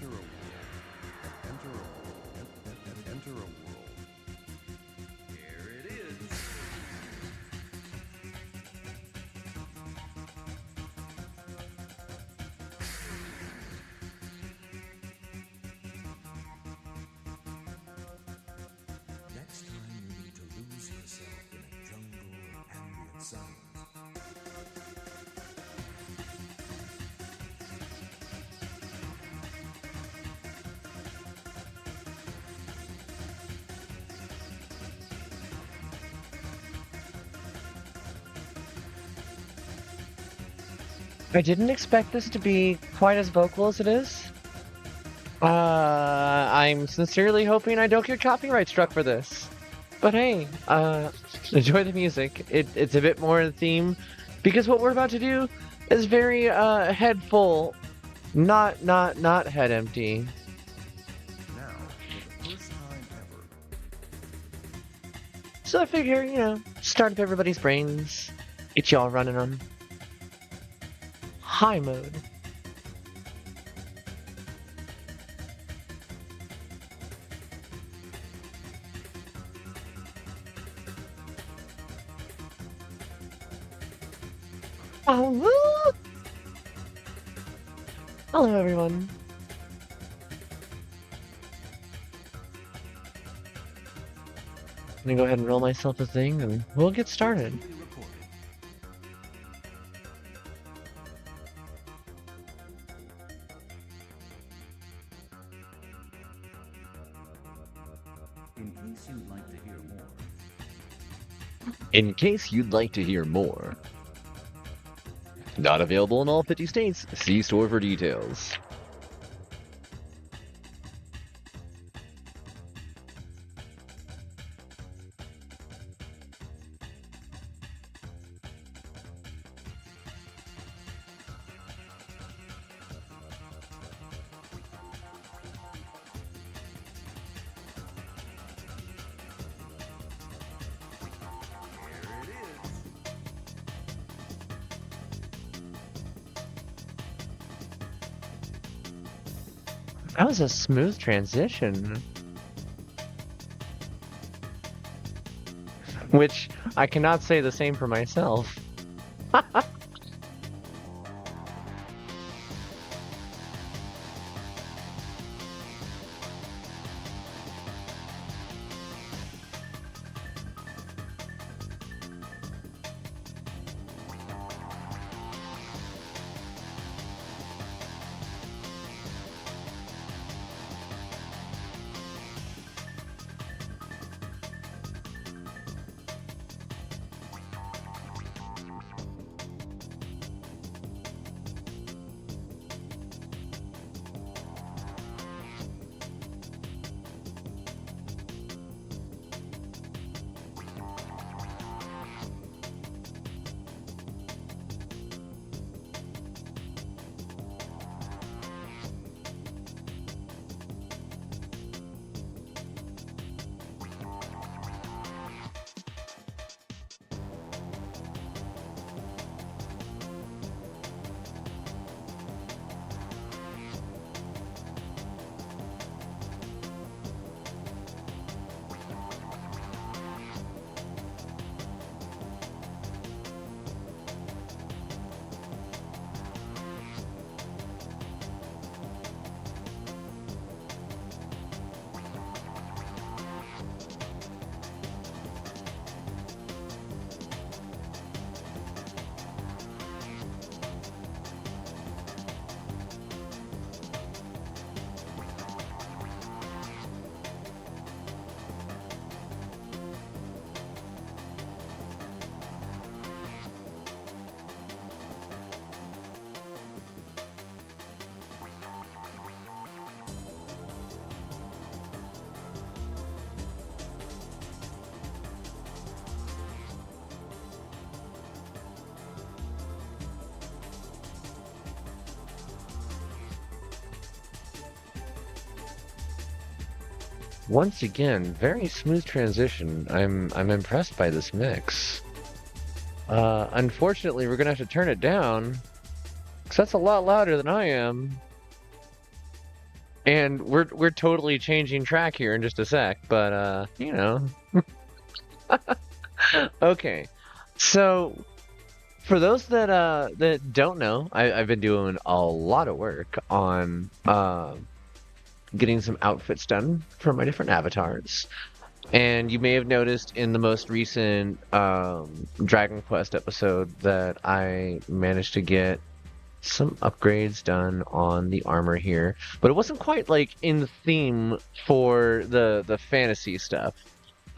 Enter a world. Here it is. Next time you need to lose yourself in a jungle of ambient sounds. I didn't expect this to be quite as vocal as it is. I'm sincerely hoping I don't get copyright struck for this. But hey, enjoy the music. It's a bit more in theme, because what we're about to do is very head full, not head empty. Now, for the first time ever, So I figure, you know, start up everybody's brains, get y'all running on high mode. Oh, hello, everyone. I'm gonna go ahead and roll myself a thing, and we'll get started. duly recorded. In case you'd like to hear more, In case you'd like to hear more. Not available in all 50 states. See store for details. here it is. That was a smooth transition. Which I cannot say the same for myself. Once again, very smooth transition. I'm impressed by this mix. Unfortunately, we're gonna have to turn it down, 'cause that's a lot louder than I am. And we're totally changing track here in just a sec, but you know. Okay. So for those that don't know, I've been doing a lot of work on getting some outfits done for my different avatars. And you may have noticed in the most recent Dragon Quest episode that I managed to get some upgrades done on the armor here, but it wasn't quite like in theme for the fantasy stuff.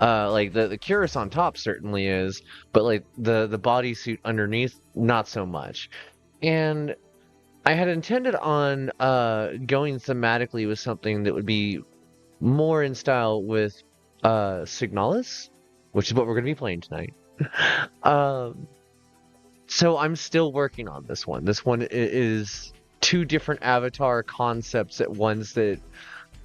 Like the cuirass on top certainly is, but like the bodysuit underneath, not so much. And I had intended on going thematically with something that would be more in style with Signalis, which is what we're going to be playing tonight. So I'm still working on this one. This one is two different avatar concepts at once that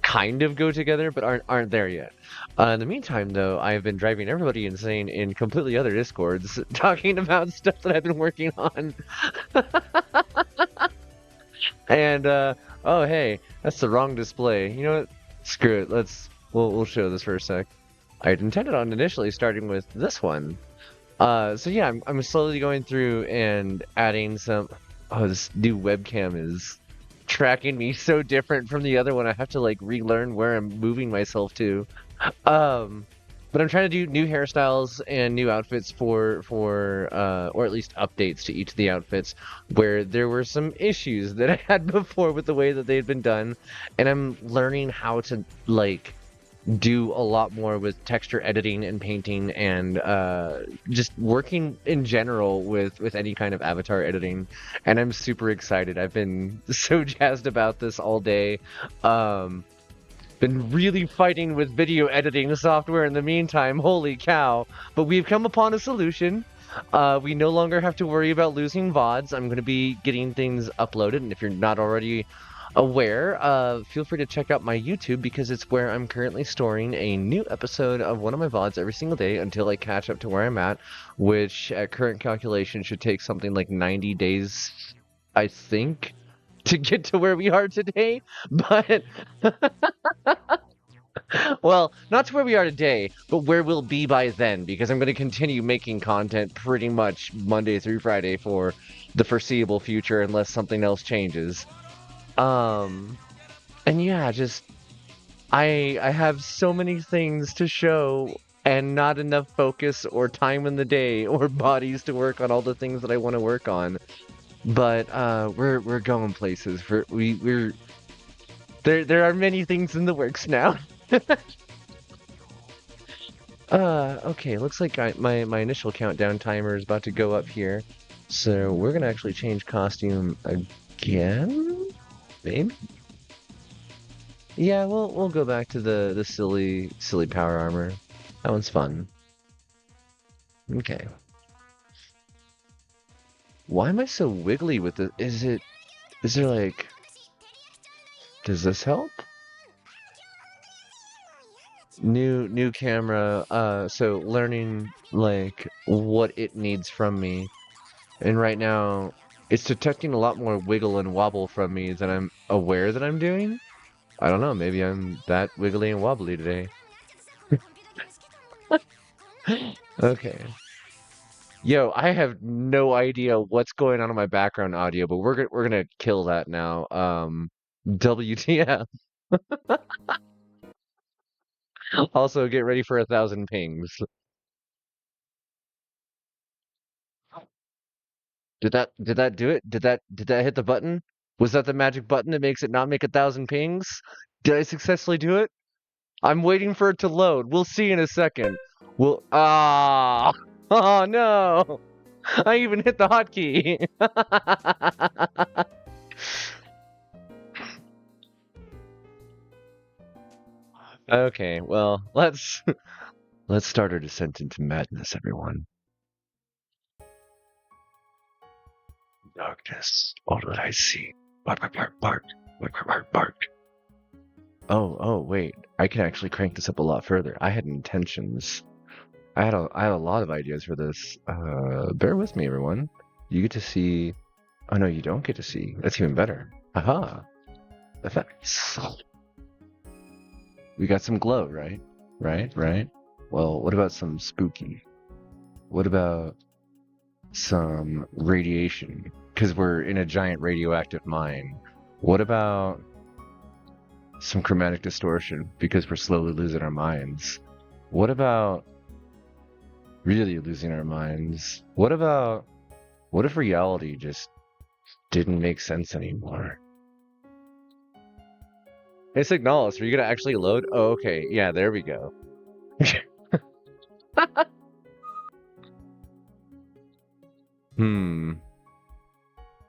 kind of go together but aren't there yet. In the meantime, though, I have been driving everybody insane in completely other discords talking about stuff that I've been working on. And oh hey, that's the wrong display. You know what? Screw it. We'll show this for a sec. I had intended on initially starting with this one. So yeah, I'm slowly going through and adding some. Oh, this new webcam is tracking me so different from the other one. I have to like relearn where I'm moving myself to. But I'm trying to do new hairstyles and new outfits for or at least updates to each of the outfits where there were some issues that I had before with the way that they had been done, and I'm learning how to like do a lot more with texture editing and painting and just working in general with any kind of avatar editing, and I'm super excited. I've been so jazzed about this all day. Been really fighting with video editing software in the meantime, holy cow. But we've come upon a solution. We no longer have to worry about losing VODs. I'm going to be getting things uploaded, and if you're not already aware, feel free to check out my YouTube because it's where I'm currently storing a new episode of one of my VODs every single day until I catch up to where I'm at, which at current calculation should take something like 90 days, I think, to get to where we are today. But well, not to where we are today, but where we'll be by then, because I'm going to continue making content pretty much Monday through Friday for the foreseeable future unless something else changes. And yeah, just I have so many things to show and not enough focus or time in the day or bodies to work on all the things that I want to work on. But we're going places. We're there are many things in the works now. Okay, looks like my initial countdown timer is about to go up here. So we're gonna actually change costume again? Maybe? Yeah, we'll go back to the silly power armor. That one's fun. Okay. Why am I so wiggly with it? Is there like... Does this help? New camera, so learning like what it needs from me. And right now, it's detecting a lot more wiggle and wobble from me than I'm aware that I'm doing. I don't know, maybe I'm that wiggly and wobbly today. Okay. Yo, I have no idea what's going on in my background audio, but we're gonna kill that now. WTF. Also, get ready for 1,000 pings. Did that do it? Did that hit the button? Was that the magic button that makes it not make 1,000 pings? Did I successfully do it? I'm waiting for it to load. We'll see in a second. Oh no! I even hit the hotkey. Okay, well, let's start our descent into madness, everyone. Darkness, all that I see. Bark, bark, bark, bark, bark, bark, bark, bark. Oh, wait. I can actually crank this up a lot further. I had intentions. I had a lot of ideas for this. Bear with me, everyone. You get to see... Oh, no, you don't get to see. That's even better. Aha! Effects. We got some glow, right? Right? Well, what about some spooky? What about some radiation? Because we're in a giant radioactive mine. What about some chromatic distortion? Because we're slowly losing our minds. What about really losing our minds? What if reality just didn't make sense anymore? Hey, SIGNALIS, are you gonna actually load? Oh, okay. Yeah, there we go.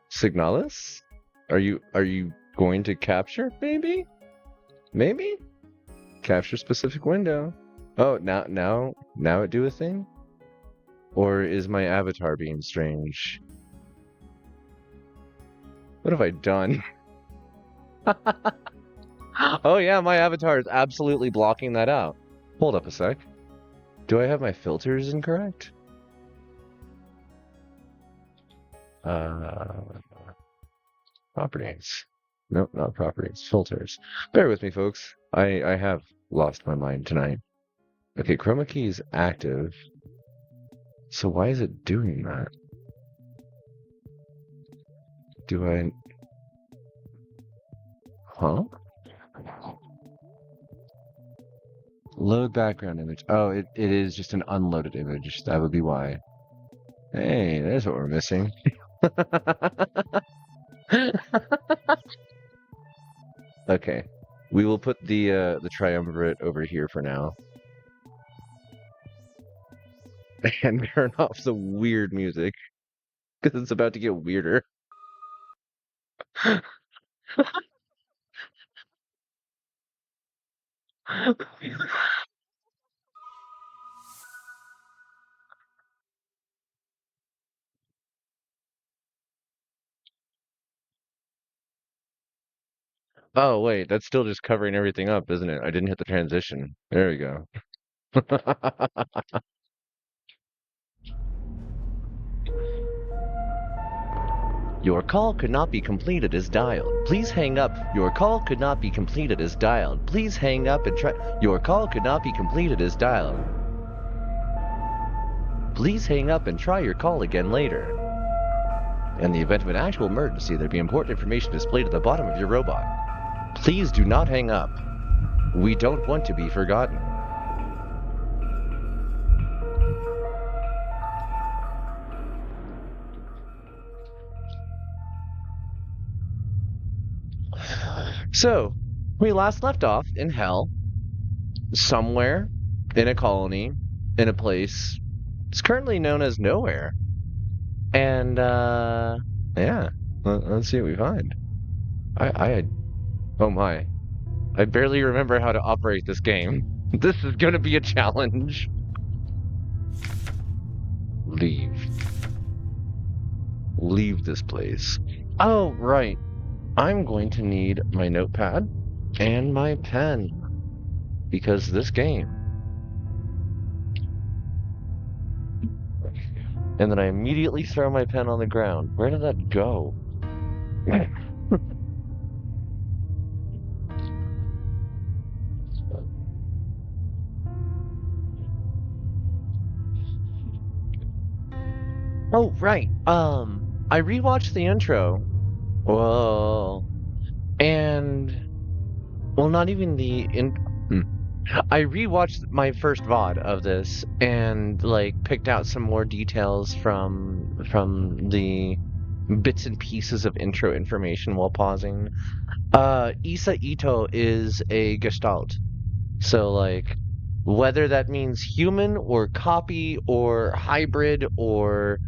SIGNALIS? Are you going to capture, maybe? Maybe? Capture specific window. Oh, now it do a thing? Or is my avatar being strange? What have I done? Oh yeah, my avatar is absolutely blocking that out. Hold up a sec. Do I have my filters incorrect? Properties. Nope, not properties. Filters. Bear with me, folks. I have lost my mind tonight. Okay, chroma key is active. So why is it doing that? Do I... Huh? Load background image. Oh, it is just an unloaded image. That would be why. Hey, there's what we're missing. Okay. We will put the triumvirate over here for now. And turn off the weird music. Because it's about to get weirder. Oh, wait, that's still just covering everything up, isn't it? I didn't hit the transition. There we go. Your call could not be completed as dialed. Please hang up. Your call could not be completed as dialed. Please hang up and try. Your call could not be completed as dialed. Please hang up and try your call again later. In the event of an actual emergency, there'd be important information displayed at the bottom of your robot. Please do not hang up. We don't want to be forgotten. So, we last left off in hell, somewhere in a colony, in a place it's currently known as nowhere. And, yeah, let's see what we find. Oh my, I barely remember how to operate this game. This is gonna be a challenge. Leave this place. Oh, right. I'm going to need my notepad and my pen. Because this game. And then I immediately throw my pen on the ground. Where did that go? Oh, right. I rewatched the intro. Whoa. And... Well, not even the... I rewatched my first VOD of this and, like, picked out some more details from the bits and pieces of intro information while pausing. Issa Ito is a gestalt. So, like, whether that means human or copy or hybrid or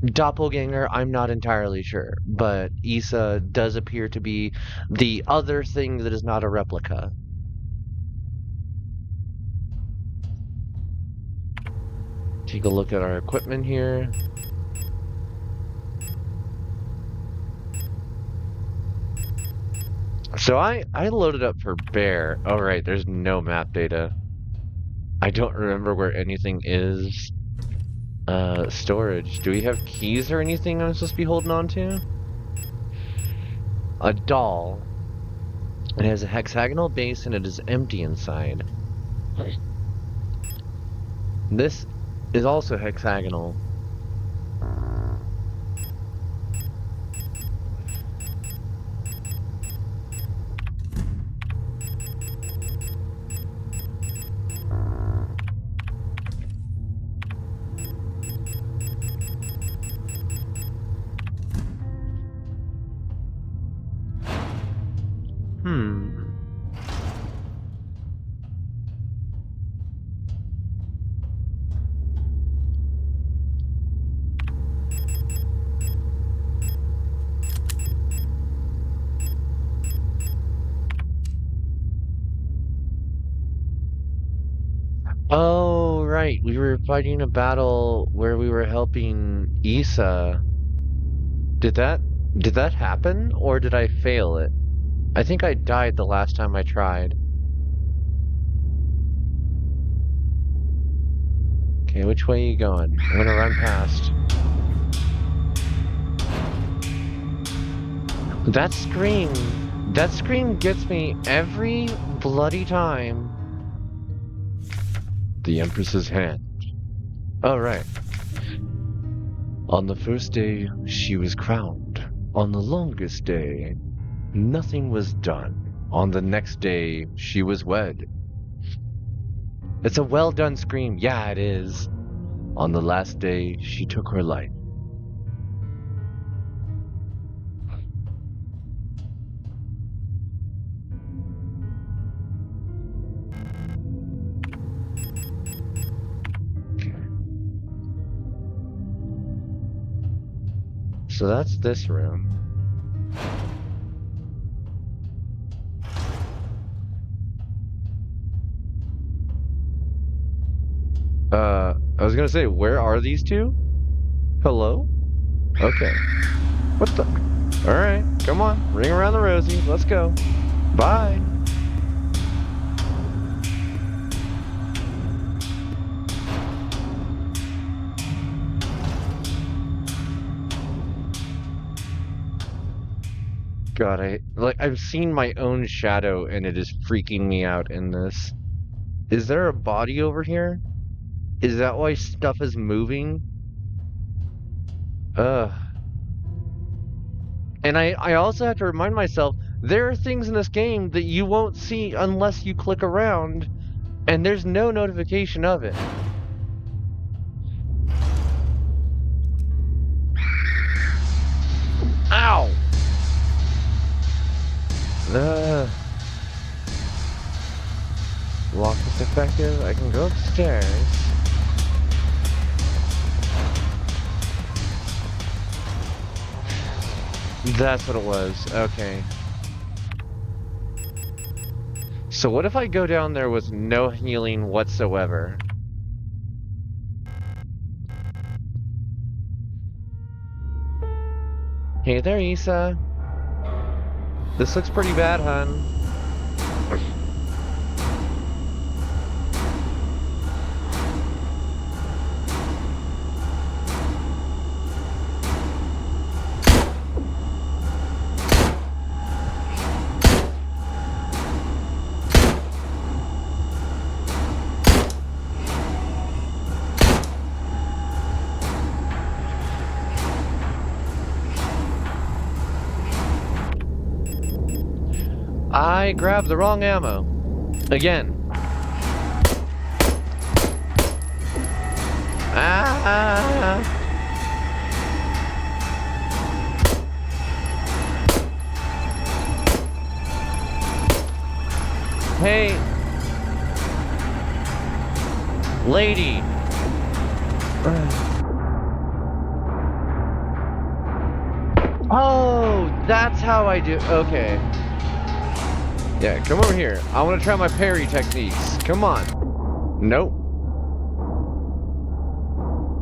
doppelganger, I'm not entirely sure. But Issa does appear to be the other thing that is not a replica. Take a look at our equipment here. So I loaded up for Bear. Oh right, there's no map data. I don't remember where anything is. Storage. Do we have keys or anything I'm supposed to be holding on to? A doll. It has a hexagonal base and it is empty inside. This is also hexagonal. Hmm. Oh, right. We were fighting a battle where we were helping Issa. Did that did that happen or did I fail it? I think I died the last time I tried. Okay, which way are you going? I'm gonna run past. That scream, that scream gets me every bloody time. The Empress's hand. Oh, right. On the first day, she was crowned. On the longest day, nothing was done. On the next day, she was wed. It's a well done scream. Yeah, it is. On the last day, she took her life. So that's this room. I was gonna say, where are these two? Hello? Okay. What the? Alright, come on. Ring around the rosy. Let's go. Bye. God, I've seen my own shadow and it is freaking me out in this. Is there a body over here? Is that why stuff is moving? Ugh. And I also have to remind myself, there are things in this game that you won't see unless you click around, and there's no notification of it. Ow! Lock is effective. I can go upstairs. That's what it was. Okay. So what if I go down there with no healing whatsoever? Hey there, Issa. This looks pretty bad, hun. I grabbed the wrong ammo. Again. Ah! Hey! Lady! Oh, that's how I do. Okay. Yeah, come over here. I want to try my parry techniques. Come on. Nope.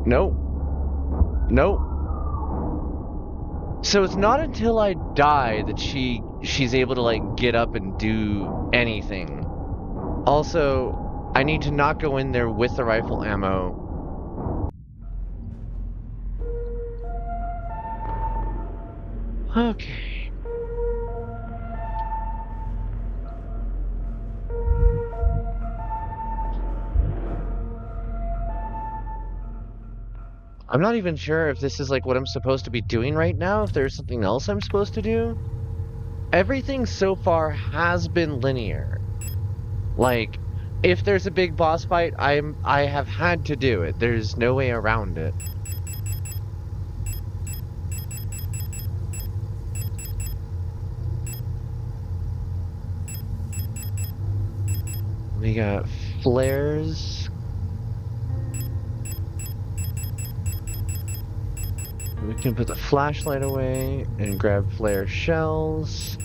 Nope. Nope. So it's not until I die that she's able to like get up and do anything. Also, I need to not go in there with the rifle ammo. Okay. I'm not even sure if this is like what I'm supposed to be doing right now, if there's something else I'm supposed to do. Everything so far has been linear. Like, if there's a big boss fight, I have had to do it. There's no way around it. We got flares. We can put the flashlight away and grab flare shells.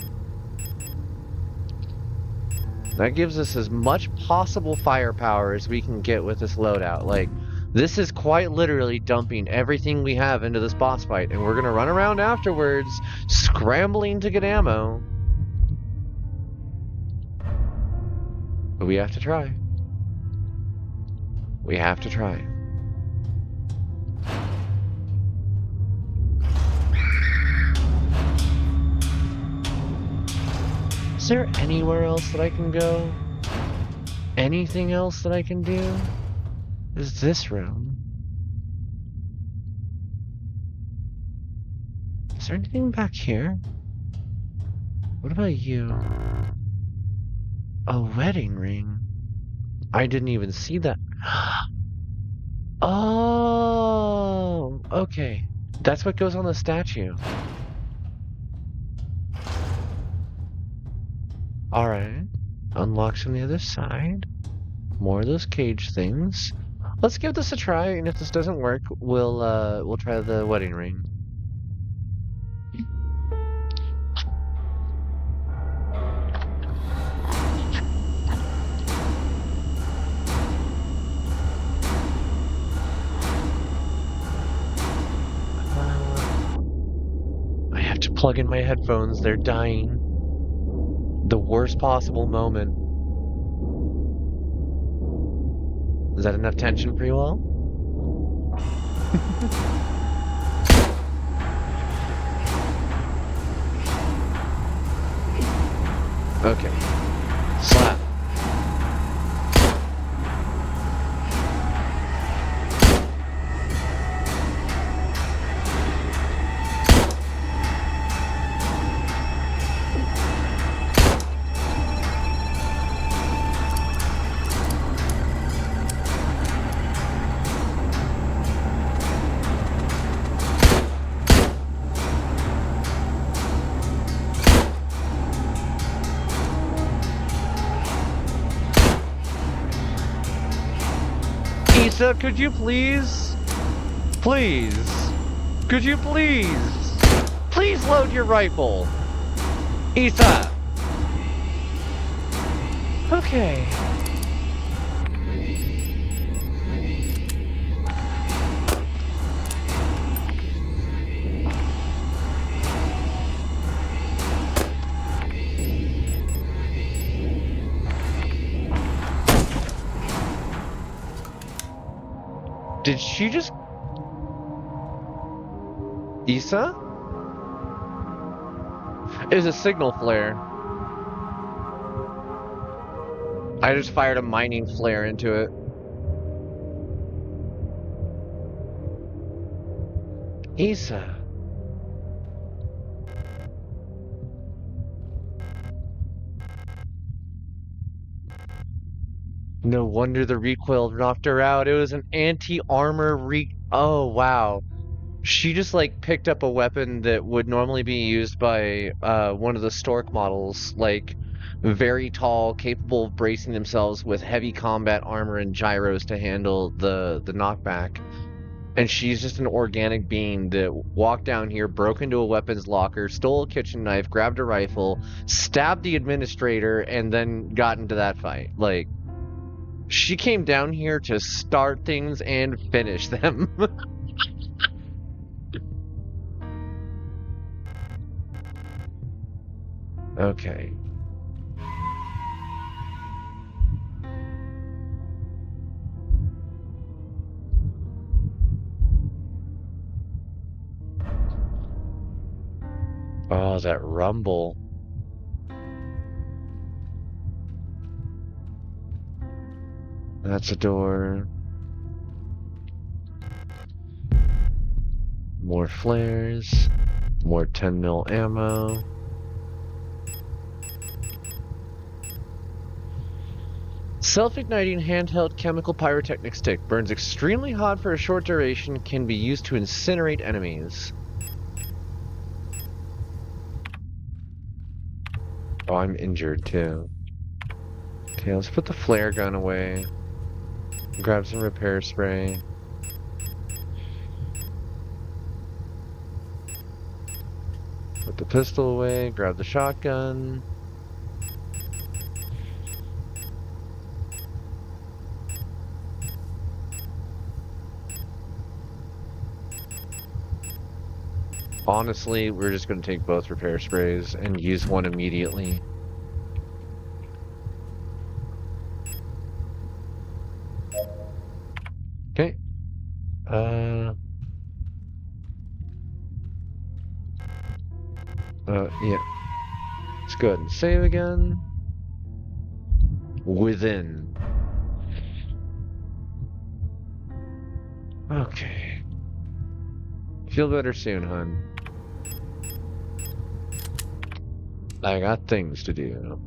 That gives us as much possible firepower as we can get with this loadout. Like, this is quite literally dumping everything we have into this boss fight, and we're gonna run around afterwards, scrambling to get ammo. But we have to try. We have to try. Is there anywhere else that I can go? Anything else that I can do? Is this room? Is there anything back here? What about you? A wedding ring? I didn't even see that. Oh, okay. That's what goes on the statue. Alright. Unlocks on the other side. More of those cage things. Let's give this a try, and if this doesn't work, we'll try the wedding ring. I have to plug in my headphones, they're dying. The worst possible moment. Is that enough tension for you all? Okay. Slap. Issa, could you please? Please? Could you please? Please load your rifle! Issa! Okay. Did she just... Issa? It was a signal flare. I just fired a mining flare into it. Issa. No wonder the recoil knocked her out. It was an anti-armor Oh, wow. She just, like, picked up a weapon that would normally be used by one of the Stork models. Like, very tall, capable of bracing themselves with heavy combat armor and gyros to handle the knockback. And she's just an organic being that walked down here, broke into a weapons locker, stole a kitchen knife, grabbed a rifle, stabbed the administrator, and then got into that fight. Like... She came down here to start things and finish them. Okay. Oh, that rumble. That's a door. More flares. More 10 mil ammo. Self-igniting handheld chemical pyrotechnic stick. Burns extremely hot for a short duration. Can be used to incinerate enemies. Oh, I'm injured too. Okay, let's put the flare gun away. Grab some repair spray. Put the pistol away. Grab the shotgun. Honestly, we're just going to take both repair sprays and use one immediately. Okay. Yeah. Let's go ahead and save again. Within. Okay. Feel better soon, hun. I got things to do.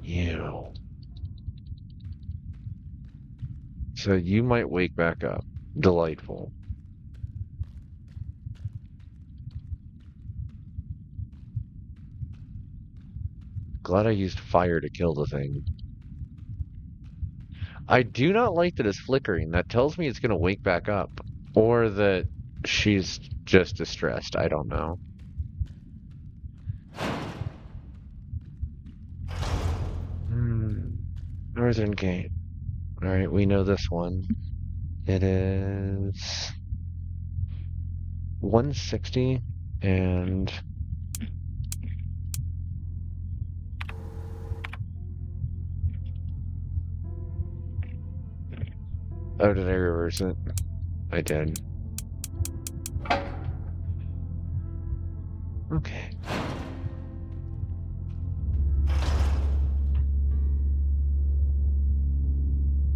You. So you might wake back up. Delightful. Glad I used fire to kill the thing. I do not like that it's flickering. That tells me it's going to wake back up. Or that she's just distressed. I don't know. Northern Gate. Alright, we know this one. It is 160 and oh, did I reverse it? I did. Okay.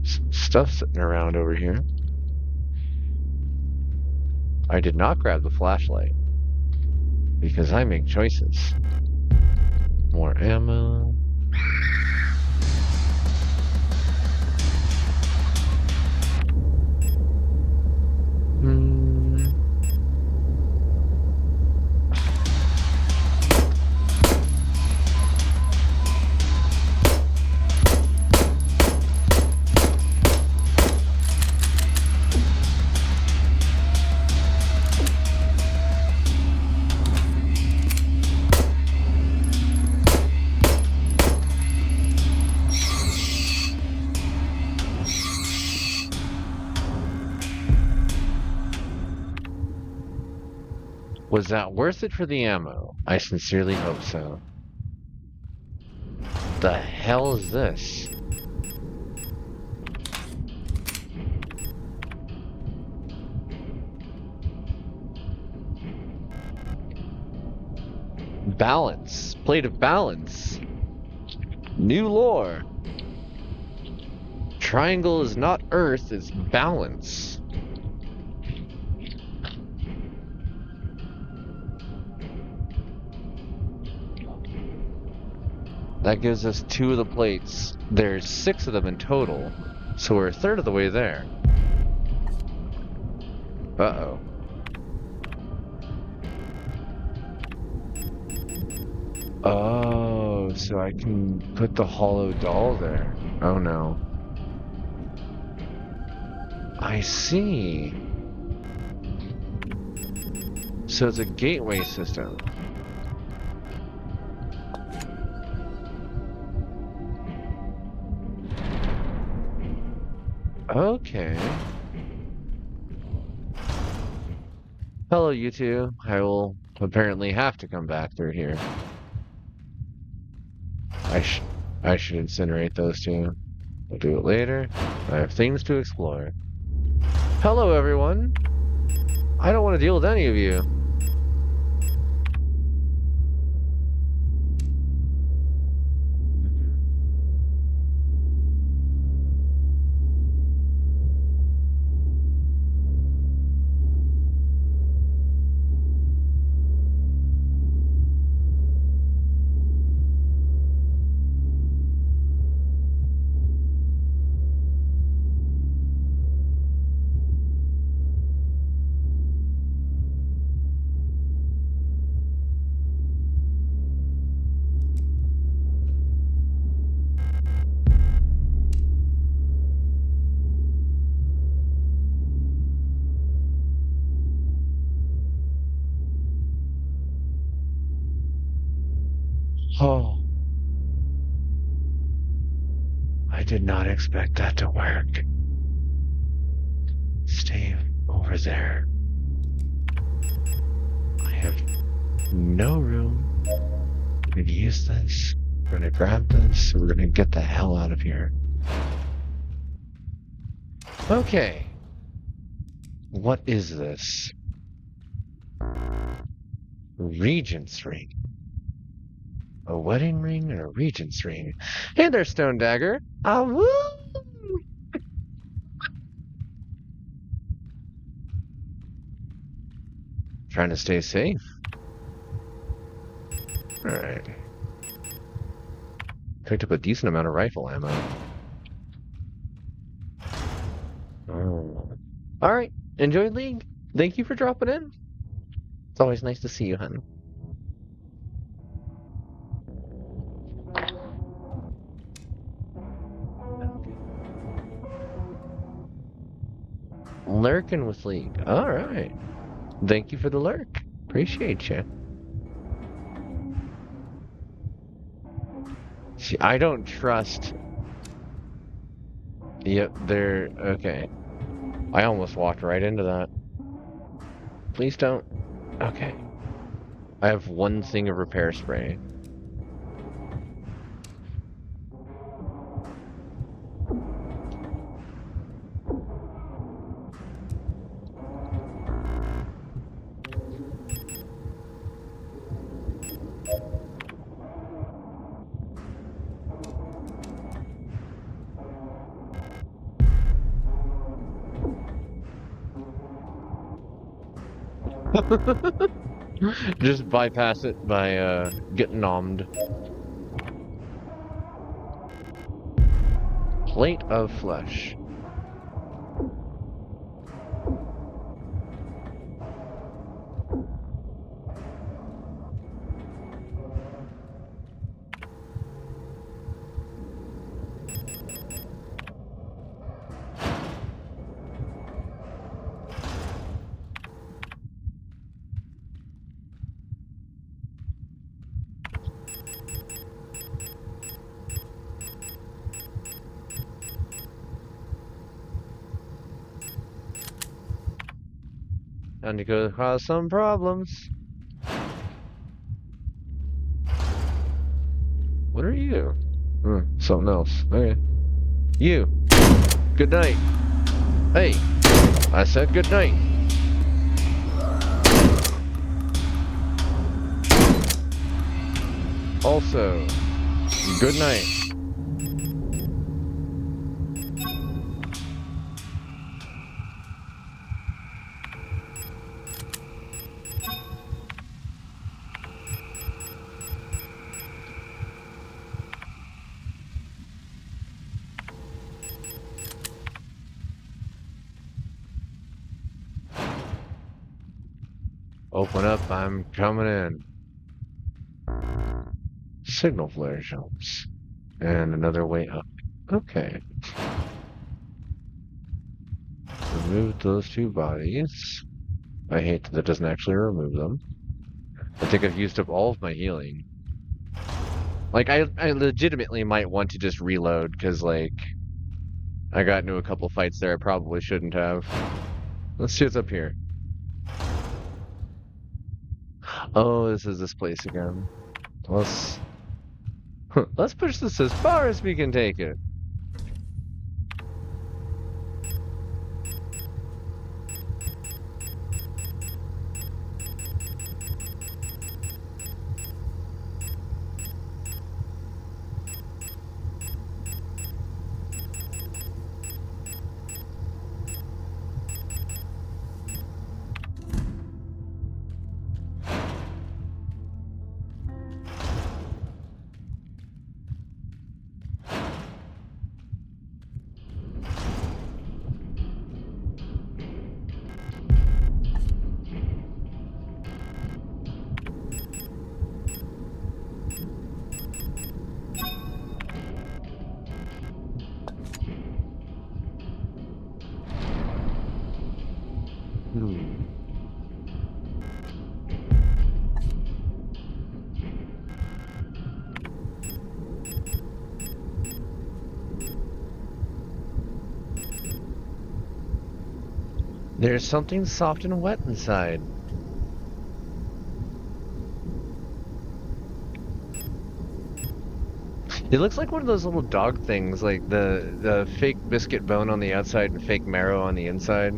Some stuff sitting around over here. I did not grab the flashlight because I make choices. More ammo. Was that worth it for the ammo? I sincerely hope so. The hell is this? Balance. Plate of balance. New lore. Triangle is not Earth, it's balance. That gives us 2 of the plates. There's 6 of them in total, so we're a third of the way there. Uh-oh. Oh, so I can put the hollow doll there. Oh no. I see. So it's a gateway system. Okay. Hello, you two. I will apparently have to come back through here. I should incinerate those two. We'll do it later. I have things to explore. Hello, everyone. I don't want to deal with any of you. Oh. I did not expect that to work. Stay over there. I have no room. We're gonna use this. We're gonna grab this. We're gonna get the hell out of here. Okay. What is this? Regent's ring. A wedding ring and a regent's ring. Hey there, Stone Dagger. Ah, woo! Trying to stay safe. Alright. Picked up a decent amount of rifle ammo. Oh. Alright. Enjoy League. Thank you for dropping in. It's always nice to see you, hun. Lurking with League. Alright. Thank you for the lurk. Appreciate you. See, I don't trust... Yep, they're... Okay. I almost walked right into that. Please don't. Okay. I have one thing of repair spray. Just bypass it by getting nommed. Plate of flesh. Time to go cause some problems. What are you? Something else. Okay. You. Good night. Hey. I said good night. Also, good night. Open up, I'm coming in. Signal flare jumps. And another way up. Okay. Remove those two bodies. I hate that it doesn't actually remove them. I think I've used up all of my healing. Like, I legitimately might want to just reload, because, like, I got into a couple fights there I probably shouldn't have. Let's see what's up here. Oh, this is this place again. Let's push this as far as we can take it. There's something soft and wet inside. It looks like one of those little dog things, like the fake biscuit bone on the outside and fake marrow on the inside.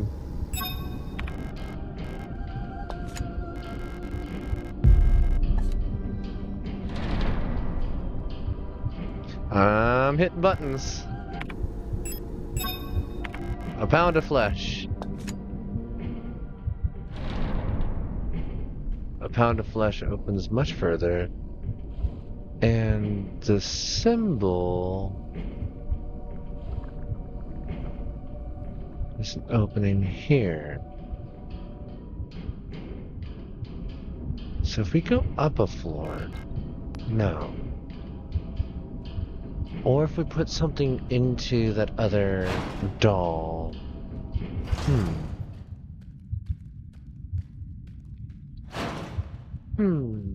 I'm hitting buttons. A pound of flesh. A pound of flesh opens much further. And the symbol is an opening here. So if we go up a floor, no. Or if we put something into that other doll. Hmm.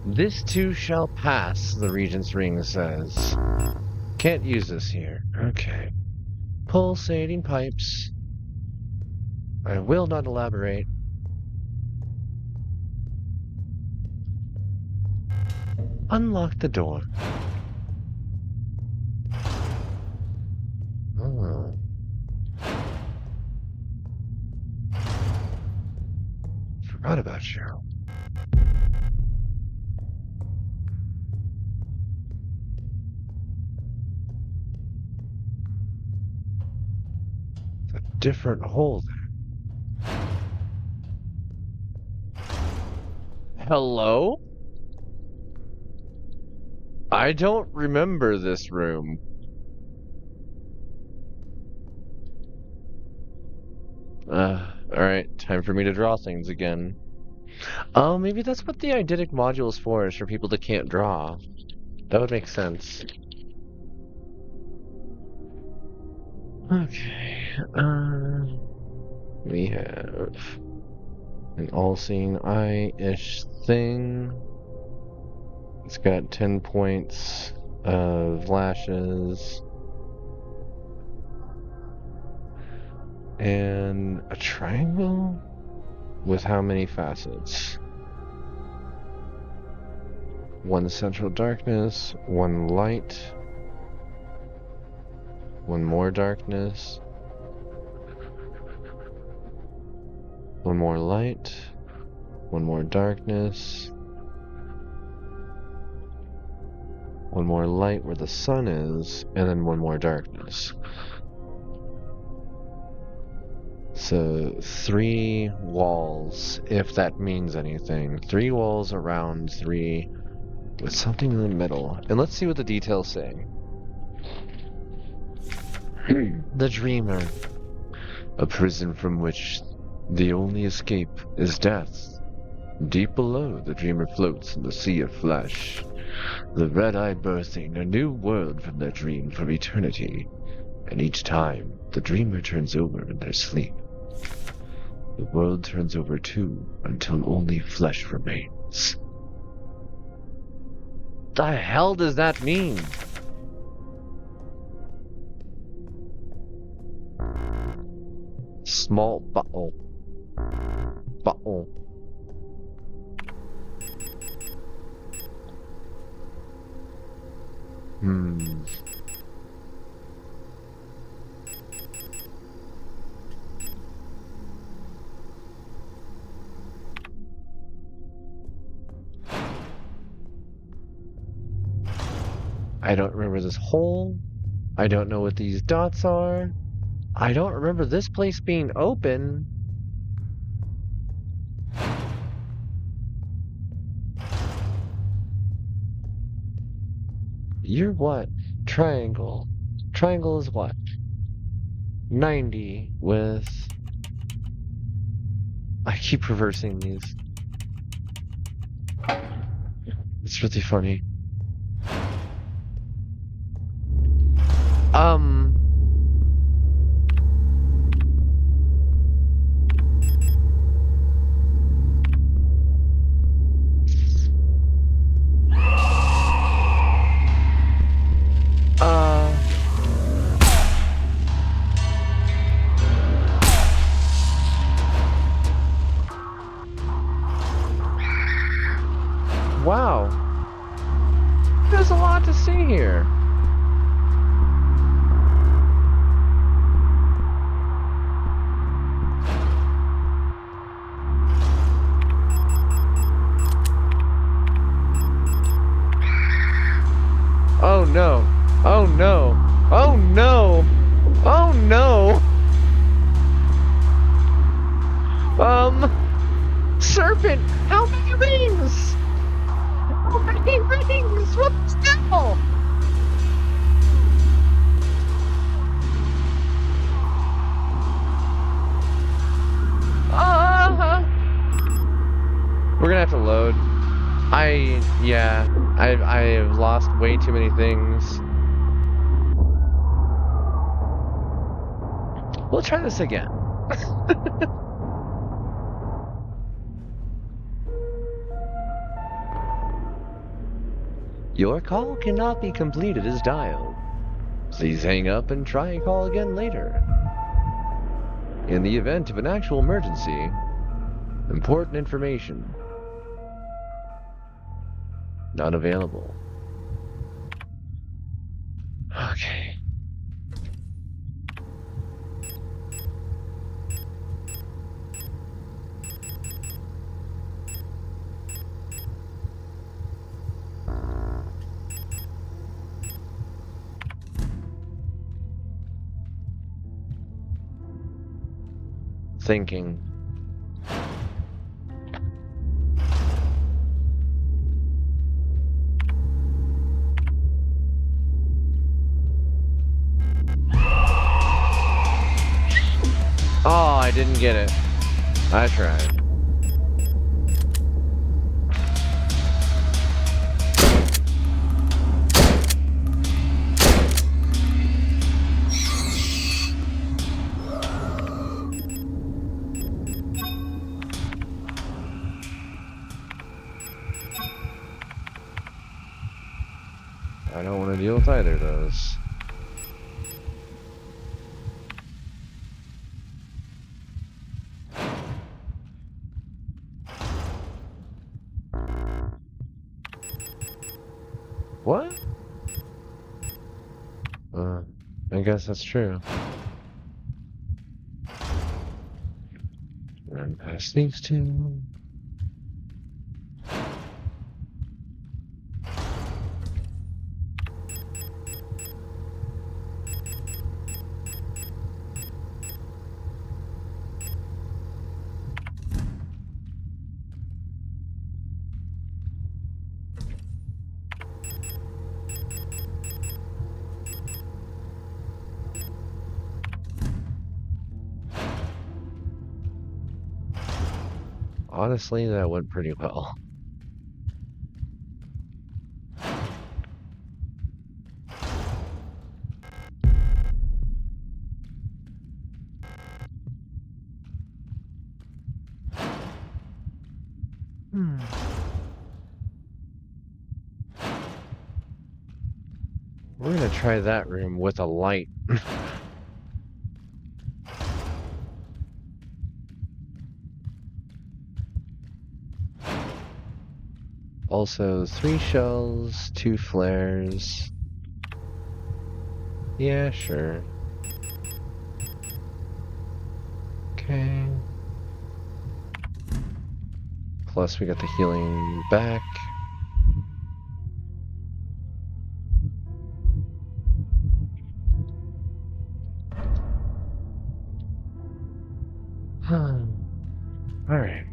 This too shall pass, the Regent's Ring says. Can't use this here. Okay. Pulsating pipes. I will not elaborate. Unlock the door. Oh. Forgot about you. It's a different hole there. Hello? I don't remember this room. Alright, time for me to draw things again. Oh, maybe that's what the eidetic module is for people that can't draw. That would make sense. Okay, we have an all-seeing eye-ish thing. It's got 10 points of lashes. And a triangle with how many facets? One central darkness, one light, one more darkness, one more light, one more darkness, one more light where the sun is, and then one more darkness. So 3 walls, if that means anything. 3 walls around 3 with something in the middle. And let's see what the details say. The Dreamer. A prison from which the only escape is death. Deep below, the Dreamer floats in the sea of flesh. The red-eye birthing a new world from their dream for eternity. And each time, the Dreamer turns over in their sleep. The world turns over too, until only flesh remains. The hell does that mean? Small bottle. Bottle. I don't remember this hole. I don't know what these dots are. I don't remember this place being open. You're what? Triangle. Triangle is what? 90 with... I keep reversing these. It's really funny. Wow. There's a lot to see here. Oh no. Oh no. Oh no. Oh no. Serpent, how many rings? How many rings? What the hell? We're gonna have to load. I have lost way too many things. We'll try this again. Your call cannot be completed as dialed. Please hang up and try and call again later. In the event of an actual emergency, important information not available. Okay. Thinking. Oh, I didn't get it. I tried. I don't want to deal with either of those. What? I guess that's true. Run past these two. Honestly, that went pretty well. We're gonna try that room with a light. Also, 3 shells, 2 flares. Yeah, sure. Okay. Plus, we got the healing back. All right.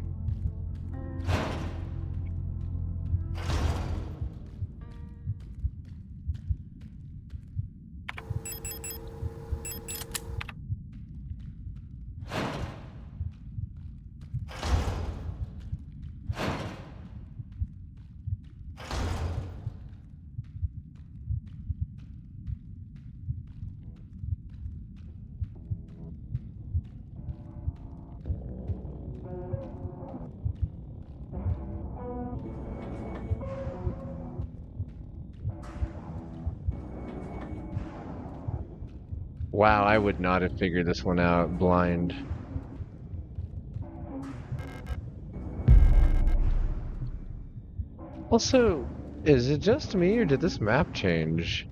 Wow, I would not have figured this one out blind. Also, is it just me or did this map change?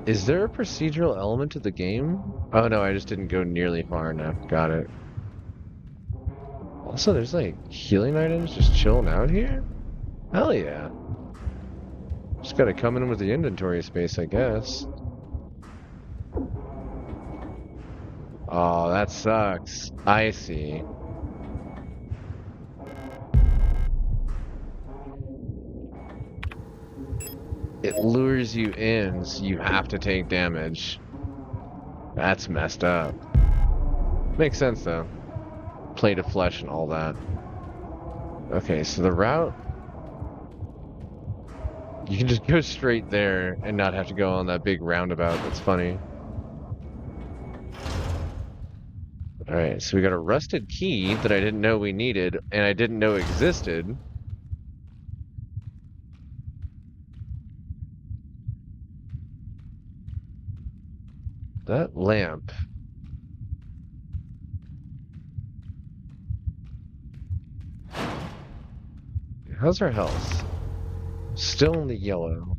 Is there a procedural element to the game? Oh no, I just didn't go nearly far enough. Got it. Also, there's like healing items just chilling out here? Hell yeah. Just gotta come in with the inventory space, I guess. Oh, that sucks. I see. It lures you in, so you have to take damage. That's messed up. Makes sense, though. Plate of flesh and all that. Okay, so the route... You can just go straight there and not have to go on that big roundabout. That's funny. Alright, so we got a rusted key that I didn't know we needed, and I didn't know existed. That lamp. How's our health? Still in the yellow.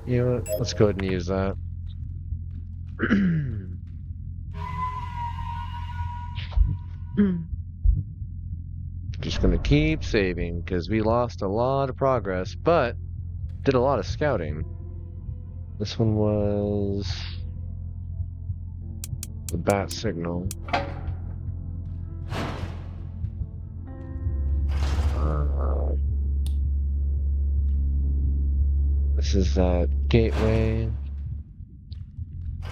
You know what? Let's go ahead and use that. Just gonna keep saving, because we lost a lot of progress, but did a lot of scouting. This one was... the bat signal. This is that gateway.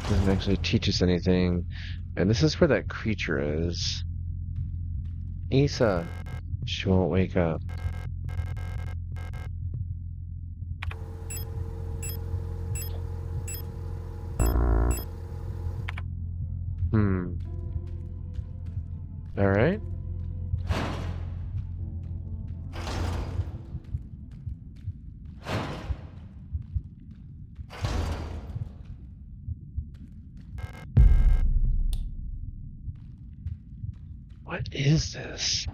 Doesn't actually teach us anything. And this is where that creature is. Isa. She won't wake up. Alright. What is this?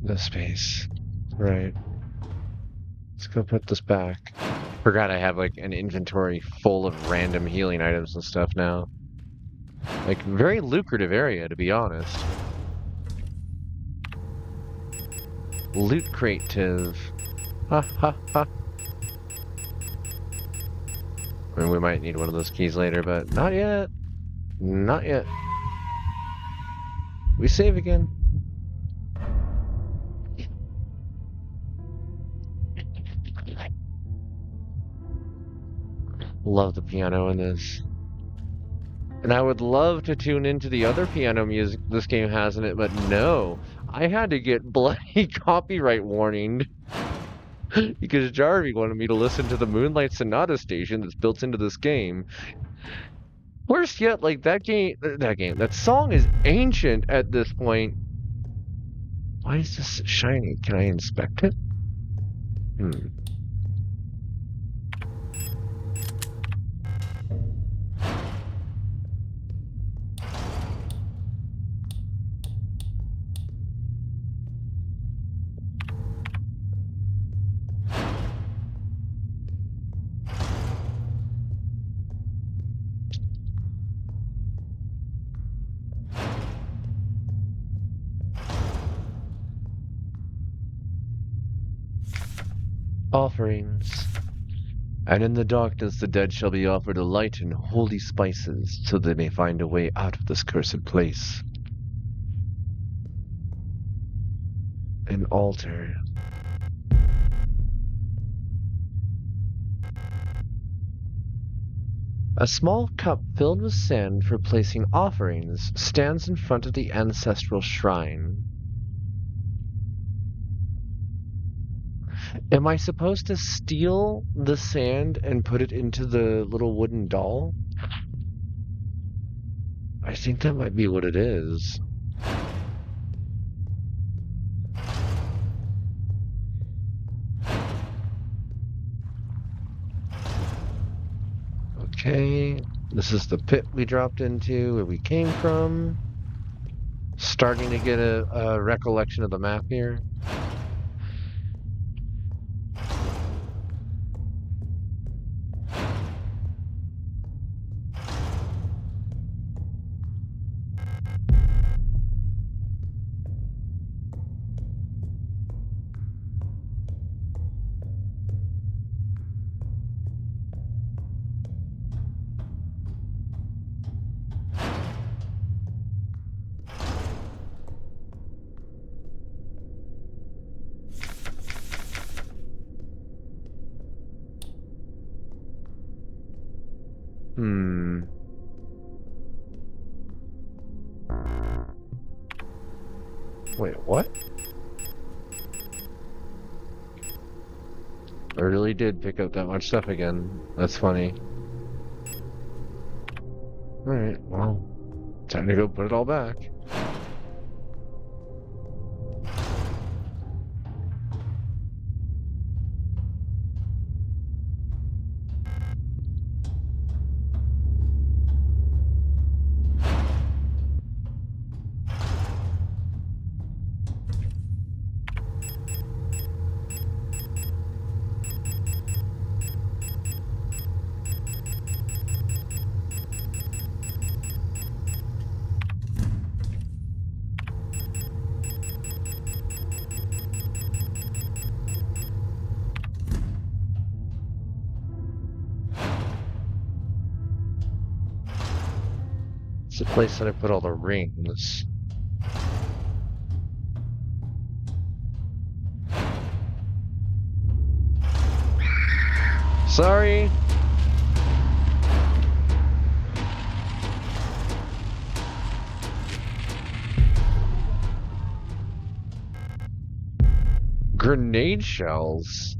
The space. Right. Let's go put this back. Forgot I have like an inventory full of random healing items and stuff now. Like, very lucrative area, to be honest. Loot creative. Ha ha ha. I mean, we might need one of those keys later, but not yet. Not yet. We save again. Love the piano in this. And I would love to tune into the other piano music this game has in it, but no. I had to get bloody copyright warned because Jarvie wanted me to listen to the Moonlight Sonata station that's built into this game. Worse yet, like that song is ancient at this point. Why is this shiny? Can I inspect it? Offerings. And in the darkness the dead shall be offered a light and holy spices, so they may find a way out of this cursed place. An altar. A small cup filled with sand for placing offerings stands in front of the ancestral shrine. Am I supposed to steal the sand and put it into the little wooden doll? I think that might be what it is. Okay, this is the pit we dropped into, where we came from. Starting to get a recollection of the map here. Wait, what? I really did pick up that much stuff again. That's funny. Alright, well, time to go put it all back. It's the place that I put all the rings. Sorry. Grenade shells.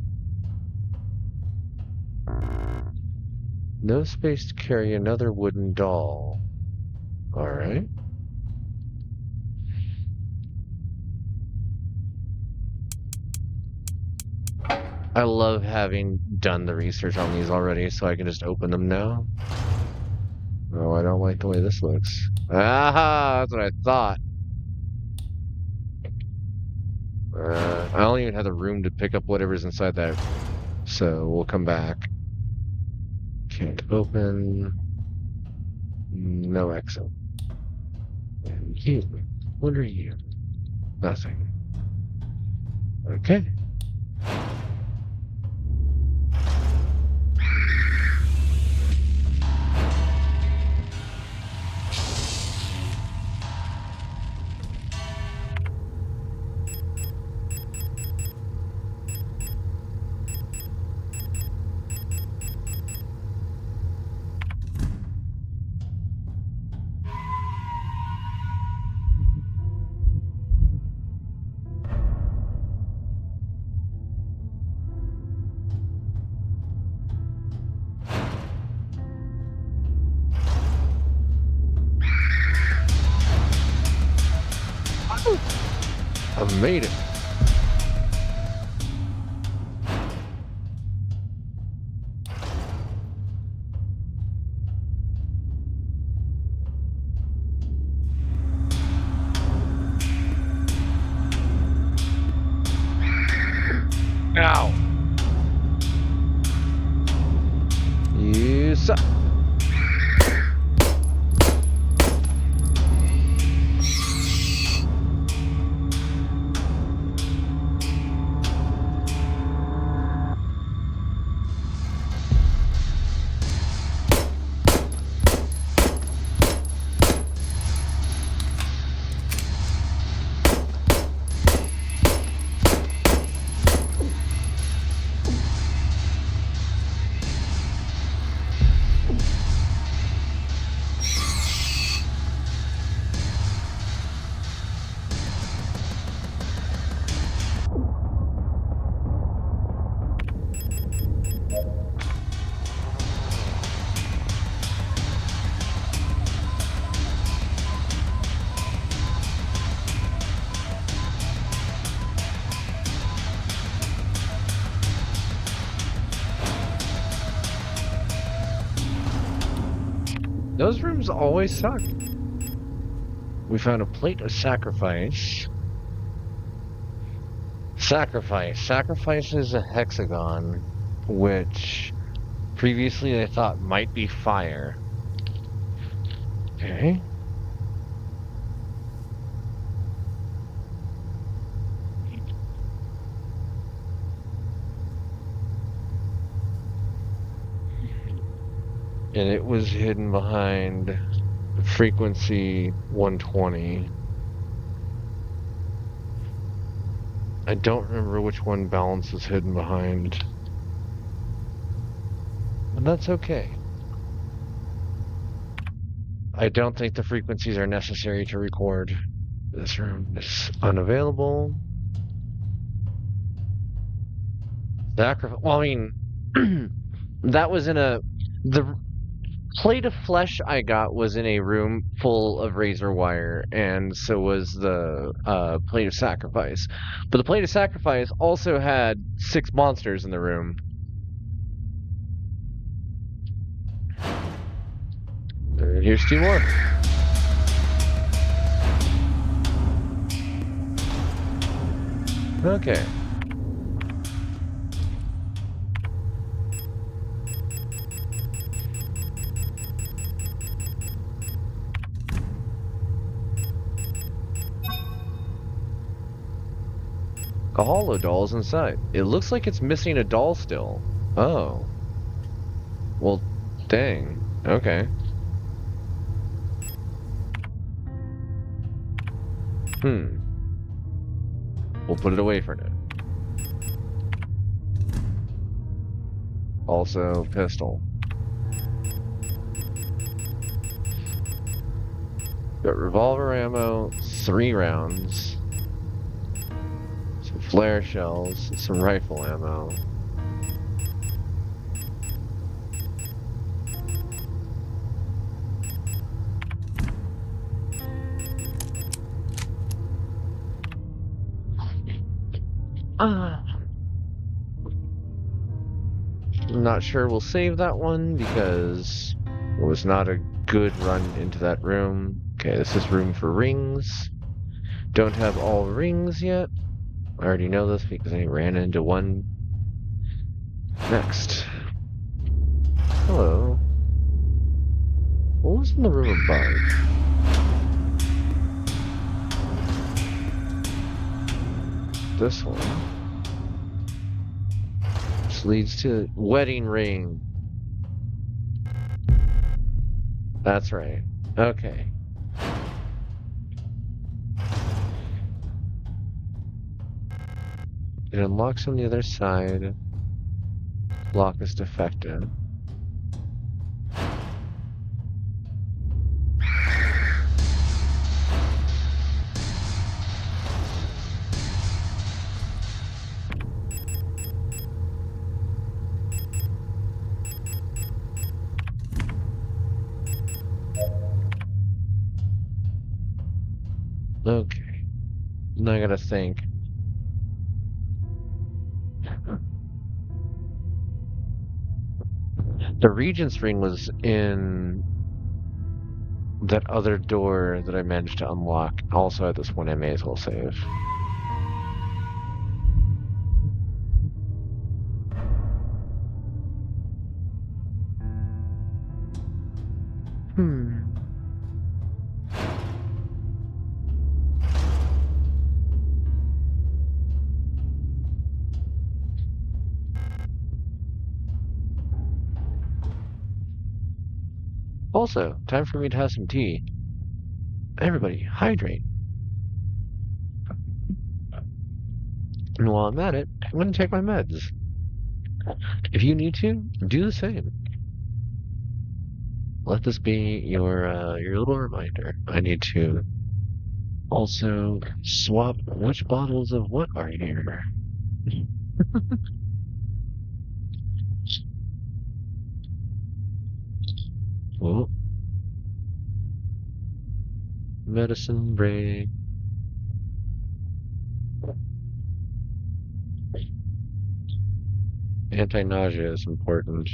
No space to carry another wooden doll. Alright. I love having done the research on these already, so I can just open them now. Oh, I don't like the way this looks. Aha! That's what I thought. I don't even have the room to pick up whatever's inside that, so we'll come back. Can't open. No exit. And you, what are you? Nothing. Okay. I made it. Ow. You suck. Those rooms always suck. We found a plate of sacrifice. Sacrifice. Sacrifice is a hexagon, which previously I thought might be fire. Okay. And it was hidden behind frequency 120. I don't remember which one balance was hidden behind. But that's okay. I don't think the frequencies are necessary to record. This room is unavailable. Sacrifice. Well, I mean, that was in the plate of flesh I got was in a room full of razor wire, and so was the plate of sacrifice. But the plate of sacrifice also had 6 monsters in the room. Here's 2 more. Okay. A hollow doll is inside. It looks like it's missing a doll still. Oh. Well, dang. Okay. We'll put it away for now. Also, pistol. Got revolver ammo, 3 rounds. Some flare shells, some rifle ammo. I'm not sure we'll save that one because it was not a good run into that room. Okay, this is room for rings. Don't have all rings yet. I already know this because I ran into one. Next. Hello. What was in the room above? This one. This leads to wedding ring. That's right. Okay. It unlocks on the other side. Lock is defective. Okay. Now I gotta think. The Regent's ring was in that other door that I managed to unlock. Also at this one I may as well save. Also, time for me to have some tea. Everybody, hydrate. And while I'm at it, I'm going to take my meds. If you need to, do the same. Let this be your little reminder. I need to also swap which bottles of what are here. Oh. Medicine break. Anti-nausea is important.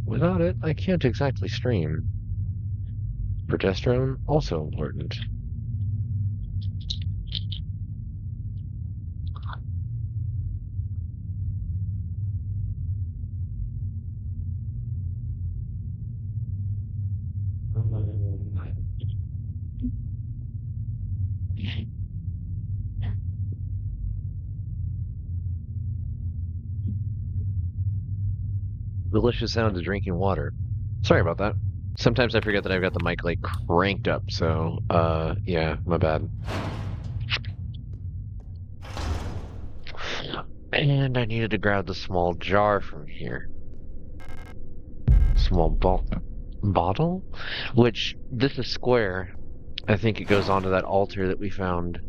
Without it, I can't exactly stream. Progesterone, also important. Delicious sound of drinking water. Sorry about that. Sometimes I forget that I've got the mic like cranked up, so yeah, my bad. And I needed to grab the small jar from here. Small bottle? Which, this is square. I think it goes onto that altar that we found.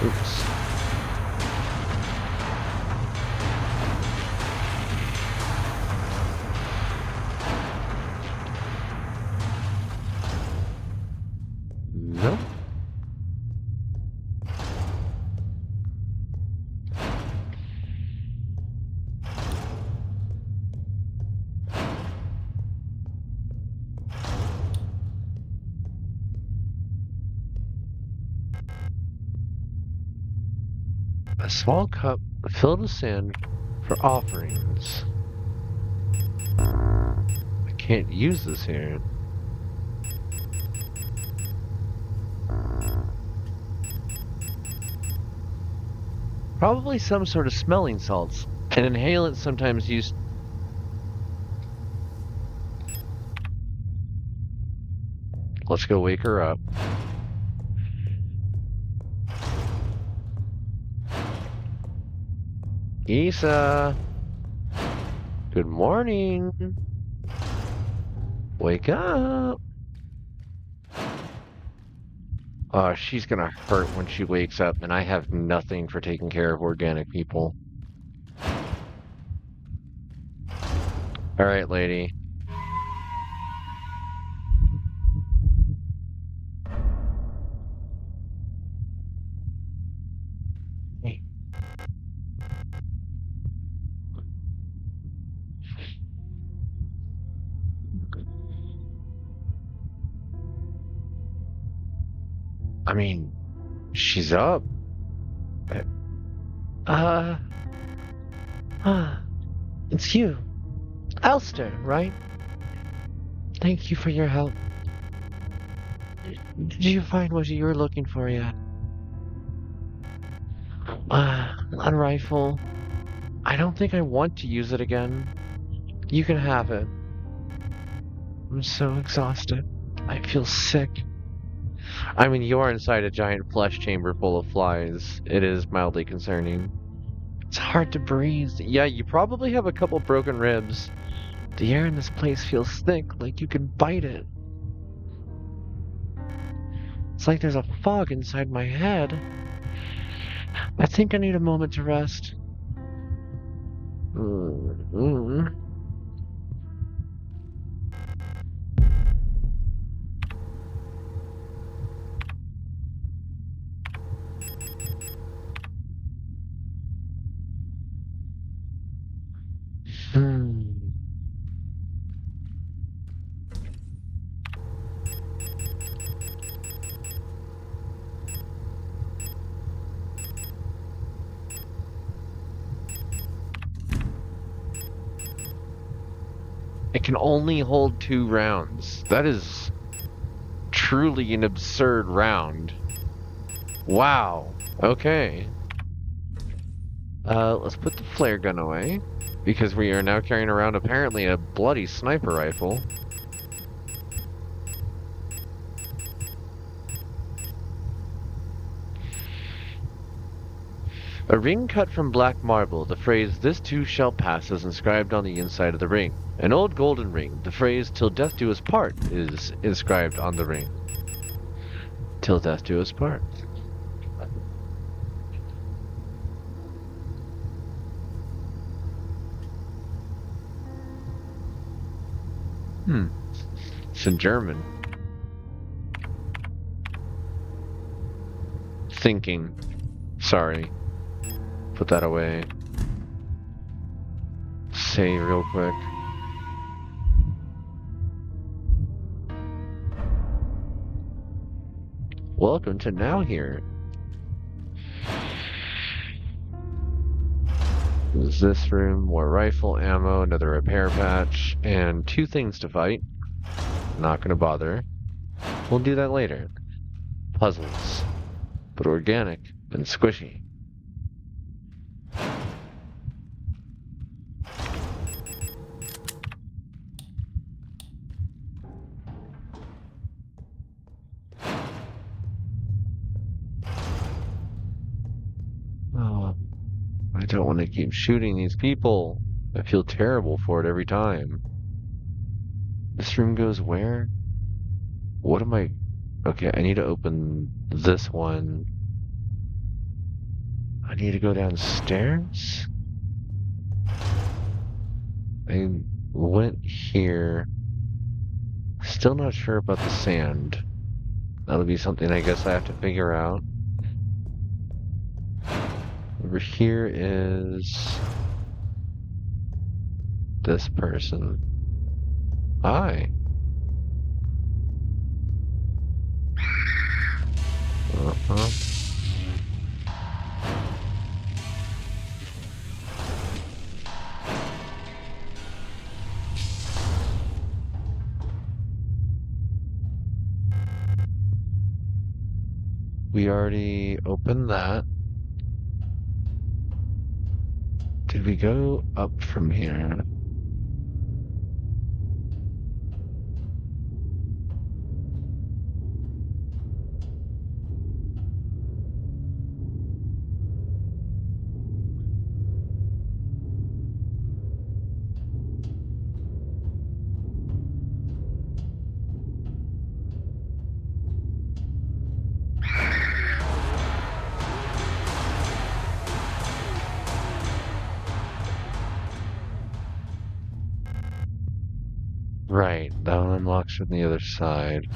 Oops. Nope. A small cup filled with sand for offerings. I can't use this here. Probably some sort of smelling salts. An inhalant sometimes used. Let's go wake her up. Isa! Good morning! Wake up! Oh, she's gonna hurt when she wakes up, and I have nothing for taking care of organic people. Alright, lady. Hey. I mean, she's up. Uh, it's you. Elster, right? Thank you for your help. Did you find what you were looking for yet? A rifle. I don't think I want to use it again. You can have it. I'm so exhausted. I feel sick. I mean, you're inside a giant flesh chamber full of flies. It is mildly concerning. It's hard to breathe. Yeah, you probably have a couple broken ribs. The air in this place feels thick, like you could bite it. It's like there's a fog inside my head. I think I need a moment to rest. It can only hold 2 rounds. That is truly an absurd round. Wow. Okay. Let's put the flare gun away, because we are now carrying around apparently a bloody sniper rifle. A ring cut from black marble. The phrase, "This too shall pass," is inscribed on the inside of the ring. An old golden ring. The phrase, "Till death do us part," is inscribed on the ring. Till death do us part. It's in German. Thinking. Sorry. Put that away. say real quick. Welcome to Now Here. This is this room, more rifle ammo, another repair patch, and 2 things to fight. Not gonna bother. We'll do that later. Puzzles. But organic and squishy. Oh, I don't want to keep shooting these people. I feel terrible for it every time. This room goes where? What am I... Okay, I need to open this one. I need to go downstairs? I went here. Still not sure about the sand. That'll be something I guess I have to figure out. Over here is this person. Hi. Uh-huh. We already opened that. Did we go up from here? Right, that one unlocks from the other side.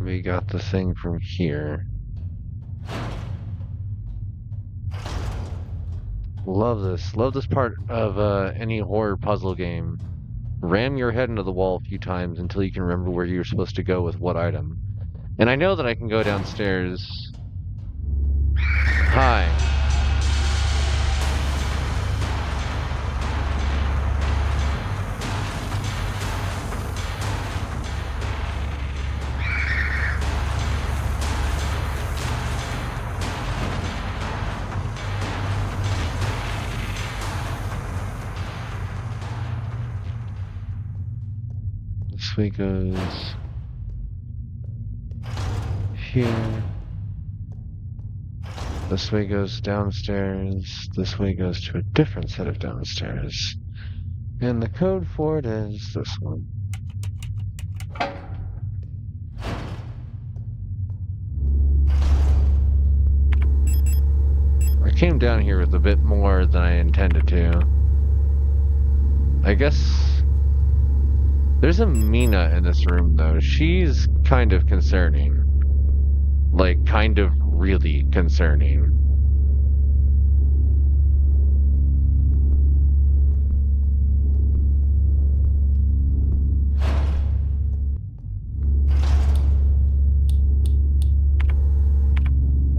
We got the thing from here. Love this. Love this part of any horror puzzle game. Ram your head into the wall a few times until you can remember where you're supposed to go with what item. And I know that I can go downstairs. Hi. This way goes here. This way goes downstairs. This way goes to a different set of downstairs. And the code for it is this one. I came down here with a bit more than I intended to. I guess there's a Mina in this room, though. She's kind of concerning. Like, kind of really concerning.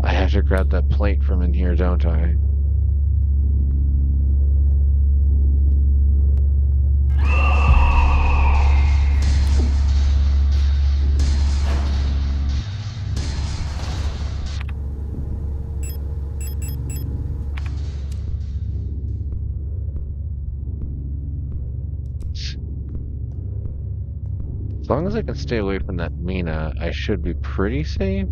I have to grab that plate from in here, don't I? As long as I can stay away from that Mina, I should be pretty safe.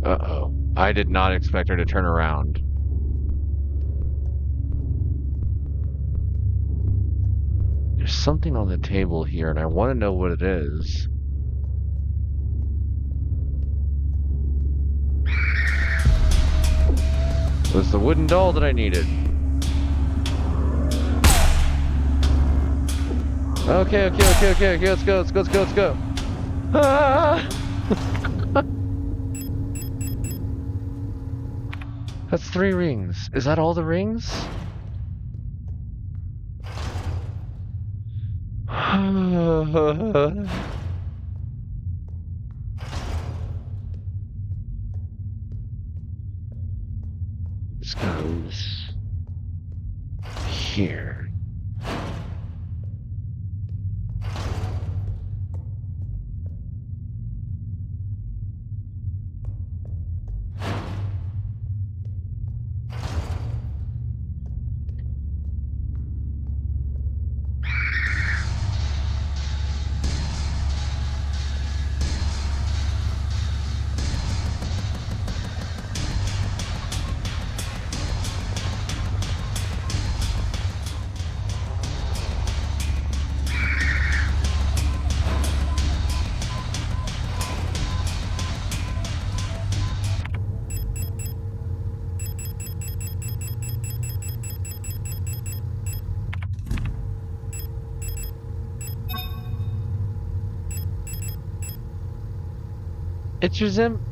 Uh-oh. I did not expect her to turn around. There's something on the table here, and I want to know what it is. It was the wooden doll that I needed. Okay, let's go. Ah! That's 3 rings. Is that all the rings? This goes here.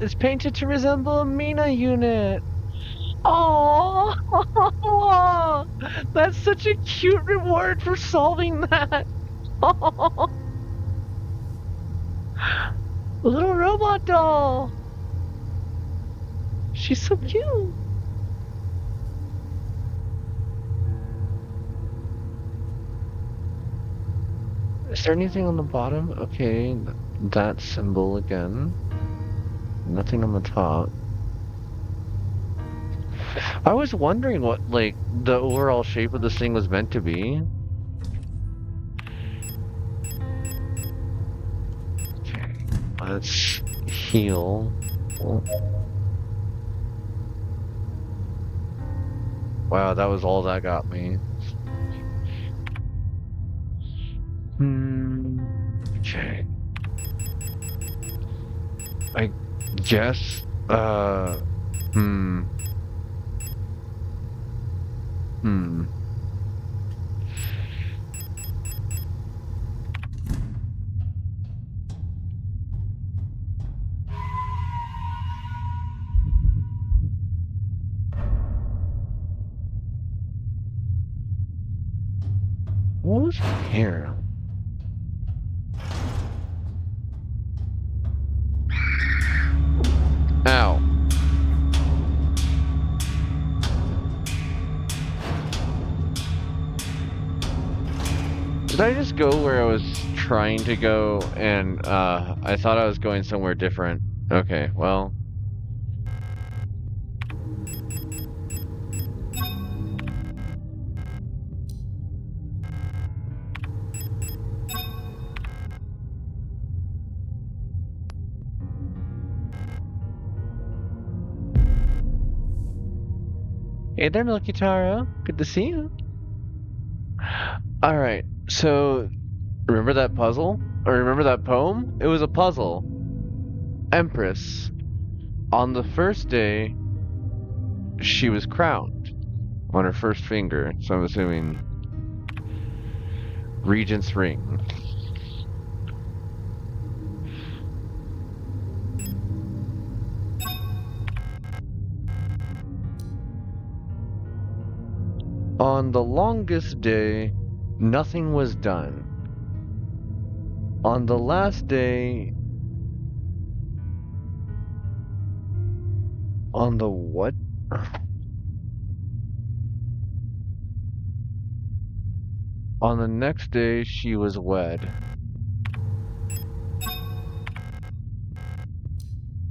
It's painted to resemble a Mina unit. Oh, that's such a cute reward for solving that. Little robot doll. She's so cute. Is there anything on the bottom? Okay, that symbol again. Nothing on the top. I was wondering what, like, the overall shape of this thing was meant to be. Okay, let's heal. Wow, that was all that got me. Okay. I guess, What was here? Ow. Did I just go where I was trying to go and I thought I was going somewhere different? Okay, well. Hey there, Milky Taro. Good to see you. Alright, so remember that puzzle? Or remember that poem? It was a puzzle. Empress. On the first day, she was crowned on her first finger. So I'm assuming Regent's ring. On the longest day, nothing was done. On the last day... On the what? On the next day, she was wed.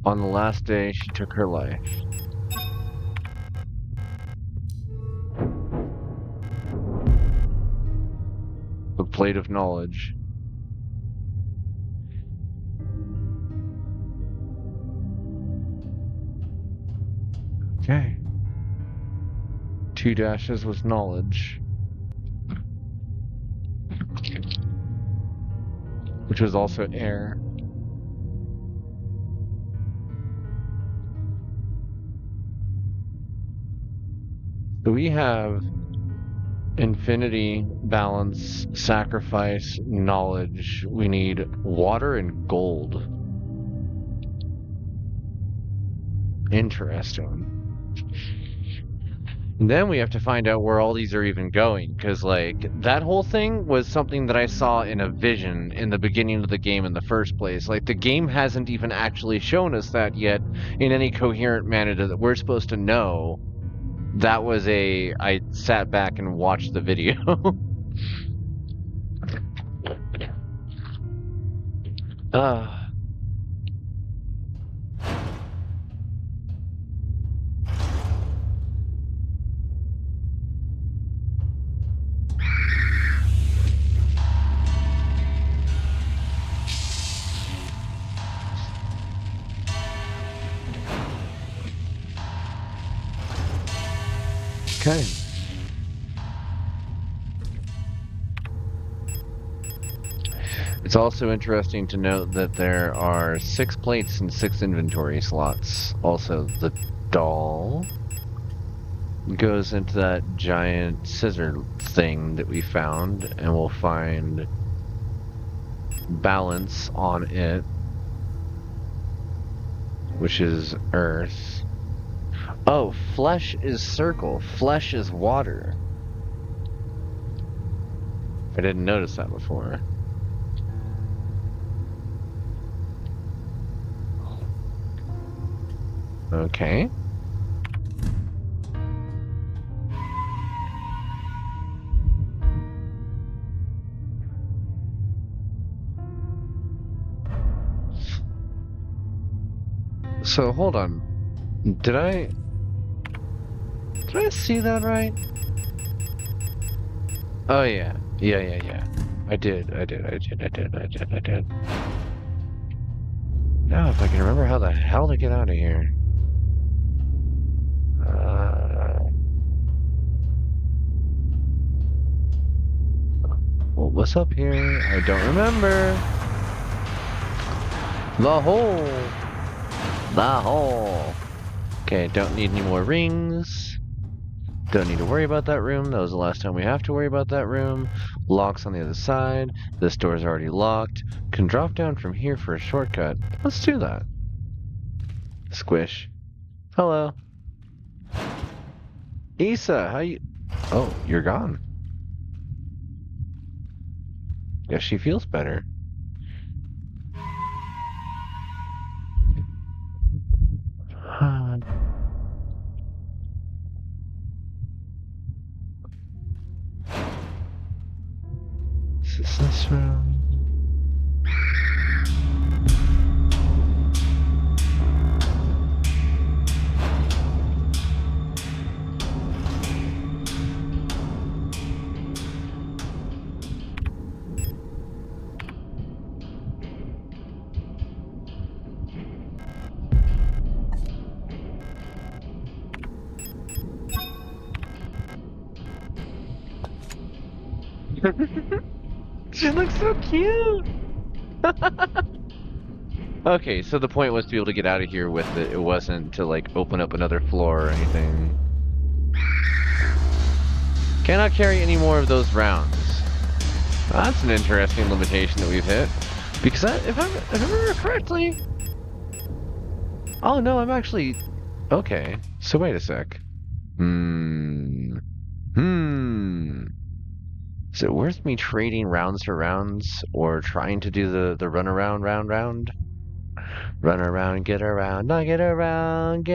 On the last day, she took her life. The plate of knowledge. Okay. 2 dashes was knowledge. Which was also air. So we have infinity, balance, sacrifice, knowledge. We need water and gold. Interesting. Then we have to find out where all these are even going, because, like, that whole thing was something that I saw in a vision in the beginning of the game in the first place. Like, the game hasn't even actually shown us that yet in any coherent manner that we're supposed to know. That was I sat back and watched the video. Ah. Okay. It's also interesting to note that there are 6 plates and 6 inventory slots. Also, the doll goes into that giant scissor thing that we found, and we'll find balance on it, which is earth. Oh, flesh is circle. Flesh is water. I didn't notice that before. Okay. So hold on. Did I see that right? Oh yeah. Yeah. I did. Now if I can remember how the hell to get out of here. Well, what's up here? I don't remember. The hole. The hole. Okay, don't need any more rings. Don't need to worry about that room. That was the last time we have to worry about that room. Locks on the other side. This door's already locked. Can drop down from here for a shortcut. Let's do that. Squish. Hello. Issa, how you... Oh, you're gone. Guess she feels better. Is this room? She looks so cute! Okay, so the point was to be able to get out of here with it. It wasn't to, like, open up another floor or anything. Cannot carry any more of those rounds. That's an interesting limitation that we've hit. Because if I remember correctly... Oh, no, I'm actually... Okay, so wait a sec. Is it worth me trading rounds for rounds, or trying to do the run around, round? Run around, get around, not get around,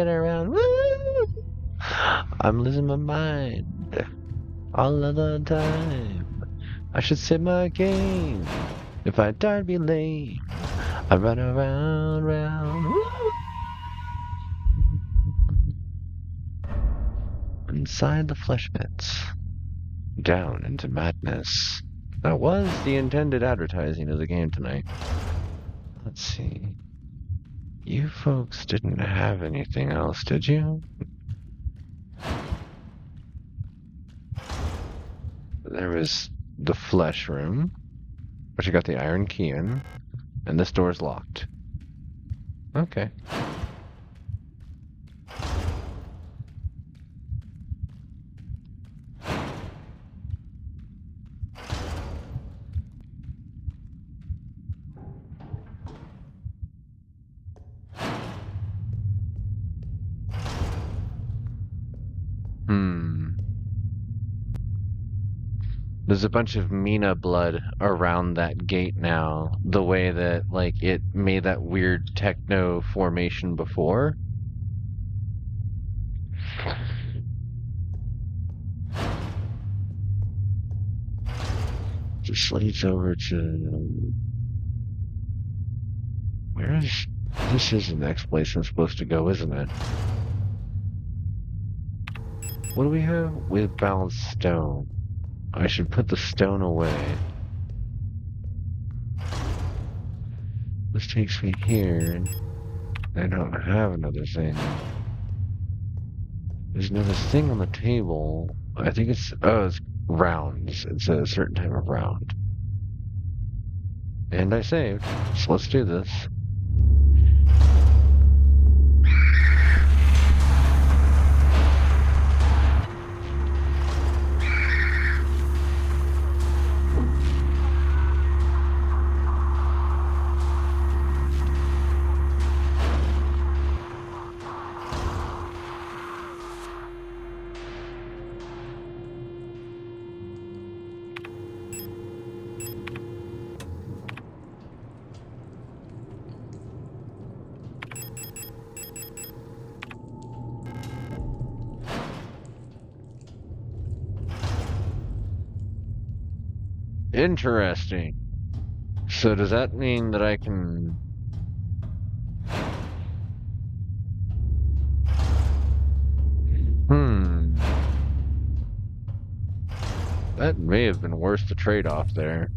woo! I'm losing my mind all of the time. I should save my game. If I die, I'd be lame. I run around, woo! Inside the flesh pits. Down into madness. That was the intended advertising of the game tonight. Let's see. You folks didn't have anything else, did you? There was the flesh room, which I got the iron key in, and this door's locked. Okay. There's a bunch of Mina blood around that gate now, the way that, like, it made that weird techno formation before. Just leads over to... Where is... This is the next place I'm supposed to go, isn't it? What do we have? We have balanced stone. I should put the stone away. This takes me here. I don't have another thing. There's another thing on the table. I think it's... Oh, it's rounds. It's a certain type of round. And I saved. So let's do this. Interesting. So does that mean that I can... That may have been worth the trade-off there.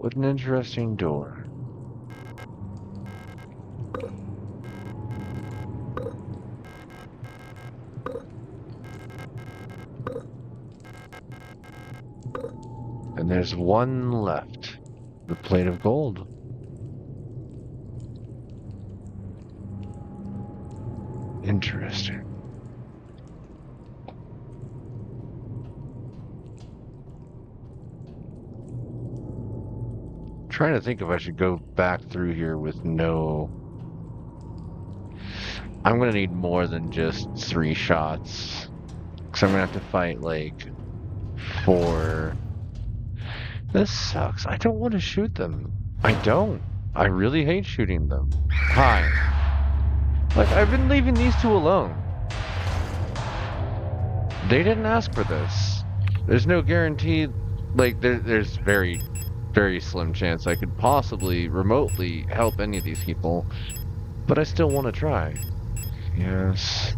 What an interesting door. And there's one left. The plate of gold. Interesting. Trying to think if I should go back through here with no... I'm gonna need more than just 3 shots. Because I'm gonna have to fight, like, 4... This sucks. I don't want to shoot them. I don't. I really hate shooting them. Hi. Like, I've been leaving these 2 alone. They didn't ask for this. There's no guarantee... Like, there's very slim chance I could possibly remotely help any of these people, but I still want to try. Yes.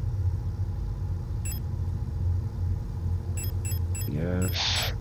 Yes.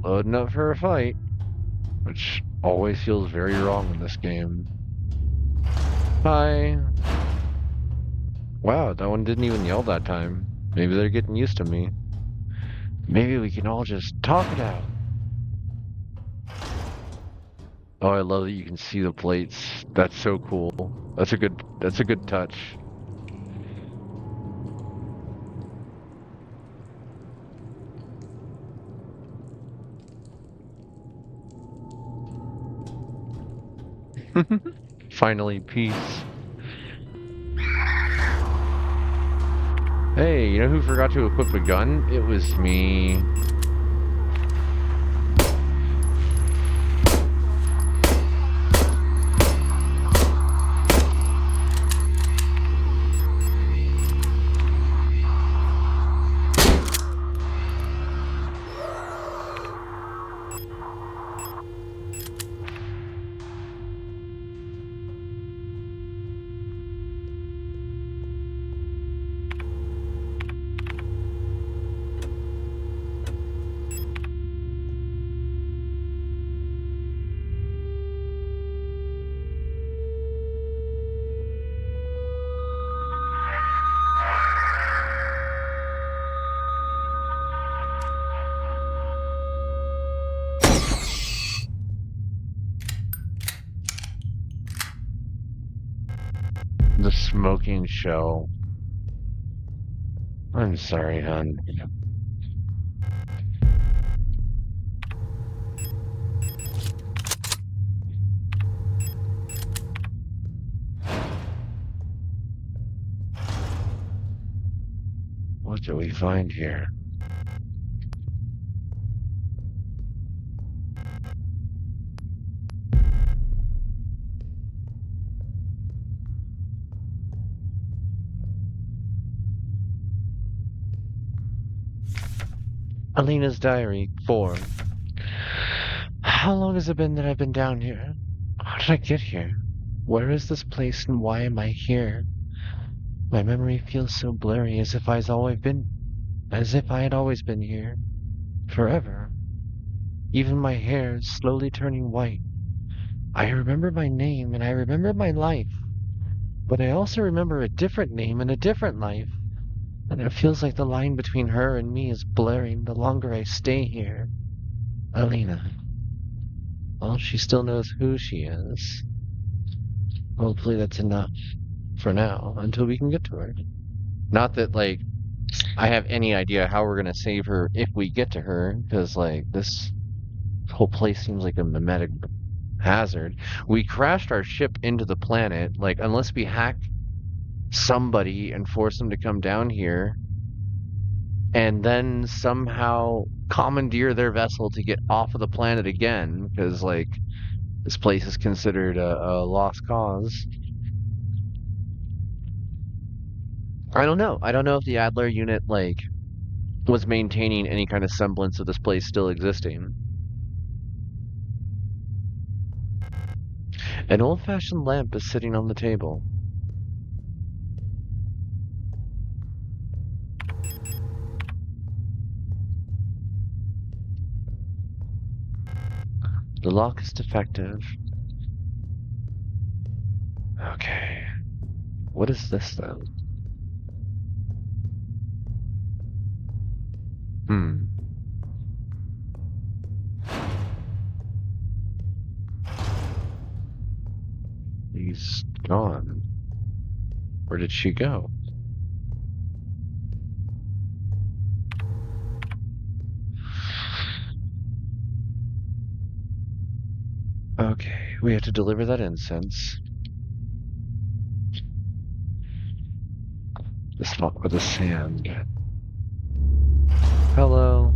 loading up for a fight, which always feels very wrong in this game. Hi. Wow, that one didn't even yell that time. Maybe they're getting used to me. Maybe we can all just talk it out. Oh, I love that you can see the plates. That's so cool. That's a good touch. Finally, peace. Hey, you know who forgot to equip a gun? It was me. The smoking shell. I'm sorry, hon. What do we find here? Alina's diary, 4. How long has it been that I've been down here? How did I get here? Where is this place and why am I here? My memory feels so blurry as if I had always been here. Forever. Even my hair is slowly turning white. I remember my name and I remember my life. But I also remember a different name and a different life. And it feels like the line between her and me is blurring the longer I stay here. Alina. Well, she still knows who she is. Hopefully that's enough for now, until we can get to her. Not that, like, I have any idea how we're gonna save her if we get to her, because, like, this whole place seems like a mimetic hazard. We crashed our ship into the planet, like, unless we hack somebody and force them to come down here, and then somehow commandeer their vessel to get off of the planet again, because, like, this place is considered a lost cause. I don't know. I don't know if the Adler unit, like, was maintaining any kind of semblance of this place still existing. An old-fashioned lamp is sitting on the table. The lock is defective. Okay. What is this, then? He's gone. Where did she go? Okay, we have to deliver that incense. The spot with the sand. Hello.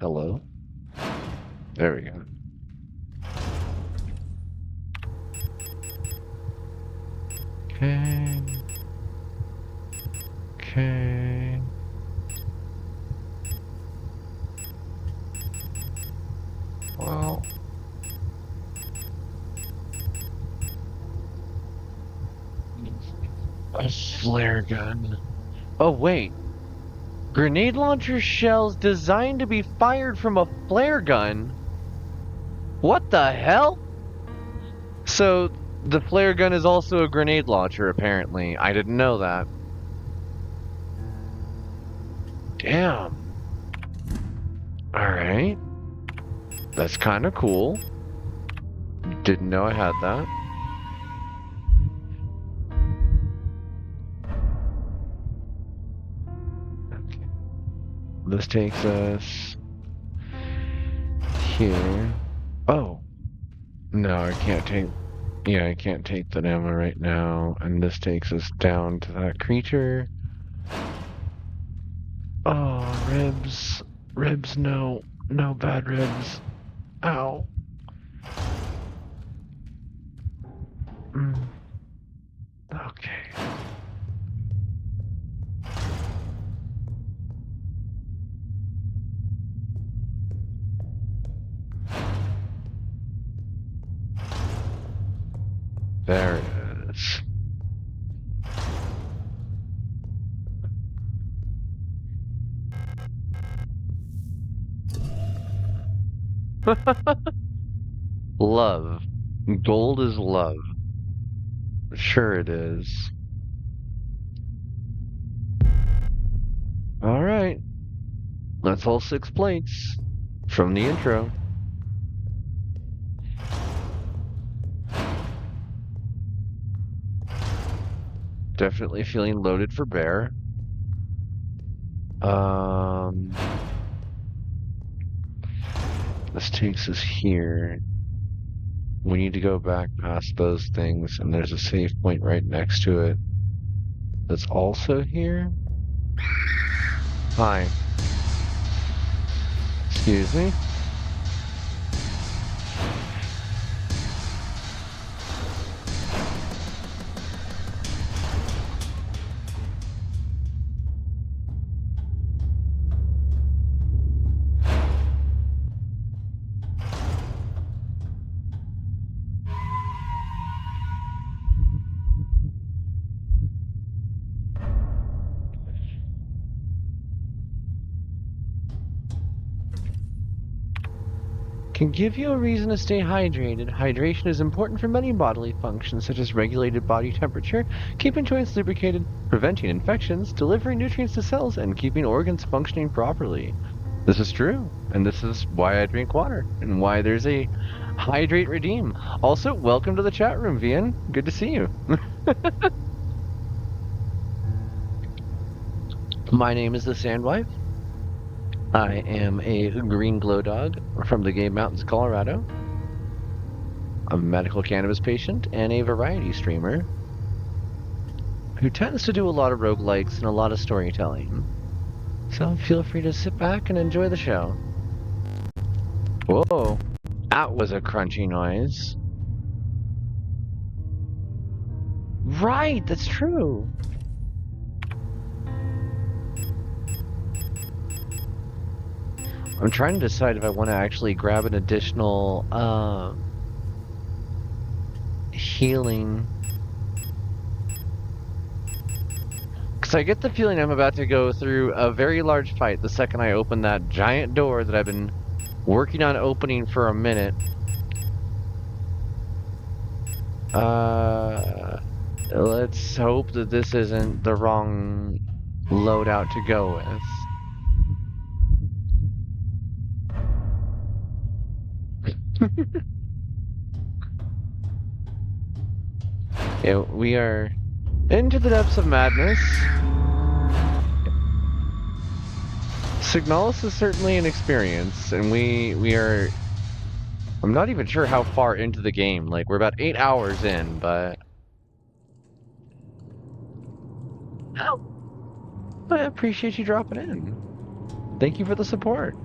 Hello? There we go. Okay. Okay. Well. A flare gun. Oh, wait. Grenade launcher shells designed to be fired from a flare gun? What the hell? So, the flare gun is also a grenade launcher, apparently. I didn't know that. Damn. Alright. That's kind of cool. Didn't know I had that. Okay. This takes us here. Oh. No, I can't take... Yeah, I can't take that ammo right now. And this takes us down to that creature. Oh, ribs. Ribs, no. No bad ribs. Ow. Okay. There it is. Love. Gold is love. Sure it is. Alright. That's all 6 plates. From the intro. Definitely feeling loaded for bear. This takes us here. We need to go back past those things, and there's a save point right next to it. That's also here. Hi. Excuse me? Can give you a reason to stay hydrated. Hydration is important for many bodily functions, such as regulated body temperature, keeping joints lubricated, preventing infections, delivering nutrients to cells, and keeping organs functioning properly. This is true, and this is why I drink water, and why there's a Hydrate Redeem. Also, welcome to the chat room, Vian. Good to see you. My name is the Sandwife. I am a green glow dog from the Game Mountains, Colorado. I'm a medical cannabis patient and a variety streamer who tends to do a lot of roguelikes and a lot of storytelling. So feel free to sit back and enjoy the show. Whoa, that was a crunchy noise. Right, that's true. I'm trying to decide if I want to actually grab an additional healing. Because I get the feeling I'm about to go through a very large fight the second I open that giant door that I've been working on opening for a minute. Let's hope that this isn't the wrong loadout to go with. Yeah, we are into the depths of madness. Signalis is certainly an experience, and we are... I'm not even sure how far into the game. Like, we're about 8 hours in, but... I appreciate you dropping in. Thank you for the support.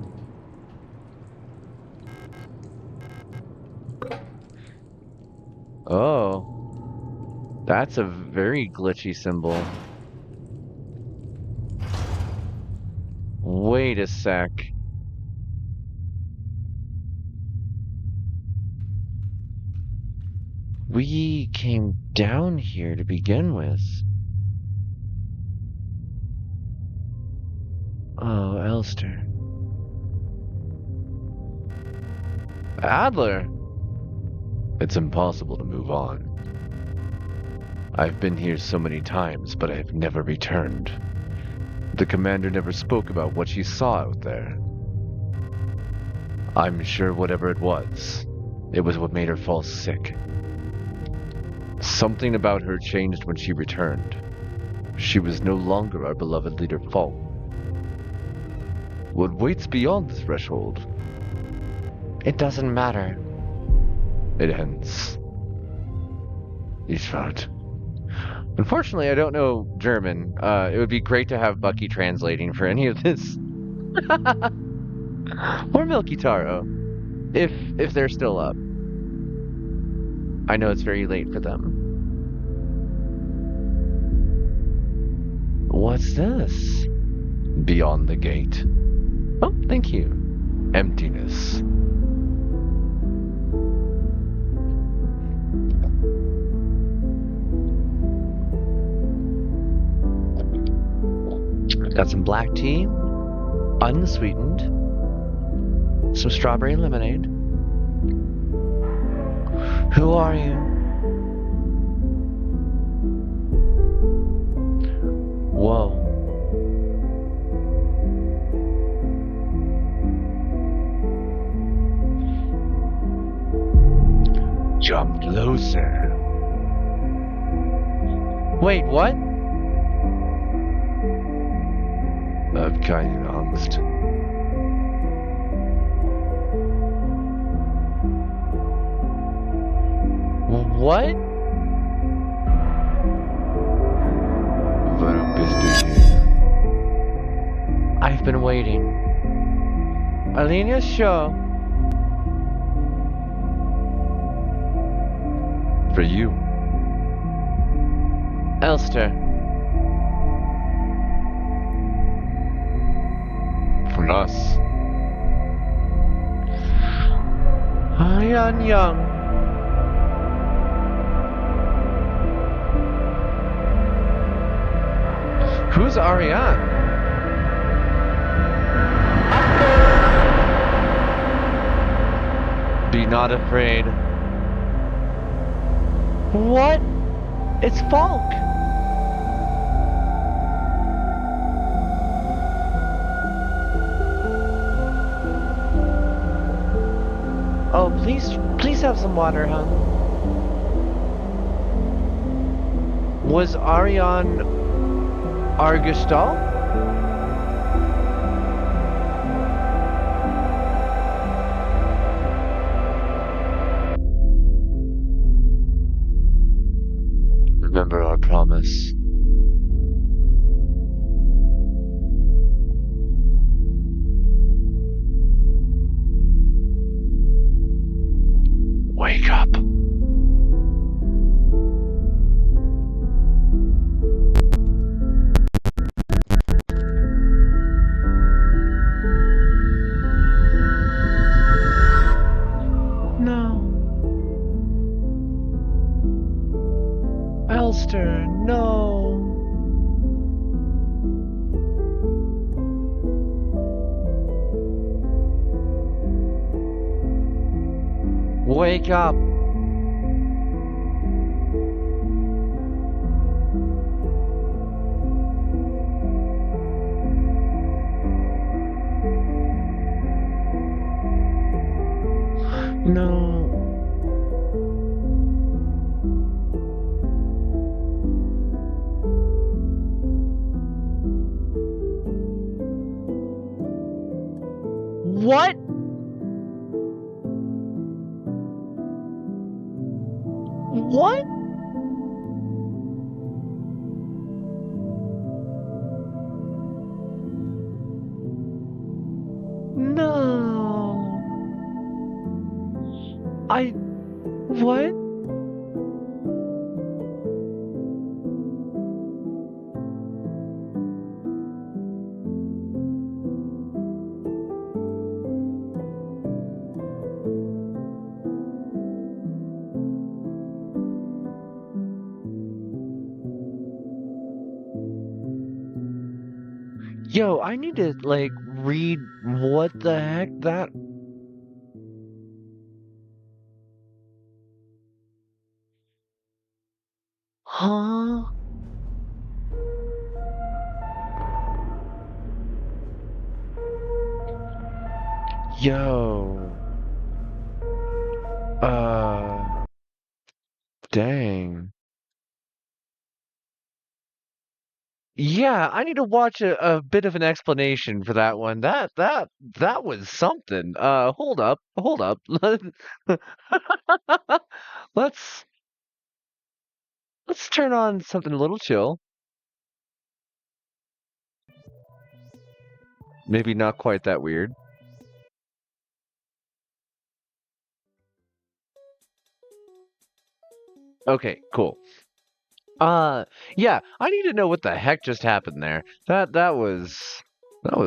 Oh, that's a very glitchy symbol. Wait a sec. We came down here to begin with. Oh, Elster. Adler! It's impossible to move on. I've been here so many times, but I have never returned. The commander never spoke about what she saw out there. I'm sure whatever it was what made her fall sick. Something about her changed when she returned. She was no longer our beloved leader Falk. What waits beyond the threshold? It doesn't matter. It ends. Ishvat. Unfortunately, I don't know German. It would be great to have Bucky translating for any of this. Or Milky Taro. If they're still up. I know it's very late for them. What's this? Beyond the gate. Oh, thank you. Emptiness. Got some black tea, unsweetened, some strawberry lemonade. Who are you? Whoa. Jump closer. Wait, what? I've keine Angst. What? Warum bist du hier? I've been waiting. Alina, sure. For you. Elster. For us. Ian Young. Who's Ariane? Be not afraid. What? It's Falk. Oh, please have some water, huh? Was Ariane Argustal? Remember our promise. Wake up. No. Elster, no. Wake up. No. What? What? No. What? Yo, I need to, like, read what the heck that... Huh? Yo. Dang. Yeah, I need to watch a bit of an explanation for that one. That was something. Hold up, hold up. Let's let's turn on something a little chill. Maybe not quite that weird. Okay, cool. Uh, yeah, I need to know what the heck just happened there. That was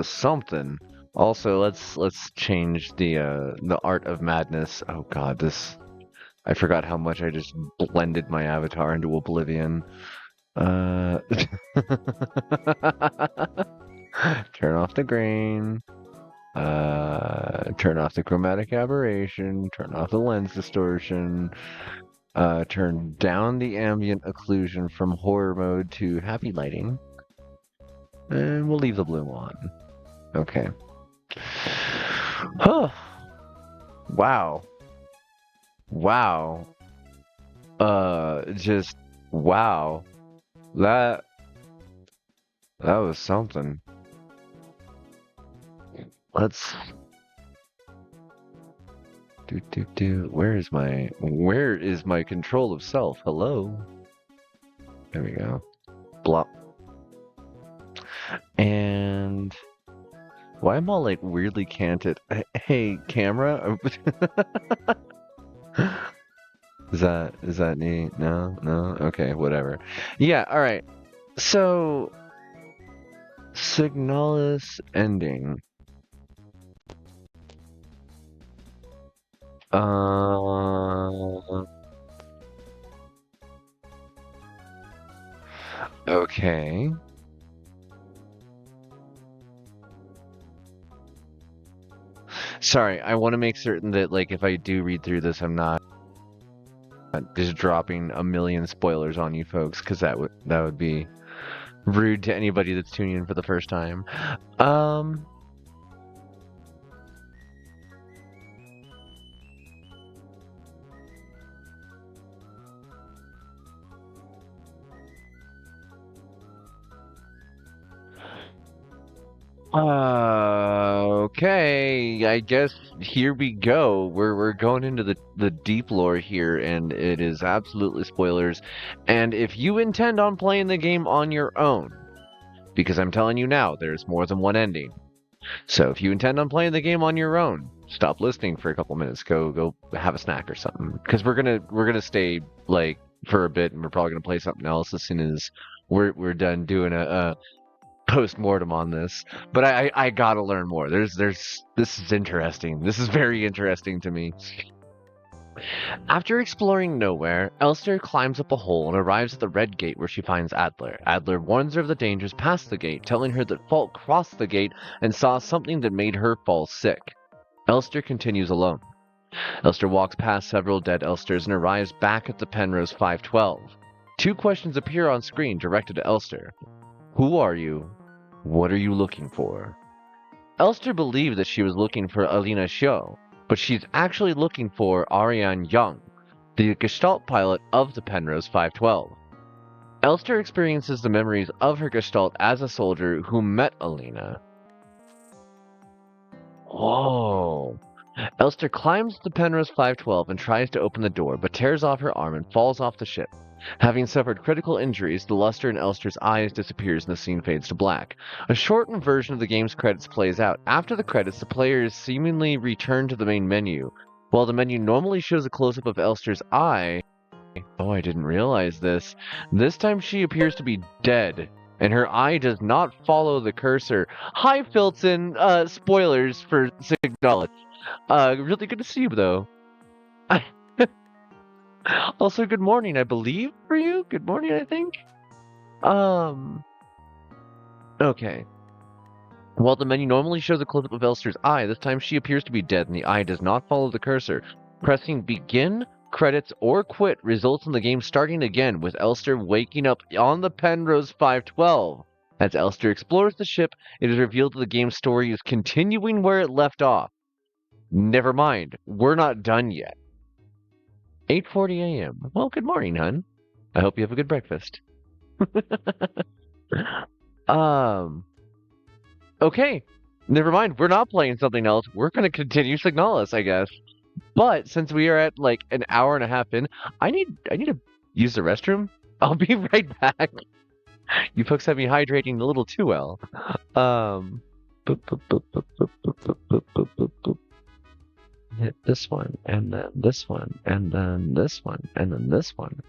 something. Also, let's change the art of madness. Oh God, this I forgot how much I just blended my avatar into oblivion. Uh, turn off the grain. Turn off the chromatic aberration. Turn off the lens distortion. Turn down the ambient occlusion from horror mode to happy lighting. And we'll leave the blue on. Okay. Huh. Wow. Wow. Just wow. That that was something. Let's do. Where is my control of self? Hello. There we go. Blop. And why am I all like weirdly canted? Hey, camera? Is that neat? No, no. Okay, whatever. Yeah, all right. So, Signalis ending. Okay. Sorry, I want to make certain that, like, if I do read through this, I'm not just dropping a million spoilers on you folks, because that would be rude to anybody that's tuning in for the first time. Okay, I guess here we go. We're going into the deep lore here, and it is absolutely spoilers. And if you intend on playing the game on your own, because I'm telling you now, there's more than one ending. So if you intend on playing the game on your own, stop listening for a couple minutes. Go have a snack or something. Because we're gonna stay like for a bit, and we're probably gonna play something else as soon as we're done doing a post-mortem on this, but I gotta learn more. This is interesting. This is very interesting to me. After exploring nowhere, Elster climbs up a hole and arrives at the red gate where she finds Adler. Adler warns her of the dangers past the gate, telling her that Falk crossed the gate and saw something that made her fall sick. Elster continues alone. Elster walks past several dead Elsters and arrives back at the Penrose 512. Two questions appear on screen directed at Elster. Who are you? What are you looking for? Elster believed that she was looking for Alina Xiu, but she's actually looking for Ariane Young, the Gestalt pilot of the Penrose 512. Elster experiences the memories of her Gestalt as a soldier who met Alina. Whoa. Elster climbs the Penrose 512 and tries to open the door, but tears off her arm and falls off the ship. Having suffered critical injuries, the luster in Elster's eyes disappears and the scene fades to black. A shortened version of the game's credits plays out. After the credits, the players seemingly return to the main menu. While the menu normally shows a close-up of Elster's eye... Oh, I didn't realize this. This time she appears to be dead, and her eye does not follow the cursor. Hi, Filton! Spoilers for Signalis. Really good to see you, though. Also, good morning, I believe, for you? Good morning, I think? Okay. While the menu normally shows a close-up of Elster's eye, this time she appears to be dead and the eye does not follow the cursor. Pressing begin, credits, or quit results in the game starting again, with Elster waking up on the Penrose 512. As Elster explores the ship, it is revealed that the game's story is continuing where it left off. Never mind, we're not done yet. 8:40 a.m. Well, good morning, hun. I hope you have a good breakfast. Okay, never mind. We're not playing something else. We're going to continue Signalis, I guess. But since we are at like an hour and a half in, I need to use the restroom. I'll be right back. You folks have me hydrating a little too well. Boop, boop, boop, boop, boop, boop, boop, boop, boop, boop, boop. Hit this one, and then this one, and then this one, and then this one.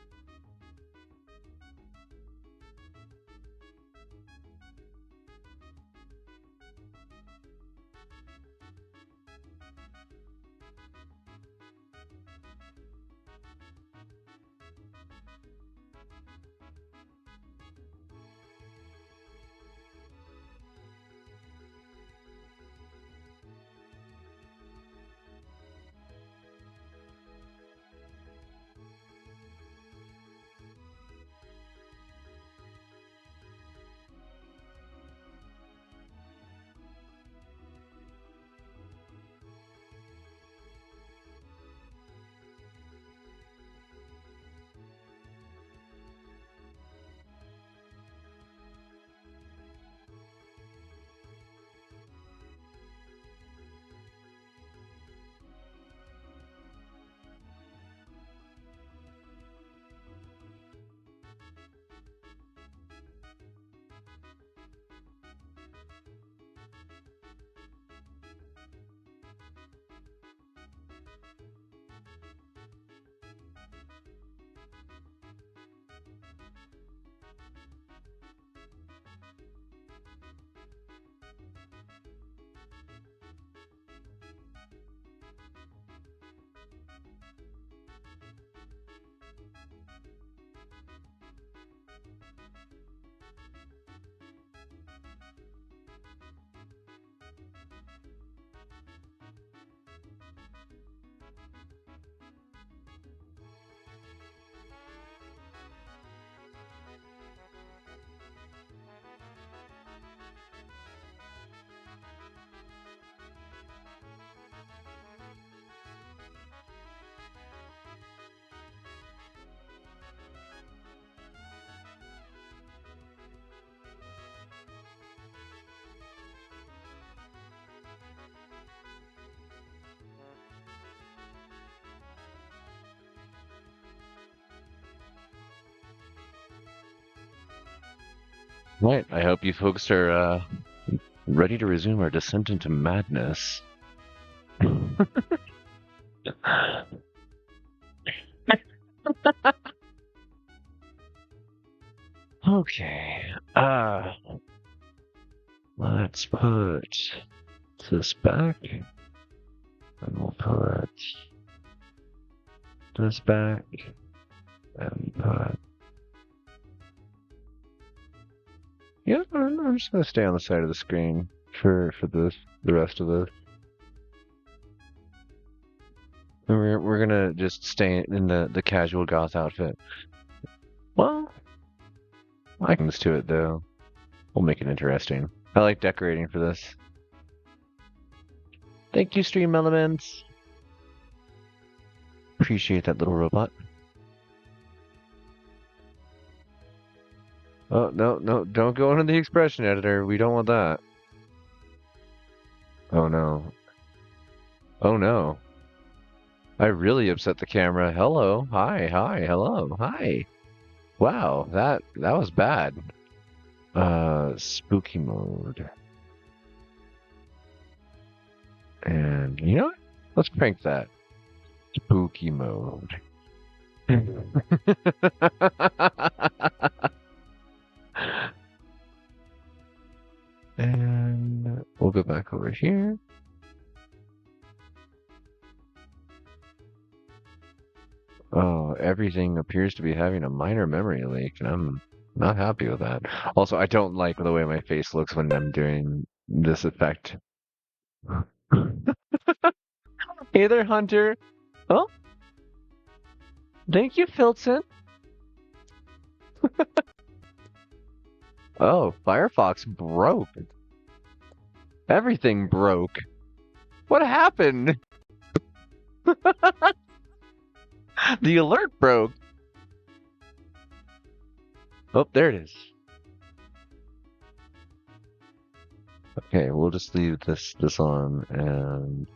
Right. I hope you folks are ready to resume our descent into madness. Okay. Let's put this back. And we'll put this back. And put... Yeah, I'm just gonna stay on the side of the screen for the rest of this. And we're gonna just stay in the casual goth outfit. Well, I can just do it though. We'll make it interesting. I like decorating for this. Thank you, Stream Elements. Appreciate that little robot. Oh, no, don't go into the expression editor. We don't want that. Oh no. Oh no. I really upset the camera. Hello. Hi. Hello. Hi. Wow, that was bad. Spooky mode. And you know what? Let's crank that. Spooky mode. And we'll go back over here. Oh, everything appears to be having a minor memory leak, and I'm not happy with that. Also, I don't like the way my face looks when I'm doing this effect. Hey there, Hunter. Oh, thank you, Filton. Oh, Firefox broke. Everything broke. What happened? The alert broke. Oh, there it is. Okay, we'll just leave this on and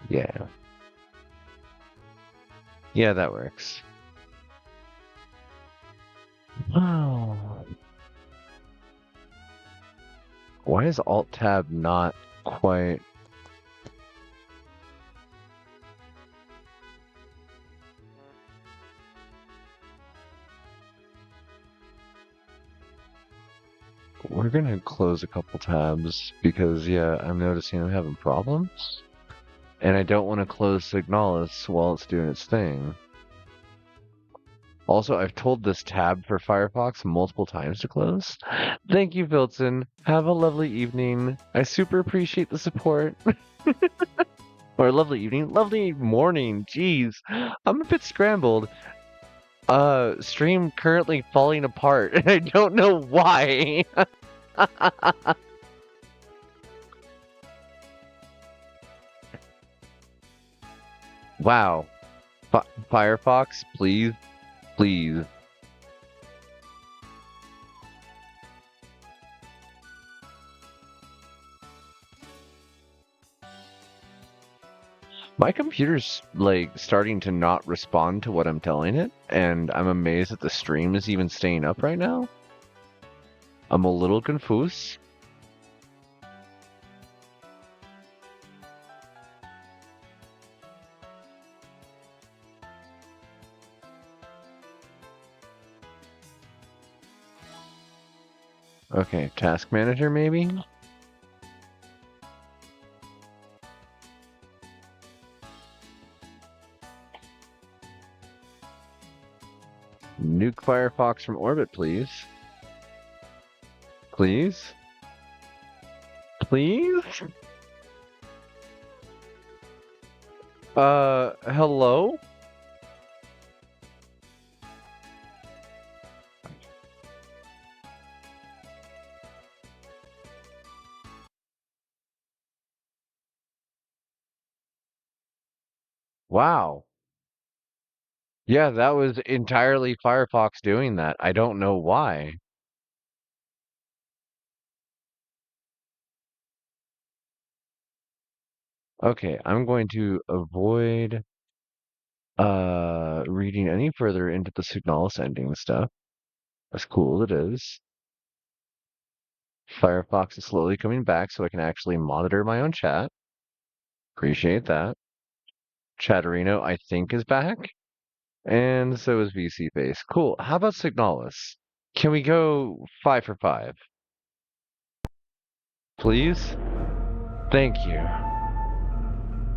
yeah. Yeah, that works. Wow. Why is Alt Tab not quite? We're gonna close a couple tabs because, yeah, I'm noticing I'm having problems. And I don't want to close SIGNALIS while it's doing its thing. Also, I've told this tab for Firefox multiple times to close. Thank you, Vilton. Have a lovely evening. I super appreciate the support. Or lovely evening. Lovely morning. Jeez. I'm a bit scrambled. Stream currently falling apart, and I don't know why. Wow. Firefox, please. Please. My computer's, like, starting to not respond to what I'm telling it, and I'm amazed that the stream is even staying up right now. I'm a little confused. Okay, task manager maybe? Nuke Firefox from orbit, please. Please? Please? Hello? Wow. Yeah, that was entirely Firefox doing that. I don't know why. Okay, I'm going to avoid reading any further into the Signalis ending stuff. As cool as it is. Firefox is slowly coming back so I can actually monitor my own chat. Appreciate that. Chatterino, I think, is back. And so is VC Face. Cool. How about Signalis? Can we go 5 for 5? Please? Thank you.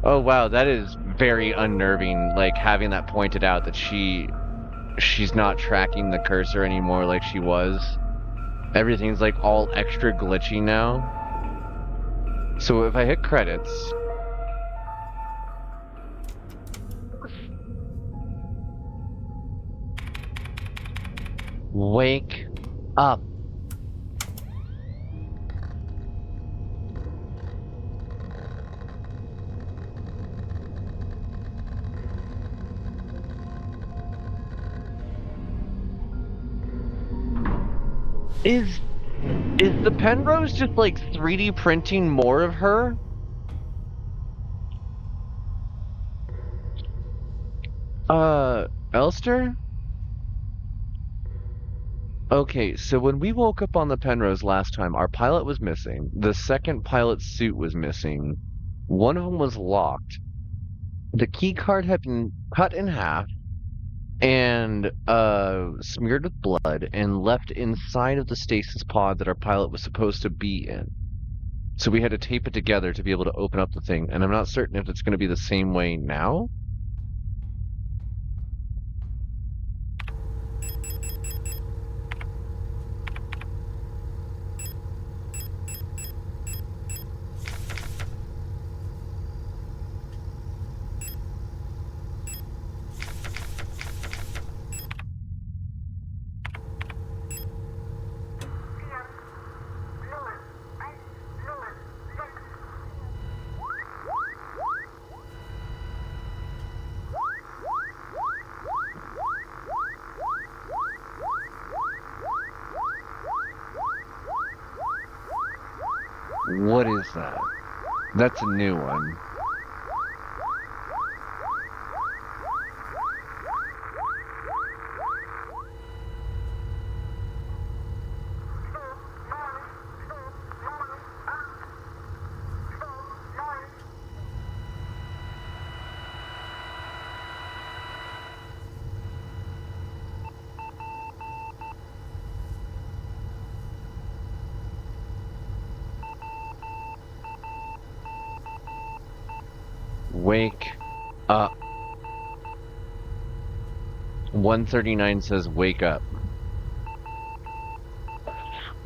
Oh wow, that is very unnerving, like having that pointed out that she's not tracking the cursor anymore like she was. Everything's like all extra glitchy now. So if I hit credits, wake up. Is the Penrose just like 3D printing more of her? Elster? Okay, so when we woke up on the Penrose last time, our pilot was missing. The second pilot's suit was missing. One of them was locked. The key card had been cut in half and smeared with blood and left inside of the stasis pod that our pilot was supposed to be in. So we had to tape it together to be able to open up the thing, and I'm not certain if it's going to be the same way now. What is that? That's a new one. Wake up. 139 says wake up.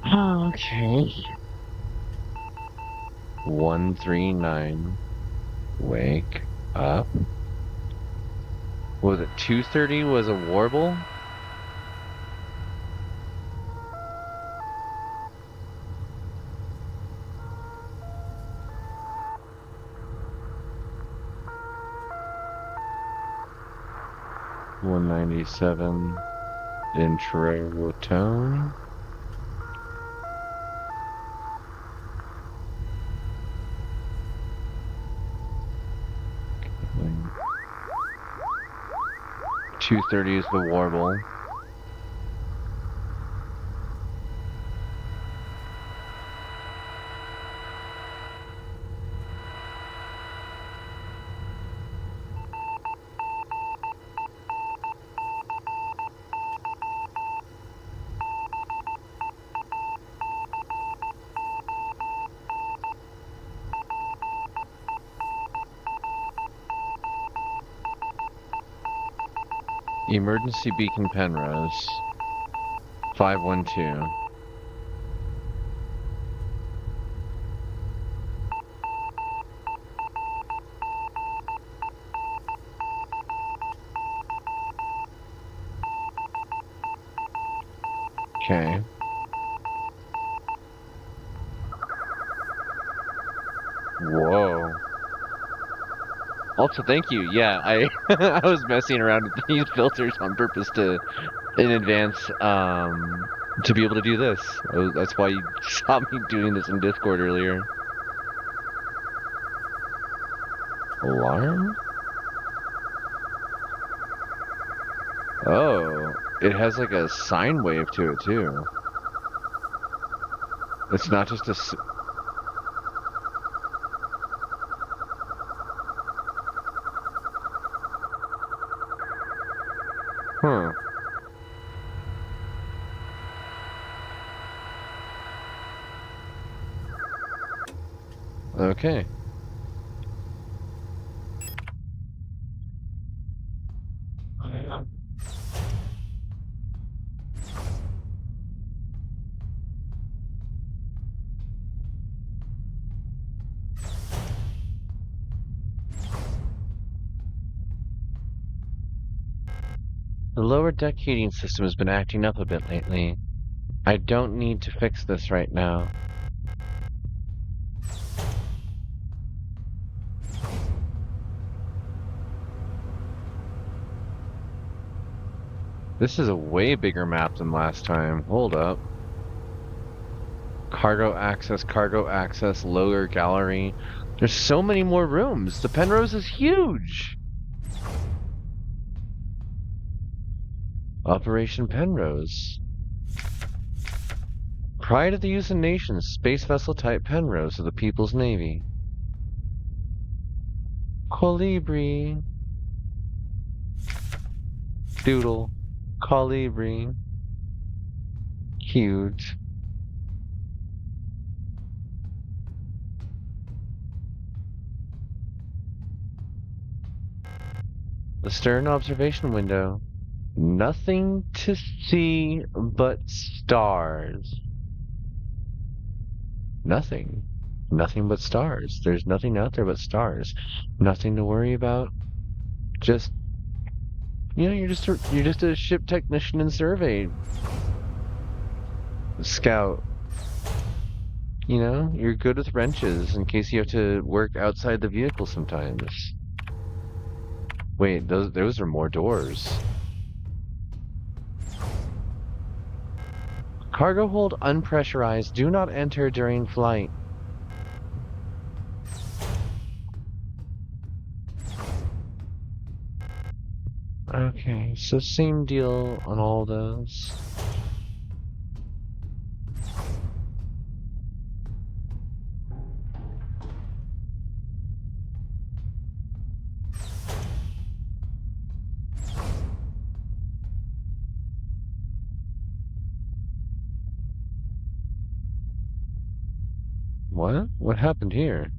Okay. 139. Wake up. Was it 230 was a warble? $197 intro tone. $230 is the warble. Emergency beacon Penrose. 512. Okay. Whoa. Also, thank you. Yeah, I I was messing around with these filters on purpose to, in advance, to be able to do this. That's why you saw me doing this in Discord earlier. Alarm? Oh, it has like a sine wave to it too. It's not just a. Huh. Okay. The lower deck heating system has been acting up a bit lately. I don't need to fix this right now. This is a way bigger map than last time. Hold up. Cargo access, lower gallery. There's so many more rooms. The Penrose is huge. Operation Penrose. Pride of the Use of Nations, space vessel type Penrose of the People's Navy. Colibri. Doodle. Colibri. Huge. The stern observation window. Nothing to see but stars. Nothing. Nothing but stars. There's nothing out there but stars. Nothing to worry about. Just, you know, you're just a ship technician and survey scout. You know, you're good with wrenches in case you have to work outside the vehicle sometimes. Wait, those are more doors. Cargo hold unpressurized. Do not enter during flight. Okay, so same deal on all those. What? What happened here?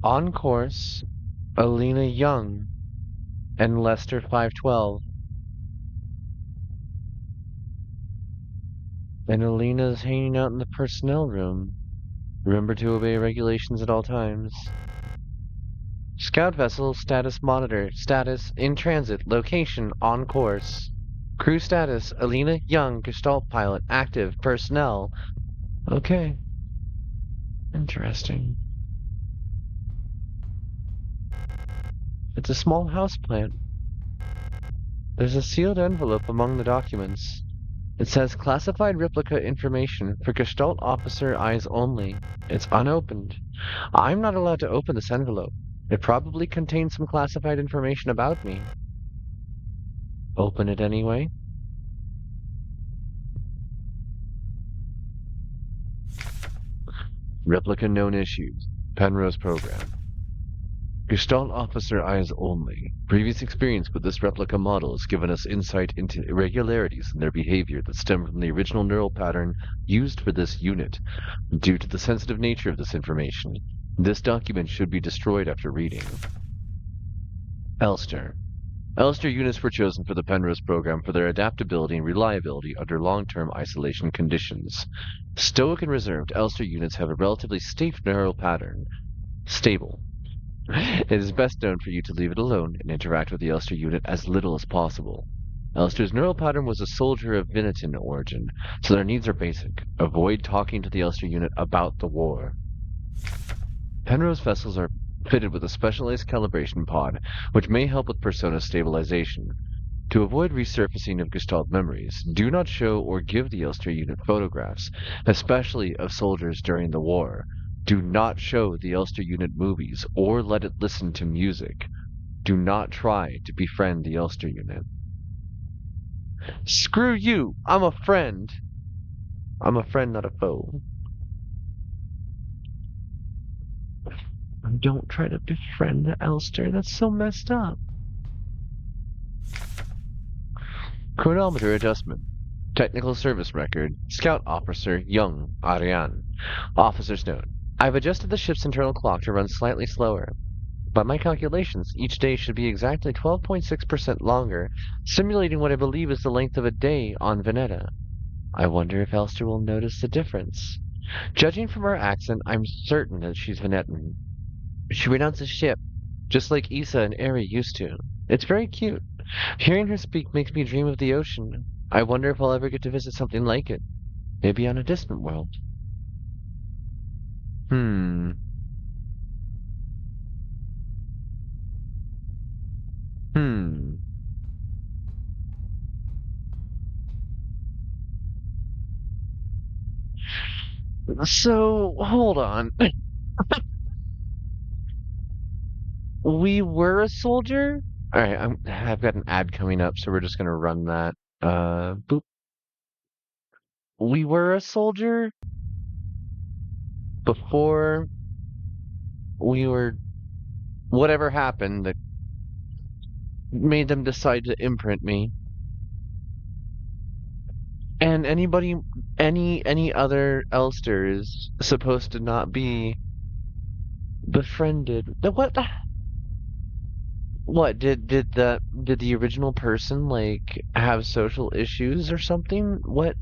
On course, Alina Young and Lester 512. And Alina's hanging out in the personnel room. Remember to obey regulations at all times. Scout vessel status monitor. Status in transit. Location on course. Crew status Alina Young, Gestalt pilot. Active. Personnel. Okay. Interesting. It's a small house plant. There's a sealed envelope among the documents. It says classified replica information for Gestalt officer eyes only. It's unopened. I'm not allowed to open this envelope. It probably contains some classified information about me. Open it anyway. Replica known issues. Penrose program. Gestalt officer eyes only. Previous experience with this replica model has given us insight into irregularities in their behavior that stem from the original neural pattern used for this unit. Due to the sensitive nature of this information, this document should be destroyed after reading. Elster. Elster units were chosen for the Penrose program for their adaptability and reliability under long-term isolation conditions. Stoic and reserved, Elster units have a relatively safe neural pattern. Stable. It is best known for you to leave it alone and interact with the Elster unit as little as possible. Elster's neural pattern was a soldier of Vinitin origin, so their needs are basic. Avoid talking to the Elster unit about the war. Penrose vessels are fitted with a specialized calibration pod, which may help with persona stabilization. To avoid resurfacing of Gestalt memories, do not show or give the Elster unit photographs, especially of soldiers during the war. Do not show the Elster unit movies or let it listen to music. Do not try to befriend the Elster unit. Screw you! I'm a friend! I'm a friend, not a foe. Don't try to befriend the Elster. That's so messed up. Chronometer adjustment. Technical service record. Scout officer Young, Ariane. Officer's note. I've adjusted the ship's internal clock to run slightly slower. By my calculations, each day should be exactly 12.6% longer, simulating what I believe is the length of a day on Veneta. I wonder if Elster will notice the difference. Judging from her accent, I'm certain that she's Venetan. She renounces ship, just like Issa and Eri used to. It's very cute. Hearing her speak makes me dream of the ocean. I wonder if I'll ever get to visit something like it. Maybe on a distant world. Hmm. So, hold on. We were a soldier? Alright, I've got an ad coming up, so we're just gonna run that. Boop. We were a soldier before we were... Whatever happened that made them decide to imprint me. And any other Elster is supposed to not be befriended. What? What did the original person like have social issues or something? What?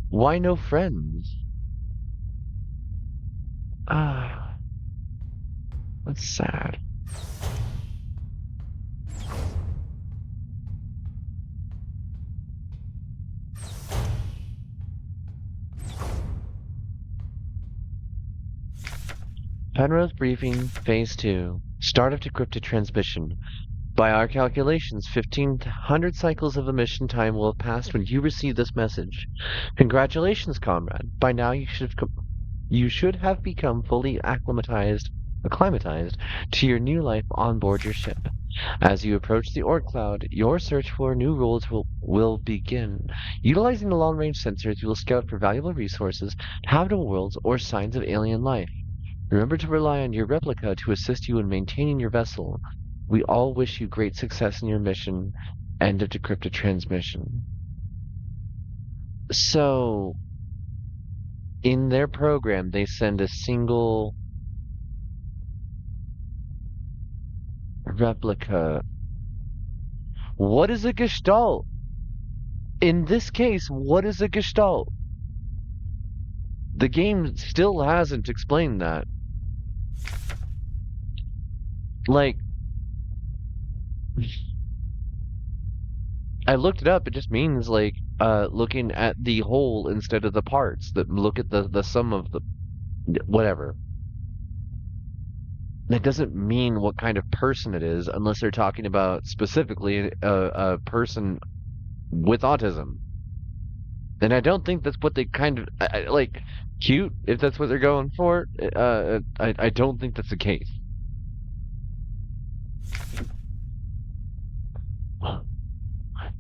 Why no friends? Ah, that's sad. Penrose briefing, phase 2. Start of decrypted transmission. By our calculations, 1,500 cycles of emission time will have passed when you receive this message. Congratulations, comrade. By now you should have become fully acclimatized acclimatized to your new life on board your ship. As you approach the Oort cloud, your search for new worlds will begin. Utilizing the long-range sensors, you will scout for valuable resources, habitable worlds, or signs of alien life. Remember to rely on your replica to assist you in maintaining your vessel. We all wish you great success in your mission. End of decrypted transmission. So, in their program, they send a single replica. What is a gestalt? In this case, what is a gestalt? The game still hasn't explained that. Like, I looked it up, it just means like looking at the whole instead of the parts, that look at the sum of the whatever. That doesn't mean what kind of person it is unless they're talking about specifically a person with autism. And I don't think that's what they kind of like cute if that's what they're going for. I don't think that's the case.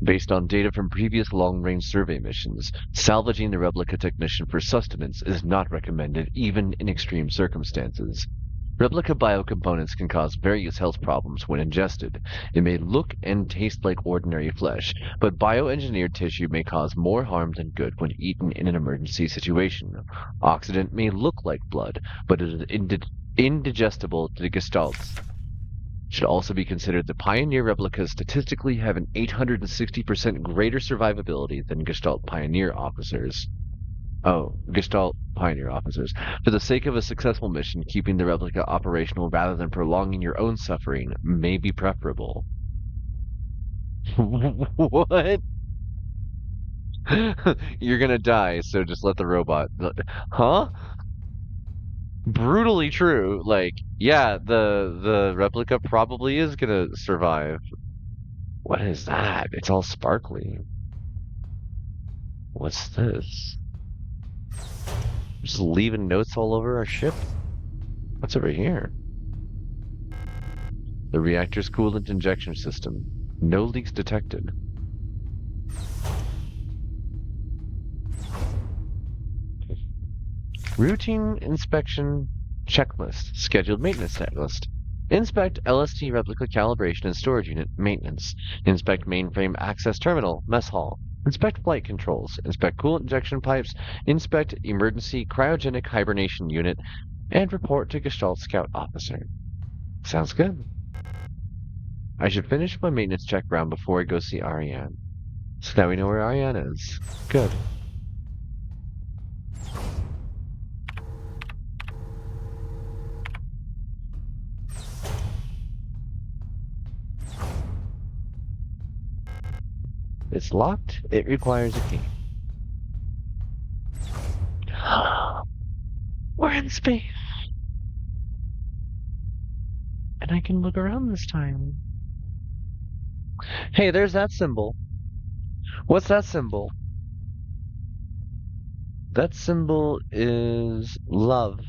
Based on data from previous long-range survey missions, salvaging the replica technician for sustenance is not recommended even in extreme circumstances. Replica biocomponents can cause various health problems when ingested. It may look and taste like ordinary flesh, but bioengineered tissue may cause more harm than good when eaten in an emergency situation. Oxidant may look like blood, but it is indigestible to the gestalts. Should also be considered that Pioneer replicas statistically have an 860% greater survivability than Gestalt Pioneer officers. Oh, Gestalt Pioneer officers. For the sake of a successful mission, keeping the replica operational rather than prolonging your own suffering may be preferable. What? You're gonna die, so just let the robot... Huh? Brutally true. Like, yeah, the replica probably is gonna survive. What is that? It's all sparkly. What's this? Just leaving notes all over our ship? What's over here? The reactor's coolant injection system. No leaks detected. Routine inspection checklist. Scheduled maintenance checklist. Inspect LST replica calibration and storage unit maintenance. Inspect mainframe access terminal, mess hall. Inspect flight controls. Inspect coolant injection pipes. Inspect emergency cryogenic hibernation unit. And report to Gestalt Scout Officer. Sounds good. I should finish my maintenance check round before I go see Ariane. So now we know where Ariane is. Good. It's locked. It requires a key. We're in space. And I can look around this time. Hey, there's that symbol. What's that symbol? That symbol is love.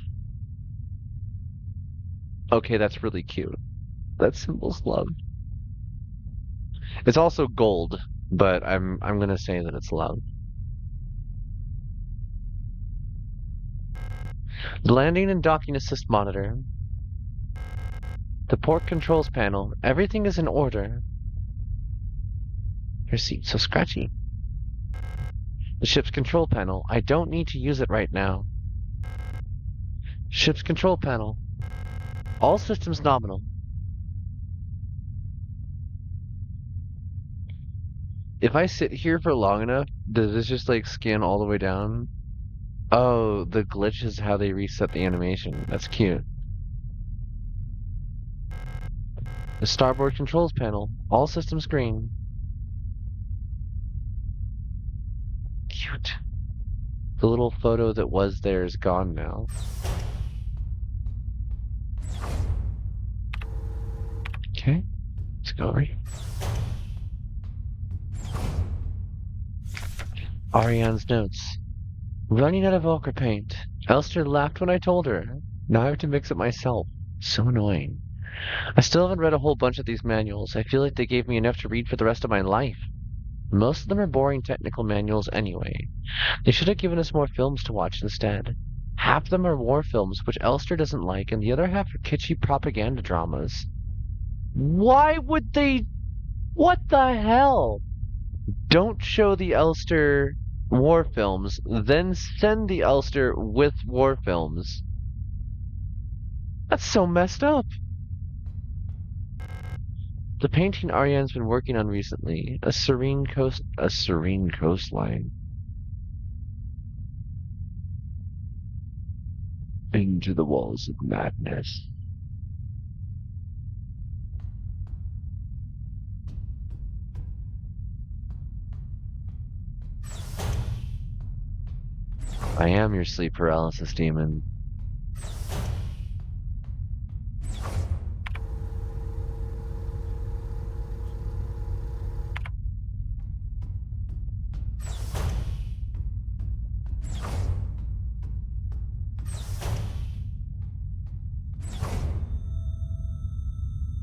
Okay, that's really cute. That symbol's love. It's also gold. But I'm gonna say that it's love. The landing and docking assist monitor. The port controls panel. Everything is in order. Your seat's so scratchy. The ship's control panel. I don't need to use it right now. Ship's control panel. All systems nominal. If I sit here for long enough, does this just like scan all the way down? Oh, the glitch is how they reset the animation. That's cute. The starboard controls panel. All systems green. Cute. The little photo that was there is gone now. Okay, let's go over here. Ariane's notes. Running out of ochre paint. Elster laughed when I told her. Now I have to mix it myself. So annoying. I still haven't read a whole bunch of these manuals. I feel like they gave me enough to read for the rest of my life. Most of them are boring technical manuals anyway. They should have given us more films to watch instead. Half of them are war films, which Elster doesn't like, and the other half are kitschy propaganda dramas. Why would they... What the hell? Don't show the Elster war films, then send the Elster with war films. That's so messed up. The painting Ariane's been working on recently, a serene coastline. Into the walls of madness. I am your sleep paralysis demon.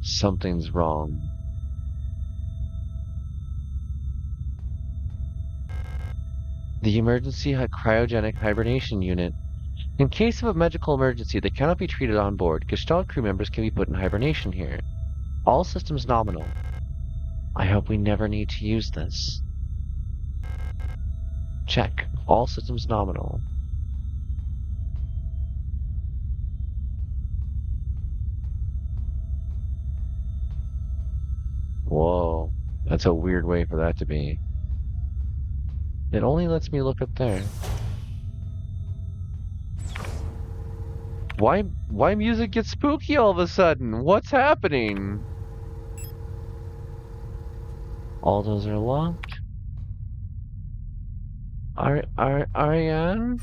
Something's wrong. The emergency cryogenic hibernation unit. In case of a medical emergency that cannot be treated on board, Gestalt crew members can be put in hibernation here. All systems nominal. I hope we never need to use this. Check. All systems nominal. Whoa. That's a weird way for that to be. It only lets me look up there. Why music gets spooky all of a sudden? What's happening? All those are locked. Ariane?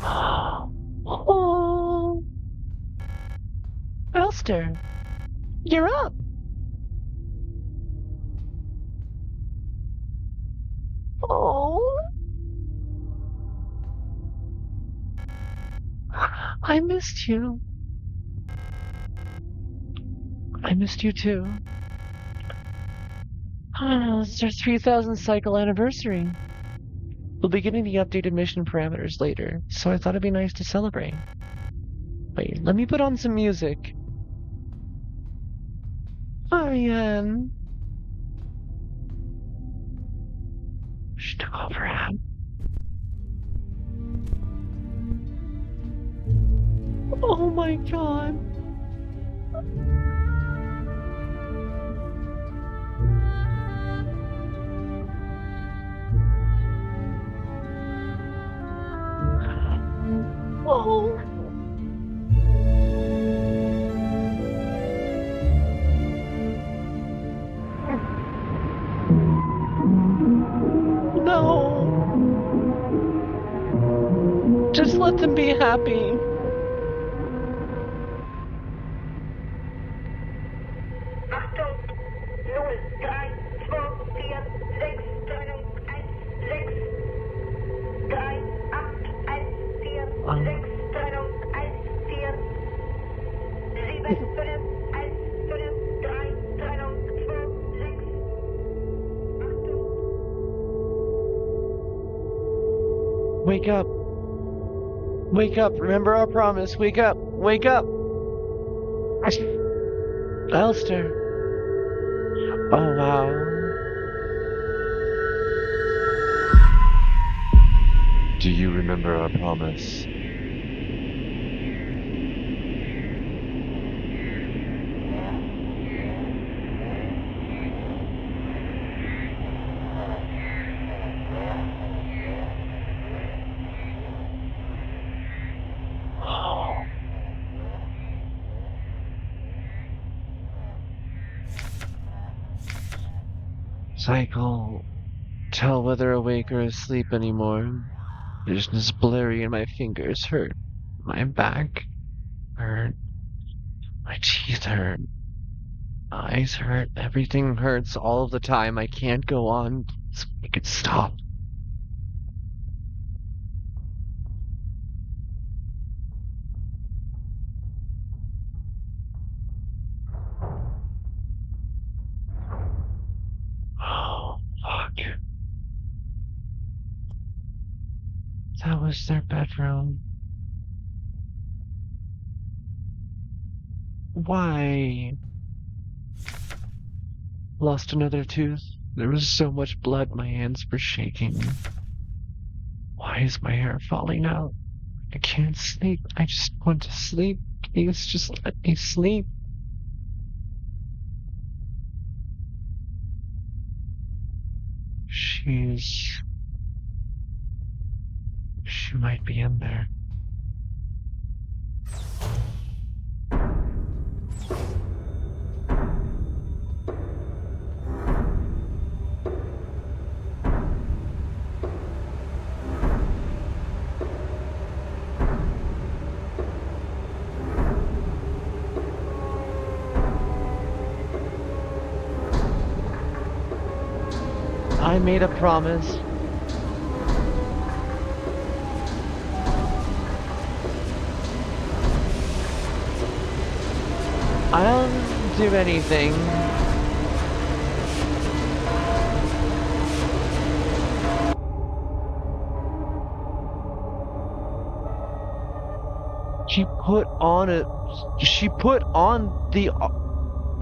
Oh. Elster, you're up. Oh. I missed you. I missed you too. It's our 3000th cycle anniversary. We'll be getting the updated mission parameters later, so I thought it'd be nice to celebrate. Wait, let me put on some music. Ariane. She took off her hat. Oh my god. Oh. No. Just let them be happy. Wake up. Wake up. Remember our promise. Wake up. Wake up. Elster. Oh, wow. Do you remember our promise? Cycle. Tell whether awake or asleep anymore. Vision is blurry and my fingers hurt. My back hurt. My teeth hurt. Eyes hurt. Everything hurts all of the time. I can't go on. Please make it stop. That was their bedroom. Why? Lost another tooth. There was so much blood, my hands were shaking. Why is my hair falling out? I can't sleep. I just want to sleep. Please just let me sleep. She might be in there. I made a promise. I'll do anything. She put on the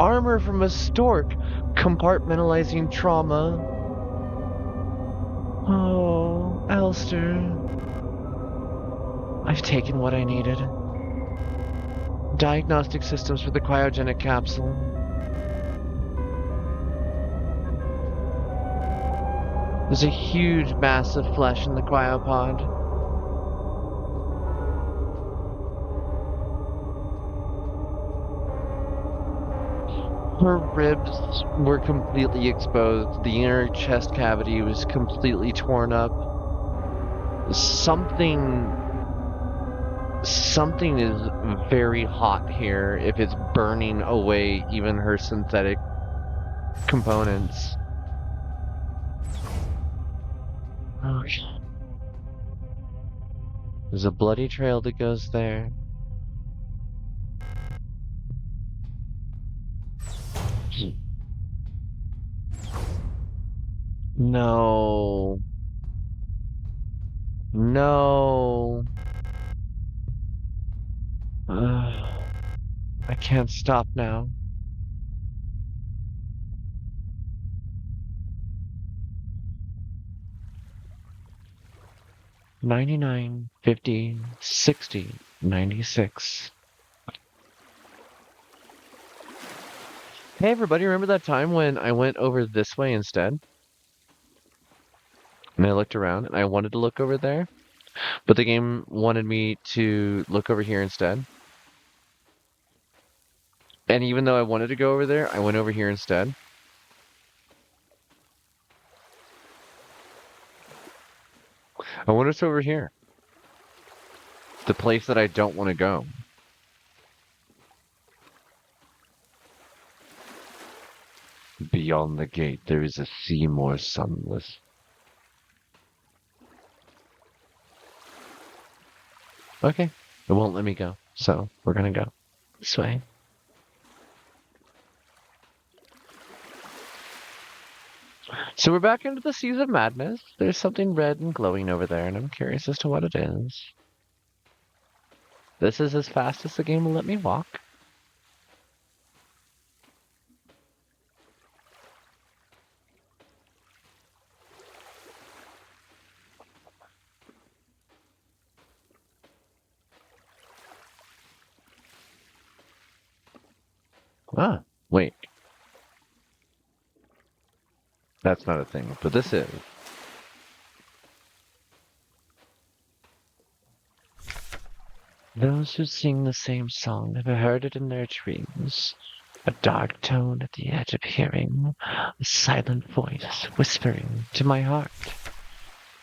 armor from a stork, compartmentalizing trauma. Oh, Elster. I've taken what I needed. Diagnostic systems for the cryogenic capsule. There's a huge mass of flesh in the cryopod. Her ribs were completely exposed. The inner chest cavity was completely torn up. Something is very hot here if it's burning away even her synthetic components. Okay. There's a bloody trail that goes there. No. No. I can't stop now. $99, $50, $60, $96. Hey everybody, remember that time when I went over this way instead? And I looked around and I wanted to look over there, but the game wanted me to look over here instead. And even though I wanted to go over there, I went over here instead. I wonder what's over here. The place that I don't want to go. Beyond the gate, there is a sea more sunless. Okay, it won't let me go, so we're gonna go this way. So we're back into the Seas of Madness. There's something red and glowing over there, and I'm curious as to what it is. This is as fast as the game will let me walk. Ah, wait. That's not a thing, but this is. Those who sing the same song never heard it in their dreams. A dark tone at the edge of hearing, a silent voice whispering to my heart.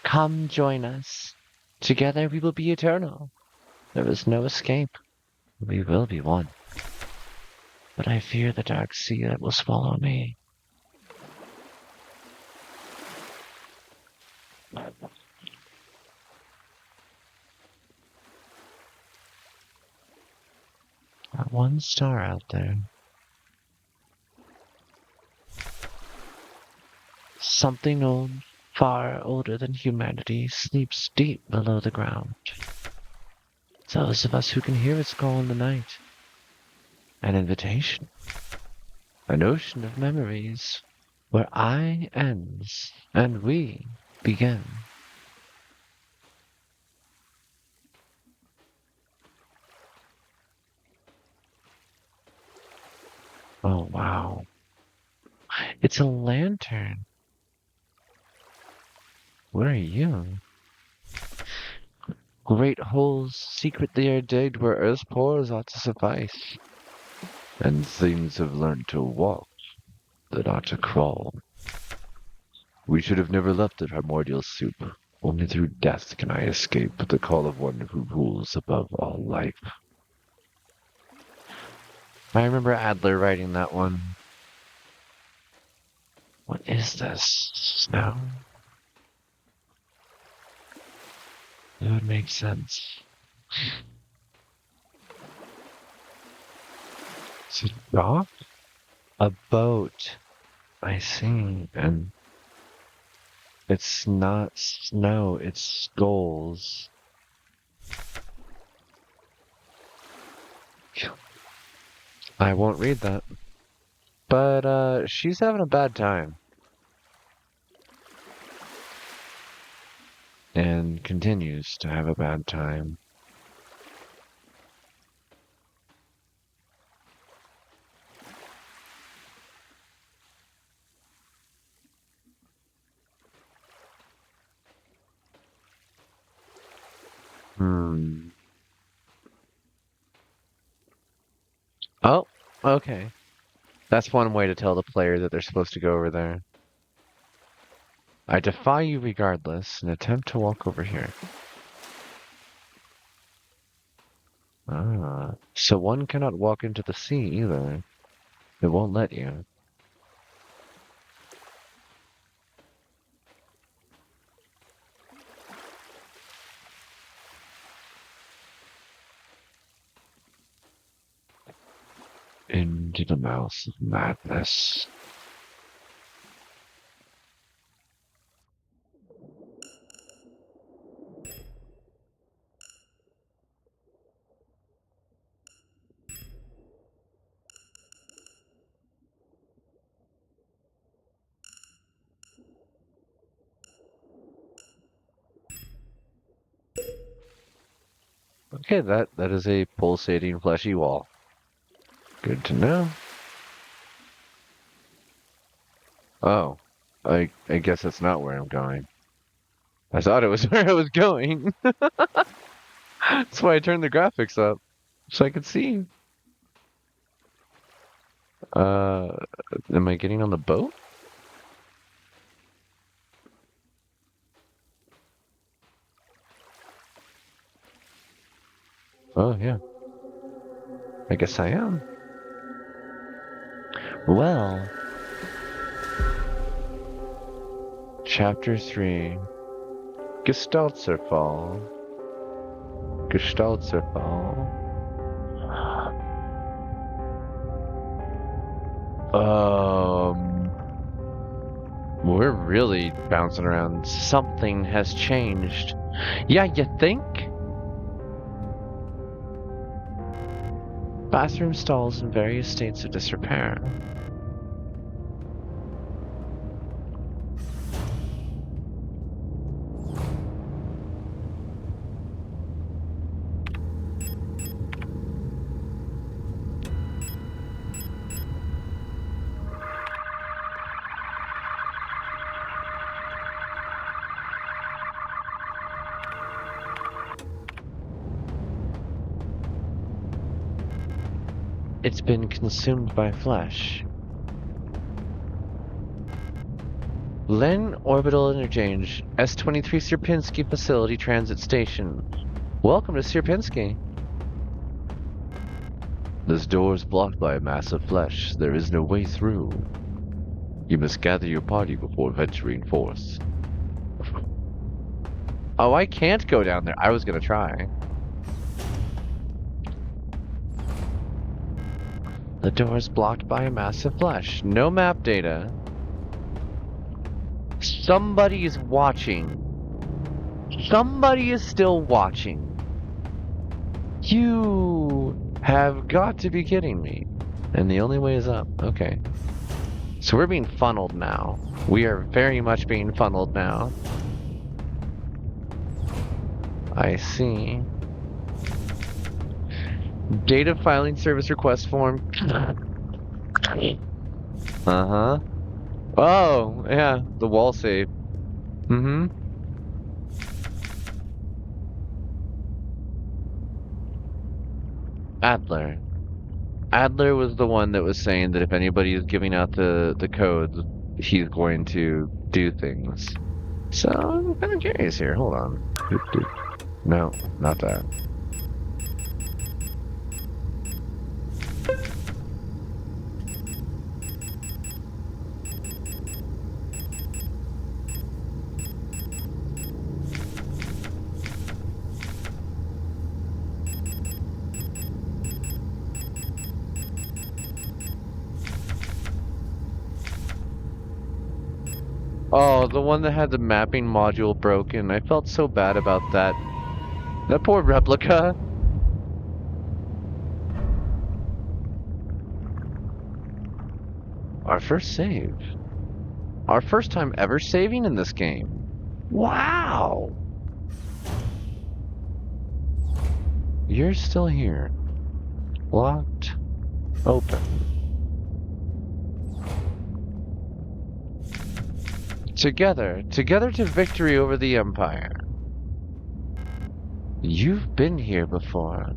Come join us. Together we will be eternal. There is no escape. We will be one. But I fear the dark sea that will swallow me. Not one star out there. Something old, far older than humanity, sleeps deep below the ground. Those of us who can hear its call in the night. An invitation. An ocean of memories where I ends and we begin. Oh, wow. It's a lantern. What are you? Great holes secretly are digged where earth's pores ought to suffice. And things have learned to walk that ought to crawl. We should have never left the primordial soup. Only through death can I escape the call of one who rules above all life. I remember Adler writing that one. What is this? Snow? It would make sense. Is it a dock? A boat. I see. And it's not snow, it's skulls. I won't read that. But, she's having a bad time. And continues to have a bad time. Oh, okay. That's one way to tell the player that they're supposed to go over there. I defy you regardless and attempt to walk over here. Ah, so one cannot walk into the sea either. It won't let you. Into the mouth of madness. Okay, that is a pulsating fleshy wall. Good to know. Oh, I guess that's not where I'm going. I thought it was where I was going. That's why I turned the graphics up so I could see. Am I getting on the boat? Oh, yeah. I guess I am. Well, Chapter 3. Gestaltzerfall. Gestaltzerfall. We're really bouncing around. Something has changed. Yeah, you think? Bathroom stalls in various states of disrepair. It's been consumed by flesh. Len Orbital Interchange, S-23 Sierpinski Facility Transit Station. Welcome to Sierpinski. This door is blocked by a mass of flesh. There is no way through. You must gather your party before venturing forth. Oh, I can't go down there. I was gonna try. The door is blocked by a mass of flesh. No map data. Somebody is watching. Somebody is still watching. You have got to be kidding me. And the only way is up. Okay. So we're being funneled now. We are very much being funneled now. I see. Data filing service request form. Uh-huh. Oh, yeah. The wall save. Mm-hmm. Adler. Adler was the one that was saying that if anybody is giving out the codes, he's going to do things. So I'm kind of curious here. Hold on. No, not that. Oh, the one that had the mapping module broken. I felt so bad about that. That poor Replika. Our first save. Our first time ever saving in this game. Wow! You're still here. Locked. Open. Together to victory over the Empire. You've been here before.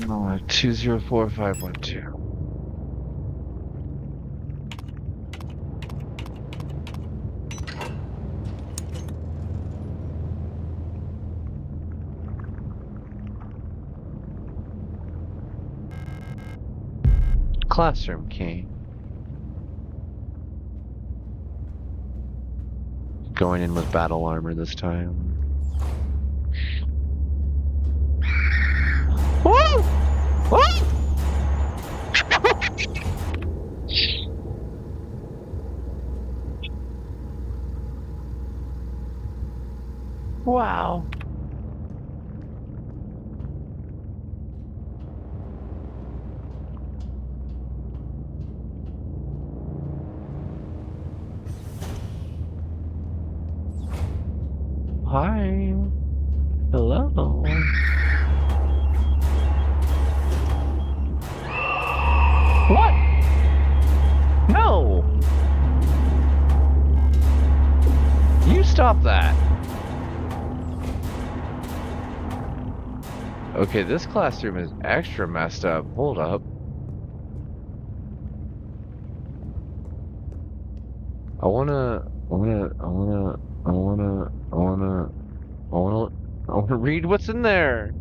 No, 204512. Classroom key. Going in with battle armor this time. Woo! Woo! Wow. Hi. Hello. What? No! You stop that! Okay, this classroom is extra messed up. Hold up. I wanna read what's in there!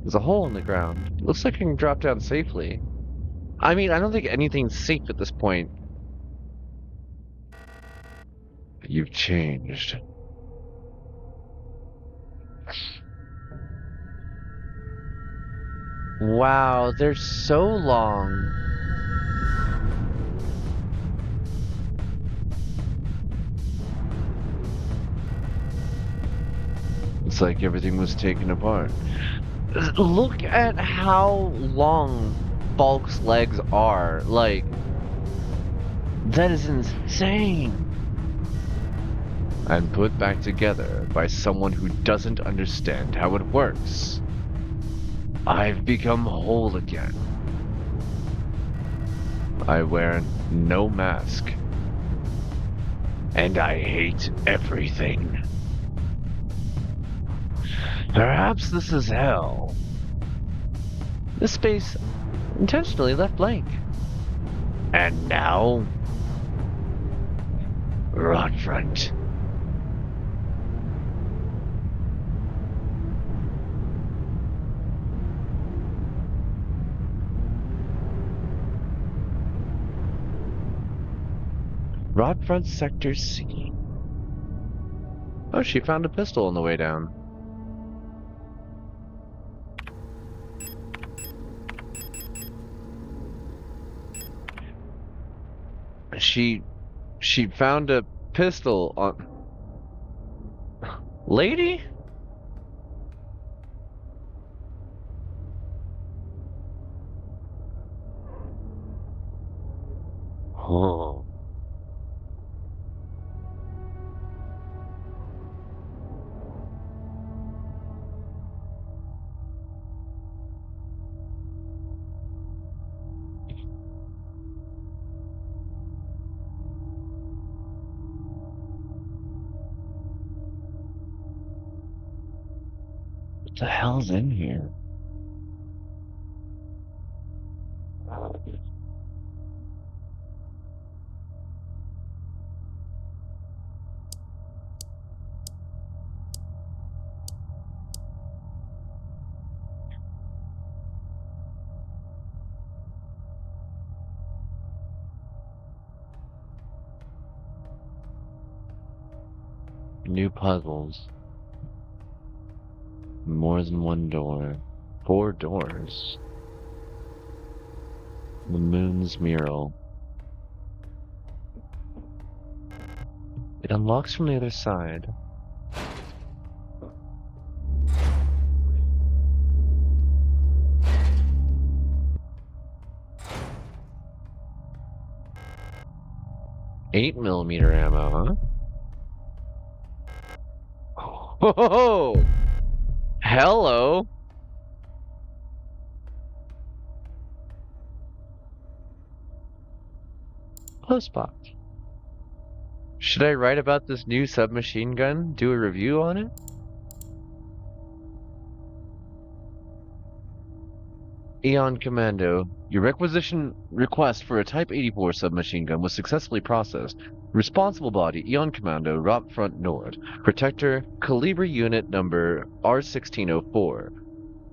There's a hole in the ground. Looks like I can drop down safely. I mean, I don't think anything's safe at this point. You've changed. Wow, they're so long. It's like everything was taken apart. Look at how long Falk's legs are. Like, that is insane. And put back together by someone who doesn't understand how it works. I've become whole again. I wear no mask. And I hate everything. Perhaps this is hell. This space intentionally left blank. And now, rot front. Rod front sector C. Oh, she found a pistol on the way down. She found a pistol on... Lady? Oh. What the hell's in here? New puzzles. More than one door. 4 doors. The moon's mural. It unlocks from the other side. $8mm ammo, huh? Oh, hello. Postbox. Should I write about this new submachine gun? Do a review on it? Eon Commando, your requisition request for a Type 84 submachine gun was successfully processed. Responsible body, Eon Commando, Rot Front Nord. Protector, Calibre unit number R1604.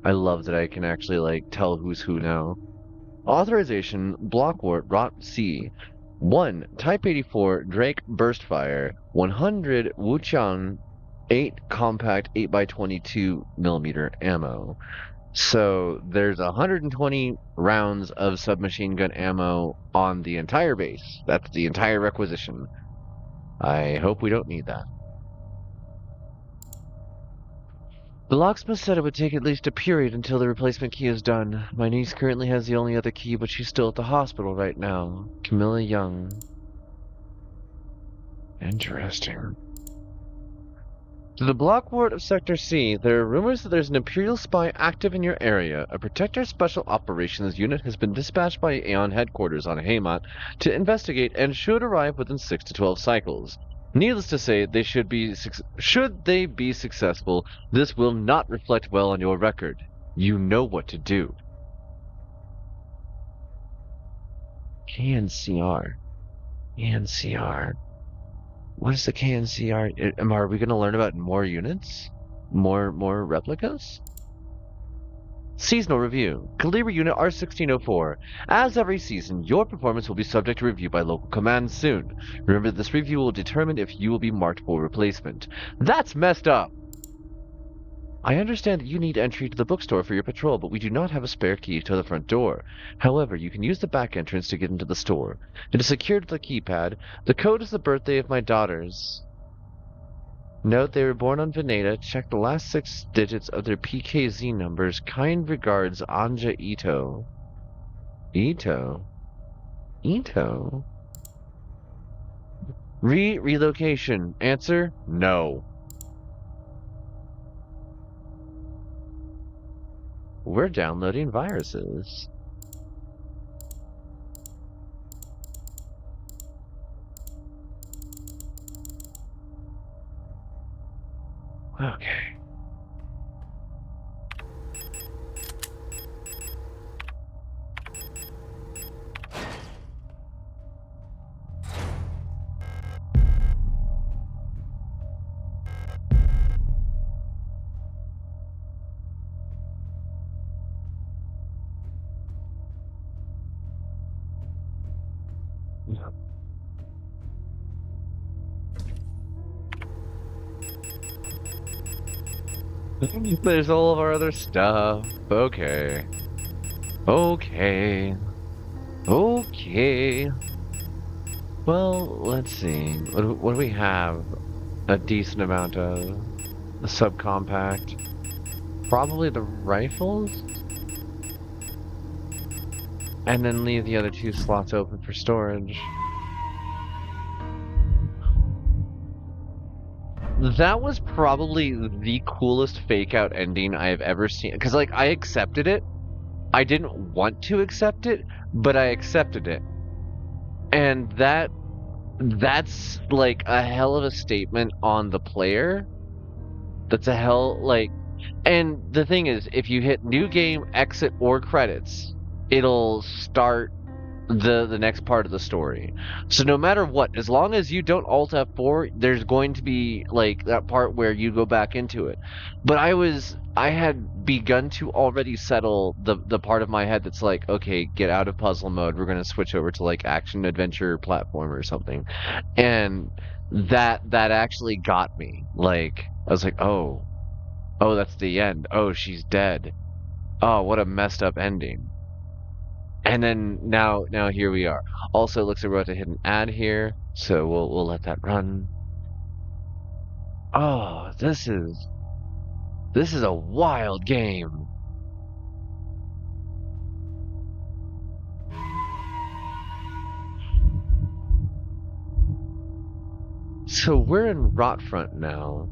I love that I can actually, like, tell who's who now. Authorization, Blockwart, Rot C. 1. Type 84 Drake Burstfire, 100 Wuchang 8 compact 8x22mm ammo. So there's 120 rounds of submachine gun ammo on the entire base. That's the entire requisition. I hope we don't need that. The locksmith said it would take at least a period until the replacement key is done. My niece currently has the only other key, but she's still at the hospital right now. Camilla Young. Interesting. To the block ward of Sector C, there are rumors that there's an Imperial spy active in your area. A Protector Special Operations unit has been dispatched by Aeon headquarters on Haymat to investigate and should arrive within 6 to 12 cycles. Needless to say, should they be successful, this will not reflect well on your record. You know what to do. KNCR. KNCR. What is the KNCR? Are we going to learn about more units? More replicas? Seasonal Review. Calibre Unit R1604. As every season, your performance will be subject to review by local command soon. Remember, this review will determine if you will be marked for replacement. That's messed up! I understand that you need entry to the bookstore for your patrol, but we do not have a spare key to the front door. However, you can use the back entrance to get into the store. It is secured with a keypad. The code is the birthday of my daughters. Note they were born on Veneta. Check the last 6 digits of their PKZ numbers. Kind regards, Anja Ito. Ito? Ito? Relocation. Answer? No. We're downloading viruses. Okay. There's all of our other stuff. Okay. Okay. Okay. Well, let's see. What do we have? A decent amount of a subcompact. Probably the rifles? And then leave the other 2 slots open for storage. That was probably the coolest fake out ending I have ever seen. Because, like, I accepted it. I didn't want to accept it, but I accepted it. And that's like a hell of a statement on the player. That's a hell, like, and the thing is, if you hit new game, exit, or credits, it'll start the next part of the story. So no matter what, as long as you don't alt F4, there's going to be like that part where you go back into it. But I had begun to already settle the part of my head that's like, okay, get out of puzzle mode. We're gonna switch over to like action adventure platform or something. And that actually got me. Like I was like, oh, that's the end. Oh, she's dead. Oh, what a messed up ending. And then now here we are. Also, it looks like we're about to hit an ad here, so we'll let that run. Oh, this is a wild game. So we're in Rotfront now.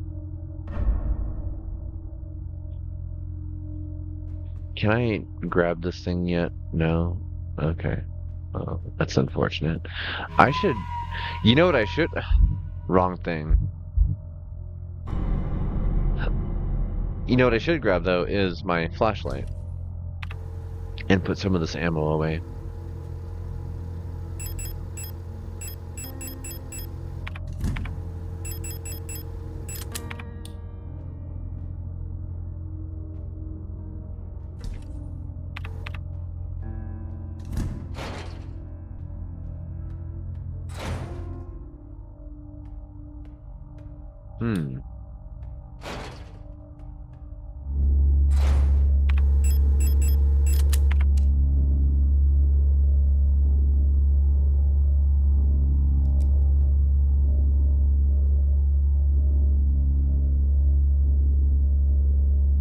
Can I grab this thing yet? No? Okay. Oh, that's unfortunate. I should... You know what I should... Wrong thing. You know what I should grab, though, is my flashlight. And put some of this ammo away.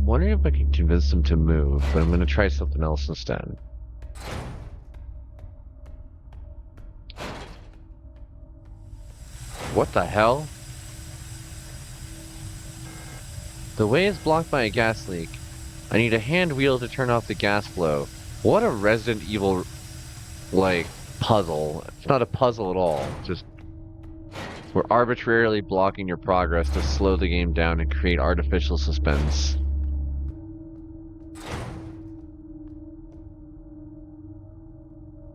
Wondering if I can convince them to move, but I'm going to try something else instead. What the hell? The way is blocked by a gas leak. I need a hand wheel to turn off the gas flow. What a Resident Evil, like, puzzle. It's not a puzzle at all. Just, we're arbitrarily blocking your progress to slow the game down and create artificial suspense.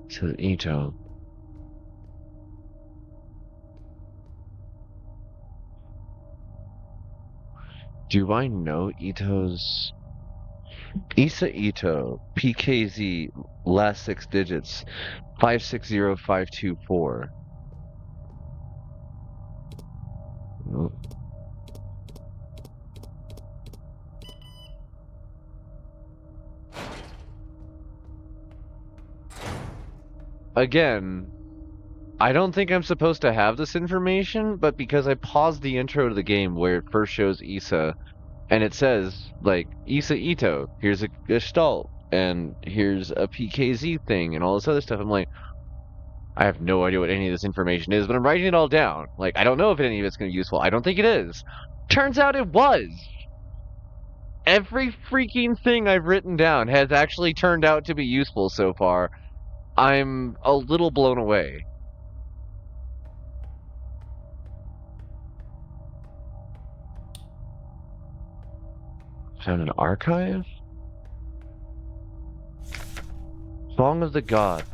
To Ito. Do I know Ito's... Issa Ito, PKZ, last 6 digits, 560524. Oh. Again, I don't think I'm supposed to have this information, but because I paused the intro to the game where it first shows Issa, and it says, like, Issa Ito, here's a Gestalt, and here's a PKZ thing, and all this other stuff, I'm like, I have no idea what any of this information is, but I'm writing it all down. Like, I don't know if any of it's going to be useful. I don't think it is. Turns out it was! Every freaking thing I've written down has actually turned out to be useful so far. I'm a little blown away. Found an archive? Song of the God.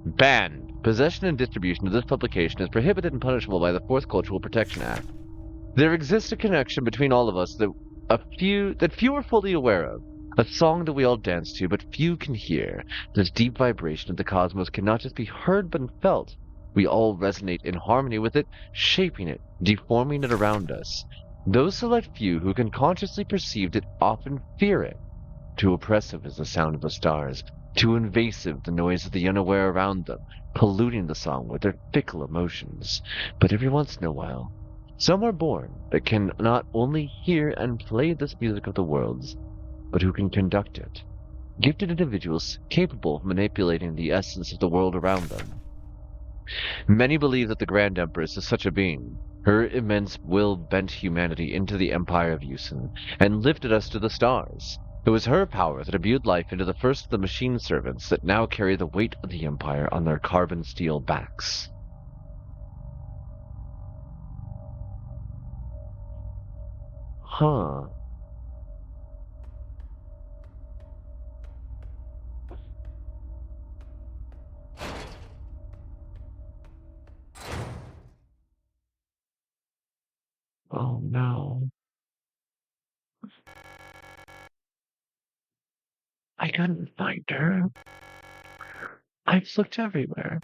Banned. Possession and distribution of this publication is prohibited and punishable by the 4th Cultural Protection Act. There exists a connection between all of us that few are fully aware of. A song that we all dance to, but few can hear. This deep vibration of the cosmos cannot just be heard but felt. We all resonate in harmony with it, shaping it, deforming it around us. Those select few who can consciously perceive it often fear it. Too oppressive is the sound of the stars, too invasive the noise of the unaware around them, polluting the song with their fickle emotions. But every once in a while, some are born that can not only hear and play this music of the worlds, but who can conduct it. Gifted individuals capable of manipulating the essence of the world around them. Many believe that the Grand Empress is such a being. Her immense will bent humanity into the Empire of Yusin and lifted us to the stars. It was her power that imbued life into the first of the machine servants that now carry the weight of the Empire on their carbon steel backs. Huh. Oh no. I couldn't find her. I've looked everywhere,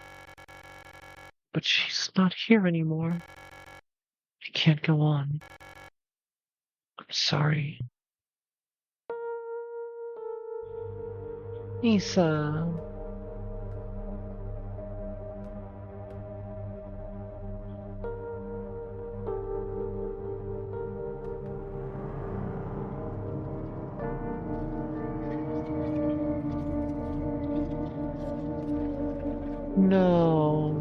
but she's not here anymore. I can't go on. I'm sorry. Nisa. No.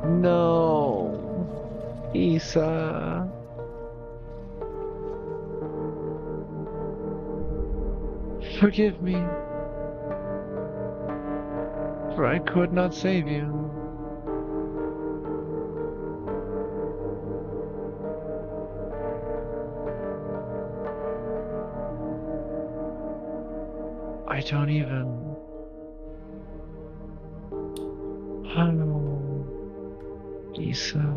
No. Isa. Forgive me, for I could not save you. I don't even... Hello, Isa.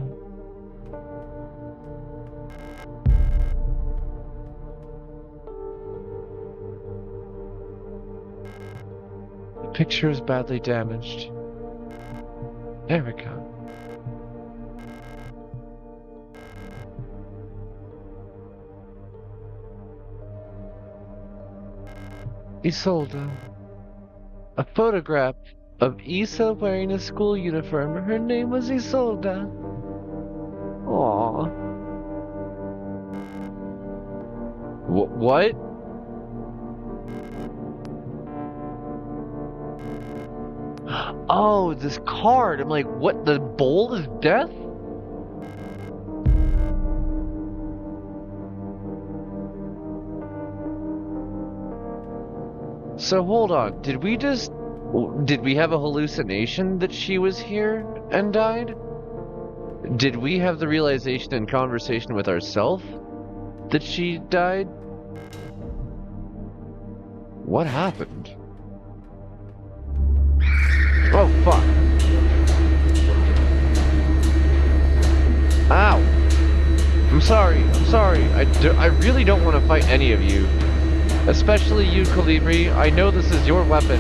The picture is badly damaged. There we go. Isolde. A photograph of Isa wearing a school uniform. Her name was Isolde. Aww. What? Oh, this card. I'm like, what? The bowl is death? So hold on. Did we have a hallucination that she was here and died? Did we have the realization and conversation with ourselves that she died? What happened? Oh, fuck. Ow. I'm sorry. I really don't want to fight any of you. Especially you, Calibri. I know this is your weapon.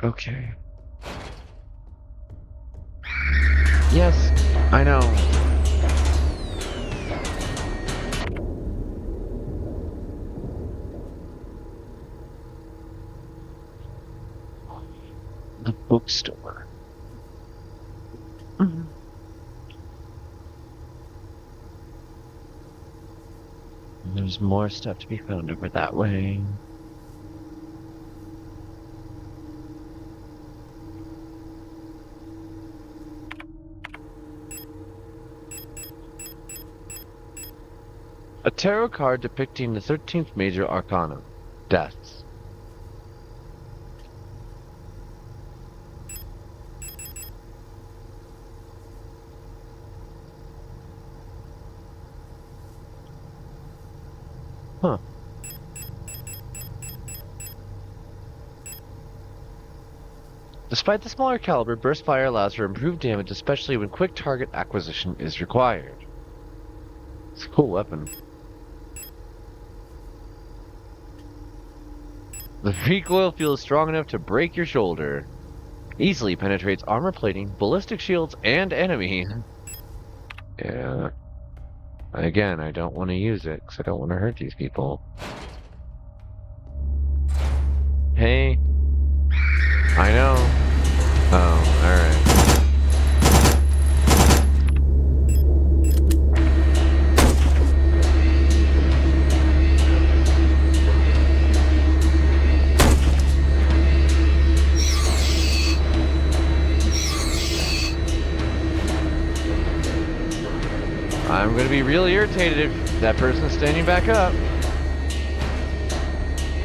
Okay. Yes, I know. The bookstore. There's more stuff to be found over that way. A tarot card depicting the 13th major arcana, deaths. Huh. Despite the smaller caliber, burst fire allows for improved damage, especially when quick target acquisition is required. It's a cool weapon. The recoil feels strong enough to break your shoulder. Easily penetrates armor plating, ballistic shields, and enemy. Yeah. Again, I don't want to use it because I don't want to hurt these people. Hey. I know. Oh, alright. I'm gonna be really irritated if that person's standing back up.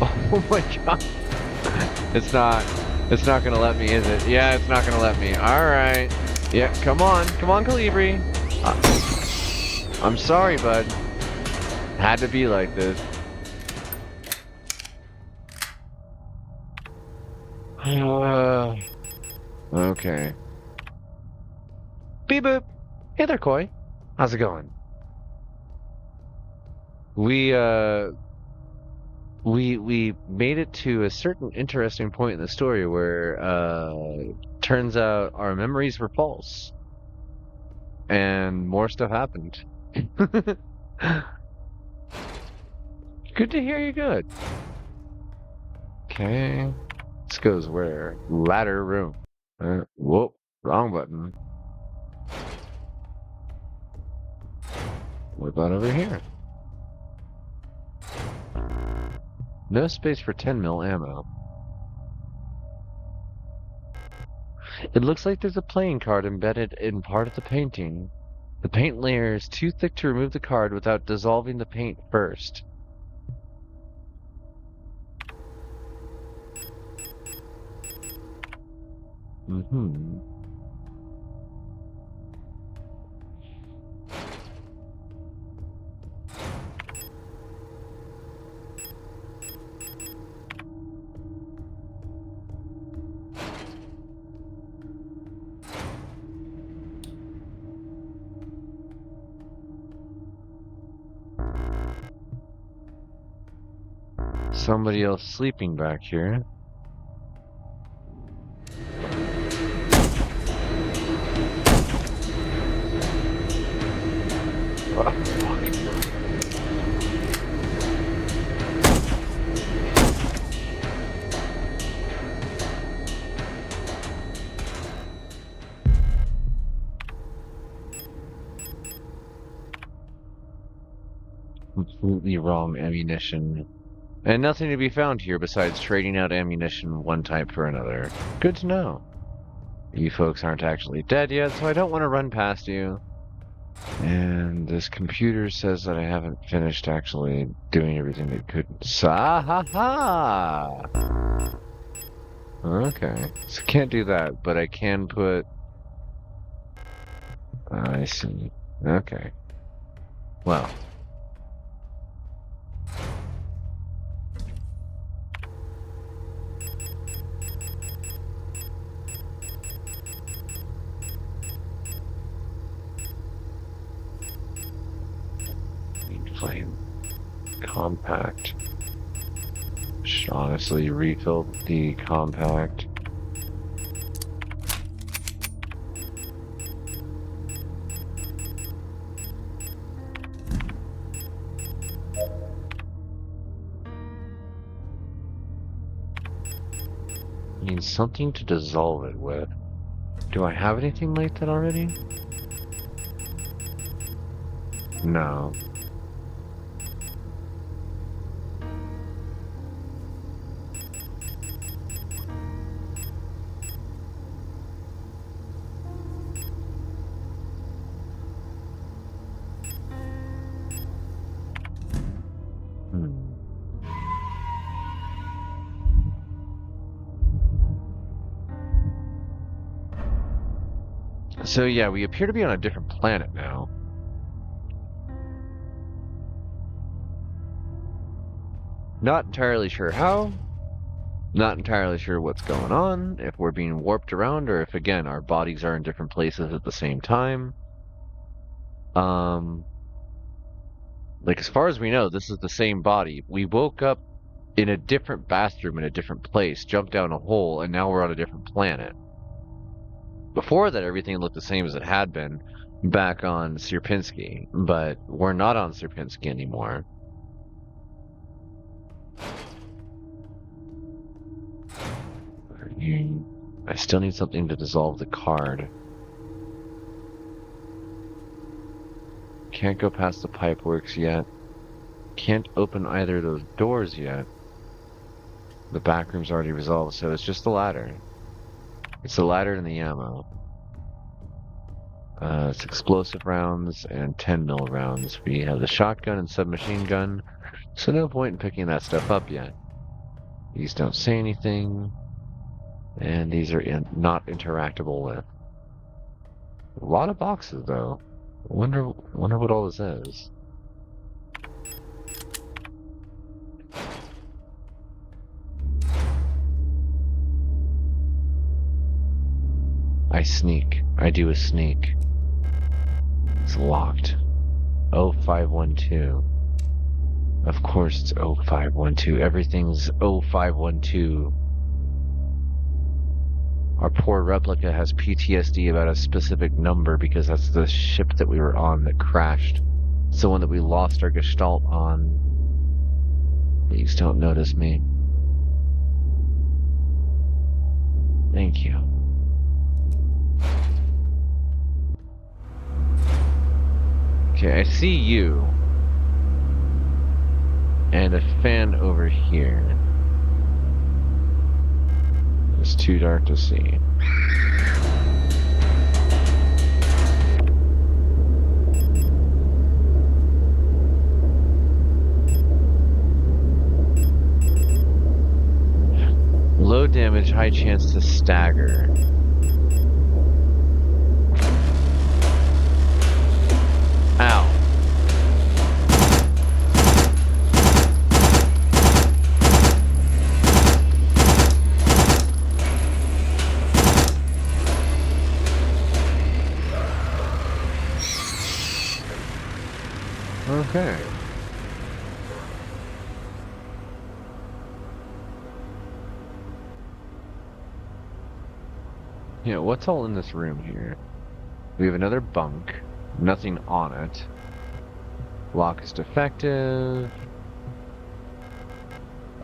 Oh my god. It's not gonna let me, is it? Yeah, it's not gonna let me. Alright. Yeah, come on, Calibri. I'm sorry, bud. Had to be like this. Okay. Beep boop. Hey there, Koi. How's it going? We made it to a certain interesting point in the story where turns out our memories were false. And more stuff happened. Good to hear you're good. Okay. This goes where? Ladder room. Whoop. Wrong button. What about over here? No space for 10 mil ammo. It looks like there's a playing card embedded in part of the painting. The paint layer is too thick to remove the card without dissolving the paint first. Mm-hmm. Somebody else sleeping back here. Oh, fuck. Completely wrong ammunition. And nothing to be found here besides trading out ammunition one type for another. Good to know. You folks aren't actually dead yet, so I don't want to run past you. And this computer says that I haven't finished actually doing everything it could. Sa-ha-ha! Okay. So can't do that, but I can put... I see. Okay. Well... Flame. Compact. Should honestly refill the compact. Need something to dissolve it with. Do I have anything like that already? No. So yeah, we appear to be on a different planet now. Not entirely sure how. Not entirely sure what's going on, if we're being warped around, or if, again, our bodies are in different places at the same time. Like, as far as we know, this is the same body. We woke up in a different bathroom in a different place, jumped down a hole, and now we're on a different planet. Before that, everything looked the same as it had been back on Sierpinski, but we're not on Sierpinski anymore. I still need something to dissolve the card. Can't go past the pipeworks yet. Can't open either of those doors yet. The back room's already resolved, so it's just the ladder. It's the ladder and the ammo. It's explosive rounds and 10 mil rounds. We have the shotgun and submachine gun, so no point in picking that stuff up yet. These don't say anything, and these are not interactable with. A lot of boxes, though. Wonder what all this is. I sneak. I do a sneak. It's locked. 0512. Of course it's 0512. Everything's 0512. Our poor Replika has PTSD about a specific number because that's the ship that we were on that crashed. It's the one that we lost our gestalt on. Please don't notice me. Thank you. Okay, I see you. And a fan over here. It's too dark to see. Low damage, high chance to stagger. Ow. Okay. Yeah, what's all in this room here? We have another bunk. Nothing on it. Lock is defective.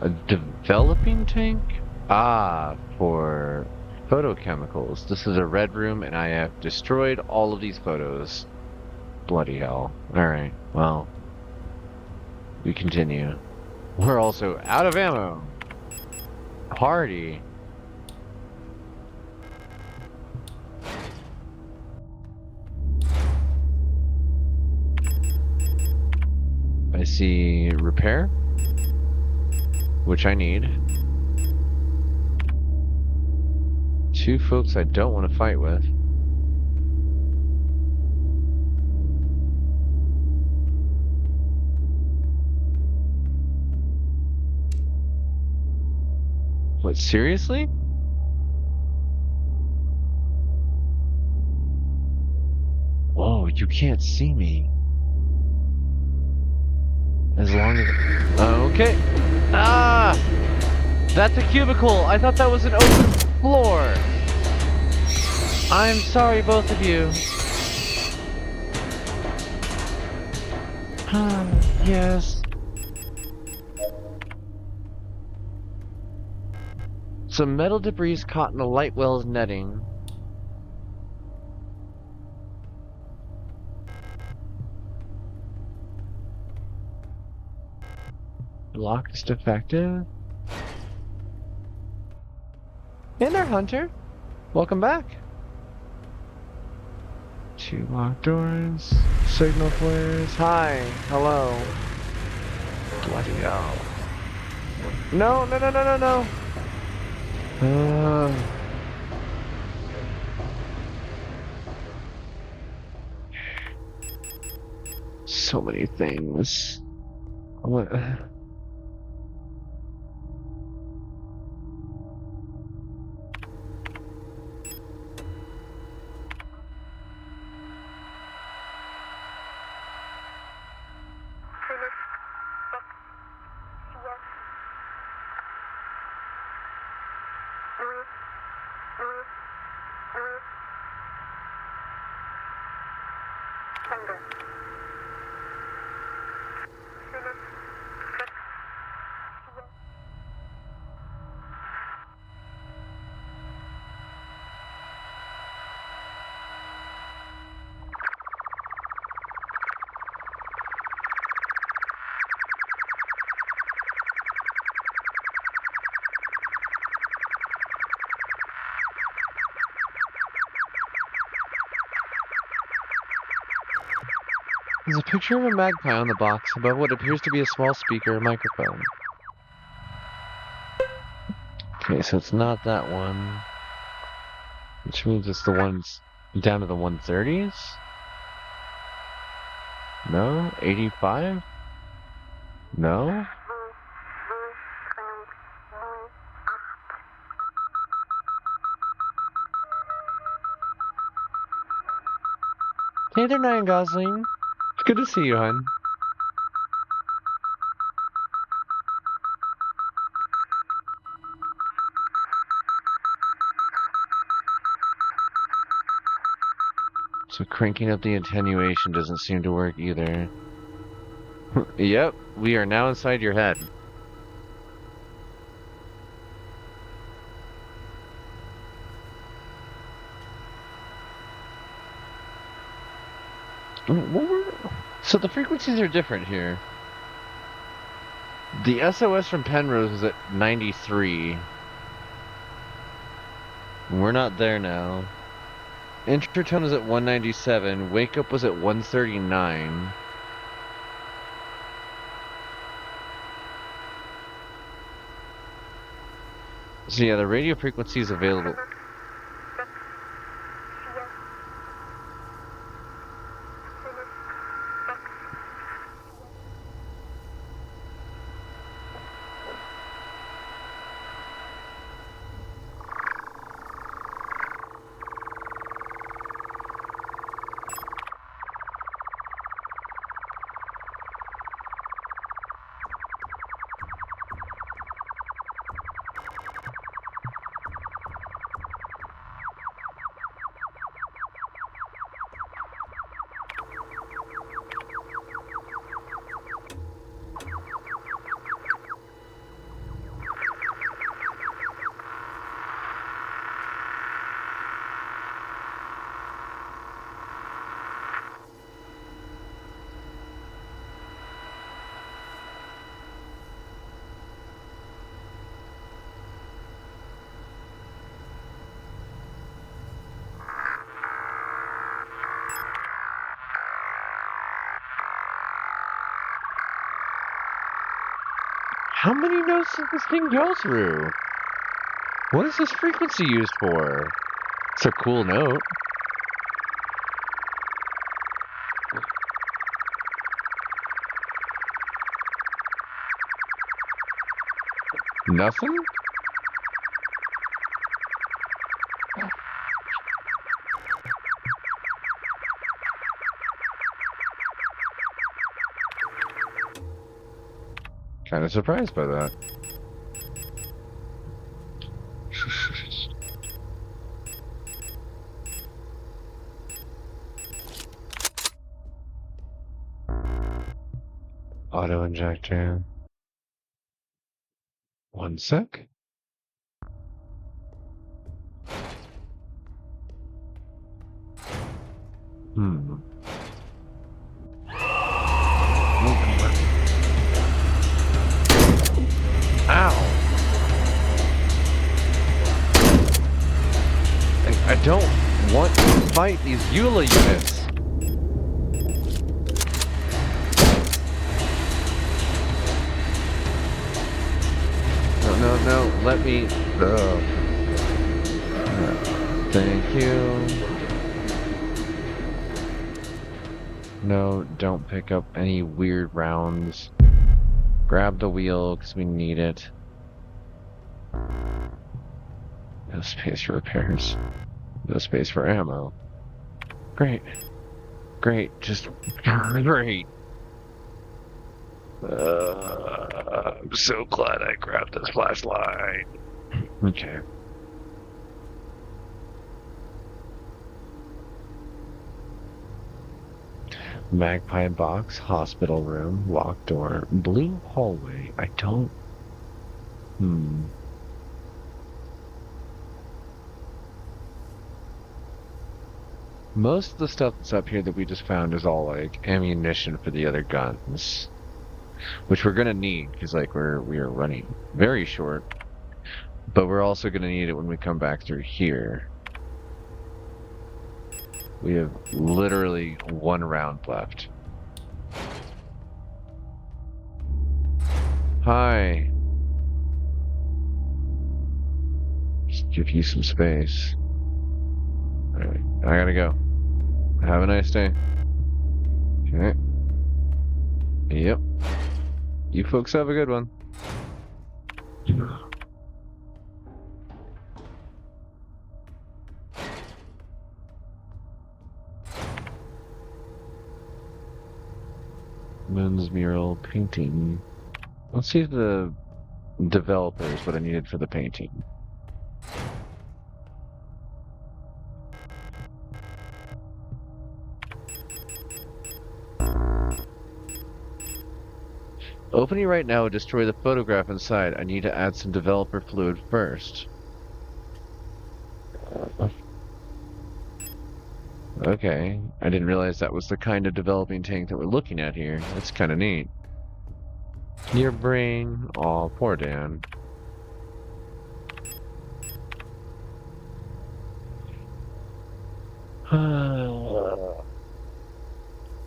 A developing tank? Ah, for photochemicals. This is a red room and I have destroyed all of these photos. Bloody hell. Alright, well. We continue. We're also out of ammo. Party. I see repair, which I need. Two folks I don't want to fight with. What, seriously? Whoa, you can't see me. As long as... Okay. Ah! That's a cubicle! I thought that was an open floor! I'm sorry, both of you. Yes. Some metal debris caught in the light well's netting. Lock is defective. Hey there, Hunter. Welcome back. Two locked doors. Signal flares. Hi. Hello. Bloody hell. No, no, no, no, no, no. So many things. What? There's a picture of a magpie on the box above what appears to be a small speaker or microphone. Okay, so it's not that one. Which means it's the ones down to the 130s? No? 85? No? Hey there, Ryan Gosling. It's good to see you, hon. So cranking up the attenuation doesn't seem to work either. Yep, we are now inside your head. So the frequencies are different here. The SOS from Penrose is at 93. We're not there now. Intertone is at 197. Wake Up was at 139. So yeah, the radio frequency is available. How many notes does this thing go through? What is this frequency used for? It's a cool note. Nothing? Kind of surprised by that. Auto injector. One sec. Ow! I don't want to fight these EULA units. No, let me... Thank you. No, don't pick up any weird rounds. Grab the wheel, because we need it. No space for repairs. No space for ammo. Great. Great, just... great. I'm so glad I grabbed this flashlight. Okay. Magpie box, hospital room, locked door, blue hallway. I don't. Most of the stuff that's up here that we just found is all like ammunition for the other guns, which we're gonna need because like we are running very short, but we're also gonna need it when we come back through here. We have literally 1 round left. Hi. Just give you some space. Alright, I gotta go. Have a nice day. Okay. Yep. You folks have a good one. Men's mural painting. Let's see if the developer is what I needed for the painting. Opening right now would destroy the photograph inside. I need to add some developer fluid first. Okay, I didn't realize that was the kind of developing tank that we're looking at here. That's kind of neat. Your brain. Aw, poor Dan.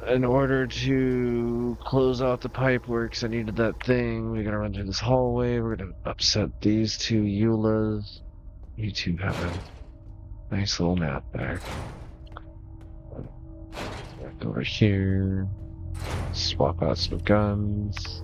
In order to close out the pipe works, I needed that thing. We're gonna run through this hallway. We're gonna upset these 2 Eulas. You two have a nice little nap back. Back over here. Swap out some guns.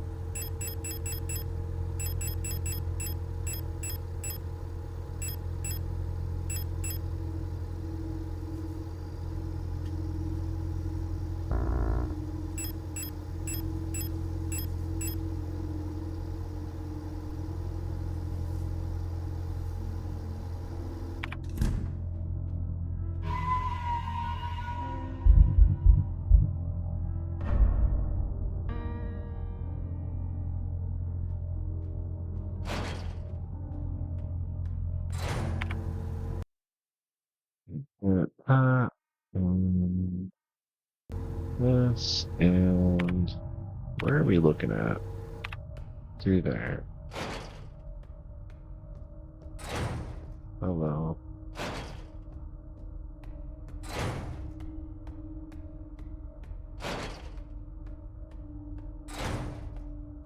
Uh, um, this and where are we looking at? Through there. Hello.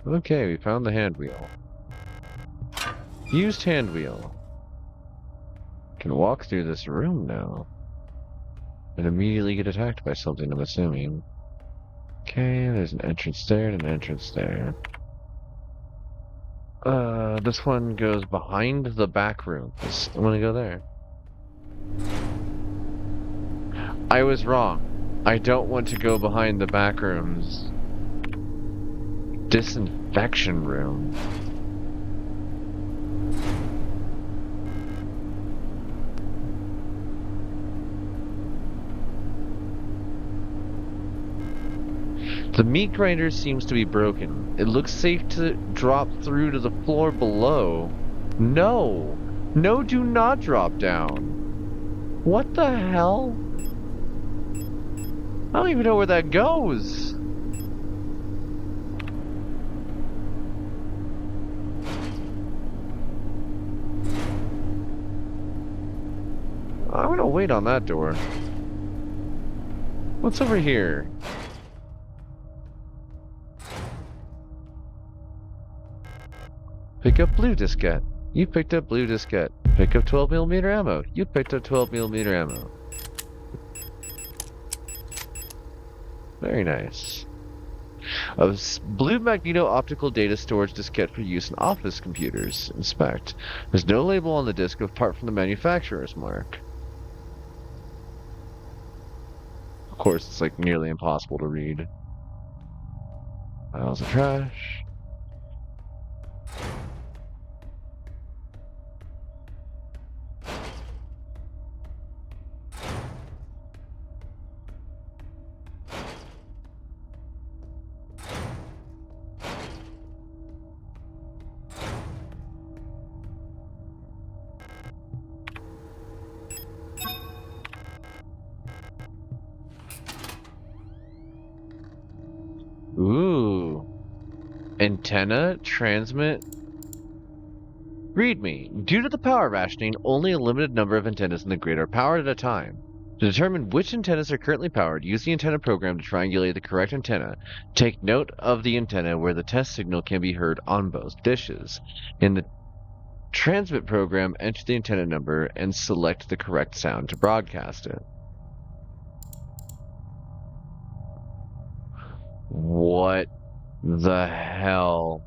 Okay, we found the hand wheel. Used hand wheel. Can walk through this room now. And immediately get attacked by something, I'm assuming. Okay, there's an entrance there and an entrance there. This one goes behind the back rooms. I'm gonna go there. I was wrong. I don't want to go behind the back rooms. Disinfection room. The meat grinder seems to be broken. It looks safe to drop through to the floor below. No! No, do not drop down. What the hell? I don't even know where that goes. I'm gonna wait on that door. What's over here? Pick up blue diskette. You picked up blue diskette. Pick up 12mm ammo. You picked up 12mm ammo. Very nice. A blue magneto optical data storage diskette for use in office computers. Inspect. There's no label on the disk apart from the manufacturer's mark. Of course, it's like nearly impossible to read. Piles of trash. Antenna, transmit, readme. Due to the power rationing, only a limited number of antennas in the grid are powered at a time. To determine which antennas are currently powered, use the antenna program to triangulate the correct antenna. Take note of the antenna where the test signal can be heard on both dishes. In the transmit program, enter the antenna number and select the correct sound to broadcast it. What the hell?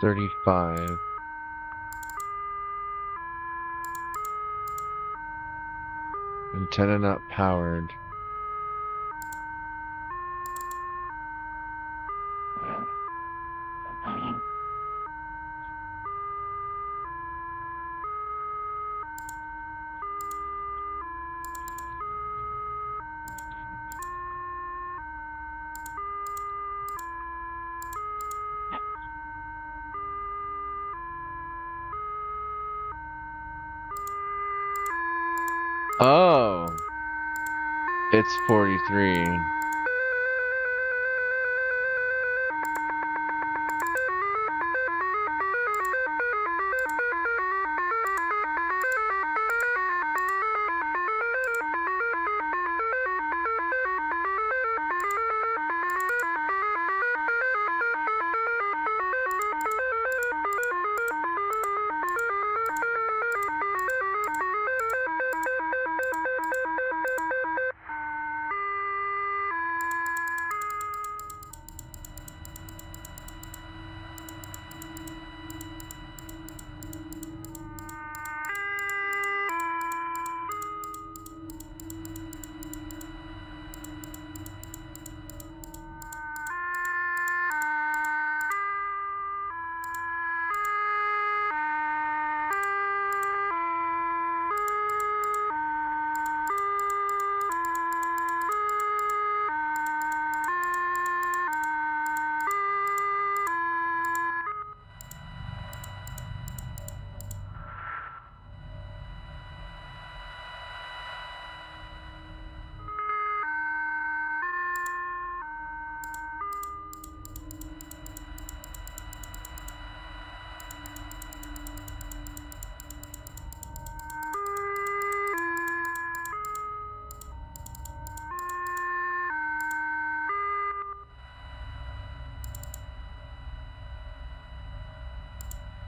$35. Antenna not powered. Oh, it's 43.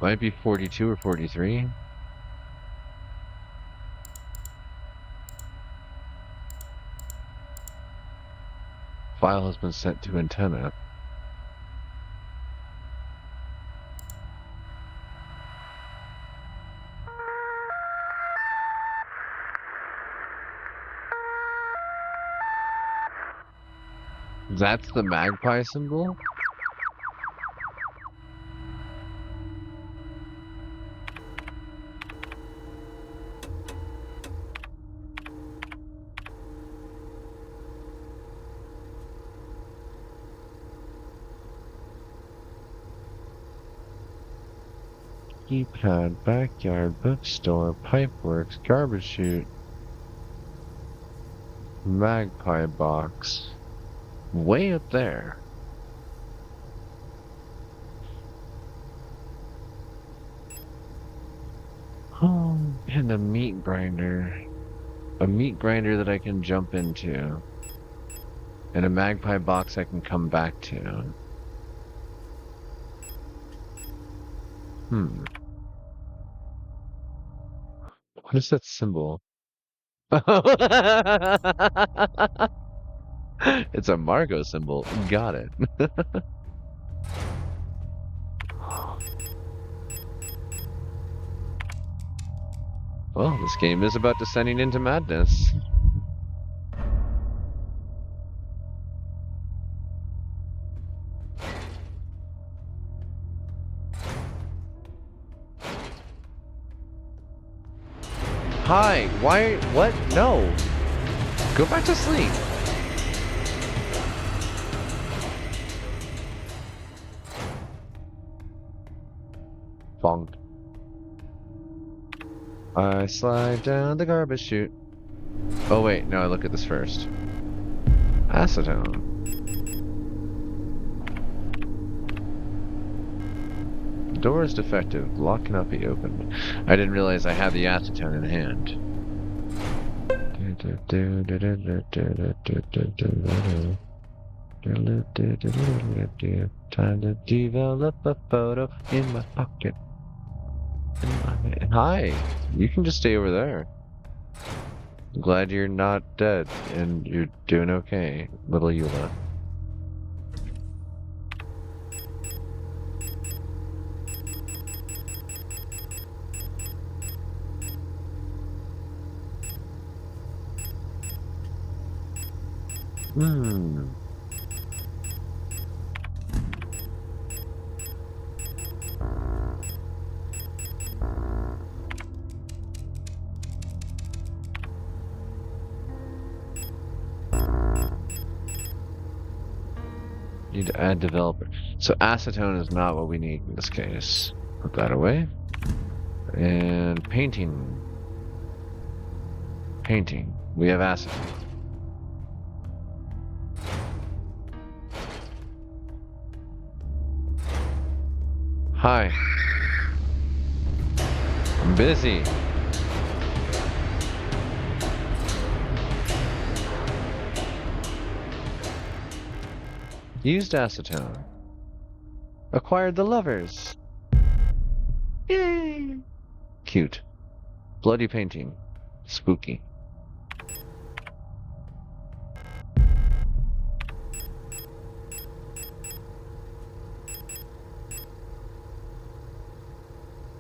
Might be 42 or 43. File has been sent to antenna. That's the magpie symbol? Keypad, backyard, bookstore, pipeworks, garbage chute, magpie box. Way up there. And a meat grinder. A meat grinder that I can jump into. And a magpie box I can come back to. What is that symbol? It's a Margot symbol. Got it. Well, this game is about descending into madness. Hi, why, what? No. Go back to sleep. Bonk. I slide down the garbage chute. Oh wait, no, I look at this first. Acetone. The door is defective. Lock cannot be opened. I didn't realize I had the acetone in hand. Time to develop a photo in my pocket. Hi, you can just stay over there. I'm glad you're not dead and you're doing okay, little Eula. Need to add developer. So acetone is not what we need in this case. Put that away. And painting. Painting. We have acetone. Hi. I'm busy. Used acetone. Acquired the lovers. Yay! Cute. Bloody painting. Spooky.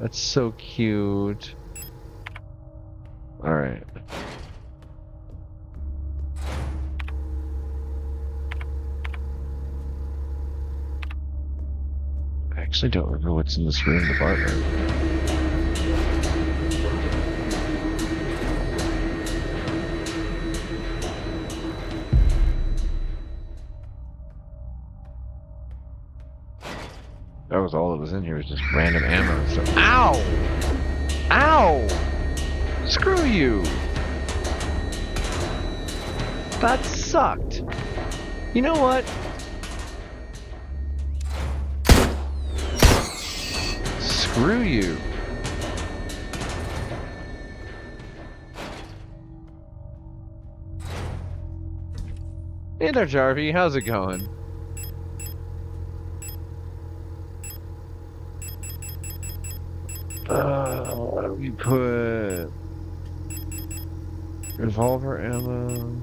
That's so cute. Alright. I actually don't remember what's in this room, the bar room. That was all that was in here, was just random ammo and stuff. Ow! Ow! Screw you! That sucked. You know what? Screw you. Hey there, Jarvie. How's it going? What do we put? Revolver ammo.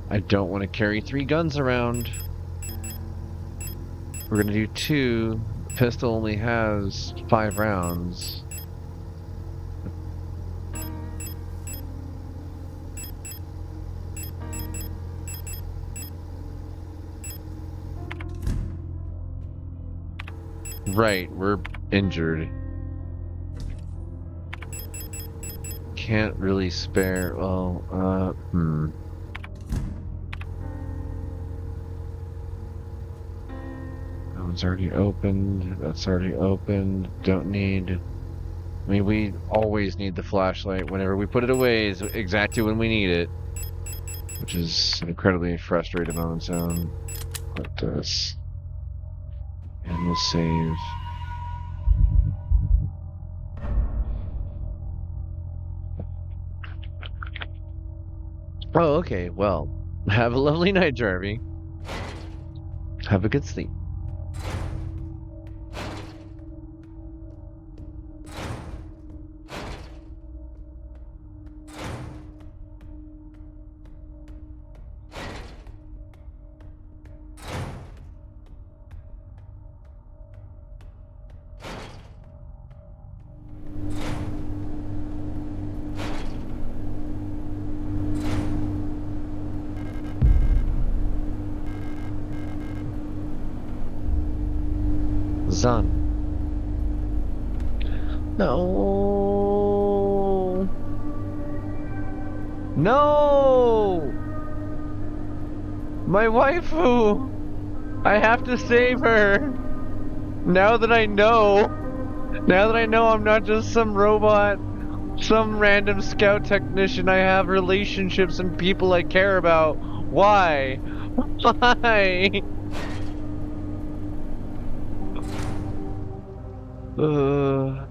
I don't want to carry 3 guns around. We're gonna do 2. The pistol only has 5 rounds. Right, we're injured. Can't really spare, well, one's already opened. That's already opened. Don't need. I mean, we always need the flashlight. Whenever we put it away is exactly when we need it. Which is an incredibly frustrating on its own. Like this. And we'll save. Oh, okay. Well, have a lovely night, Jarvie. Have a good sleep. Zan. No. No! My waifu! I have to save her! Now that I know I'm not just some robot, some random scout technician, I have relationships and people I care about. Why? Why? Ugh.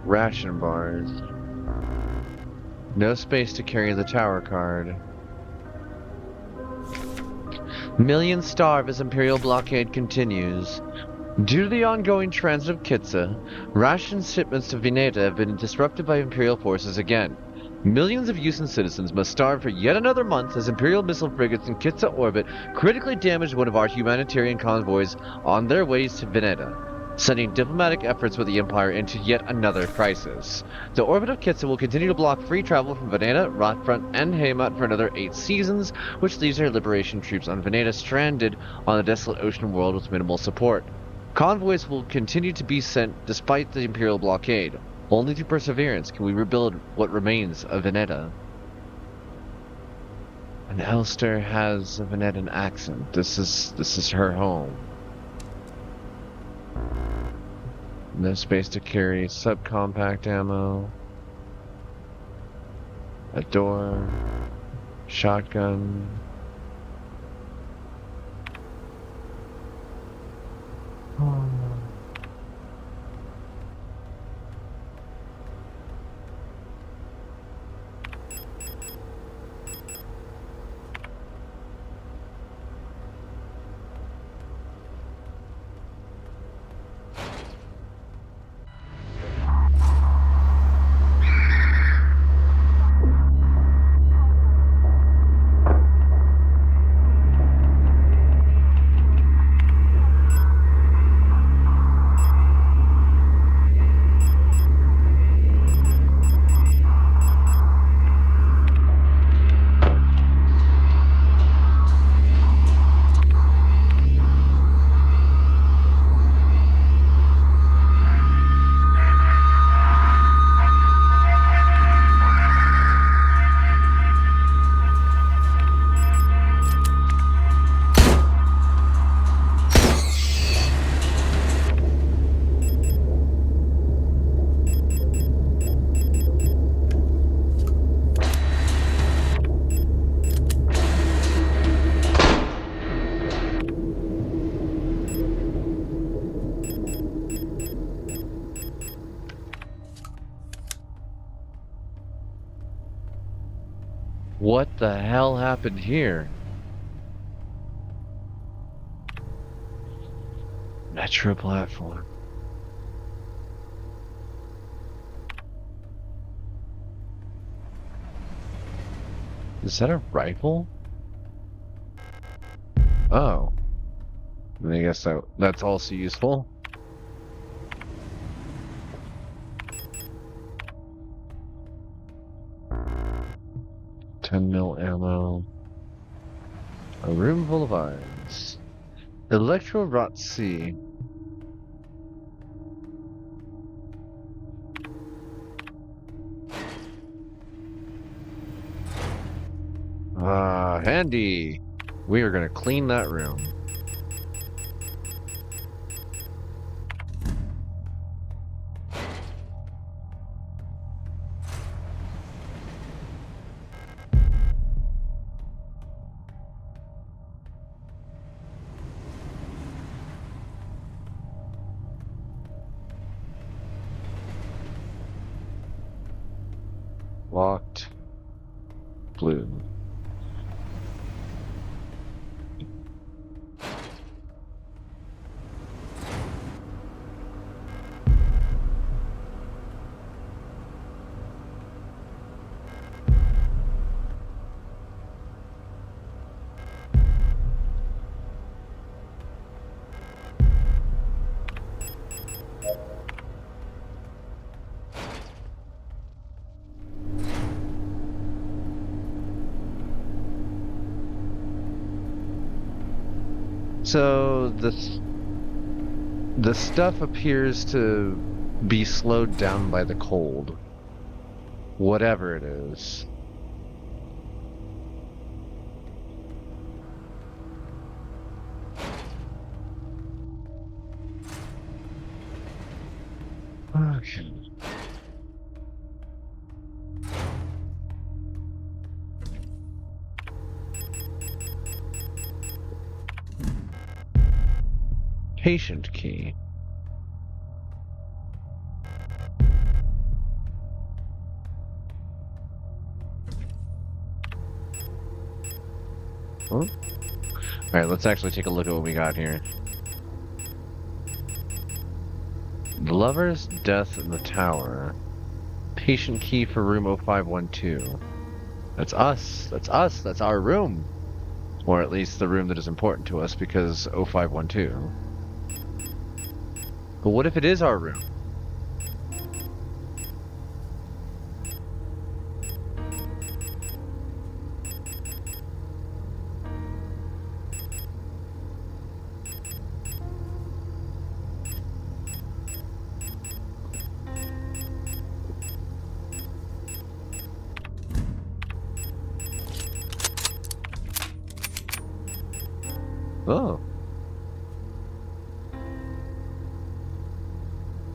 Ration bars. No space to carry the tower card. Millions starve as Imperial blockade continues. Due to the ongoing transit of Kitsa, ration shipments to Veneta have been disrupted by Imperial forces again. Millions of Yusan citizens must starve for yet another month as Imperial missile frigates in Kitsa orbit critically damaged one of our humanitarian convoys on their ways to Veneta, sending diplomatic efforts with the Empire into yet another crisis. The orbit of Kitsa will continue to block free travel from Veneta, Rockfront, and Heimat for another 8 seasons, which leaves our liberation troops on Veneta stranded on the desolate ocean world with minimal support. Convoys will continue to be sent despite the Imperial blockade. Only through perseverance can we rebuild what remains of Veneta. And Elster has a Venetan accent. This is her home. No space to carry subcompact ammo. A door. Shotgun. What the hell happened here? Metro platform. Is that a rifle? Oh. I guess that's also useful. $10 mil ammo. A room full of irons. Electro Rot C. Ah, handy. We are gonna clean that room. Locked. Blue. So the stuff appears to be slowed down by the cold. Whatever it is. Okay. Patient key. Huh? Alright, let's actually take a look at what we got here. The lover's death in the tower. Patient key for room 0512. That's us. That's us. That's our room. Or at least the room that is important to us because 0512. But what if it is our room? Oh.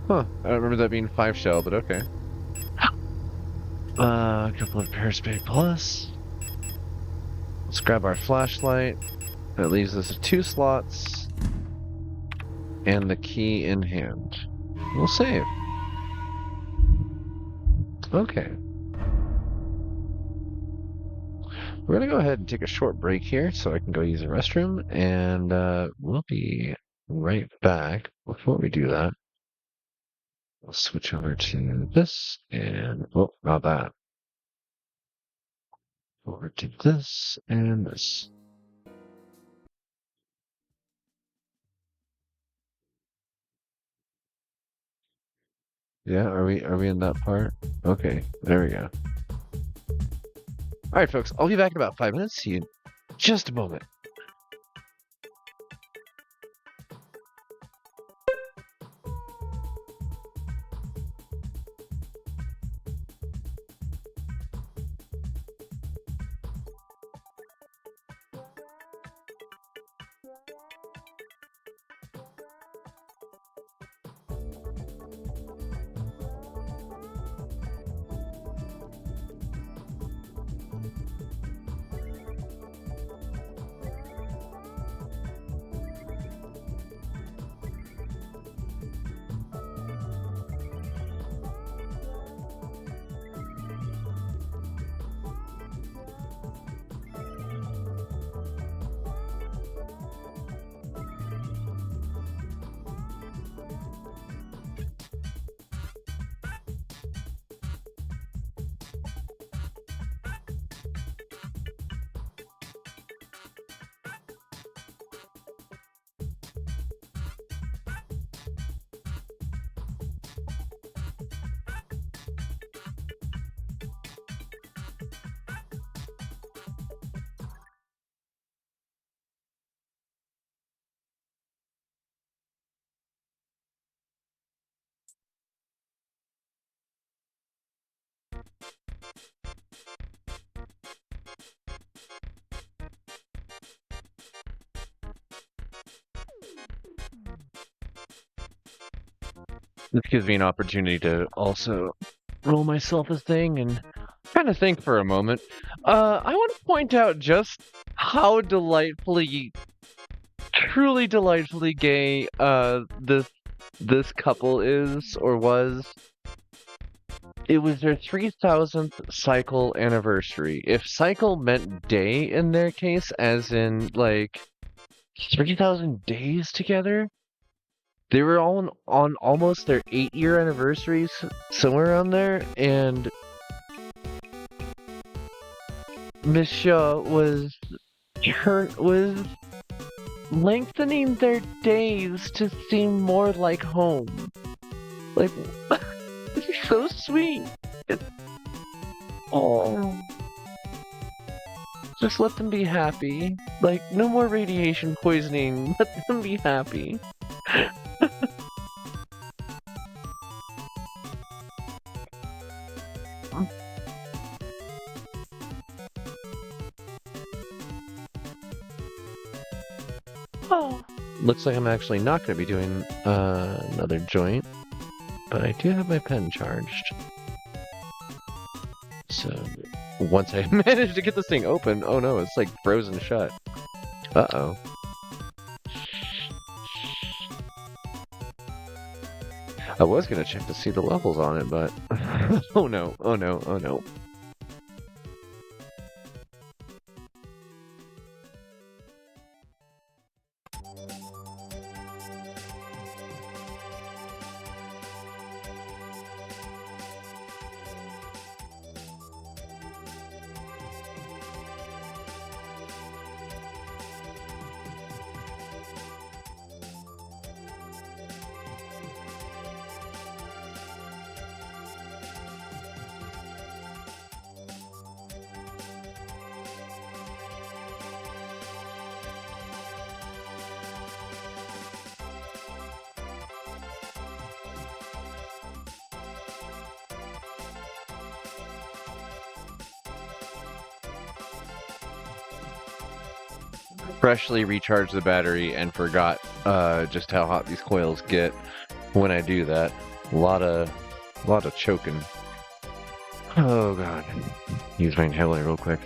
Huh. I don't remember that being 5 shell, but okay. A couple of Paraspec Plus. Let's grab our flashlight. That leaves us with 2 slots. And the key in hand. We'll save. Okay. We're going to go ahead and take a short break here so I can go use the restroom. And we'll be right back. Before we do that, we'll switch over to this. And, oh, not that. Over to this and this. Yeah, are we in that part? Okay, there we go. Alright folks, I'll be back in about 5 minutes. See you in just a moment. This gives me an opportunity to also roll myself a thing and kind of think for a moment. I want to point out just how delightfully, truly delightfully gay this couple is or was. It was their 3000th cycle anniversary. If cycle meant day in their case, as in like 3000 days together, they were all on almost their 8-year anniversaries, somewhere around there, and Miss Shaw was lengthening their days to seem more like home. Like, this is so sweet. Oh. Just let them be happy. Like, no more radiation poisoning. Let them be happy. Oh. Looks like I'm actually not going to be doing another joint, but I do have my pen charged. So, once I manage to get this thing open, oh no, it's like frozen shut. Uh-oh. I was going to check to see the levels on it, but... oh no, oh no, oh no. Freshly recharged the battery and forgot just how hot these coils get when I do that. A lot of choking. Oh god. Use my inhaler real quick.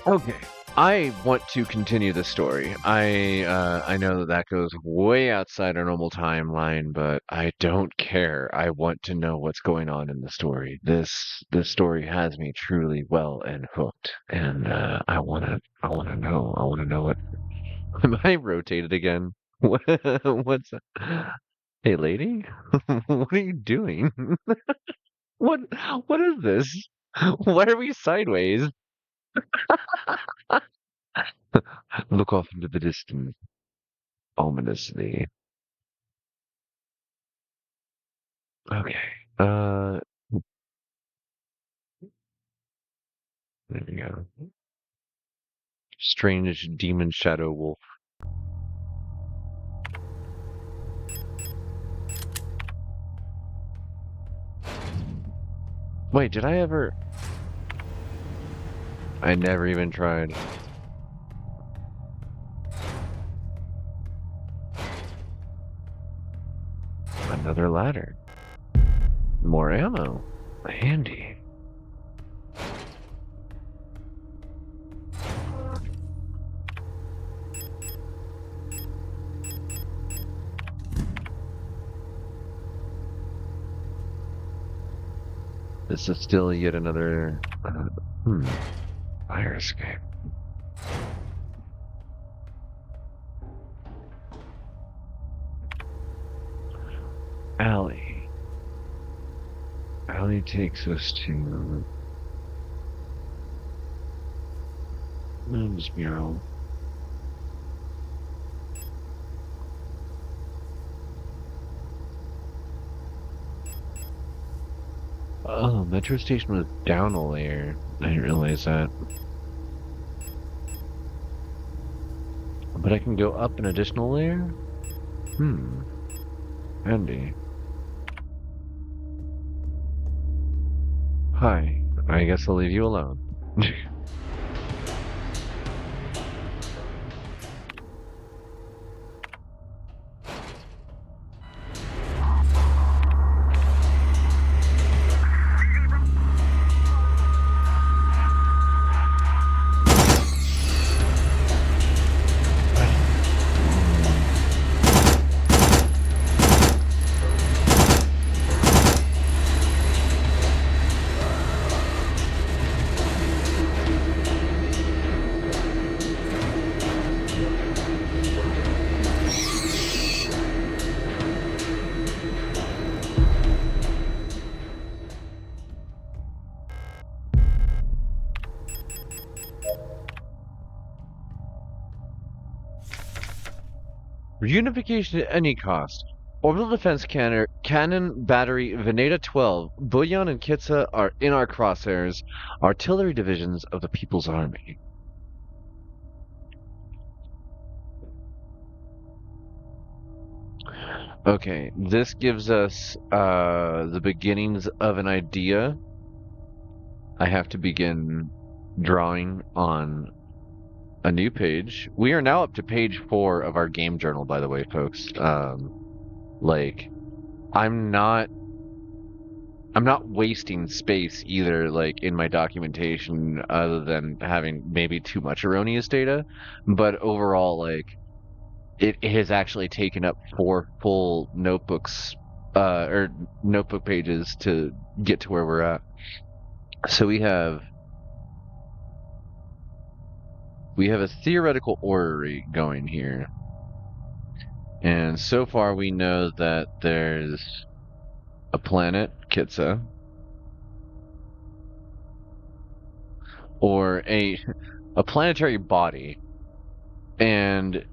Okay. I want to continue the story. I know that goes way outside our normal timeline, but I don't care. I want to know what's going on in the story. This story has me truly well and hooked, and I wanna know. I wanna know what. Am I rotated again? What's that? Hey, lady, what are you doing? What is this? Why are we sideways? Look off into the distance, ominously. Okay. There we go. Strange demon shadow wolf. Wait, did I ever? I never even tried. Another ladder. More ammo. Handy. This is still yet another fire escape. Alley. Alley takes us to Moon's Mural. Oh, metro station was down a layer. I didn't realize that. But I can go up an additional layer? Handy. Hi. I guess I'll leave you alone. Reunification at any cost. Orbital defense cannon battery Veneta 12, Bullion and Kitsa are in our crosshairs, artillery divisions of the People's Army. Okay, this gives us the beginnings of an idea. I have to begin drawing on a new page. We are now up to page 4 of our game journal, by the way, folks. Like, I'm not wasting space either, like, in my documentation, other than having maybe too much erroneous data. But overall, like, it has actually taken up 4 full notebooks, or notebook pages to get to where we're at. So we have a theoretical orrery going here. And so far we know that there's a planet, Kitsa, or a planetary body, and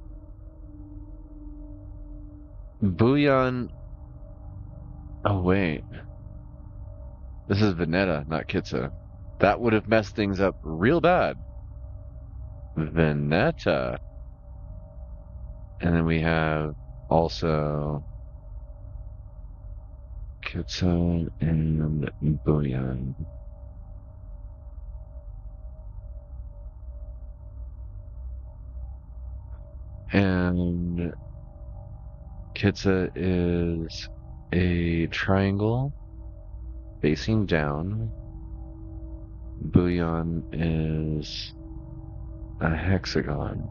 Bullion. Oh wait, this is Veneta, not Kitsa. That would have messed things up real bad. Veneta. And then we have also Kitsa and Bullion. And Kitsa is a triangle facing down. Bullion is a hexagon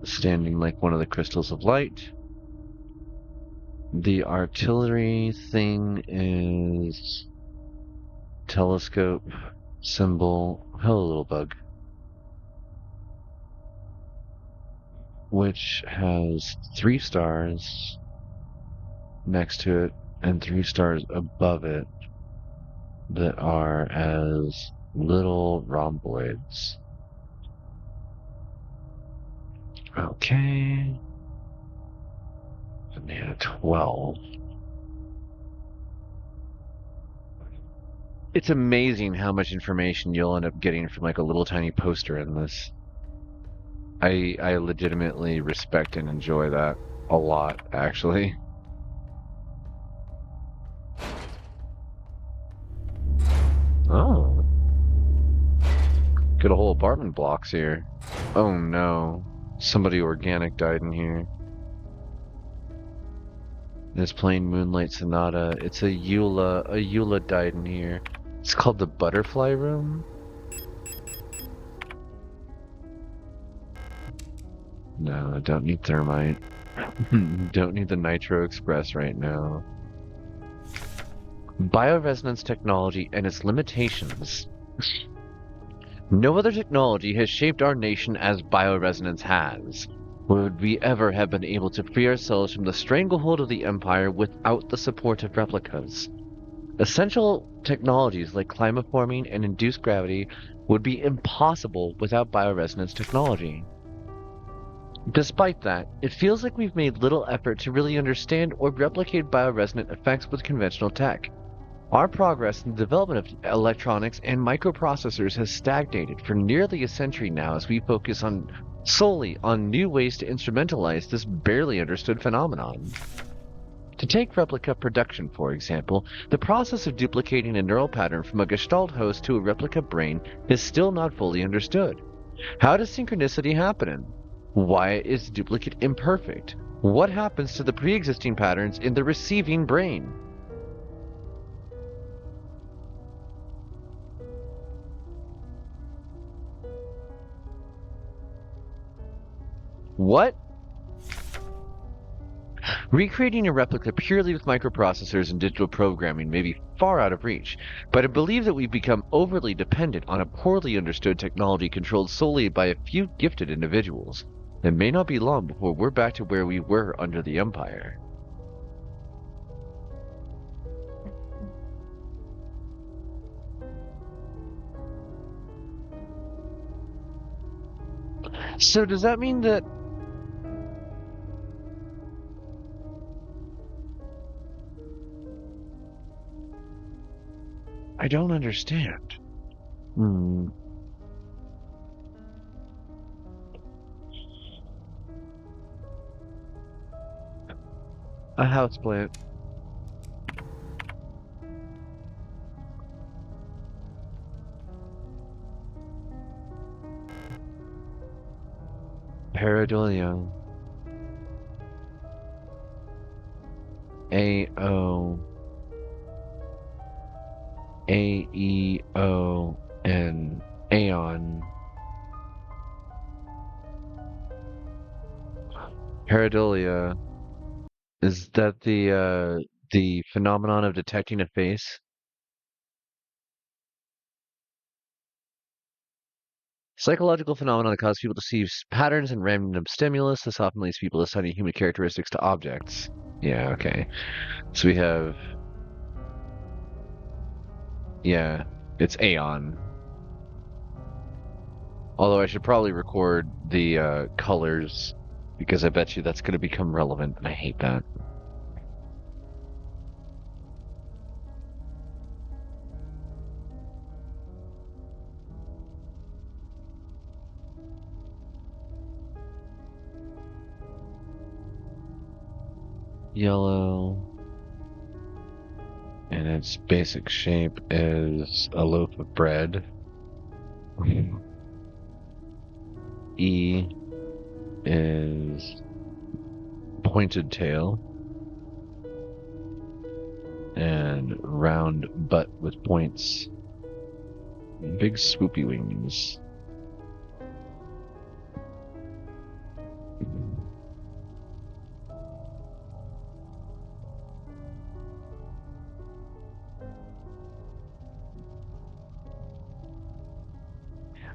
standing like one of the crystals of light. The artillery thing is telescope symbol. Hello, little bug. Which has 3 stars next to it and 3 stars above it that are as little rhomboids. Okay. And they had 12. It's amazing how much information you'll end up getting from like a little tiny poster in this. I legitimately respect and enjoy that a lot, actually. Oh. Got a whole apartment blocks here. Oh no. Somebody organic died in here. This plain Moonlight Sonata. It's a Eula. A Eula died in here. It's called the Butterfly Room. No, I don't need thermite. Don't need the Nitro Express right now. Bioresonance technology and its limitations. No other technology has shaped our nation as bioresonance has. Would we ever have been able to free ourselves from the stranglehold of the Empire without the support of replicas? Essential technologies like climaforming and induced gravity would be impossible without bioresonance technology. Despite that, it feels like we've made little effort to really understand or replicate bioresonant effects with conventional tech. Our progress in the development of electronics and microprocessors has stagnated for nearly a century now as we focus solely on new ways to instrumentalize this barely understood phenomenon. To take replica production, for example, the process of duplicating a neural pattern from a Gestalt host to a replica brain is still not fully understood. How does synchronicity happen? Why is the duplicate imperfect? What happens to the pre-existing patterns in the receiving brain? What? Recreating a replica purely with microprocessors and digital programming may be far out of reach, but I believe that we've become overly dependent on a poorly understood technology controlled solely by a few gifted individuals. It may not be long before we're back to where we were under the Empire. So does that mean that I don't understand. Hmm. A houseplant. Pareidolia. A-O. A-E-O-N. Aeon. Pareidolia. Is that the phenomenon of detecting a face? Psychological phenomena that cause people to see patterns in random stimulus. This often leads people to assigning human characteristics to objects. Yeah, okay. So we have, yeah, it's Aeon. Although I should probably record the colors because I bet you that's going to become relevant, and I hate that. Yellow. And its basic shape is a loaf of bread. E is pointed tail. And round butt with points. Big swoopy wings.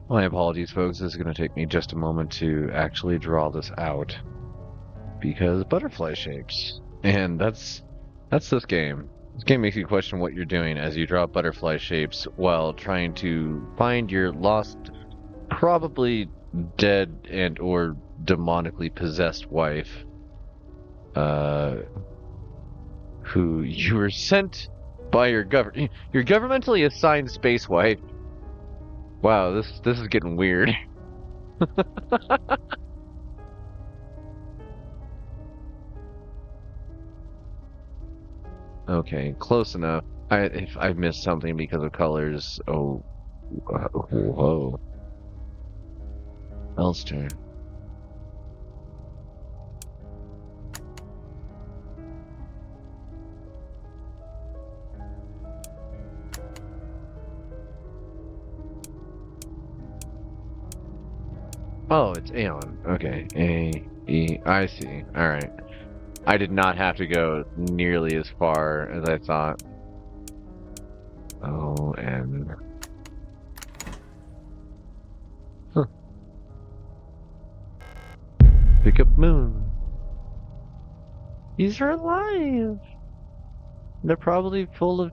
My apologies, folks. This is going to take me just a moment to actually draw this out. Because butterfly shapes. And that's this game. This game makes you question what you're doing as you draw butterfly shapes while trying to find your lost, probably dead and or demonically possessed wife. Who you were sent by your governmentally assigned space wife. Wow, this is getting weird. Okay, close enough. If I missed something because of colors, oh, whoa, Elster. Oh, it's Aeon. Okay, A-E, I see. Alright. I did not have to go nearly as far as I thought. O-N. Huh. Pick up Moon. These are alive! They're probably full of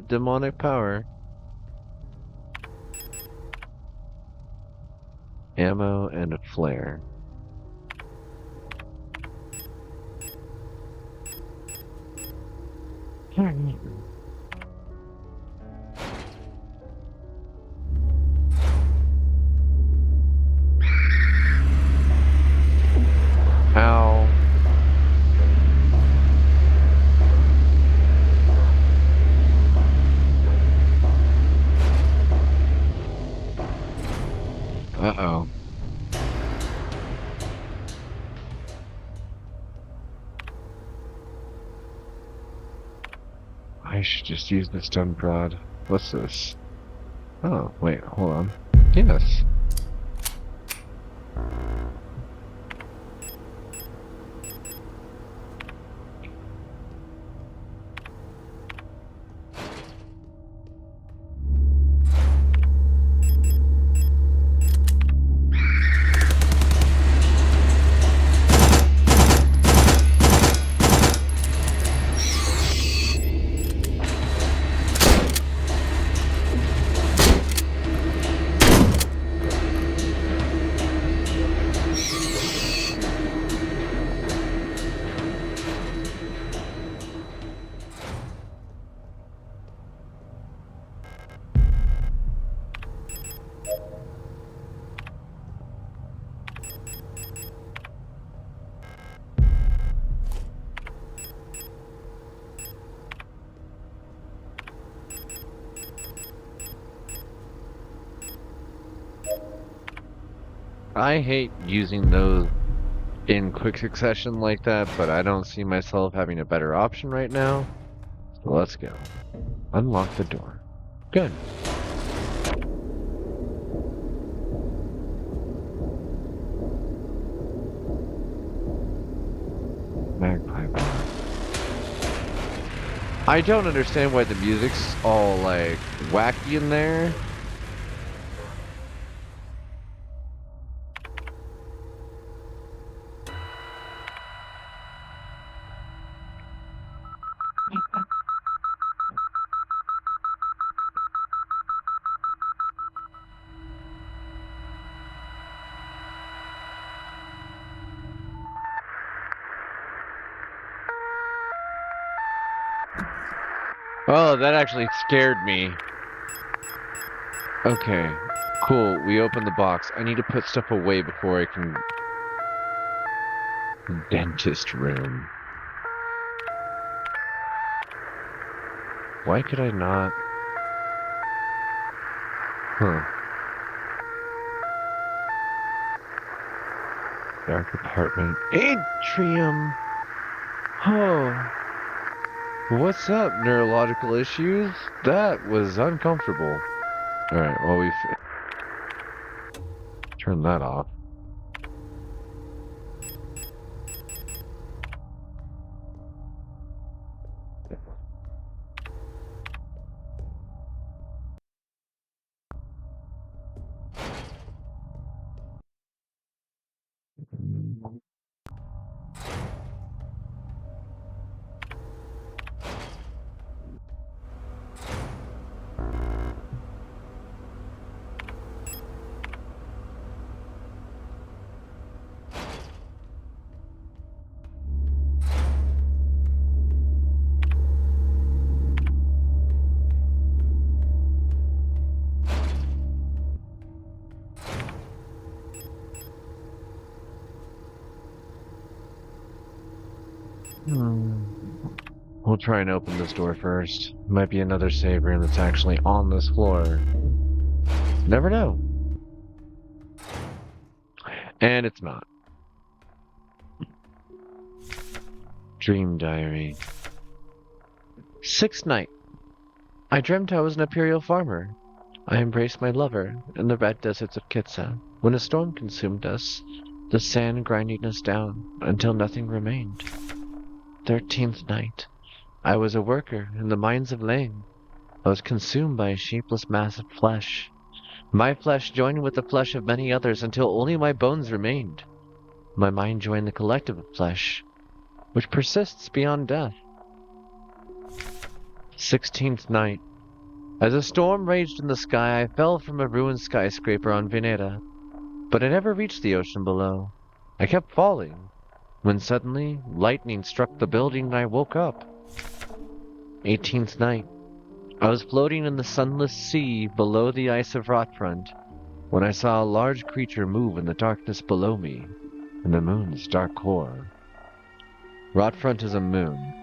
demonic power. Ammo and a flare. Ow. Uh-oh. I should just use the stun prod. What's this? Oh, wait, hold on. Yes. I hate using those in quick succession like that, but I don't see myself having a better option right now. So let's go. Unlock the door. Good. Magpie bar. I don't understand why the music's all like wacky in there. Oh, that actually scared me. Okay, cool. We open the box. I need to put stuff away before I can... Dentist room. Why could I not? Huh. Dark apartment. Atrium! Oh. What's up, neurological issues? That was uncomfortable. Alright, well, turn that off. We'll try and open this door first. Might be another save room that's actually on this floor. Never know. And it's not. Dream diary. Sixth night. I dreamt I was an imperial farmer. I embraced my lover in the red deserts of Kitsa when a storm consumed us, the sand grinding us down until nothing remained. 13th night. I was a worker in the mines of Lane. I was consumed by a shapeless mass of flesh. My flesh joined with the flesh of many others until only my bones remained. My mind joined the collective of flesh, which persists beyond death. 16th night. As a storm raged in the sky, I fell from a ruined skyscraper on Veneta, but I never reached the ocean below. I kept falling, when suddenly lightning struck the building and I woke up. 18th night. I was floating in the sunless sea below the ice of Rotfront when I saw a large creature move in the darkness below me, in the moon's dark core. Rotfront is a moon.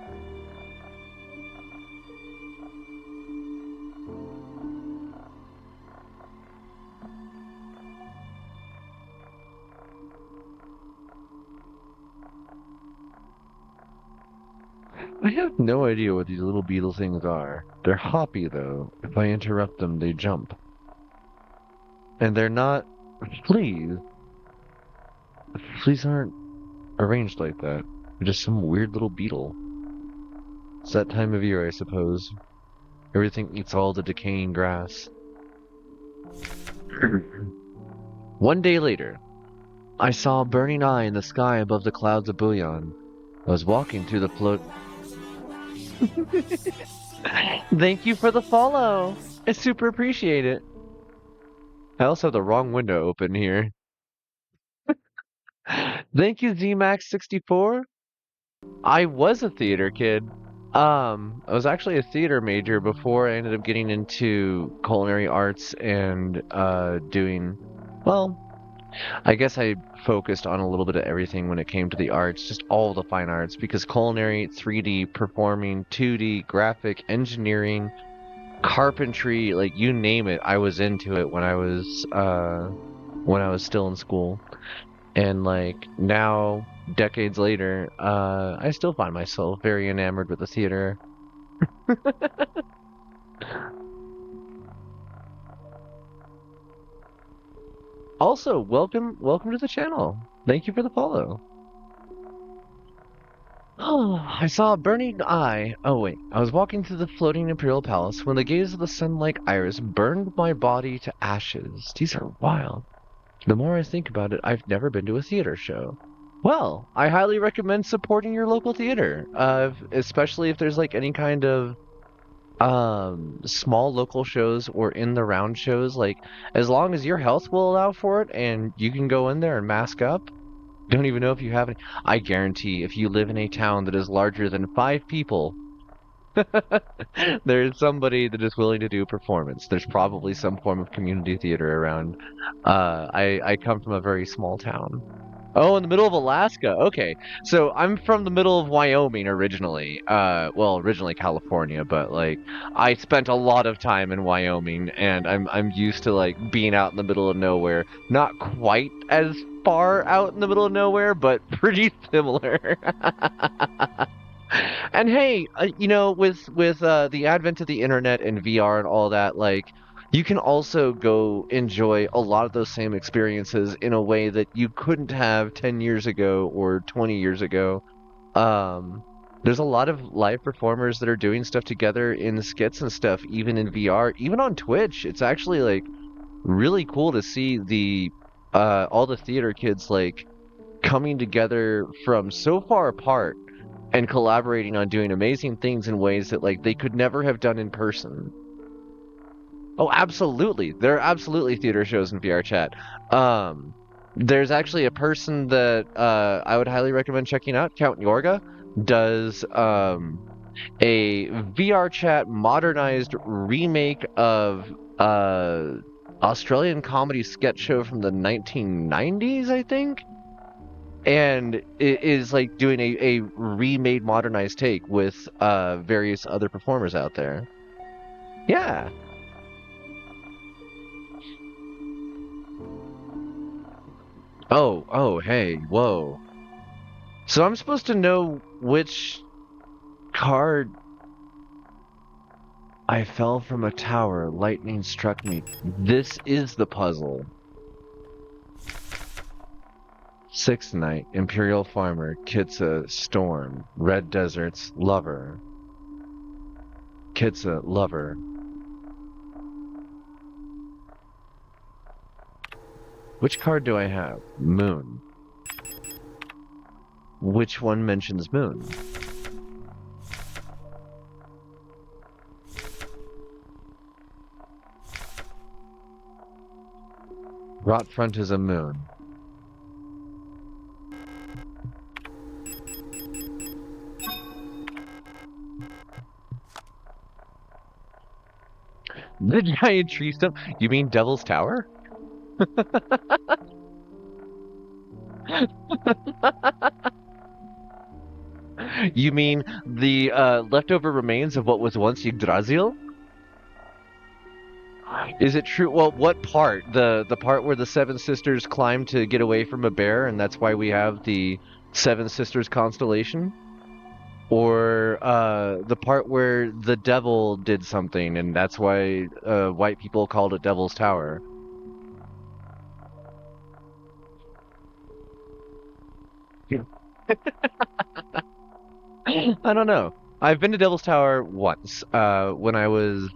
I have no idea what these little beetle things are. They're hoppy, though. If I interrupt them, they jump. And they're not fleas. Fleas aren't arranged like that. They're just some weird little beetle. It's that time of year, I suppose. Everything eats all the decaying grass. One day later, I saw a burning eye in the sky above the clouds of Bouillon. I was walking through the float... Thank you for the follow. I super appreciate it. I also have the wrong window open here. Thank you, ZMax64. I was a theater kid. I was actually a theater major before I ended up getting into culinary arts and doing, well, I guess I focused on a little bit of everything when it came to the arts, just all the fine arts, because culinary, 3D, performing, 2D, graphic, engineering, carpentry, like you name it, I was into it when I was when I was still in school. And like now, decades later, I still find myself very enamored with the theater. Also, welcome to the channel. Thank you for the follow. Oh, I saw a burning eye. Oh wait, I was walking through the floating Imperial Palace when the gaze of the sun-like iris burned my body to ashes. These are wild. The more I think about it, I've never been to a theater show. Well, I highly recommend supporting your local theater, especially if there's like any kind of small local shows or in the round shows. Like, as long as your health will allow for it and you can go in there and mask up. Don't even know if you have any. I guarantee if you live in a town that is larger than 5 people, there is somebody that is willing to do a performance. There's probably some form of community theater around. I come from a very small town. Oh, in the middle of Alaska. Okay. So I'm from the middle of Wyoming originally. Well, originally California, but like I spent a lot of time in Wyoming and I'm used to like being out in the middle of nowhere. Not quite as far out in the middle of nowhere, but pretty similar. And hey, with the advent of the internet and VR and all that, like you can also go enjoy a lot of those same experiences in a way that you couldn't have 10 years ago or 20 years ago. Um, there's a lot of live performers that are doing stuff together in skits and stuff, even in VR, even on Twitch. It's actually like really cool to see the all the theater kids like coming together from so far apart and collaborating on doing amazing things in ways that like they could never have done in person. Oh, absolutely. There are absolutely theater shows in VR chat. There's actually a person that I would highly recommend checking out. Count Yorga does a VR chat modernized remake of Australian comedy sketch show from the 1990s, I think. And it is like doing a remade modernized take with various other performers out there. Yeah. Oh, hey, whoa. So I'm supposed to know which card I fell from a tower, lightning struck me. This is the puzzle. Sixth Night, Imperial Farmer, Kitsa, Storm, Red Deserts, Lover. Kitsa, Lover. Which card do I have? Moon. Which one mentions moon? Rot front is a moon. The giant tree stump? You mean Devil's Tower? You mean the leftover remains of what was once Yggdrasil? Is it true? Well, what part? The part where the Seven Sisters climbed to get away from a bear, and that's why we have the Seven Sisters constellation? Or the part where the devil did something, and that's why white people called it Devil's Tower? I don't know. I've been to Devil's Tower once, when I was...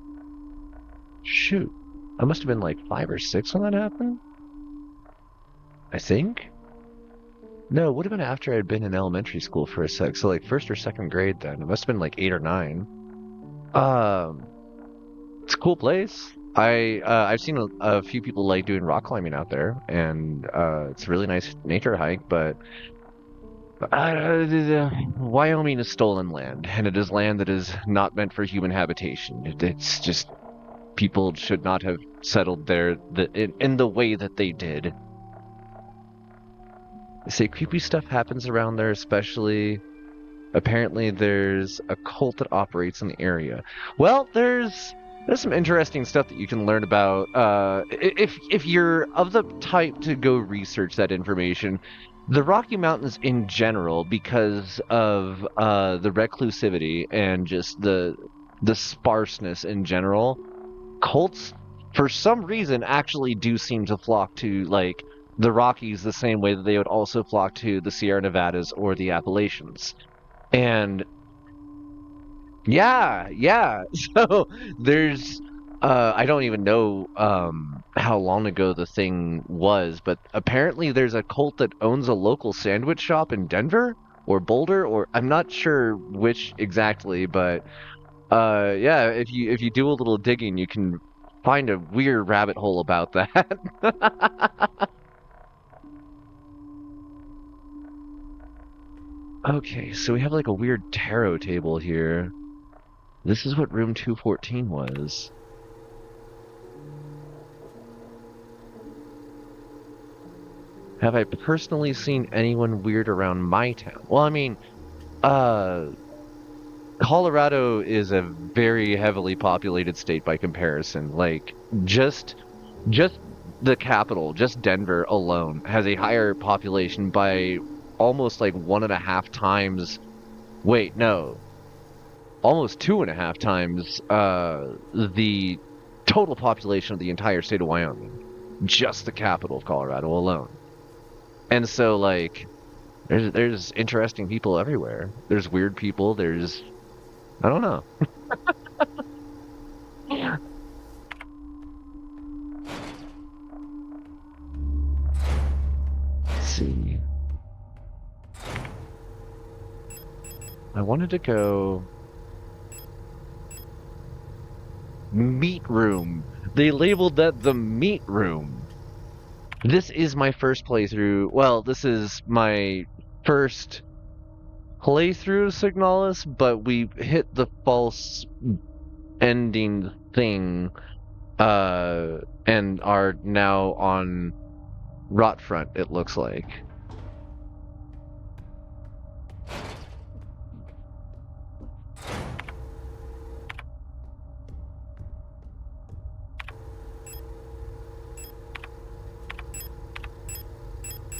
Shoot. I must have been like 5 or 6 when that happened? I think? No, it would have been after I'd been in elementary school for a sec, so like 1st or 2nd grade then. It must have been like 8 or 9. It's a cool place. I've seen a few people like doing rock climbing out there, and it's a really nice nature hike, but Wyoming is stolen land, and it is land that is not meant for human habitation. It's just people should not have settled there in the way that they did. They say creepy stuff happens around there, especially. Apparently, there's a cult that operates in the area. Well, there's there's some interesting stuff that you can learn about. If you're of the type to go research that information, the Rocky Mountains in general, because of the reclusivity and just the sparseness in general, cults for some reason actually do seem to flock to like the Rockies the same way that they would also flock to the Sierra Nevadas or the Appalachians. And yeah. So there's I don't even know how long ago the thing was, but apparently there's a cult that owns a local sandwich shop in Denver or Boulder, or I'm not sure which exactly, but yeah, if you do a little digging, you can find a weird rabbit hole about that. Okay, so we have like a weird tarot table here. This is what room 214 was. Have I personally seen anyone weird around my town? Well, I mean, uh, Colorado is a very heavily populated state by comparison. Like, just the capital, just Denver alone, has a higher population by almost like 1.5 times. Wait, no, almost 2.5 times the total population of the entire state of Wyoming. Just the capital of Colorado alone. And so, like, there's interesting people everywhere. There's weird people. There's I don't know. Yeah. Let's see. I wanted to go meat room. They labeled that the meat room. This is my first playthrough. Well, this is my first playthrough of Signalis, but we hit the false ending thing, and are now on Rotfront, it looks like.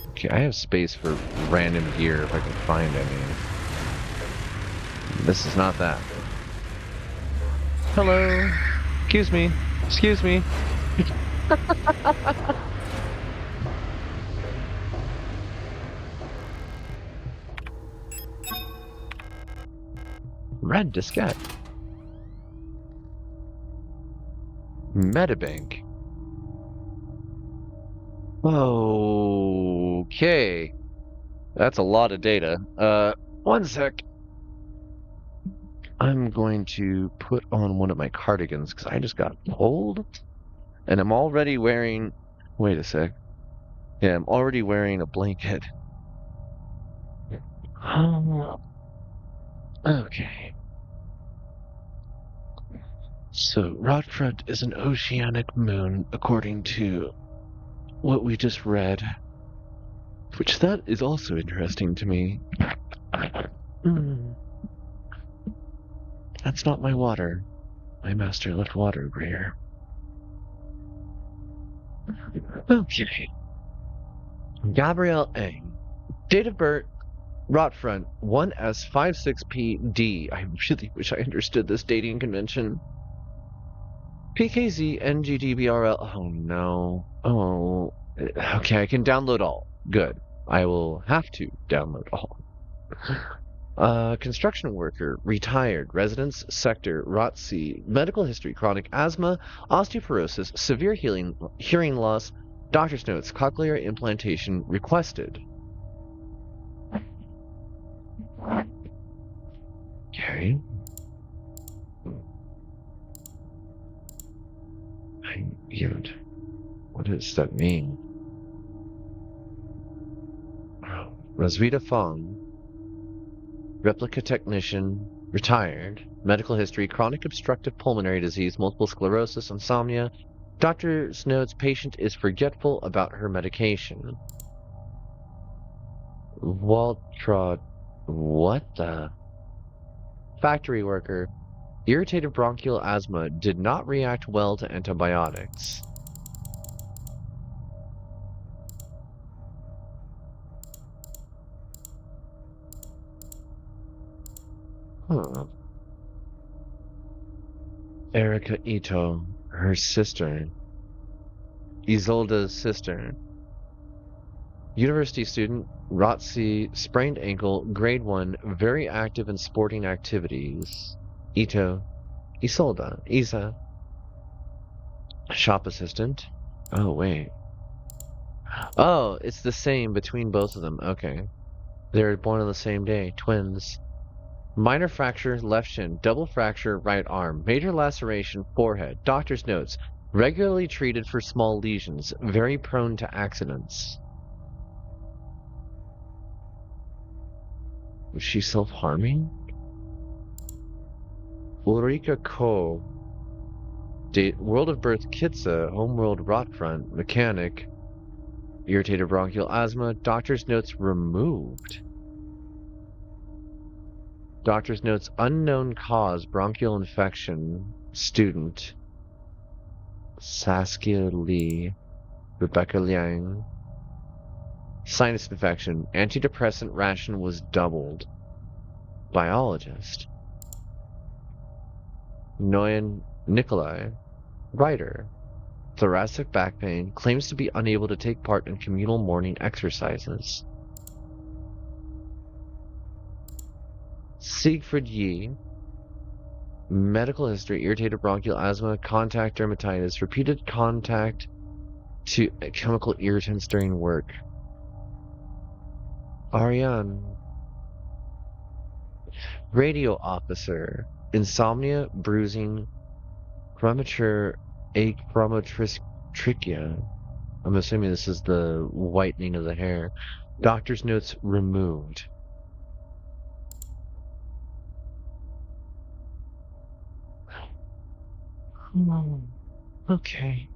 Okay, I have space for random gear if I can find any. This is not that. Hello. Excuse me. Excuse me. Red diskette. Metabank. Okay. That's a lot of data. One sec. I'm going to put on one of my cardigans because I just got cold. And I'm already wearing... Wait a sec. Yeah, I'm already wearing a blanket. Okay. So, Rodfront is an oceanic moon, according to what we just read. Which that is also interesting to me. That's not my water. My master left water over here. Okay. Gabrielle A. Date of birth, Rotfront, 1S56PD. I really wish I understood this dating convention. PKZ NGDBRL. Oh no. Oh. Okay, I can download all. Good. I will have to download all. Construction worker, retired, residence, sector, ROTC, medical history, chronic asthma, osteoporosis, severe hearing loss, doctor's notes, cochlear implantation requested. Okay. Weird. What does that mean? Oh, Rosvita Fong. Replika technician, retired, medical history, chronic obstructive pulmonary disease, multiple sclerosis, insomnia. Doctor's notes, patient is forgetful about her medication. Waltrod, what the? Factory worker, Irritated bronchial asthma did not react well to antibiotics. Huh. Erika Ito, her sister. Isolda's sister. University student, Rotsi, sprained ankle, grade 1, very active in sporting activities. Ito. Isolda. Isa. Shop assistant. Oh, wait. Oh, it's the same between both of them. Okay. They're born on the same day. Twins. Minor fracture, left shin. Double fracture, right arm. Major laceration, forehead. Doctor's notes. Regularly treated for small lesions. Very prone to accidents. Was she self-harming? Ulrika Ko. Date, world of birth Kitsa, homeworld Rotfront, mechanic, irritated bronchial asthma, doctor's notes removed. Doctor's notes unknown cause, bronchial infection, student, Saskia Lee, Rebecca Liang, sinus infection, antidepressant ration was doubled, biologist, Noyan Nikolai, writer, thoracic back pain, claims to be unable to take part in communal morning exercises. Siegfried Yi, medical history, irritated bronchial asthma, contact dermatitis, repeated contact to chemical irritants during work. Ariane, radio officer, insomnia, bruising, premature achromotrichia. I'm assuming this is the whitening of the hair. Doctor's notes removed. Okay.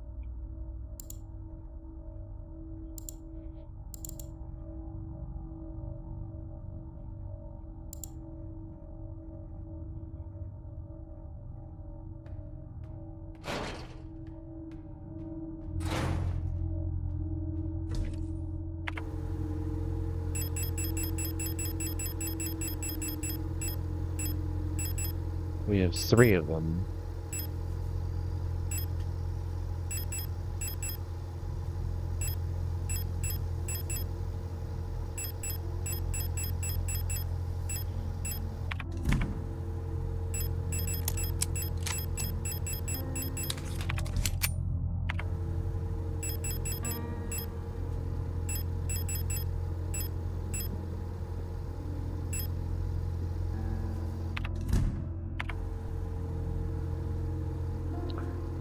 We have 3 of them.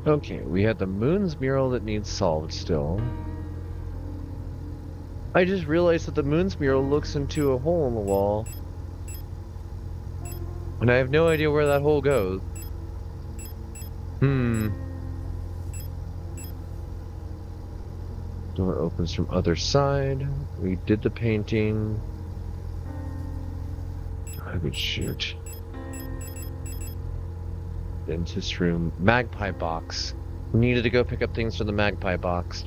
Okay, we had the moon's mural that needs solved still. I just realized that the moon's mural looks into a hole in the wall. And I have no idea where that hole goes. Door opens from other side. We did the painting. I would shoot. Dentist room. Magpie box. We needed to go pick up things from the magpie box.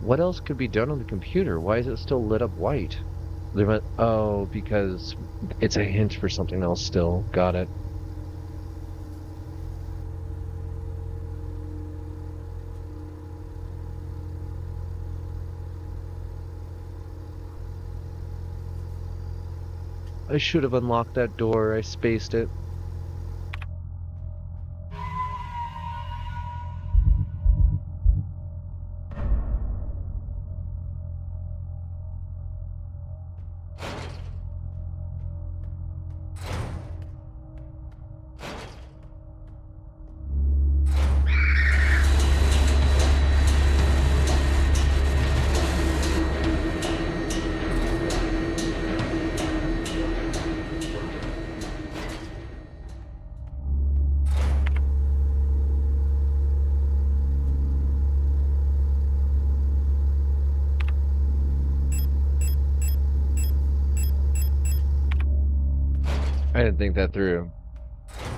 What else could be done on the computer? Why is it still lit up white? Oh, because it's a hint for something else still. Got it. I should have unlocked that door. I spaced it. I didn't think that through.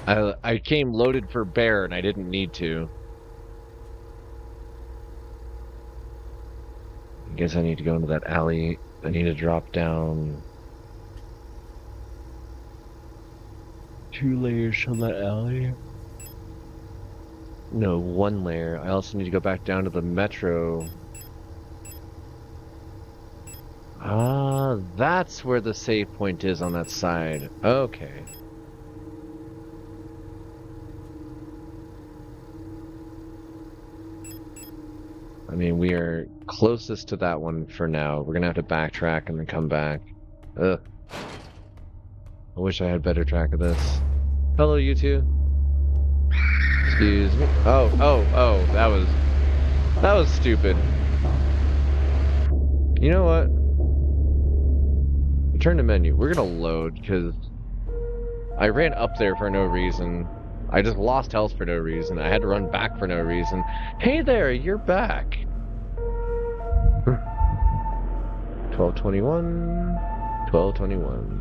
I came loaded for bear and I didn't need to. I guess I need to go into that alley. I need to drop down 2 layers from that alley. No, 1 layer. I also need to go back down to the metro. Ah, that's where the save point is on that side. Okay. I mean, we are closest to that one for now. We're gonna have to backtrack and then come back. Ugh. I wish I had better track of this. Hello, you two. Excuse me. Oh, that was stupid. You know what? Return to menu. We're gonna load because I ran up there for no reason. I just lost health for no reason. I had to run back for no reason. Hey there, you're back. 1221. 1221.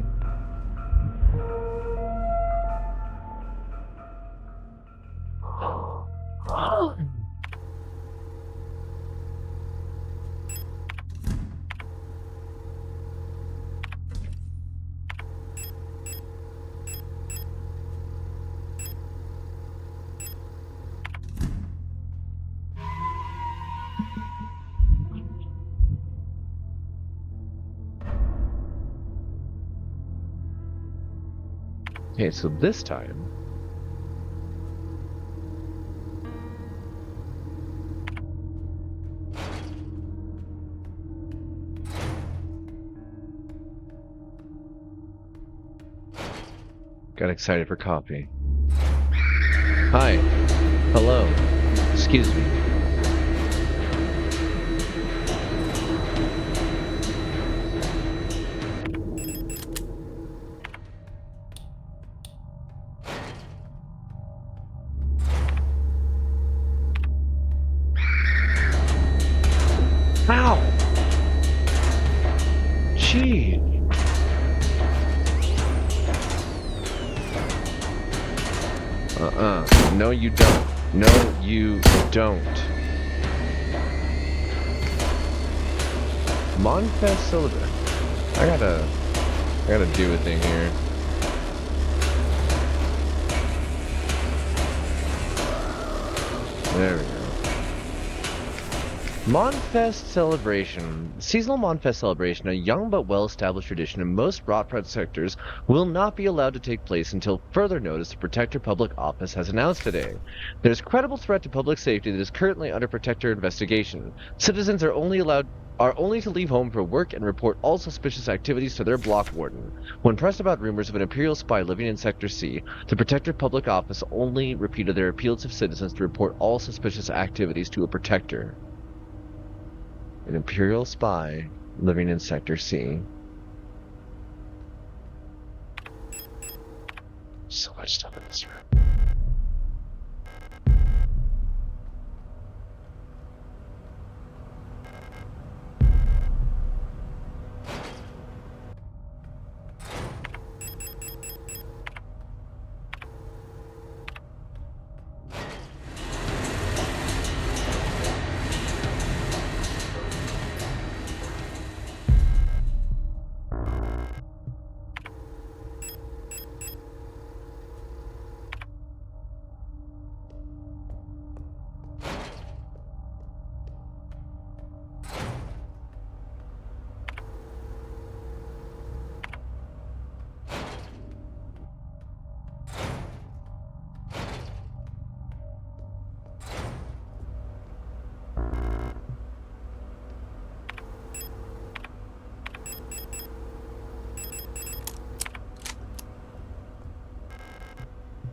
Okay, so this time... Got excited for coffee. Hi. Hello. Excuse me. Ow! Gee. No, you don't. No, you don't. Monfest Cylinder. I gotta do a thing here. There we go. Monfest Celebration. Seasonal Monfest Celebration, a young but well-established tradition in most Rotprod sectors, will not be allowed to take place until further notice the Protector Public Office has announced today. There is credible threat to public safety that is currently under Protector investigation. Citizens are only to leave home for work and report all suspicious activities to their block warden. When pressed about rumors of an Imperial spy living in Sector C, the Protector Public Office only repeated their appeals of citizens to report all suspicious activities to a Protector. An Imperial spy living in Sector C. So much stuff in this room.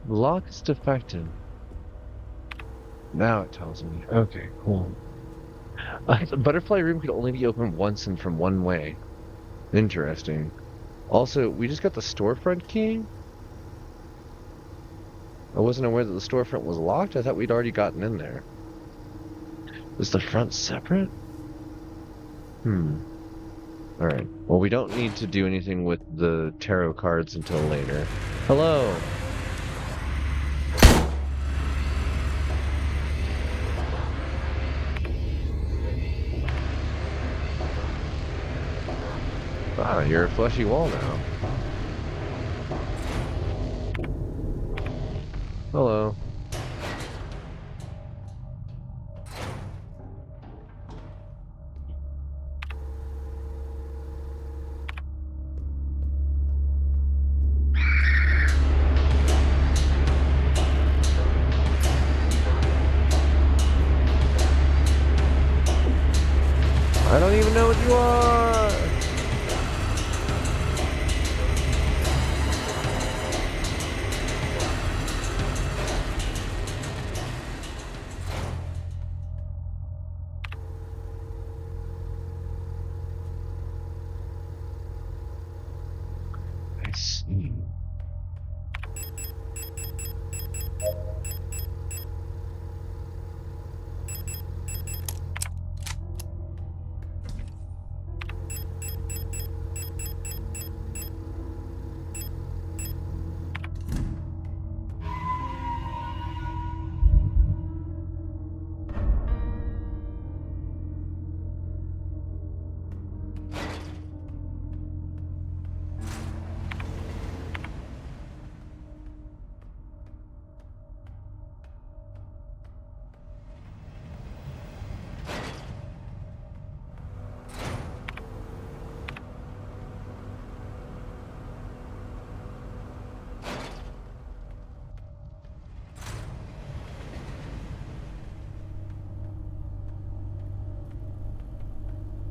The lock is defective. Now it tells me. Okay, cool. The butterfly room could only be opened once and from one way. Interesting. Also, we just got the storefront key? I wasn't aware that the storefront was locked. I thought we'd already gotten in there. Is the front separate? Alright. Well, we don't need to do anything with the tarot cards until later. Hello. Ah, you're a fleshy wall now. Hello. I don't even know what you are! I see.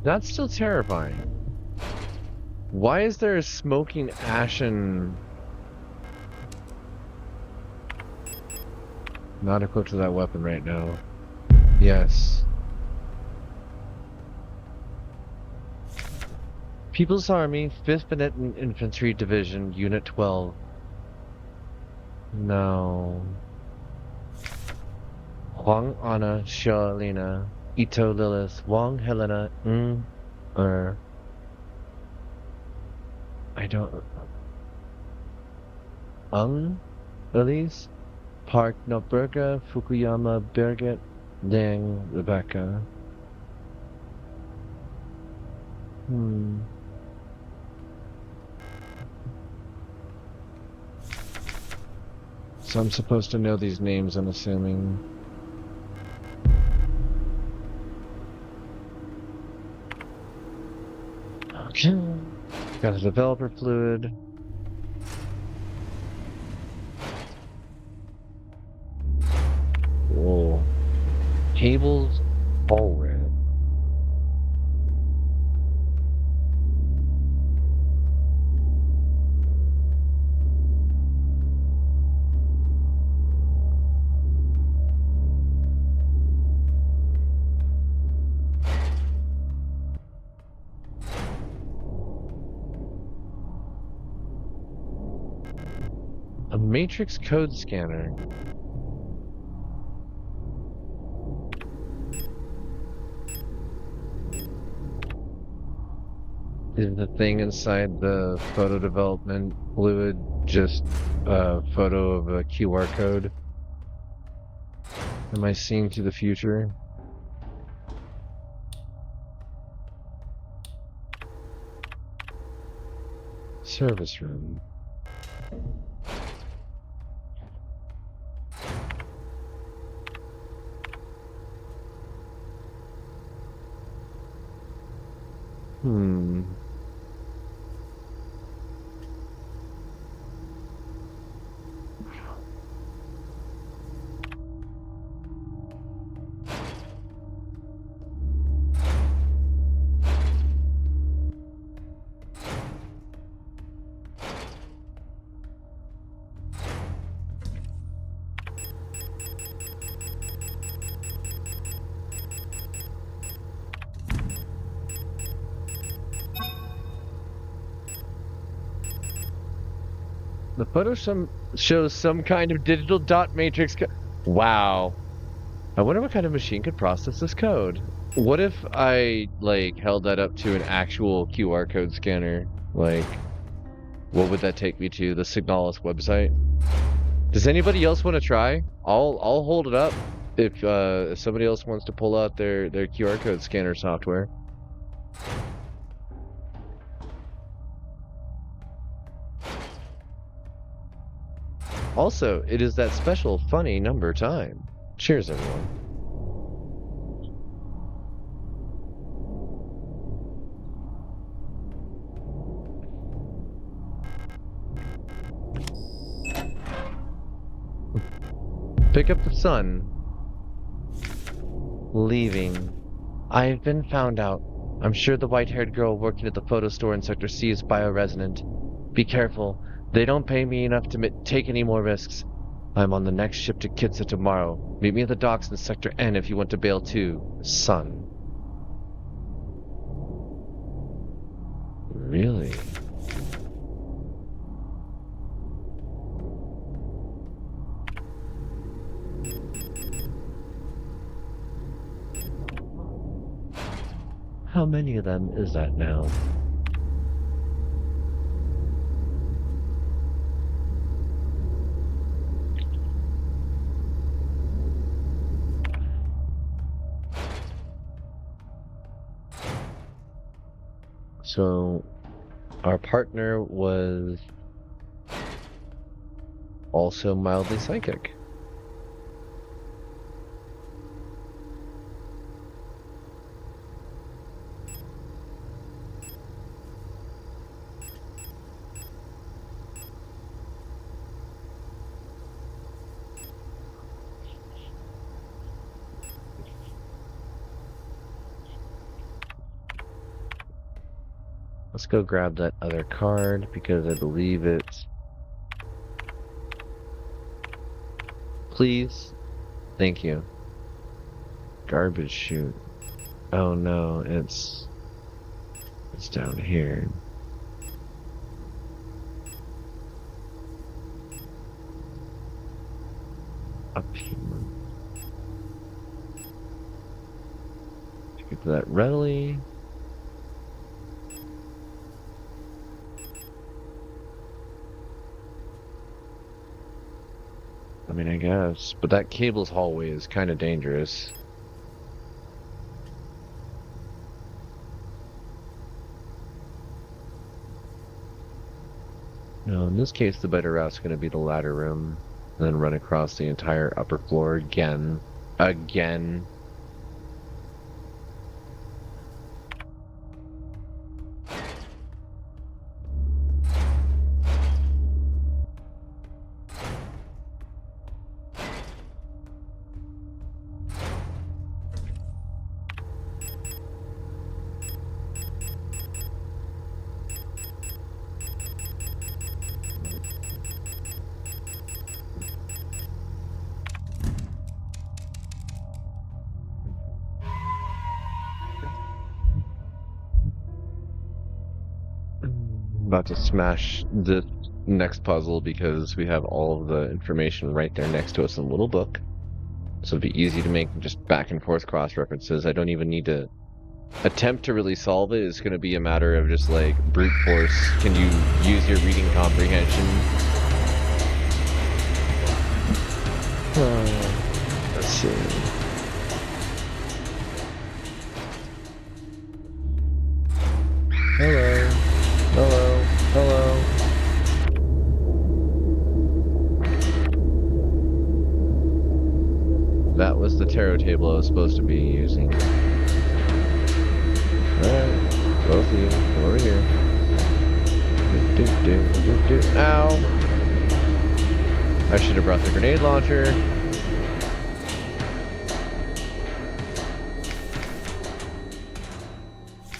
That's still terrifying. Why is there a smoking ashen... Not equipped to that weapon right now. Yes. People's Army, 5th Benetton Infantry Division, Unit 12. No. Huang Anna, Xia Lina, Ito Lilith, Wang Helena, I don't... Elise? Park Noburga, Fukuyama, Birgit, Dang, Rebecca. So I'm supposed to know these names, I'm assuming. Okay. Got a developer fluid. Whoa. Cables all red. A matrix code scanner. Is the thing inside the photo development fluid just a photo of a QR code? Am I seeing to the future? Service room. The photo shows some kind of digital dot matrix wow. I wonder what kind of machine could process this code. What if I, like, held that up to an actual QR code scanner? Like, What would that take me to? The Signalis website? Does anybody else want to try? I'll hold it up if somebody else wants to pull out their QR code scanner software. Also, it is that special funny number time. Cheers, everyone. Pick up the sun. Leaving. I've been found out. I'm sure the white-haired girl working at the photo store in Sector C is bioresonant. Be careful. They don't pay me enough to take any more risks. I'm on the next ship to Kitsa tomorrow. Meet me at the docks in Sector N if you want to bail too. Son. Really? How many of them is that now? So, our partner was also mildly psychic. Let's go grab that other card because I believe it's... Please? Thank you. Garbage chute. Oh no, it's down here. Up here. Get to that readily. I mean, I guess, but that cable's hallway is kind of dangerous. No, in this case, the better route's going to be the ladder room, and then run across the entire upper floor again. Again. About to smash the next puzzle because we have all of the information right there next to us in a little book. So it'd be easy to make just back and forth cross references. I don't even need to attempt to really solve it. It's going to be a matter of just like brute force. Can you use your reading comprehension? Let's see. Hello. Hello. Hello. That was the tarot table I was supposed to be using. Alright, both of you, come over here. Ow! I should have brought the grenade launcher.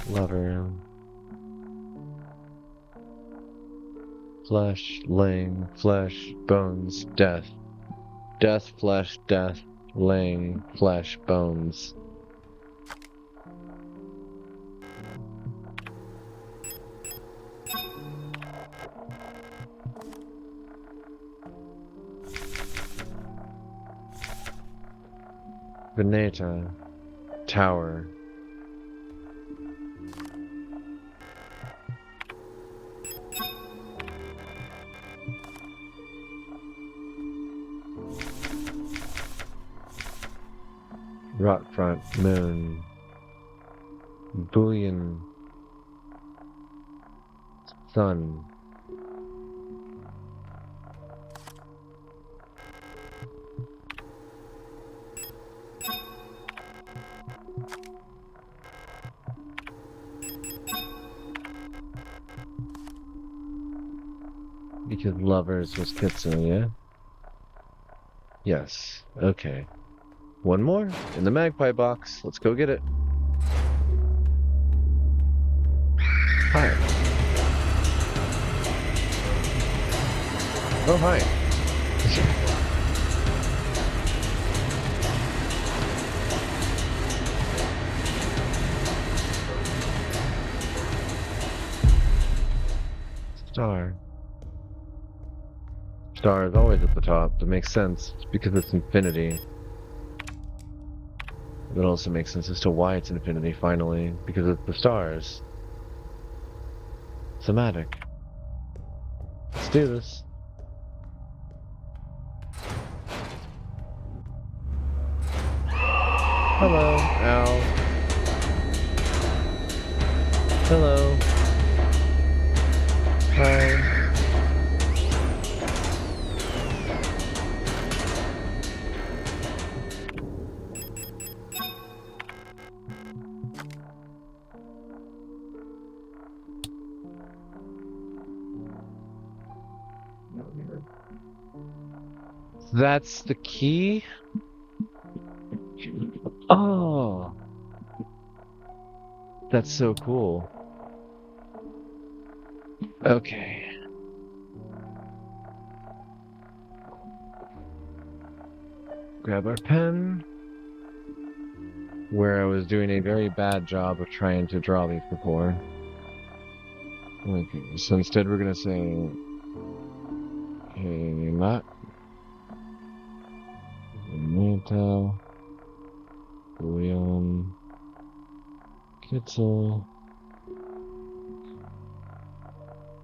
Lever. Flesh, laying, flesh, bones, death. Death, flesh, death, laying, flesh, bones. Veneta. Tower. Rot front, moon, bullion, sun. Because lovers was Kitsu, yeah? Yes. Okay. One more in the magpie box. Let's go get it. Hi. Oh, hi. Star. Star is always at the top. That makes sense. It's because it's infinity. It also makes sense as to why it's infinity, finally. Because it's the stars. Somatic. Let's do this. Hello, Al. Hello. Hi. That's the key? Oh, that's so cool. Okay. Grab our pen. Where I was doing a very bad job of trying to draw these before. Okay, so instead we're gonna say, hey, not Meta, William, Kitzel,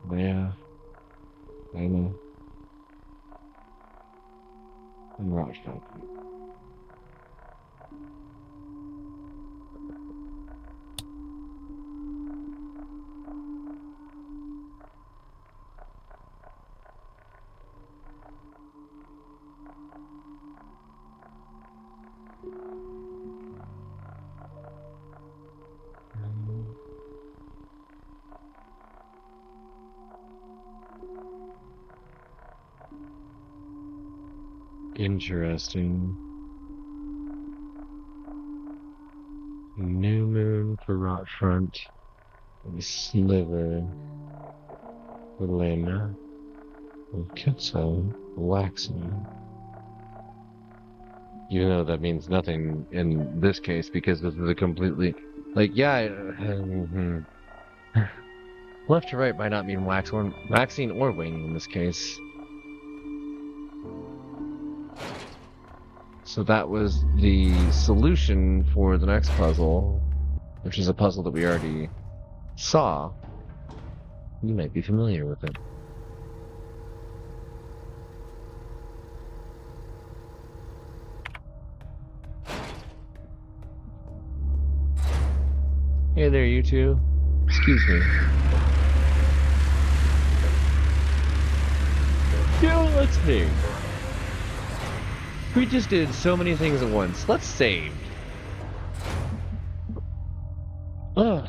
Leia, Anna, and Rajfeld. Interesting. New moon for rot front. Sliver for Lena. Kitzel, waxing. Even though that means nothing in this case because this is a completely like left to right might not mean waxing or waning in this case. So that was the solution for the next puzzle, which is a puzzle that we already saw. You might be familiar with it. Hey there, you two. Excuse me. Yo, let's save. We just did so many things at once. Let's save. Ugh.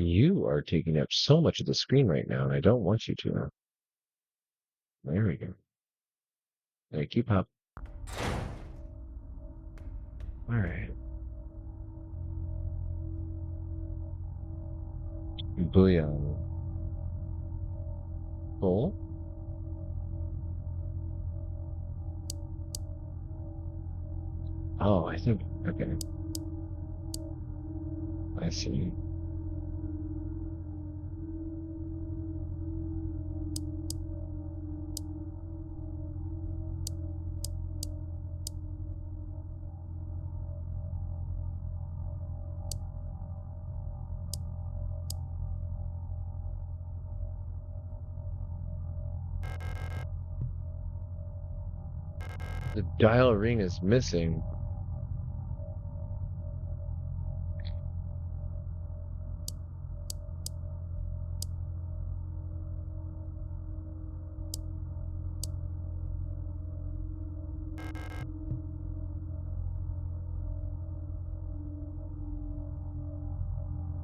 You are taking up so much of the screen right now, and I don't want you to. There we go. There, keep up. Alright. Booyah. Full? Oh, I think. Okay. I see. The dial ring is missing.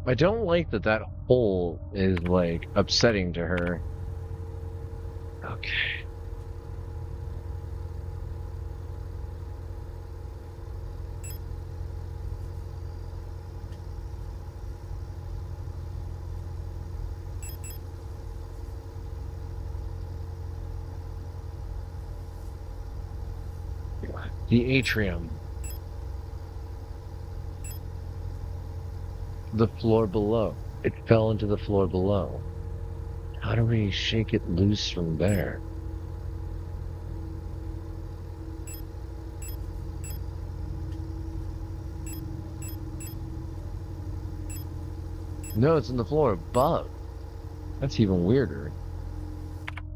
I don't like that that hole is, like, upsetting to her. Okay. The atrium. The floor below. It fell into the floor below. How do we shake it loose from there? No, it's in the floor above. That's even weirder.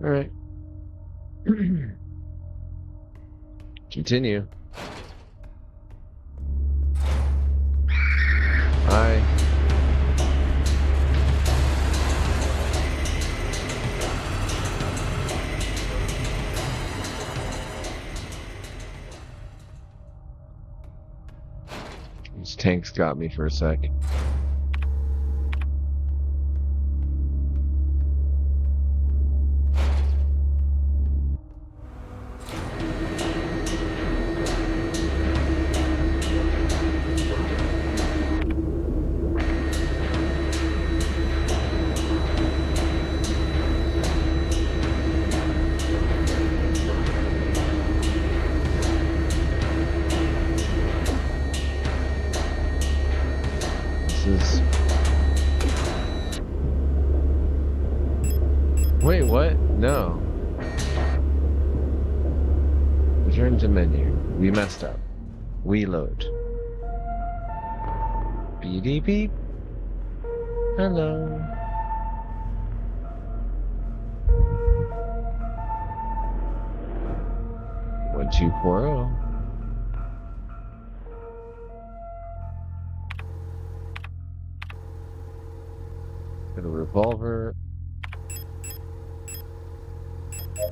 Alright. Continue. Hi. These tanks got me for a sec. Wait, what? No. Return to menu. We messed up. We load. Beep beep. Hello. One, two, four, oh. Got a revolver.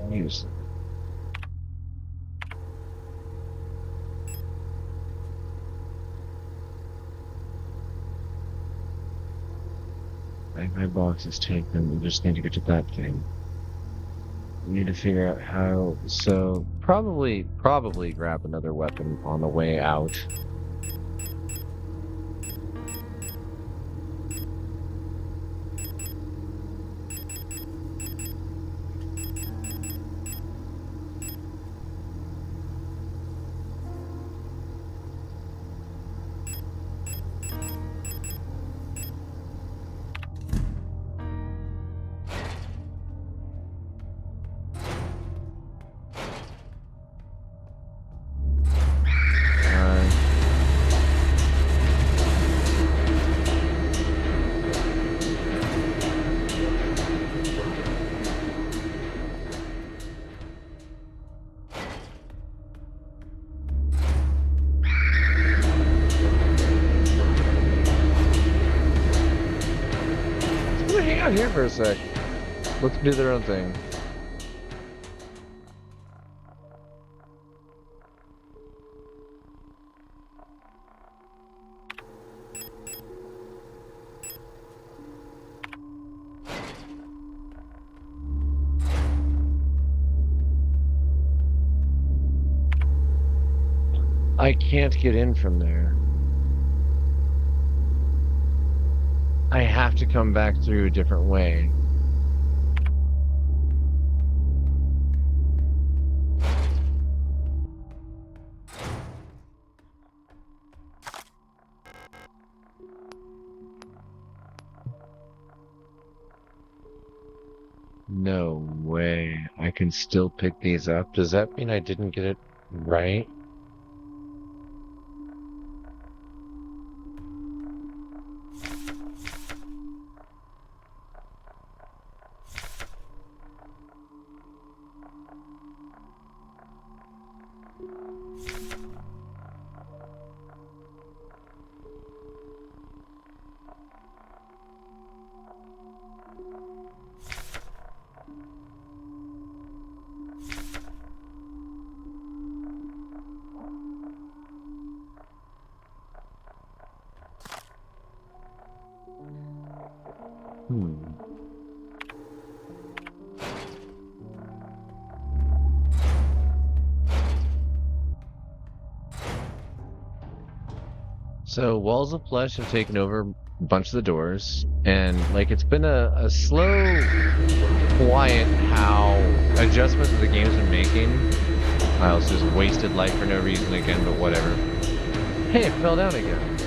Use it. My box is taken. We just need to get to that thing. We need to figure out how. So probably grab another weapon on the way out. Hang out here for a sec. Let them do their own thing. I can't get in from there. I have to come back through a different way. No way. I can still pick these up. Does that mean I didn't get it right? Hmm. So walls of flesh have taken over a bunch of the doors, and like it's been a slow, quiet how adjustments that the game's been making. I also just wasted light for no reason again, but whatever. Hey, it fell down again.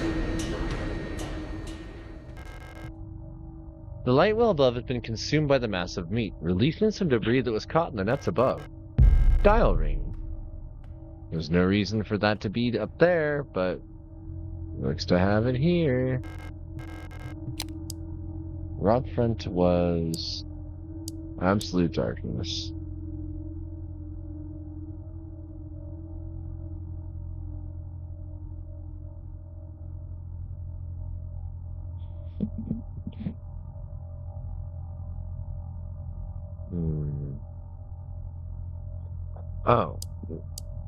The light well above has been consumed by the mass of meat, releasing some debris that was caught in the nets above. Dial ring. There's no reason for that to be up there, but looks to have it here. Rod front was absolute darkness. Hmm. Oh,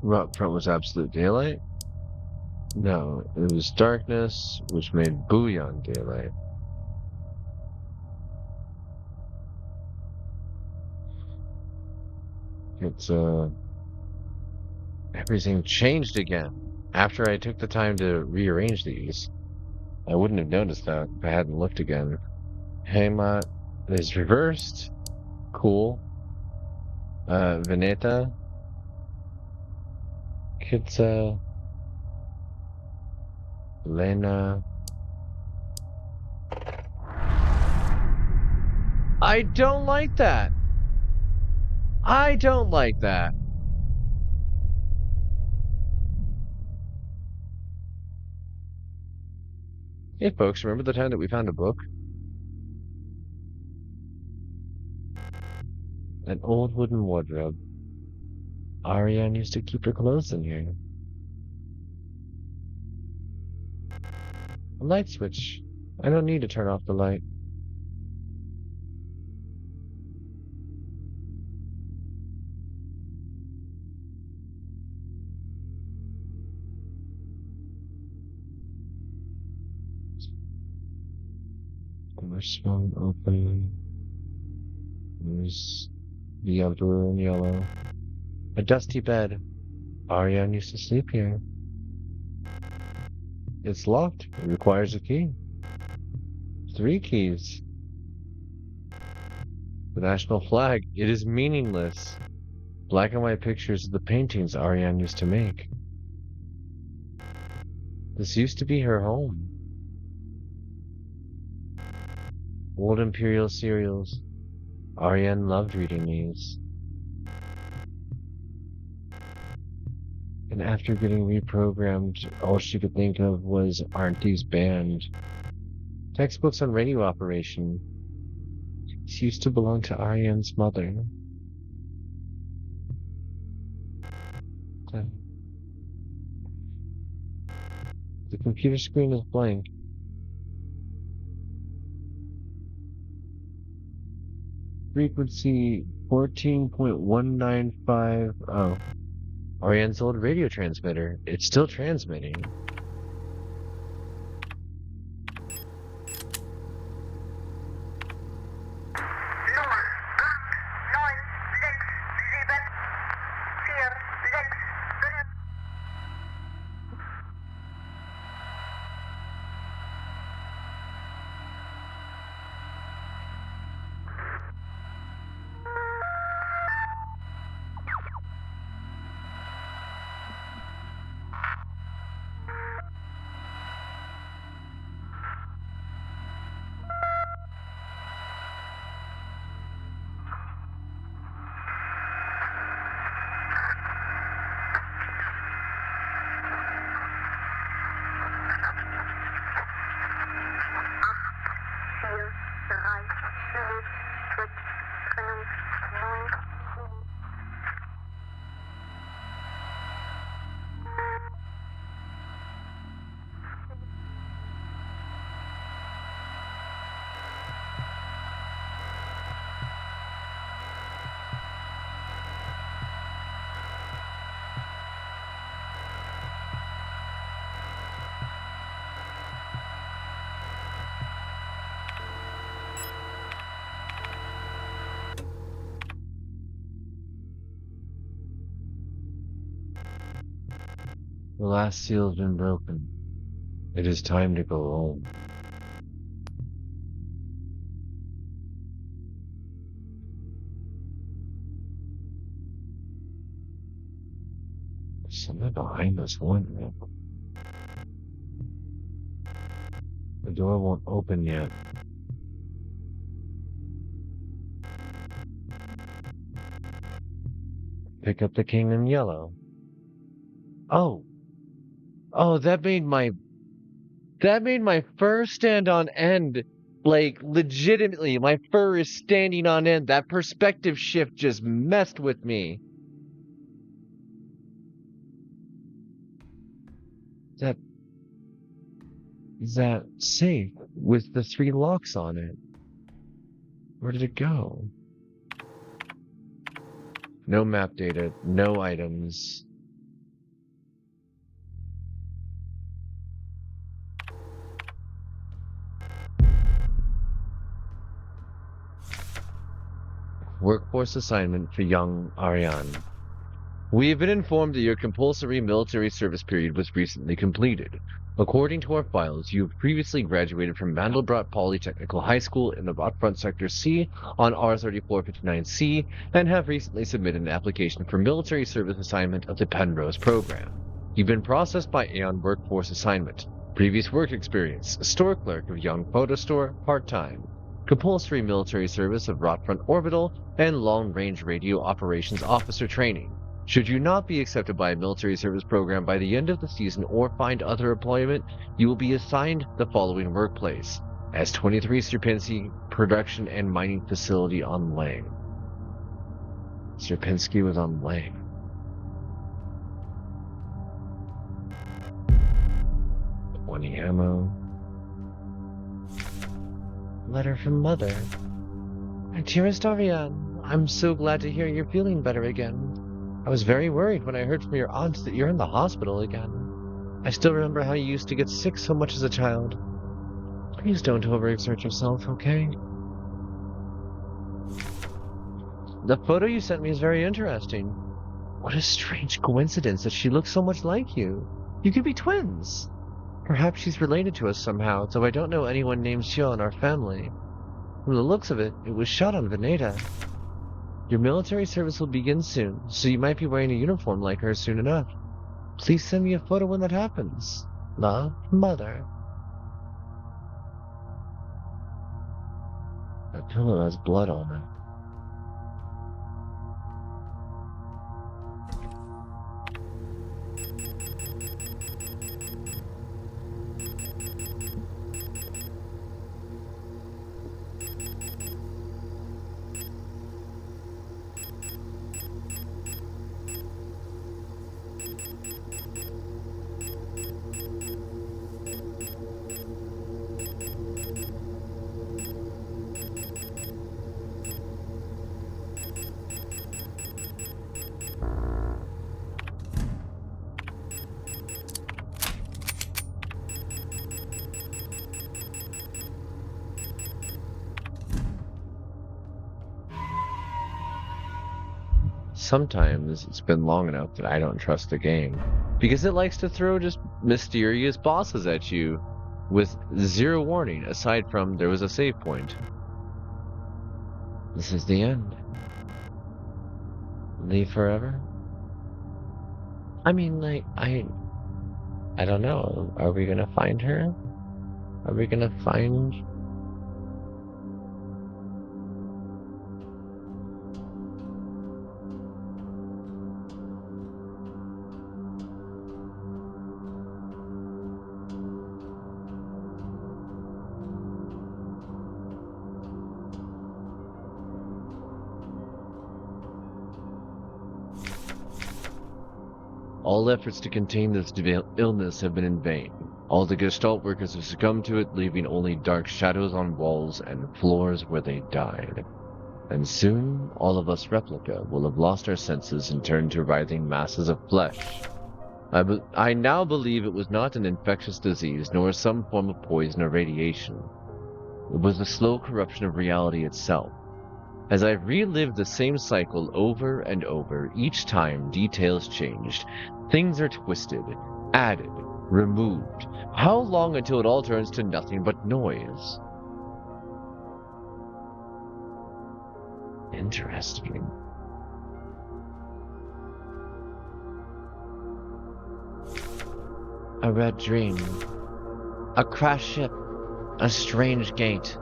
rod front was absolute daylight? No, it was darkness, which made bouillon daylight. It's, everything changed again. After I took the time to rearrange these, I wouldn't have noticed that if I hadn't looked again. Heimat is reversed. Cool. Veneta. Kitsa. Lena. I don't like that. I don't like that. Hey folks, remember the time that we found a book? An old wooden wardrobe. Ariane used to keep her clothes in here. A light switch. I don't need to turn off the light. Door swung open. There's the Emperor in yellow. A dusty bed. Ariane used to sleep here. It's locked. It requires a key. 3 keys. The national flag. It is meaningless. Black and white pictures of the paintings Ariane used to make. This used to be her home. Old Imperial cereals. Ariane loved reading these. And after getting reprogrammed, all she could think of was Aren't These Banned? Textbooks on radio operation. She used to belong to Ariane's mother. The computer screen is blank. Frequency 14.195. Oh. Ariane's old radio transmitter. It's still transmitting. The last seal has been broken. It is time to go home. There's something behind this one. The door won't open yet. Pick up the king in yellow. Oh. Oh, that made my fur stand on end. Like, legitimately, my fur is standing on end. That perspective shift just messed with me. Is that safe with the 3 locks on it? Where did it go? No map data, no items. Workforce assignment for young Ariane. We have been informed that your compulsory military service period was recently completed. According to our files, you have previously graduated from Mandelbrot Polytechnical High School in the Rockfront Sector C on R3459C and have recently submitted an application for military service assignment of the Penrose program. You've been processed by Aeon Workforce Assignment. Previous work experience, store clerk of Young Photo Store, part-time. Compulsory military service of Rockfront Orbital and long-range radio operations officer training. Should you not be accepted by a military service program by the end of the season or find other employment, you will be assigned the following workplace: S23 Sierpinski Production and Mining Facility on Lang. Sierpinski was on Lang. .20 ammo. Letter from Mother. Dearest Ariane, I'm so glad to hear you're feeling better again. I was very worried when I heard from your aunt that you're in the hospital again. I still remember how you used to get sick so much as a child. Please don't overexert yourself, okay? The photo you sent me is very interesting. What a strange coincidence that she looks so much like you. You could be twins. Perhaps she's related to us somehow, though I don't know anyone named Xiao in our family. From the looks of it, it was shot on Veneta. Your military service will begin soon, so you might be wearing a uniform like her soon enough. Please send me a photo when that happens. Love, Mother. That pillow has blood on it. Sometimes it's been long enough that I don't trust the game, because it likes to throw just mysterious bosses at you with zero warning, aside from there was a save point. This is the end. Leave forever? I mean, like, I don't know. Are we gonna find her? Are we gonna find... All efforts to contain this illness have been in vain. All the Gestalt workers have succumbed to it, leaving only dark shadows on walls and floors where they died. And soon, all of us Replika will have lost our senses and turned to writhing masses of flesh. I now believe it was not an infectious disease, nor some form of poison or radiation. It was the slow corruption of reality itself. As I've relived the same cycle over and over, each time details changed, things are twisted, Added. Removed. How long until it all turns to nothing but noise? Interesting. A red dream. A crashed ship. A strange gate.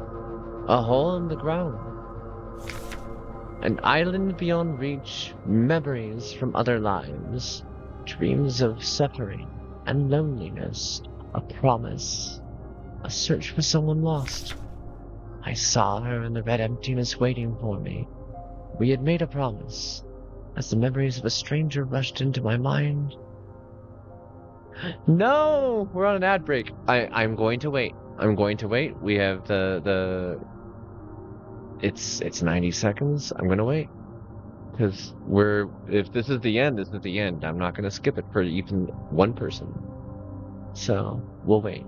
A hole in the ground. An island beyond reach. Memories from other lives. Dreams of suffering and loneliness. A promise. A search for someone lost. I saw her in the red emptiness waiting for me. We had made a promise. As the memories of a stranger rushed into my mind. No! We're on an ad break. I'm going to wait. I'm going to wait. We have It's 90 seconds. I'm gonna wait. Because if this is the end, this is the end. I'm not gonna skip it for even one person. So, we'll wait.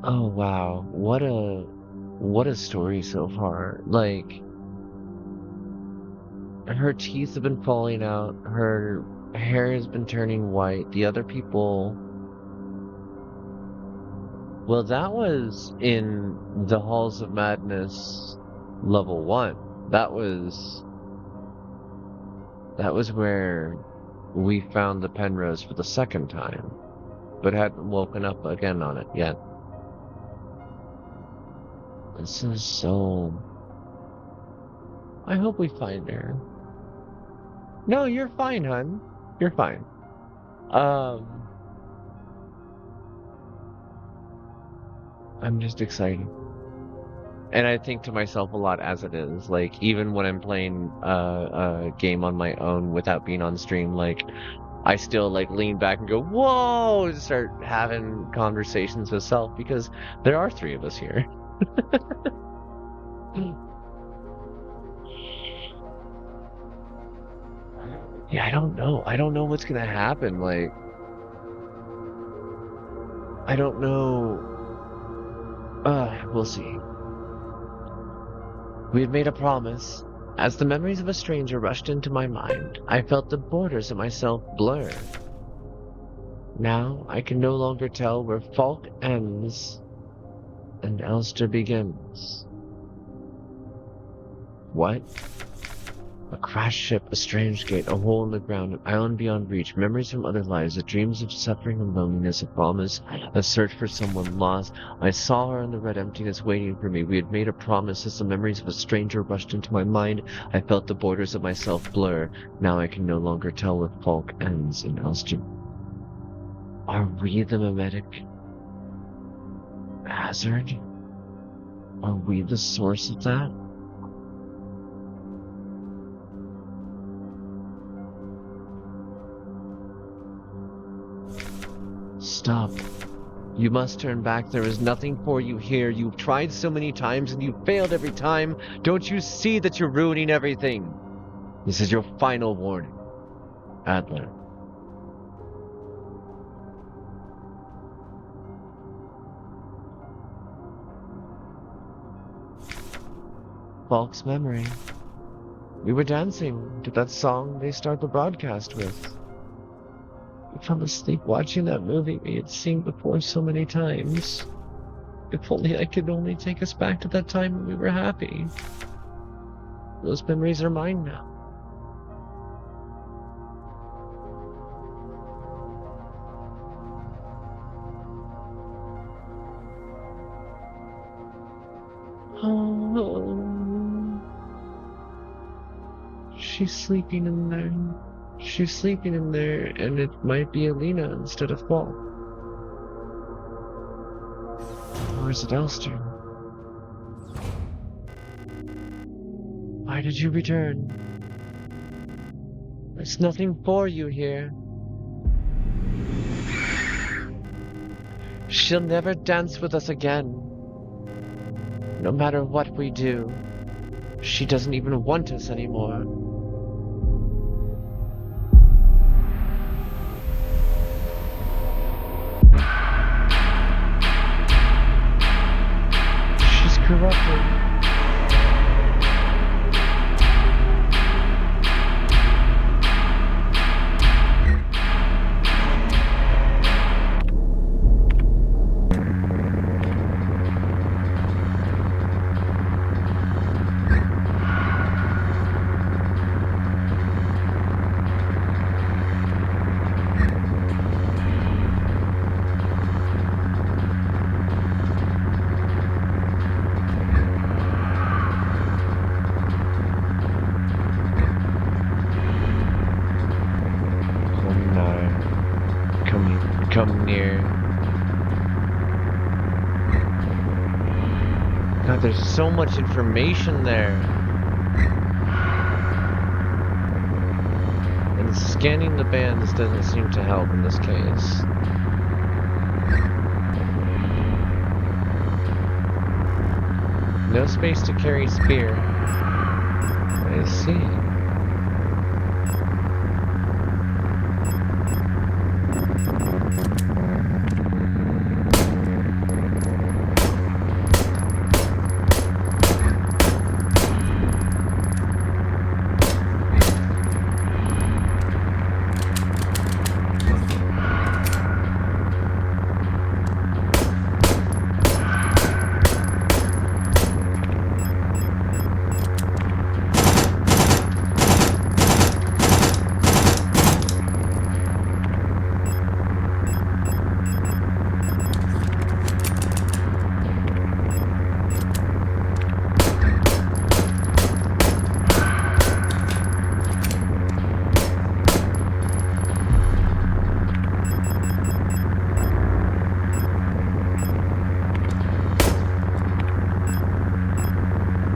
Oh wow. What a story so far. Like, her teeth have been falling out, her hair has been turning white, the other people... Well, that was in the Halls of Madness level 1. That was where we found the Penrose for the second time, but hadn't woken up again on it yet. This is so... I hope we find her. No, you're fine, hun. You're fine. I'm just excited. And I think to myself a lot as it is. Like, even when I'm playing a game on my own without being on stream, like, I still, like, lean back and go, whoa! And start having conversations with self, because there are 3 of us here. Yeah, I don't know. I don't know what's gonna happen. Like, I don't know. We'll see. We had made a promise. As the memories of a stranger rushed into my mind, I felt the borders of myself blur. Now I can no longer tell where Falk ends and Elster begins. What? A crashed ship, a strange gate, a hole in the ground, an island beyond reach, memories from other lives, the dreams of suffering and loneliness, a promise, a search for someone lost. I saw her in the red emptiness waiting for me. We had made a promise. As the memories of a stranger rushed into my mind, I felt the borders of myself blur. Now I can no longer tell where Falk ends and Elster. Are we the mimetic hazard? Are we the source of that? Stop. You must turn back. There is nothing for you here. You've tried so many times and you've failed every time. Don't you see that you're ruining everything? This is your final warning. Adler. Falk's memory. We were dancing to that song they start the broadcast with. We fell asleep watching that movie we had seen before so many times. If only I could only take us back to that time when we were happy. Those memories are mine now. Oh. She's sleeping in there. She's sleeping in there, and it might be Alina instead of Falk. Or is it Elster? Why did you return? There's nothing for you here. She'll never dance with us again. No matter what we do, she doesn't even want us anymore. She's corrupted. God, there's so much information there. And scanning the bands doesn't seem to help in this case. No space to carry spear. I see.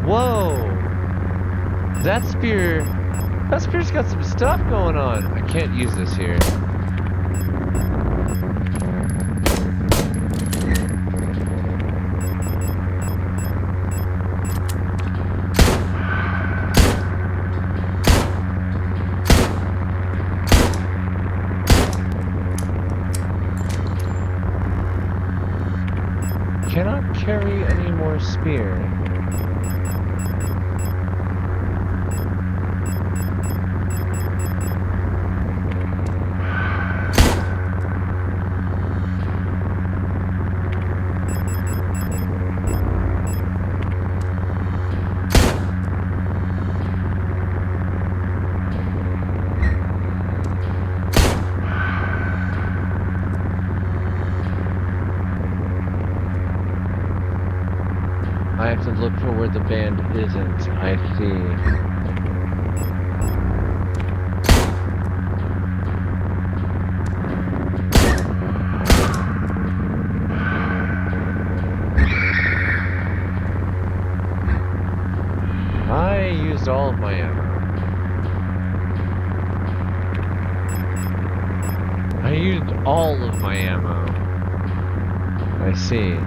Whoa! That spear's got some stuff going on. I can't use this here. Cannot carry any more spear. I have to look for where the band isn't. I see. I used all of my ammo. I used all of my ammo. I see.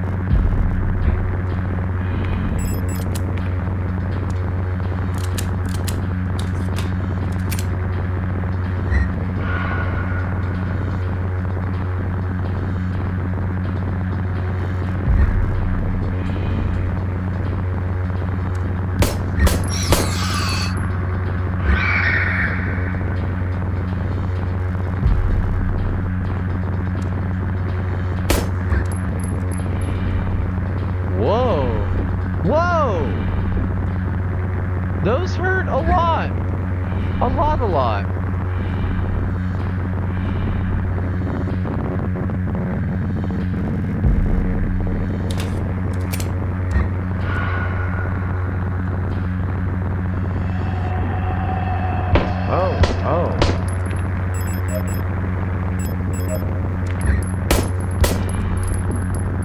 Whoa! Whoa! Those hurt a lot! A lot. Oh.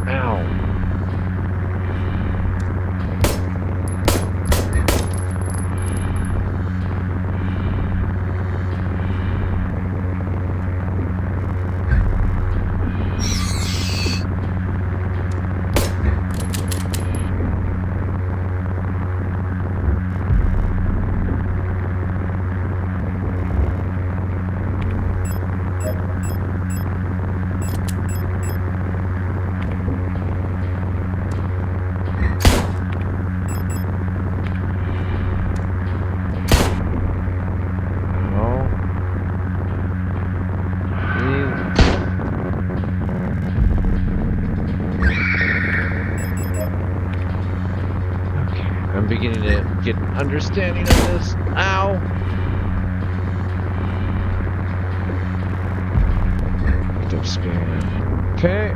Ow. I'm beginning to get an understanding of this. Ow! Active spear. Okay.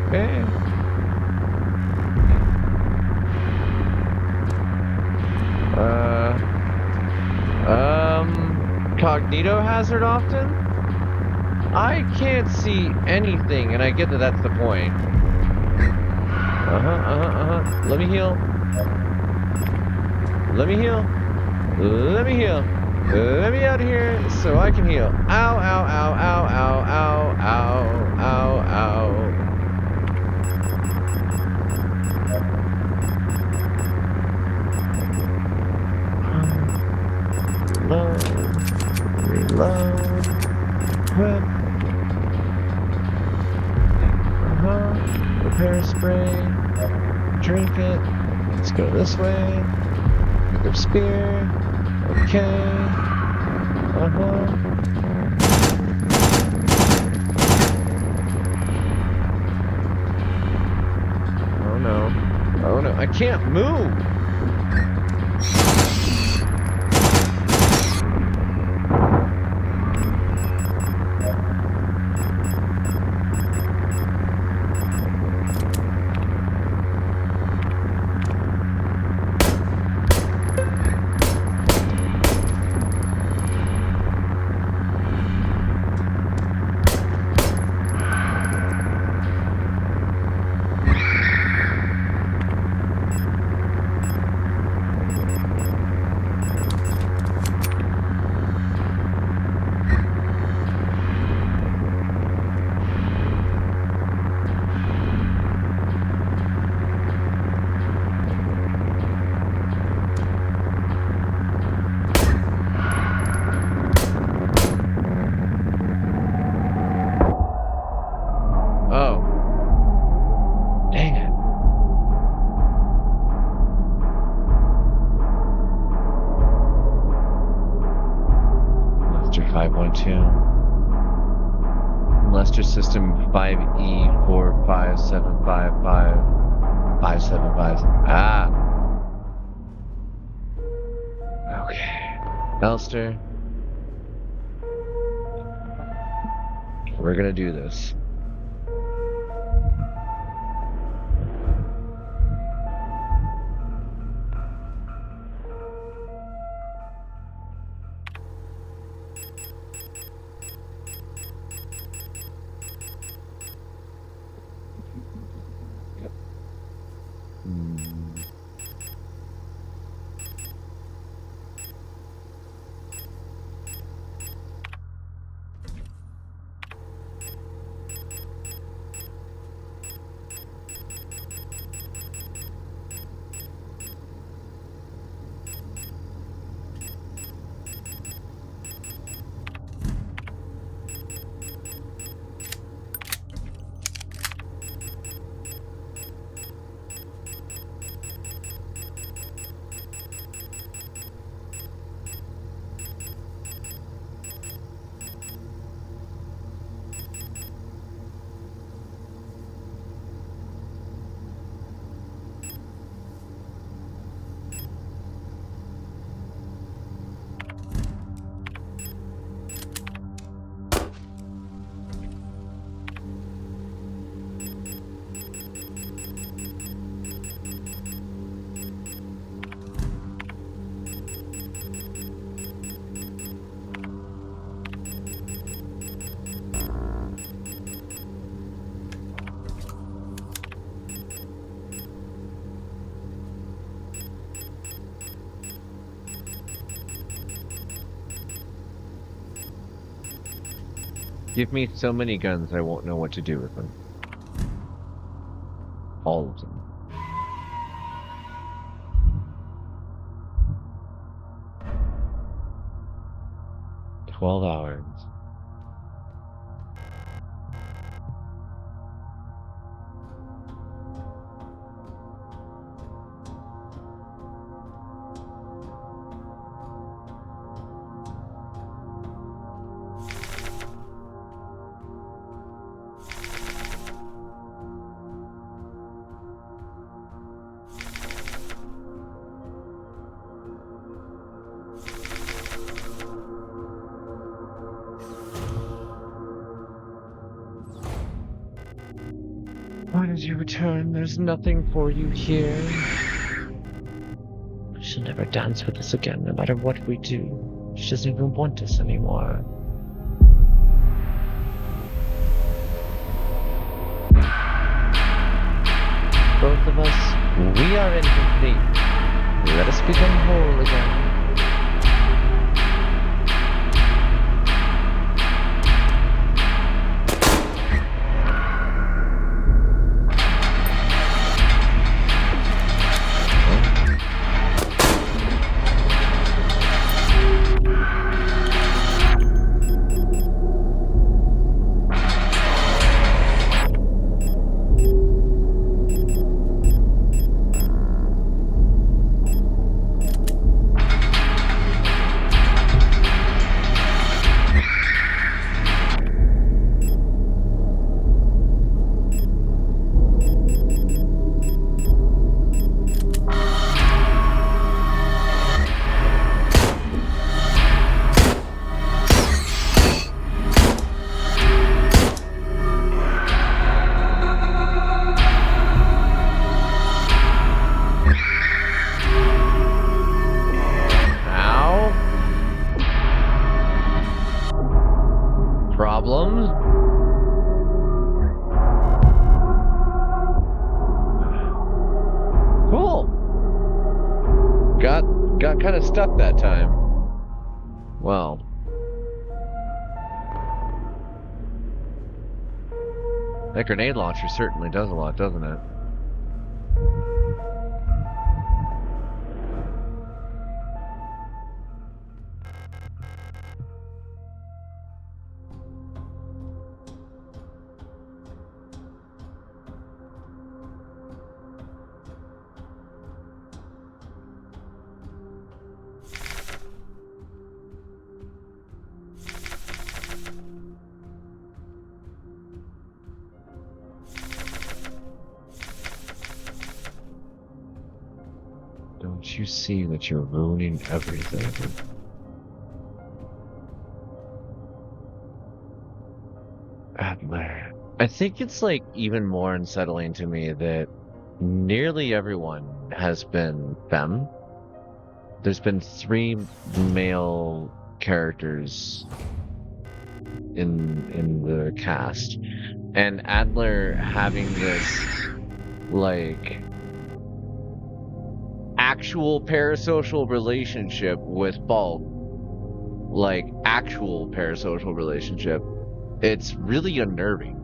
Okay. Cognito hazard often? I can't see anything, and I get that that's the point. Let me heal. Let me heal. Let me heal. Let me out of here so I can heal. Ow, ow, ow, ow, ow, ow, ow, ow, ow. Reload. Whip. Repair spray. Drink it. Let's go this way. Pick up spear. Okay. Oh no. Oh no. I can't move. Lester System 5E45755 Ah. Okay. Elster. We're gonna do this. Give me so many guns, I won't know what to do with them. All of them. $12. Why did you return? There's nothing for you here. She'll never dance with us again, no matter what we do. She doesn't even want us anymore. Both of us, we are incomplete. Let us become whole again. Problems? Cool. Got kind of stuck that time. Well. That grenade launcher certainly does a lot, doesn't it? Don't you see that you're ruining everything? Adler. I think it's like even more unsettling to me that nearly everyone has been femme. There's been 3 male characters in the cast, and Adler having this like actual parasocial relationship with Bulk, like actual parasocial relationship, it's really unnerving.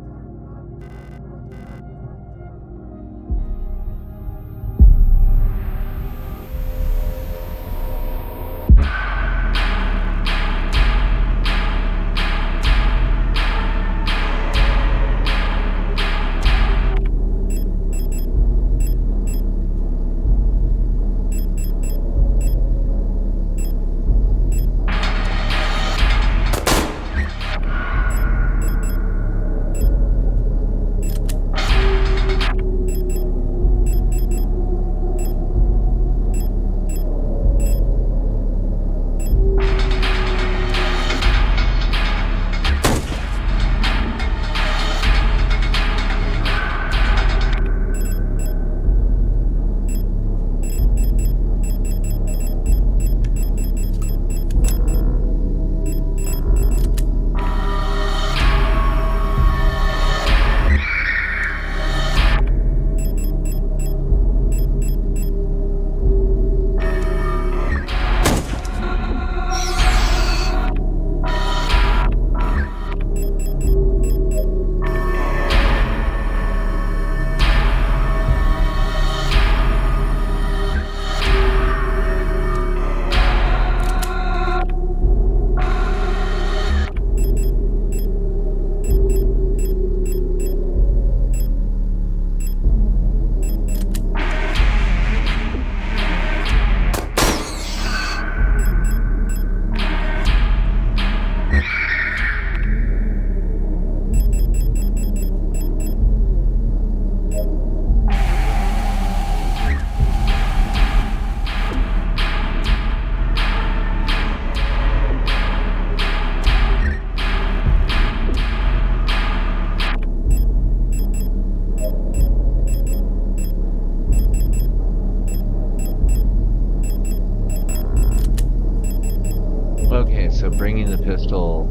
pistol.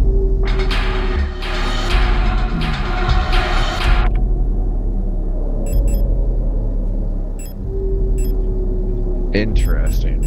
Interesting.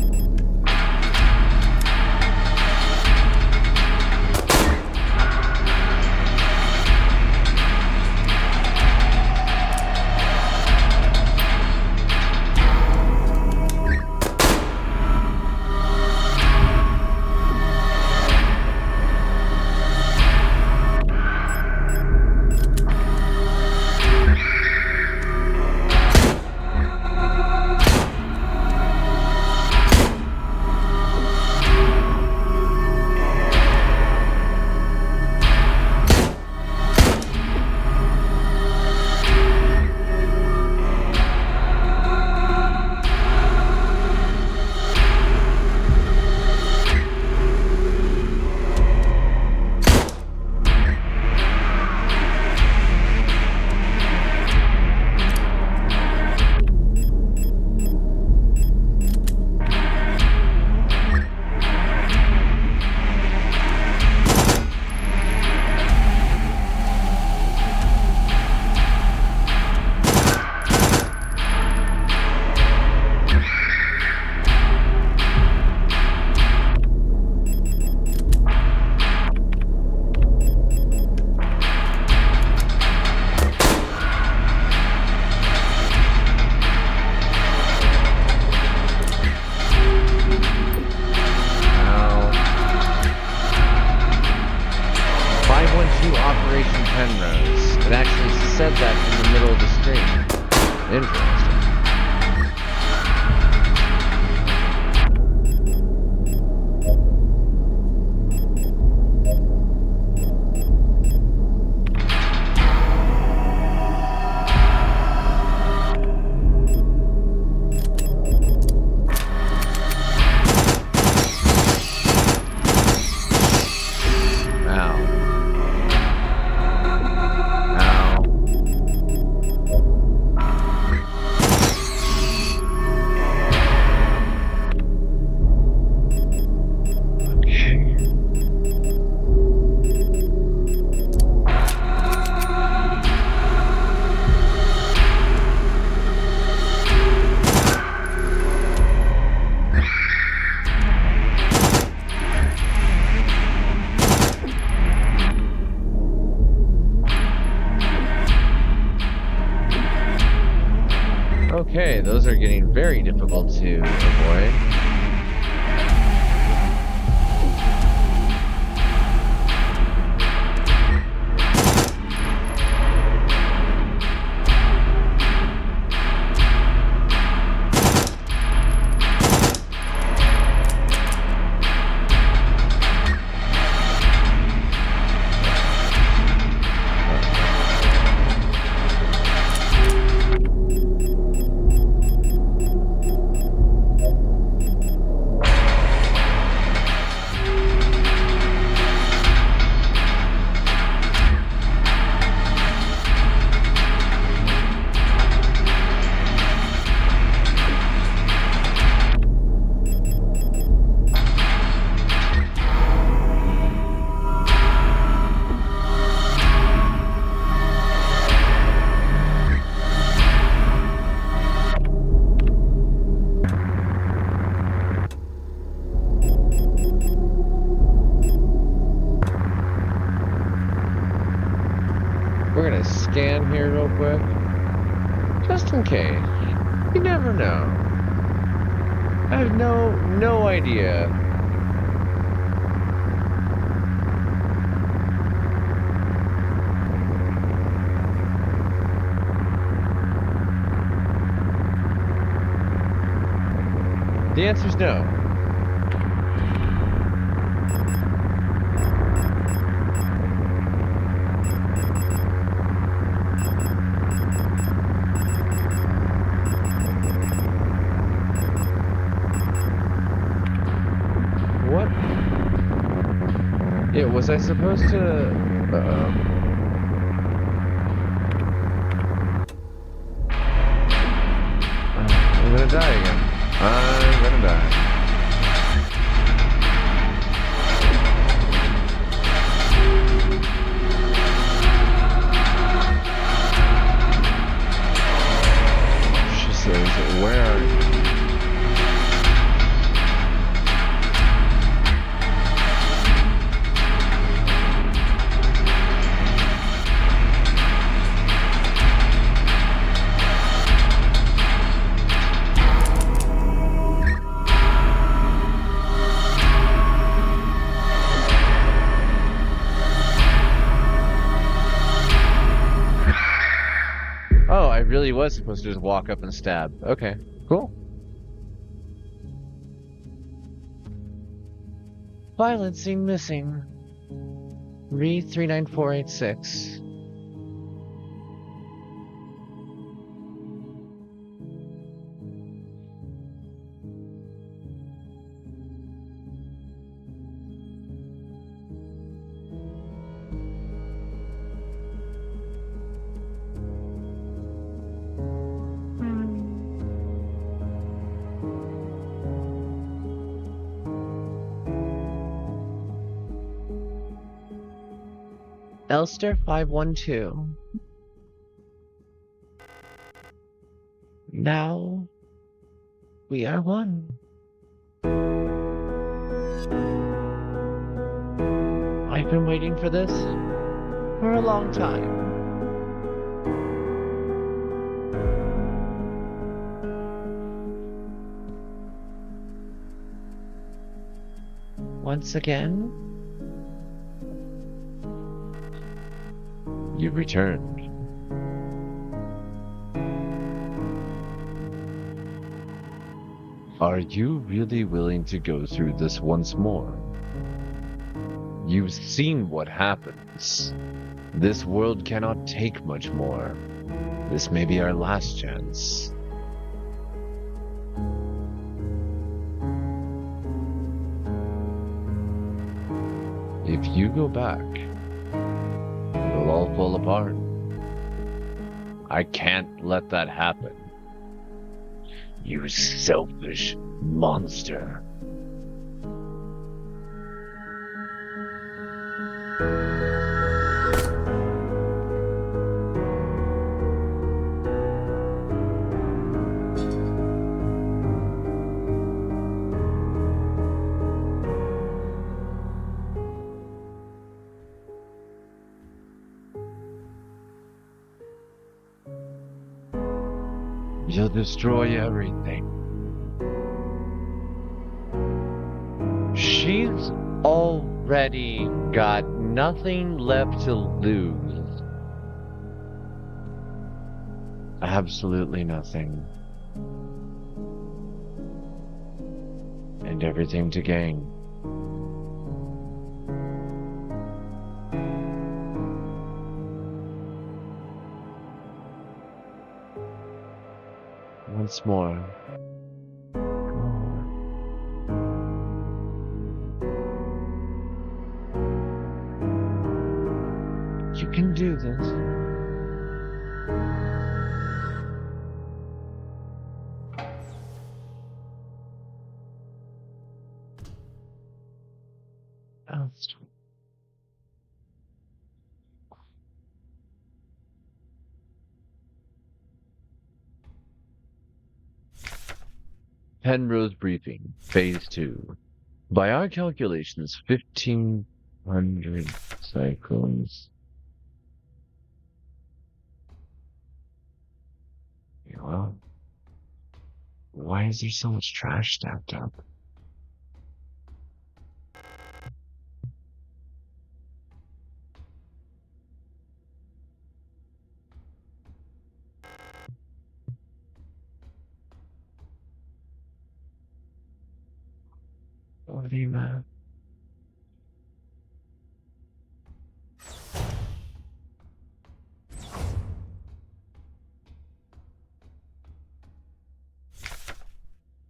Operation Penrose. It actually said that in the middle of the screen. Interesting. Okay, those are getting very difficult to avoid. We're gonna scan here real quick, just in case. You never know. I have no idea. The answer's no. What? Yeah, was I supposed to... I'm gonna die again. I'm gonna die. Where are you? Oh, I really was supposed to just walk up and stab. Okay, cool. Violence seen missing. Read 39486. Elster 512. Now we are one. I've been waiting for this for a long time. Once again, you returned. Are you really willing to go through this once more? You've seen what happens. This world cannot take much more. This may be our last chance. If you go back, it'll all fall apart. I can't let that happen. You selfish monster. You'll destroy everything. She's already got nothing left to lose. Absolutely nothing. And everything to gain. Once more. You can do this. Penrose Briefing, Phase 2. By our calculations, 1,500 cycles. Well, why is there so much trash stacked up? What do you mean?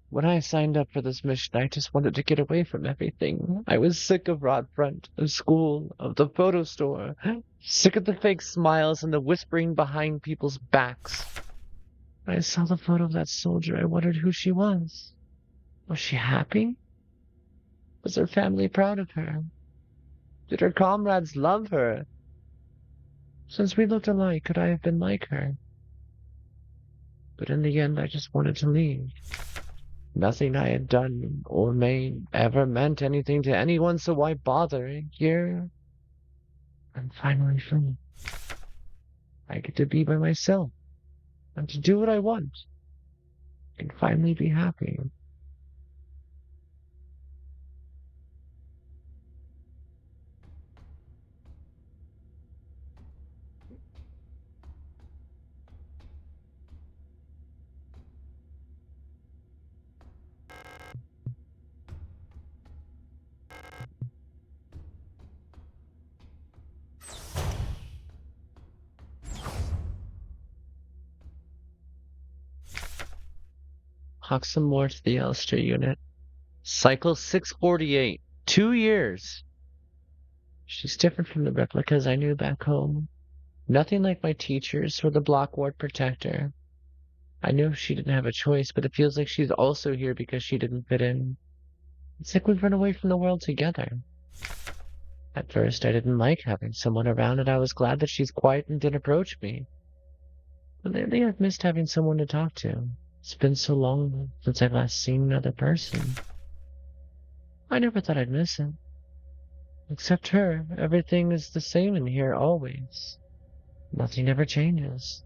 When I signed up for this mission, I just wanted to get away from everything. I was sick of Rodfront, of school, of the photo store. Sick of the fake smiles and the whispering behind people's backs. When I saw the photo of that soldier, I wondered who she was. Was she happy? Was her family proud of her? Did her comrades love her? Since we looked alike, could I have been like her? But in the end, I just wanted to leave. Nothing I had done or made ever meant anything to anyone, so why bother? Here, I'm finally free. I get to be by myself and to do what I want and finally be happy. Hawk some more to the Elster unit. Cycle 648. 2 years. She's different from the replicas I knew back home. Nothing like my teachers or the block ward protector. I knew she didn't have a choice, but it feels like she's also here because she didn't fit in. It's like we've run away from the world together. At first, I didn't like having someone around, and I was glad that she's quiet and didn't approach me. But lately, I've missed having someone to talk to. It's been so long since I've last seen another person. I never thought I'd miss it. Except her, everything is the same in here always. Nothing ever changes.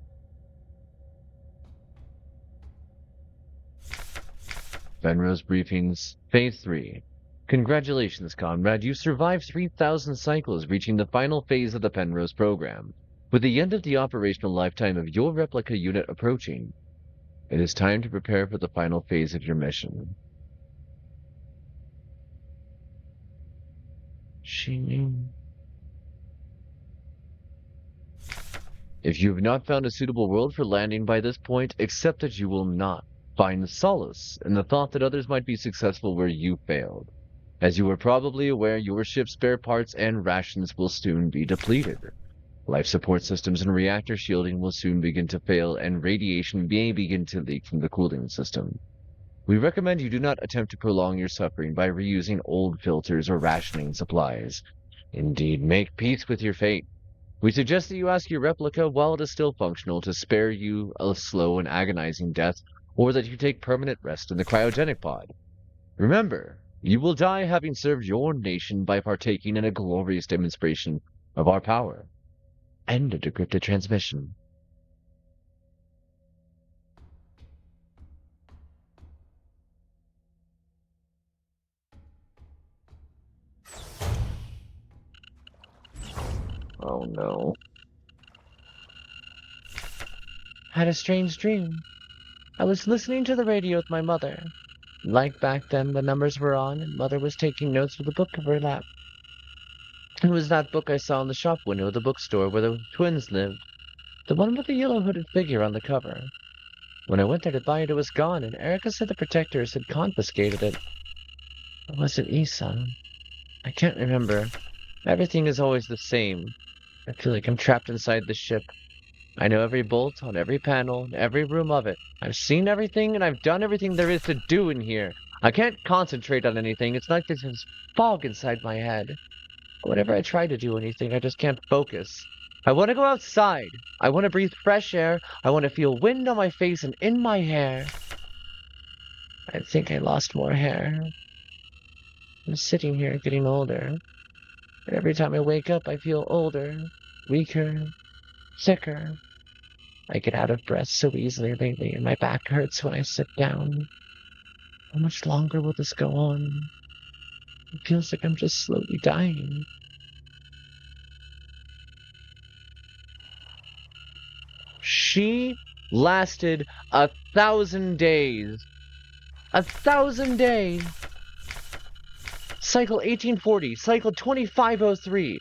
Fenrose Briefings, Phase 3. Congratulations, comrade. You survived 3,000 cycles, reaching the final phase of the Penrose program. With the end of the operational lifetime of your replica unit approaching, it is time to prepare for the final phase of your mission. She knew. If you have not found a suitable world for landing by this point, accept that you will not find solace in the thought that others might be successful where you failed. As you are probably aware, your ship's spare parts and rations will soon be depleted. Life support systems and reactor shielding will soon begin to fail, and radiation may begin to leak from the cooling system. We recommend you do not attempt to prolong your suffering by reusing old filters or rationing supplies. Indeed, make peace with your fate. We suggest that you ask your replica, while it is still functional, to spare you a slow and agonizing death, or that you take permanent rest in the cryogenic pod. Remember, you will die having served your nation by partaking in a glorious demonstration of our power. End of decrypted transmission. Oh no. Had a strange dream. I was listening to the radio with my mother. Like back then, the numbers were on, and Mother was taking notes with a book of her lap. It was that book I saw in the shop window of the bookstore where the twins lived. The one with the yellow hooded figure on the cover. When I went there to buy it, it was gone, and Erica said the protectors had confiscated it. Or was it Issa? I can't remember. Everything is always the same. I feel like I'm trapped inside the ship. I know every bolt on every panel, every room of it. I've seen everything, and I've done everything there is to do in here. I can't concentrate on anything. It's like there's this fog inside my head. Whenever I try to do anything, I just can't focus. I want to go outside. I want to breathe fresh air. I want to feel wind on my face and in my hair. I think I lost more hair. I'm sitting here getting older. And every time I wake up, I feel older, weaker, sicker. I get out of breath so easily lately, and my back hurts when I sit down. How much longer will this go on? It feels like I'm just slowly dying. She lasted 1,000 days. 1,000 days! Cycle 1840, cycle 2503.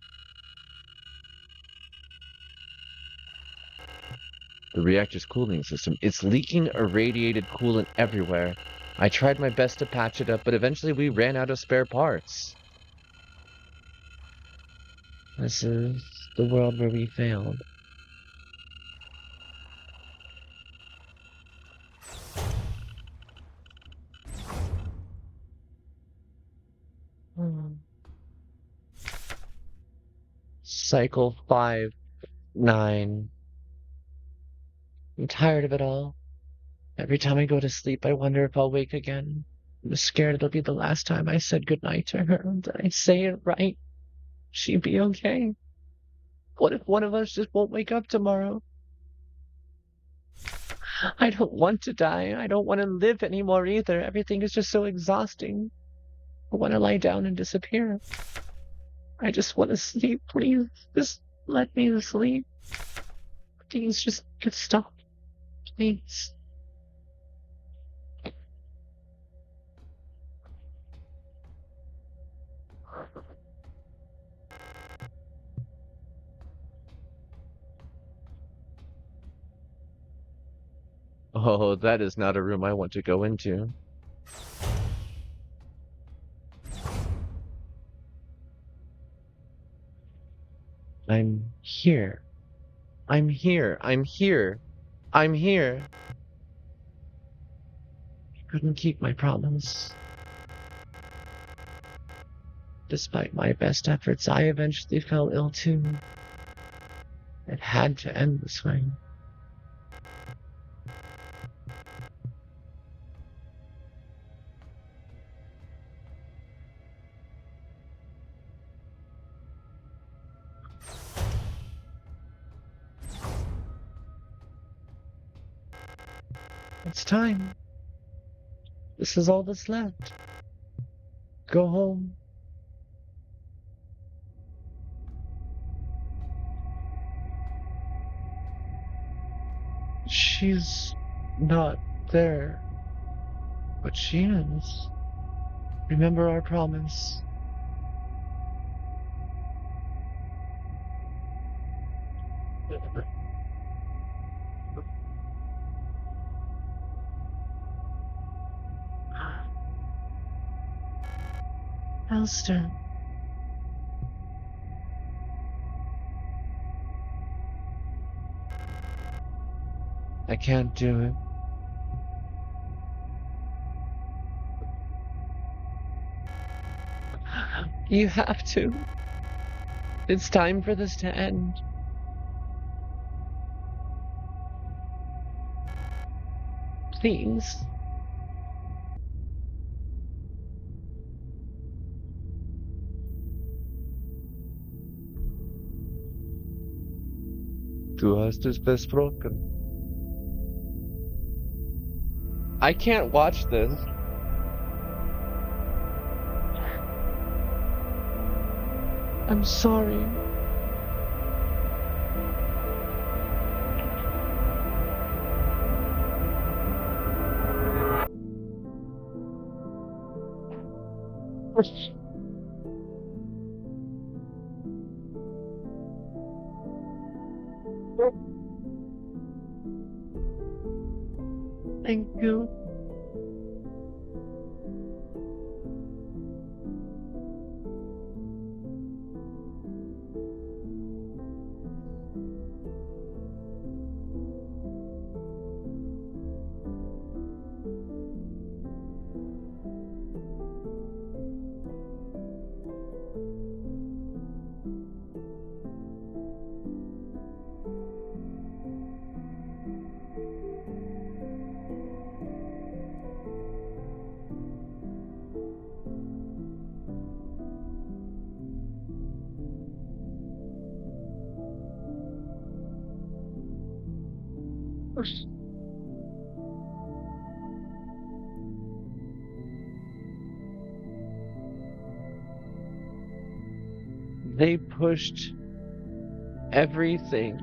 The reactor's cooling system. It's leaking irradiated coolant everywhere. I tried my best to patch it up, but eventually we ran out of spare parts. This is the world where we failed. Cycle 5, 9. I'm tired of it all. Every time I go to sleep, I wonder if I'll wake again. I'm scared it'll be the last time I said goodnight to her. Did I say it right? She'd be okay. What if one of us just won't wake up tomorrow? I don't want to die. I don't want to live anymore either. Everything is just so exhausting. I want to lie down and disappear. I just want to sleep, please. Just let me sleep. Please just stop. Please. Oh, that is not a room I want to go into. I'm here. I'm here. I'm here. I'm here. I couldn't keep my promise. Despite my best efforts, I eventually fell ill too. It had to end this way. It's time. This is all that's left. Go home. She's not there, but she is. Remember our promise. Elster. I can't do it. You have to. It's time for this to end. Please. Du hast es versprochen. I can't watch this. I'm sorry. Thank you. They pushed everything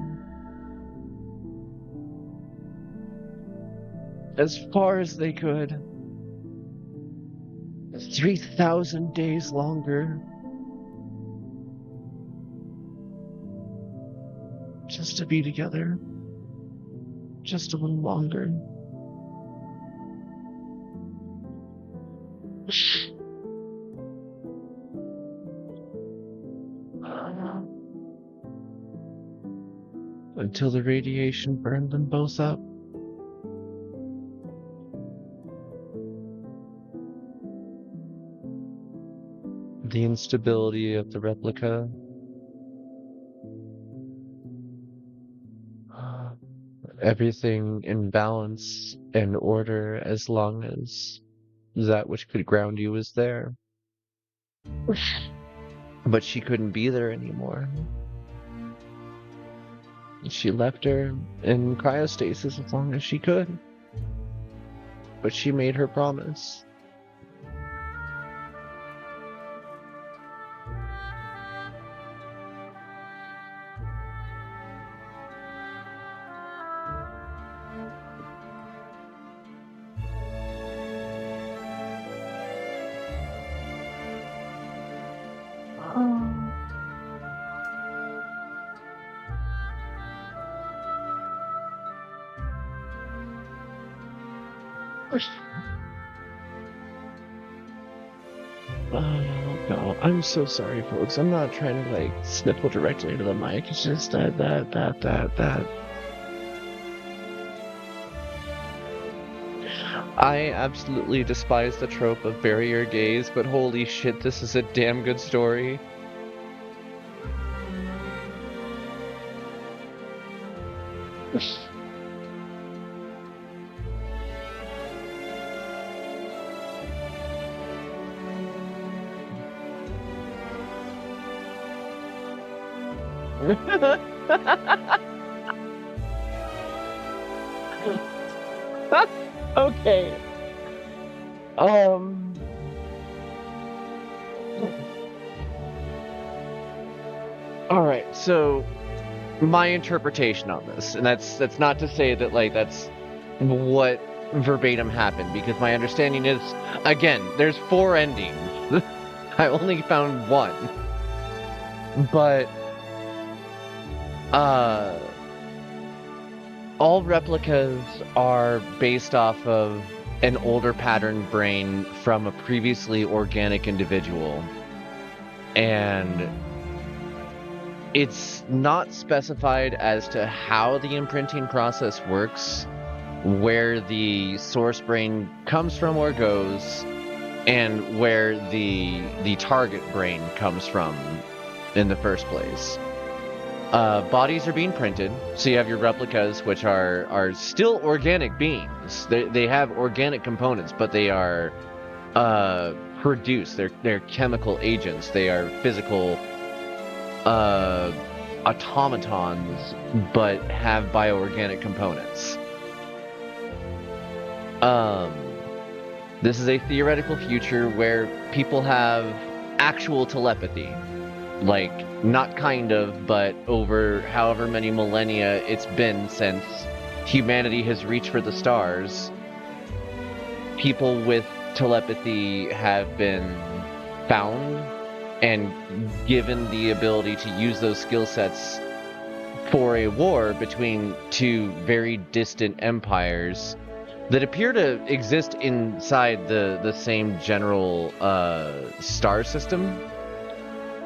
as far as they could. 3,000 days longer. Just to be together. Just a little longer. Until the radiation burned them both up. The instability of the replica. everything in balance and order as long as that which could ground you was there. But she couldn't be there anymore. She left her in cryostasis as long as she could. But she made her promise. Oh, no, I'm so sorry, folks. I'm not trying to, like, sniffle directly into the mic. It's just that. I absolutely despise the trope of bury your gaze, but holy shit, this is a damn good story. Okay. All right. So my interpretation on this, and that's not to say that like that's what verbatim happened, because my understanding is, again, there's 4 endings. I only found one. But all replicas are based off of an older pattern brain from a previously organic individual. And it's not specified as to how the imprinting process works, where the source brain comes from or goes, and where the target brain comes from in the first place. Bodies are being printed, so you have your replicas, which are still organic beings. They have organic components, but they are produced. They're chemical agents. They are physical automatons, but have bioorganic components. This is a theoretical future where people have actual telepathy. Like, not kind of, but over however many millennia it's been since humanity has reached for the stars, people with telepathy have been found and given the ability to use those skill sets for a war between 2 very distant empires that appear to exist inside the same general star system.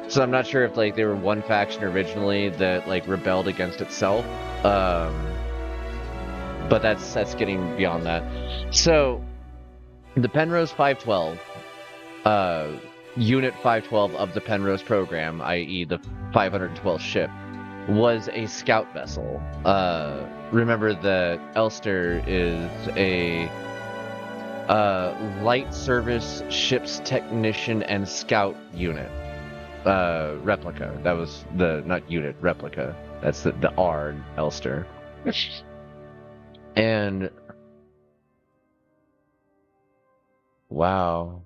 So I'm not sure if like they were one faction originally that like rebelled against itself, but that's getting beyond that. So the Penrose 512, Unit 512 of the Penrose program, i.e. the 512th ship, was a scout vessel. Remember that Elster is a light service ship's technician and scout unit. Replika. That was the, not unit, Replika. That's the R in Elster. And wow.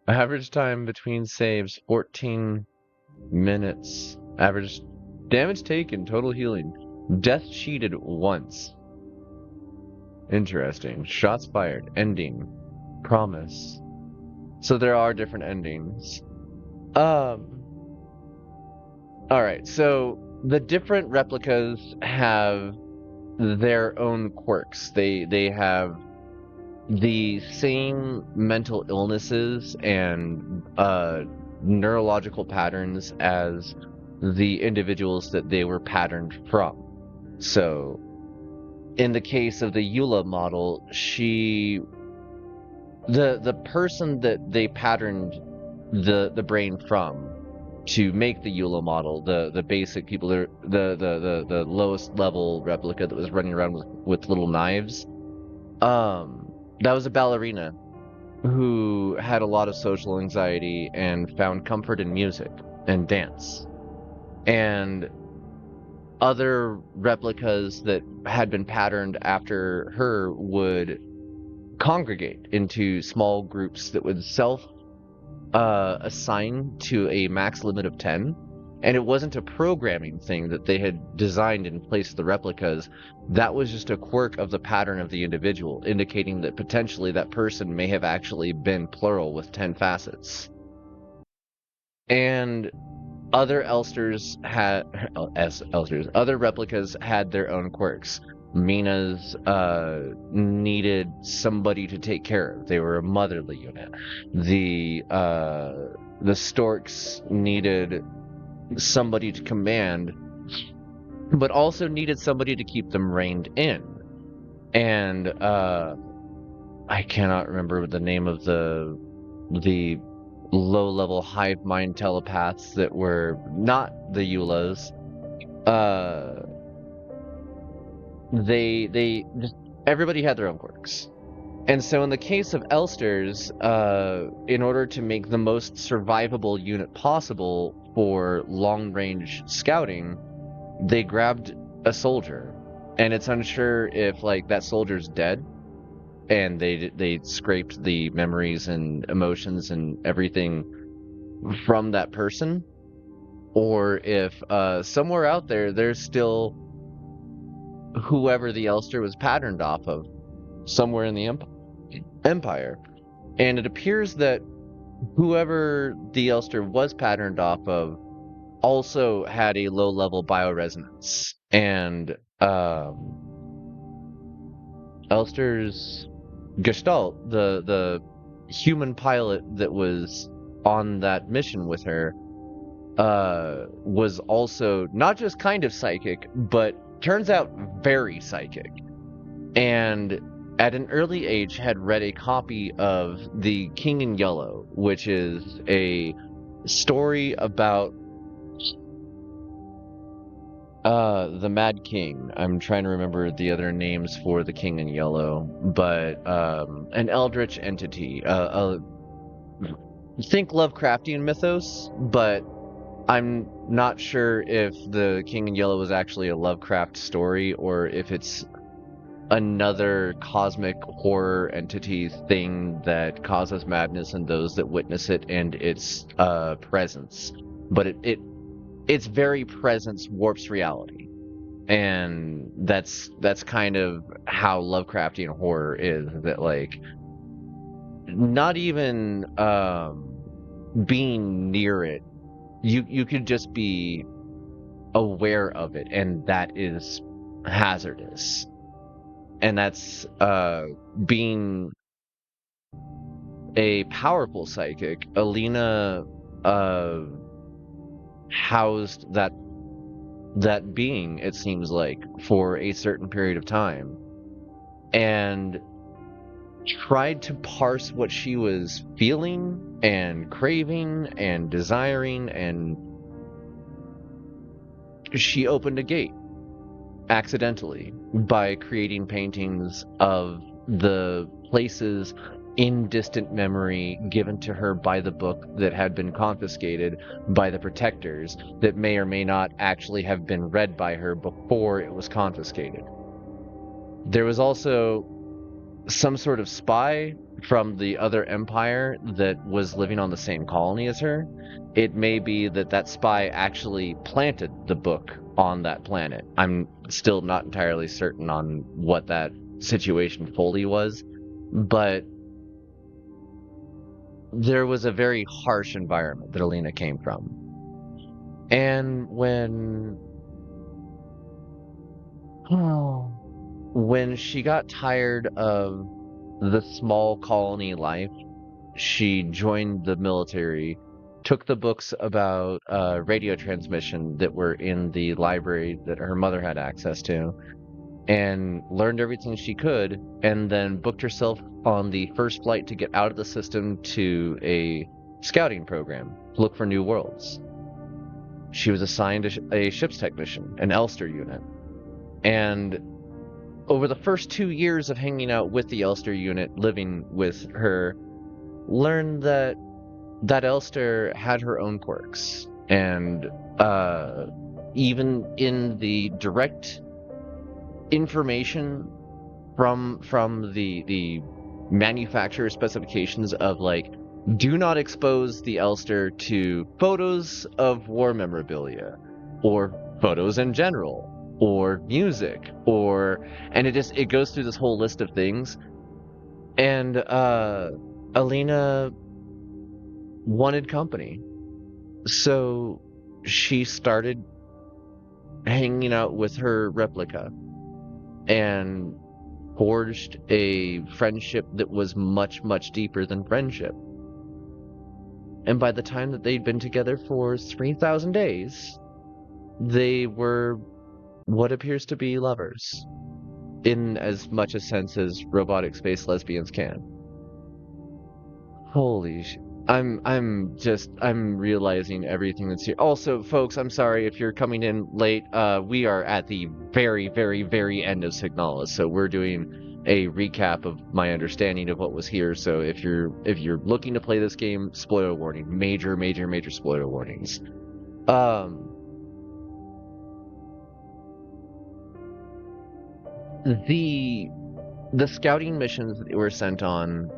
Average time between saves 14 minutes. Average damage taken, total healing. Death cheated once. Interesting. Shots fired. Ending. Promise. So there are different endings. Alright, so the different replicas have their own quirks. They have the same mental illnesses and neurological patterns as the individuals that they were patterned from. So, in the case of the Eula model, the person that they patterned the brain from to make the EULA model, the basic people, the lowest level replica that was running around with little knives. That was a ballerina who had a lot of social anxiety and found comfort in music and dance. And other replicas that had been patterned after her would congregate into small groups that would assign to a max limit of 10. And it wasn't a programming thing that they had designed in place of the replicas. That was just a quirk of the pattern of the individual, indicating that potentially that person may have actually been plural with 10 facets. And other other replicas had their own quirks. Mina's needed somebody to take care of. They were a motherly unit. The storks needed somebody to command, but also needed somebody to keep them reined in. And I cannot remember the name of the low-level hive mind telepaths that were not the EULAs. They just, everybody had their own quirks. And so in the case of Elsters, in order to make the most survivable unit possible for long-range scouting, they grabbed a soldier. And it's unsure if, like, that soldier's dead, and they scraped the memories and emotions and everything from that person, or if somewhere out there there's still whoever the Elster was patterned off of, somewhere in the Empire. And it appears that whoever the Elster was patterned off of also had a low-level bioresonance. And Elster's Gestalt, the human pilot that was on that mission with her, was also not just kind of psychic, but turns out very psychic. And at an early age had read a copy of The King in Yellow, which is a story about the Mad King. I'm trying to remember the other names for the King in Yellow, but an eldritch entity. Think Lovecraftian mythos, but I'm not sure if the King in Yellow was actually a Lovecraft story or if it's another cosmic horror entity thing that causes madness in those that witness it and its presence. But its very presence warps reality, and that's kind of how Lovecraftian horror is. That, like, not even being near it, you could just be aware of it, and that is hazardous. And that's being a powerful psychic. Alina housed that being, it seems like, for a certain period of time, and tried to parse what she was feeling and craving and desiring, and she opened a gate accidentally by creating paintings of the places in distant memory given to her by the book that had been confiscated by the protectors, that may or may not actually have been read by her before it was confiscated. There was also some sort of spy from the other empire that was living on the same colony as her. It may be that spy actually planted the book on that planet. I'm still not entirely certain on what that situation fully was, but there was a very harsh environment that Alina came from. And when she got tired of the small colony life, she joined the military, took the books about radio transmission that were in the library that her mother had access to, and learned everything she could, and then booked herself on the first flight to get out of the system to a scouting program to look for new worlds. she was assigned a ship's technician, an Elster unit. And over the first 2 years of hanging out with the Elster unit, living with her, learned that Elster had her own quirks. And even in the direct information from the manufacturer specifications of like, do not expose the Elster to photos of war memorabilia or photos in general or music and it goes through this whole list of things. And Alina wanted company, so she started hanging out with her Replika and forged a friendship that was much, much deeper than friendship. And by the time that they'd been together for 3,000 days, they were what appears to be lovers, in as much a sense as robotic space lesbians can. Holy sh... I'm realizing everything that's here. Also, folks, I'm sorry if you're coming in late. We are at the very, very, very end of Signalis, so we're doing a recap of my understanding of what was here. So if you're looking to play this game, spoiler warning, major, major, major spoiler warnings. The scouting missions that were sent on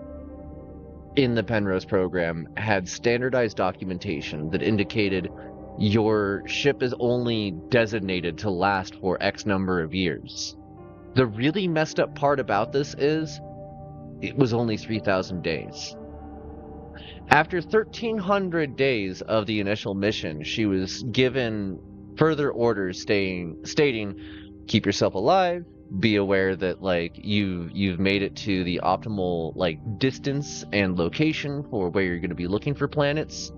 in the Penrose program had standardized documentation that indicated your ship is only designated to last for X number of years. The really messed up part about this is it was only 3,000 days. After 1,300 days of the initial mission, she was given further orders stating, keep yourself alive, be aware that like you've made it to the optimal like distance and location for where you're going to be looking for planets.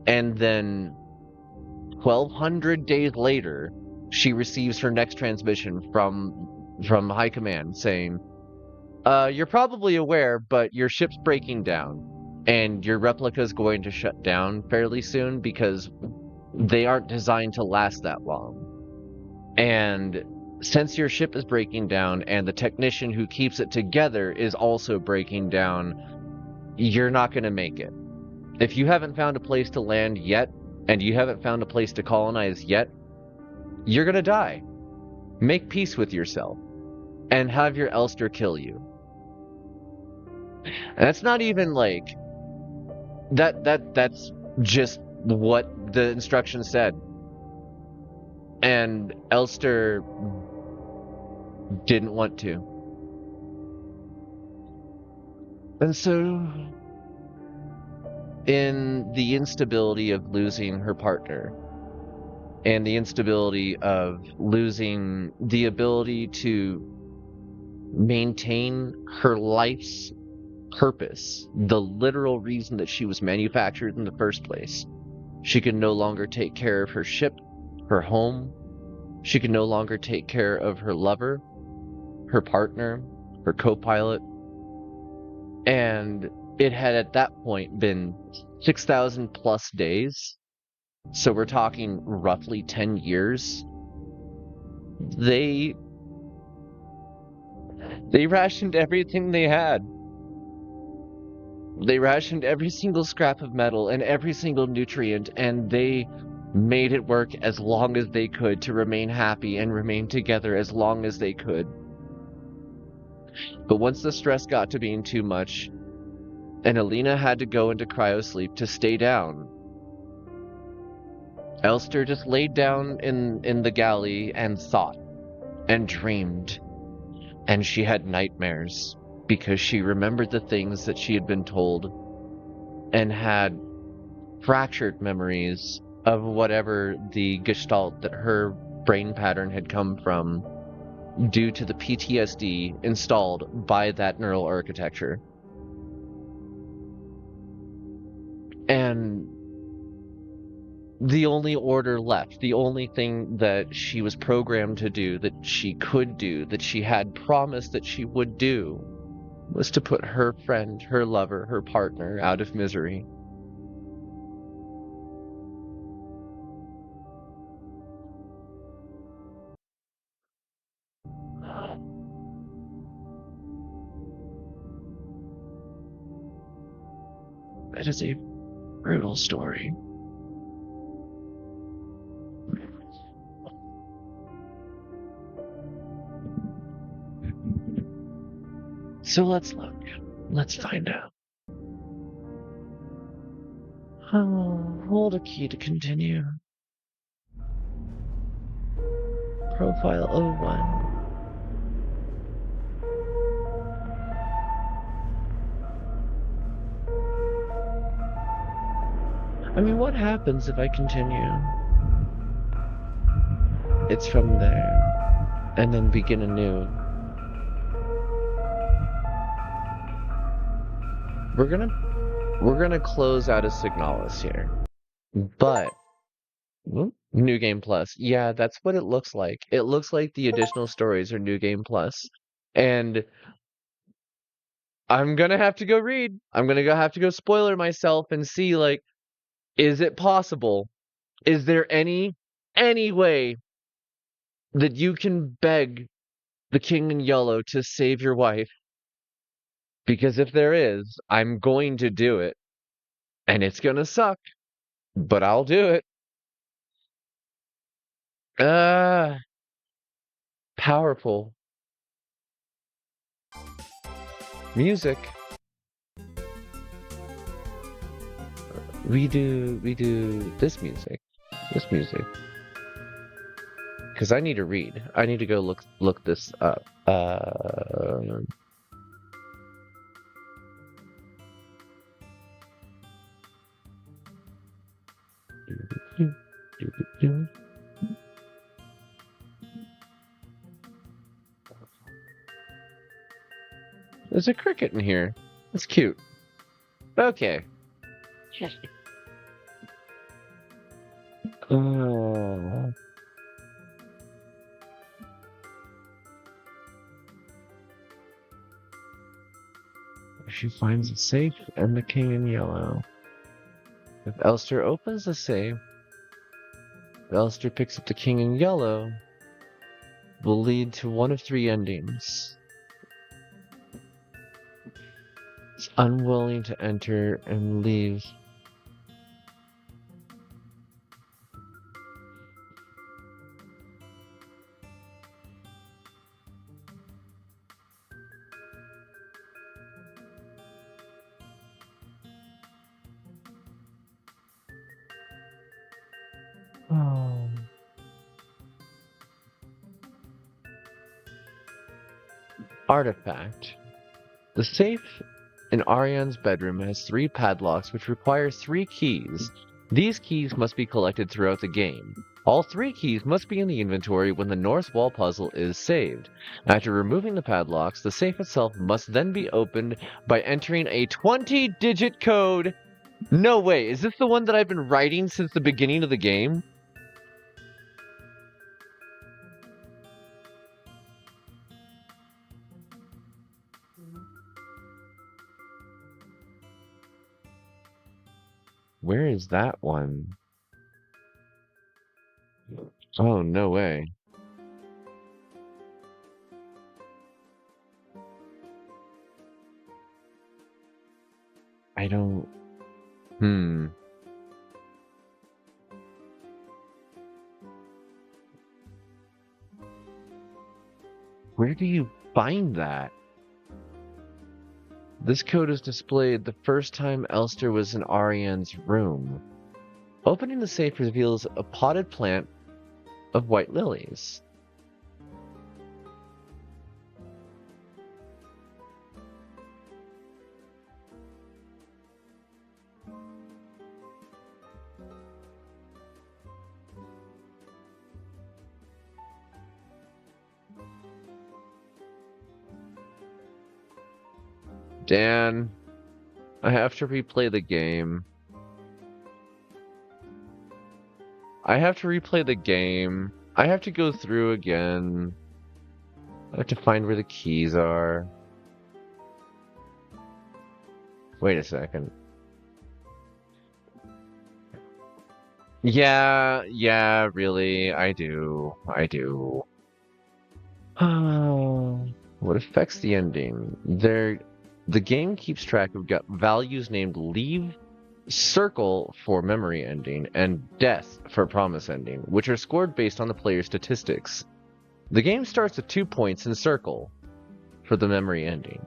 And then 1,200 days later, she receives her next transmission from High Command saying, you're probably aware, but your ship's breaking down and your Replika is going to shut down fairly soon because they aren't designed to last that long. And since your ship is breaking down and the technician who keeps it together is also breaking down, you're not going to make it. If you haven't found a place to land yet, and you haven't found a place to colonize yet, you're going to die. Make peace with yourself and have your Elster kill you. And that's not even like that's just what the instructions said. And Elster didn't want to. And so, in the instability of losing her partner, and the instability of losing the ability to maintain her life's purpose, the literal reason that she was manufactured in the first place, she could no longer take care of her ship, her home. She could no longer take care of her lover, her partner, her co-pilot. And it had at that point been 6,000 plus days. So we're talking roughly 10 years. They rationed everything they had. They rationed every single scrap of metal and every single nutrient, and they made it work as long as they could to remain happy and remain together as long as they could. But once the stress got to being too much, and Alina had to go into cryosleep to stay down, Elster just laid down in the galley and thought and dreamed. And she had nightmares because she remembered the things that she had been told and had fractured memories of whatever the gestalt that her brain pattern had come from due to the PTSD installed by that neural architecture. And the only order left, the only thing that she was programmed to do, that she could do, that she had promised that she would do, was to put her friend, her lover, her partner out of misery. It is a brutal story. So let's look. Let's find out. Hold a key to continue. Profile 01. I mean, what happens if I continue? It's from there, and then begin anew. We're gonna close out of Signalis here, but New Game Plus. Yeah, that's what it looks like. It looks like the additional stories are New Game Plus, and I'm gonna have to go read. I'm gonna have to go spoiler myself and see, like, is it possible? Is there any way that you can beg the King in Yellow to save your wife? Because if there is, I'm going to do it. And it's gonna suck, but I'll do it. Powerful. Music. We do this music. This music. Because I need to read. I need to go look this up. There's a cricket in here. That's cute. Okay. She finds a safe and the King in Yellow. If Elster opens the safe, if Elster picks up the King in Yellow, will lead to one of three endings. It's unwilling to enter and leave. Oh. Artifact. The safe in Ariane's bedroom has 3 padlocks which require 3 keys. These keys must be collected throughout the game. All 3 keys must be in the inventory when the North Wall puzzle is saved. After removing the padlocks, the safe itself must then be opened by entering a 20-digit code. No way, is this the one that I've been writing since the beginning of the game? Where is that one? Oh, no way. I don't... Where do you find that? This code is displayed the first time Elster was in Ariane's room. Opening the safe reveals a potted plant of white lilies. Dan, I have to replay the game. I have to replay the game. I have to go through again. I have to find where the keys are. Wait a second. Yeah, really, I do. What affects the ending? The game keeps track of values named leave, circle for memory ending, and death for promise ending, which are scored based on the player's statistics. The game starts with 2 points in circle for the memory ending.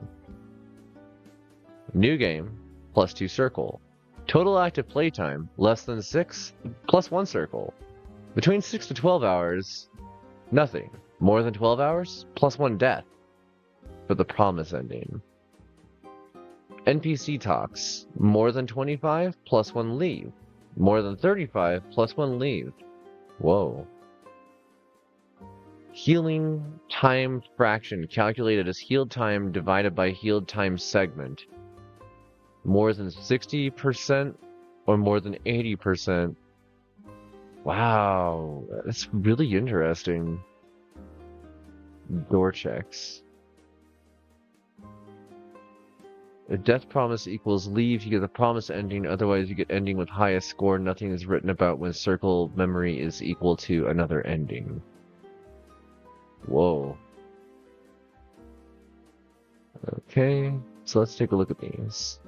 New game, +2 circle. Total active playtime, less than 6, +1 circle. Between 6 to 12 hours, nothing. More than 12 hours, +1 death for the promise ending. NPC talks, more than 25, +1 leave. More than 35, +1 leave. Whoa. Healing time fraction, calculated as healed time divided by healed time segment. More than 60% or more than 80%. Wow, that's really interesting. Door checks. If death promise equals leave, you get the promise ending. Otherwise, you get ending with highest score. Nothing is written about when circle memory is equal to another ending. Whoa. Okay, so let's take a look at these.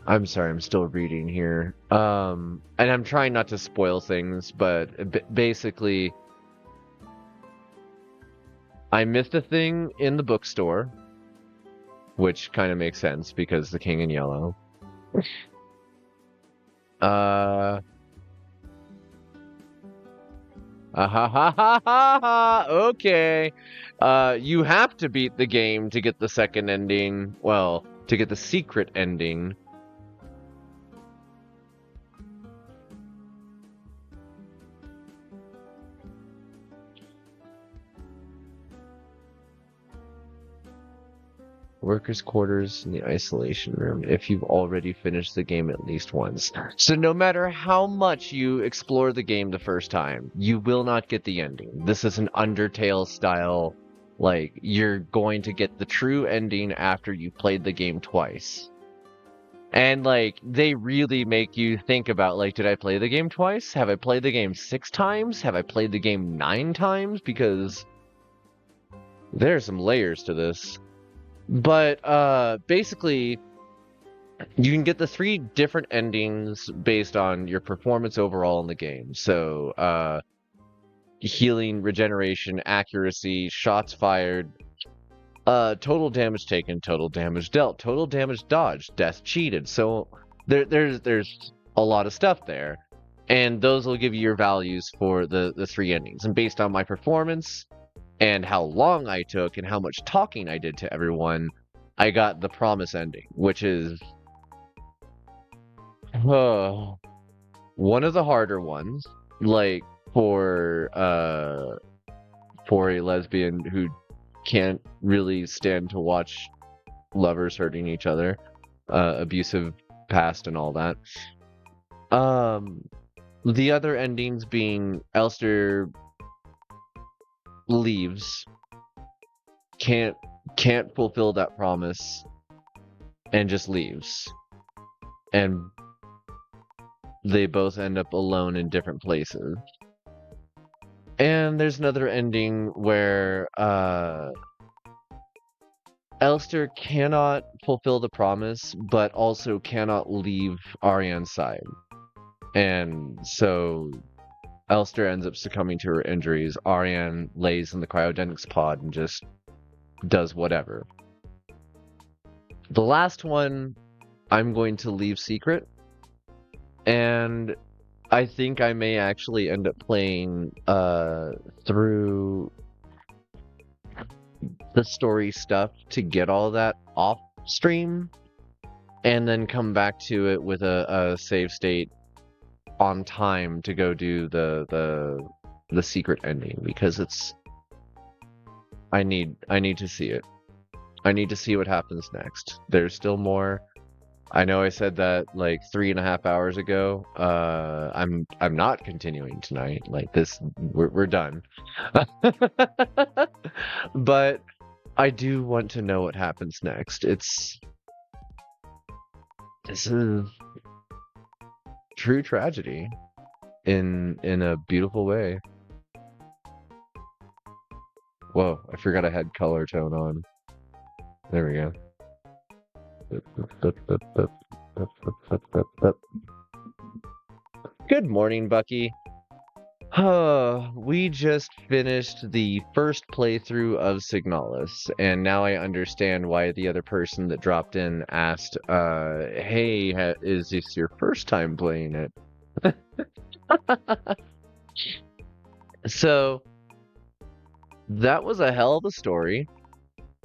I'm sorry, I'm still reading here. And I'm trying not to spoil things, but basically, I missed a thing in the bookstore, which kind of makes sense because the king in yellow. Ha ha ha ha ha! Okay. You have to beat the game to get the second ending. Well, to get the secret ending. Workers' quarters in the isolation room if you've already finished the game at least once. So no matter how much you explore the game the first time, you will not get the ending. This is an Undertale style, like, you're going to get the true ending after you've played the game twice. And, like, they really make you think about, like, did I play the game twice? Have I played the game 6 times? Have I played the game 9 times? Because there's some layers to this. But basically, you can get the 3 different endings based on your performance overall in the game. So, healing, regeneration, accuracy, shots fired, total damage taken, total damage dealt, total damage dodged, death cheated. So there's a lot of stuff there, and those will give you your values for the 3 endings. And based on my performance and how long I took and how much talking I did to everyone, I got the promise ending, which is one of the harder ones. Like for a lesbian who can't really stand to watch lovers hurting each other, abusive past and all that. The other endings being Elster leaves, can't fulfill that promise, and just leaves, and they both end up alone in different places. And there's another ending where Elster cannot fulfill the promise, but also cannot leave Ariane's side, and so Elster ends up succumbing to her injuries. Ariane lays in the cryogenics pod and just does whatever. The last one, I'm going to leave secret, and I think I may actually end up playing through the story stuff to get all that off stream, and then come back to it with a save state on time to go do the secret ending, because it's I need to see it. I need to see what happens next. There's still more. I know I said that like 3.5 hours ago. I'm not continuing tonight. Like this, we're done. But I do want to know what happens next. This is true tragedy in a beautiful way. Whoa, I forgot I had color tone on. There we go. Good morning, Bucky. We just finished the first playthrough of Signalis, and now I understand why the other person that dropped in asked, hey, is this your first time playing it? So, that was a hell of a story.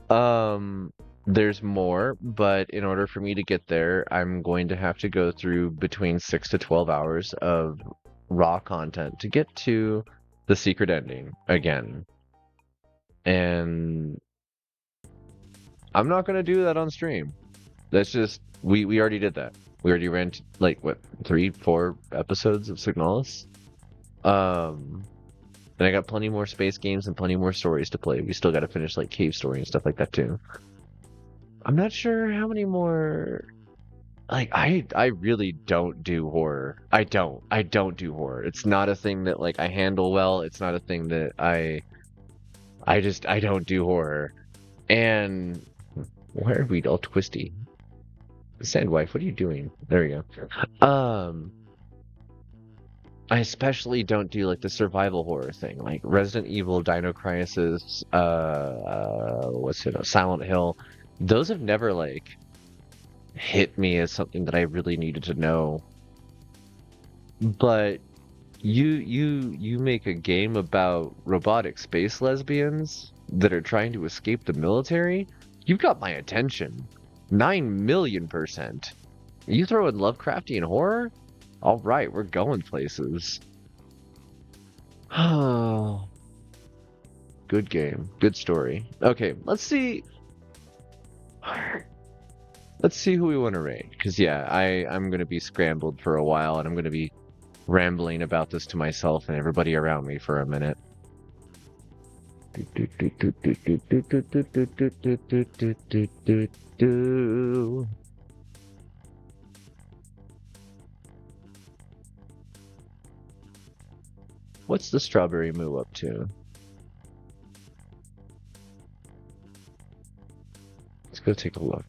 There's more, but in order for me to get there, I'm going to have to go through between 6 to 12 hours of raw content to get to the secret ending again. And I'm not going to do that on stream. That's just, we already did that. We already ran, like, what, 3-4 episodes of Signalis? And I got plenty more space games and plenty more stories to play. We still got to finish, like, Cave Story and stuff like that, too. I'm not sure how many more... Like, I really don't do horror. I don't do horror. It's not a thing that, like, I handle well. It's not a thing that I don't do horror. And... Why are we all twisty? Sandwife, what are you doing? There we go. I especially don't do, like, the survival horror thing. Like, Resident Evil, Dino Crisis, Silent Hill. Those have never, like, hit me as something that I really needed to know. But you make a game about robotic space lesbians that are trying to escape the military? You've got my attention. 9,000,000%. You throw in Lovecraftian horror? Alright, we're going places. Good game. Good story. Okay, let's see... Let's see who we want to raid. Because, yeah, I'm going to be scrambled for a while, and I'm going to be rambling about this to myself and everybody around me for a minute. What's the Strawberry Moo up to? Let's go take a look.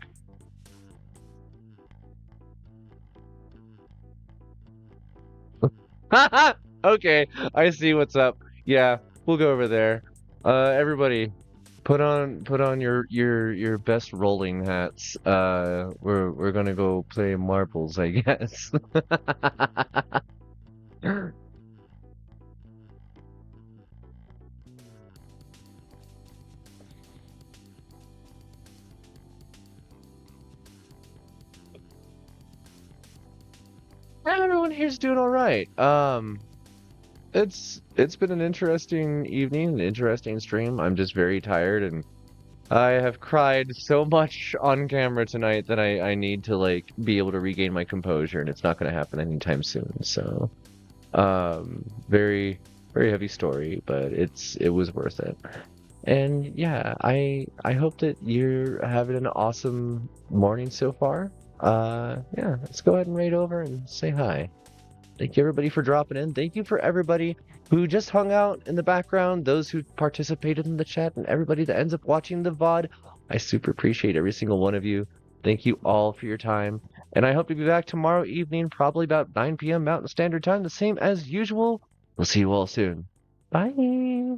Okay, I see what's up. Yeah, we'll go over there. Everybody, put on your best rolling hats. We're gonna go play marbles, I guess. Everyone here's doing all right. It's been an interesting evening, an interesting stream. I'm just very tired, and I have cried so much on camera tonight that I need to, like, be able to regain my composure, and it's not going to happen anytime soon. So, very heavy story, but it was worth it. And yeah, I hope that you're having an awesome morning so far. Yeah, let's go ahead and raid over and say hi. Thank you everybody for dropping in. Thank you for everybody who just hung out in the background, those who participated in the chat, and everybody that ends up watching the VOD. I super appreciate every single one of you. Thank you all for your time. And I hope to be back tomorrow evening, probably about 9 p.m. Mountain Standard Time, the same as usual. We'll see you all soon. Bye.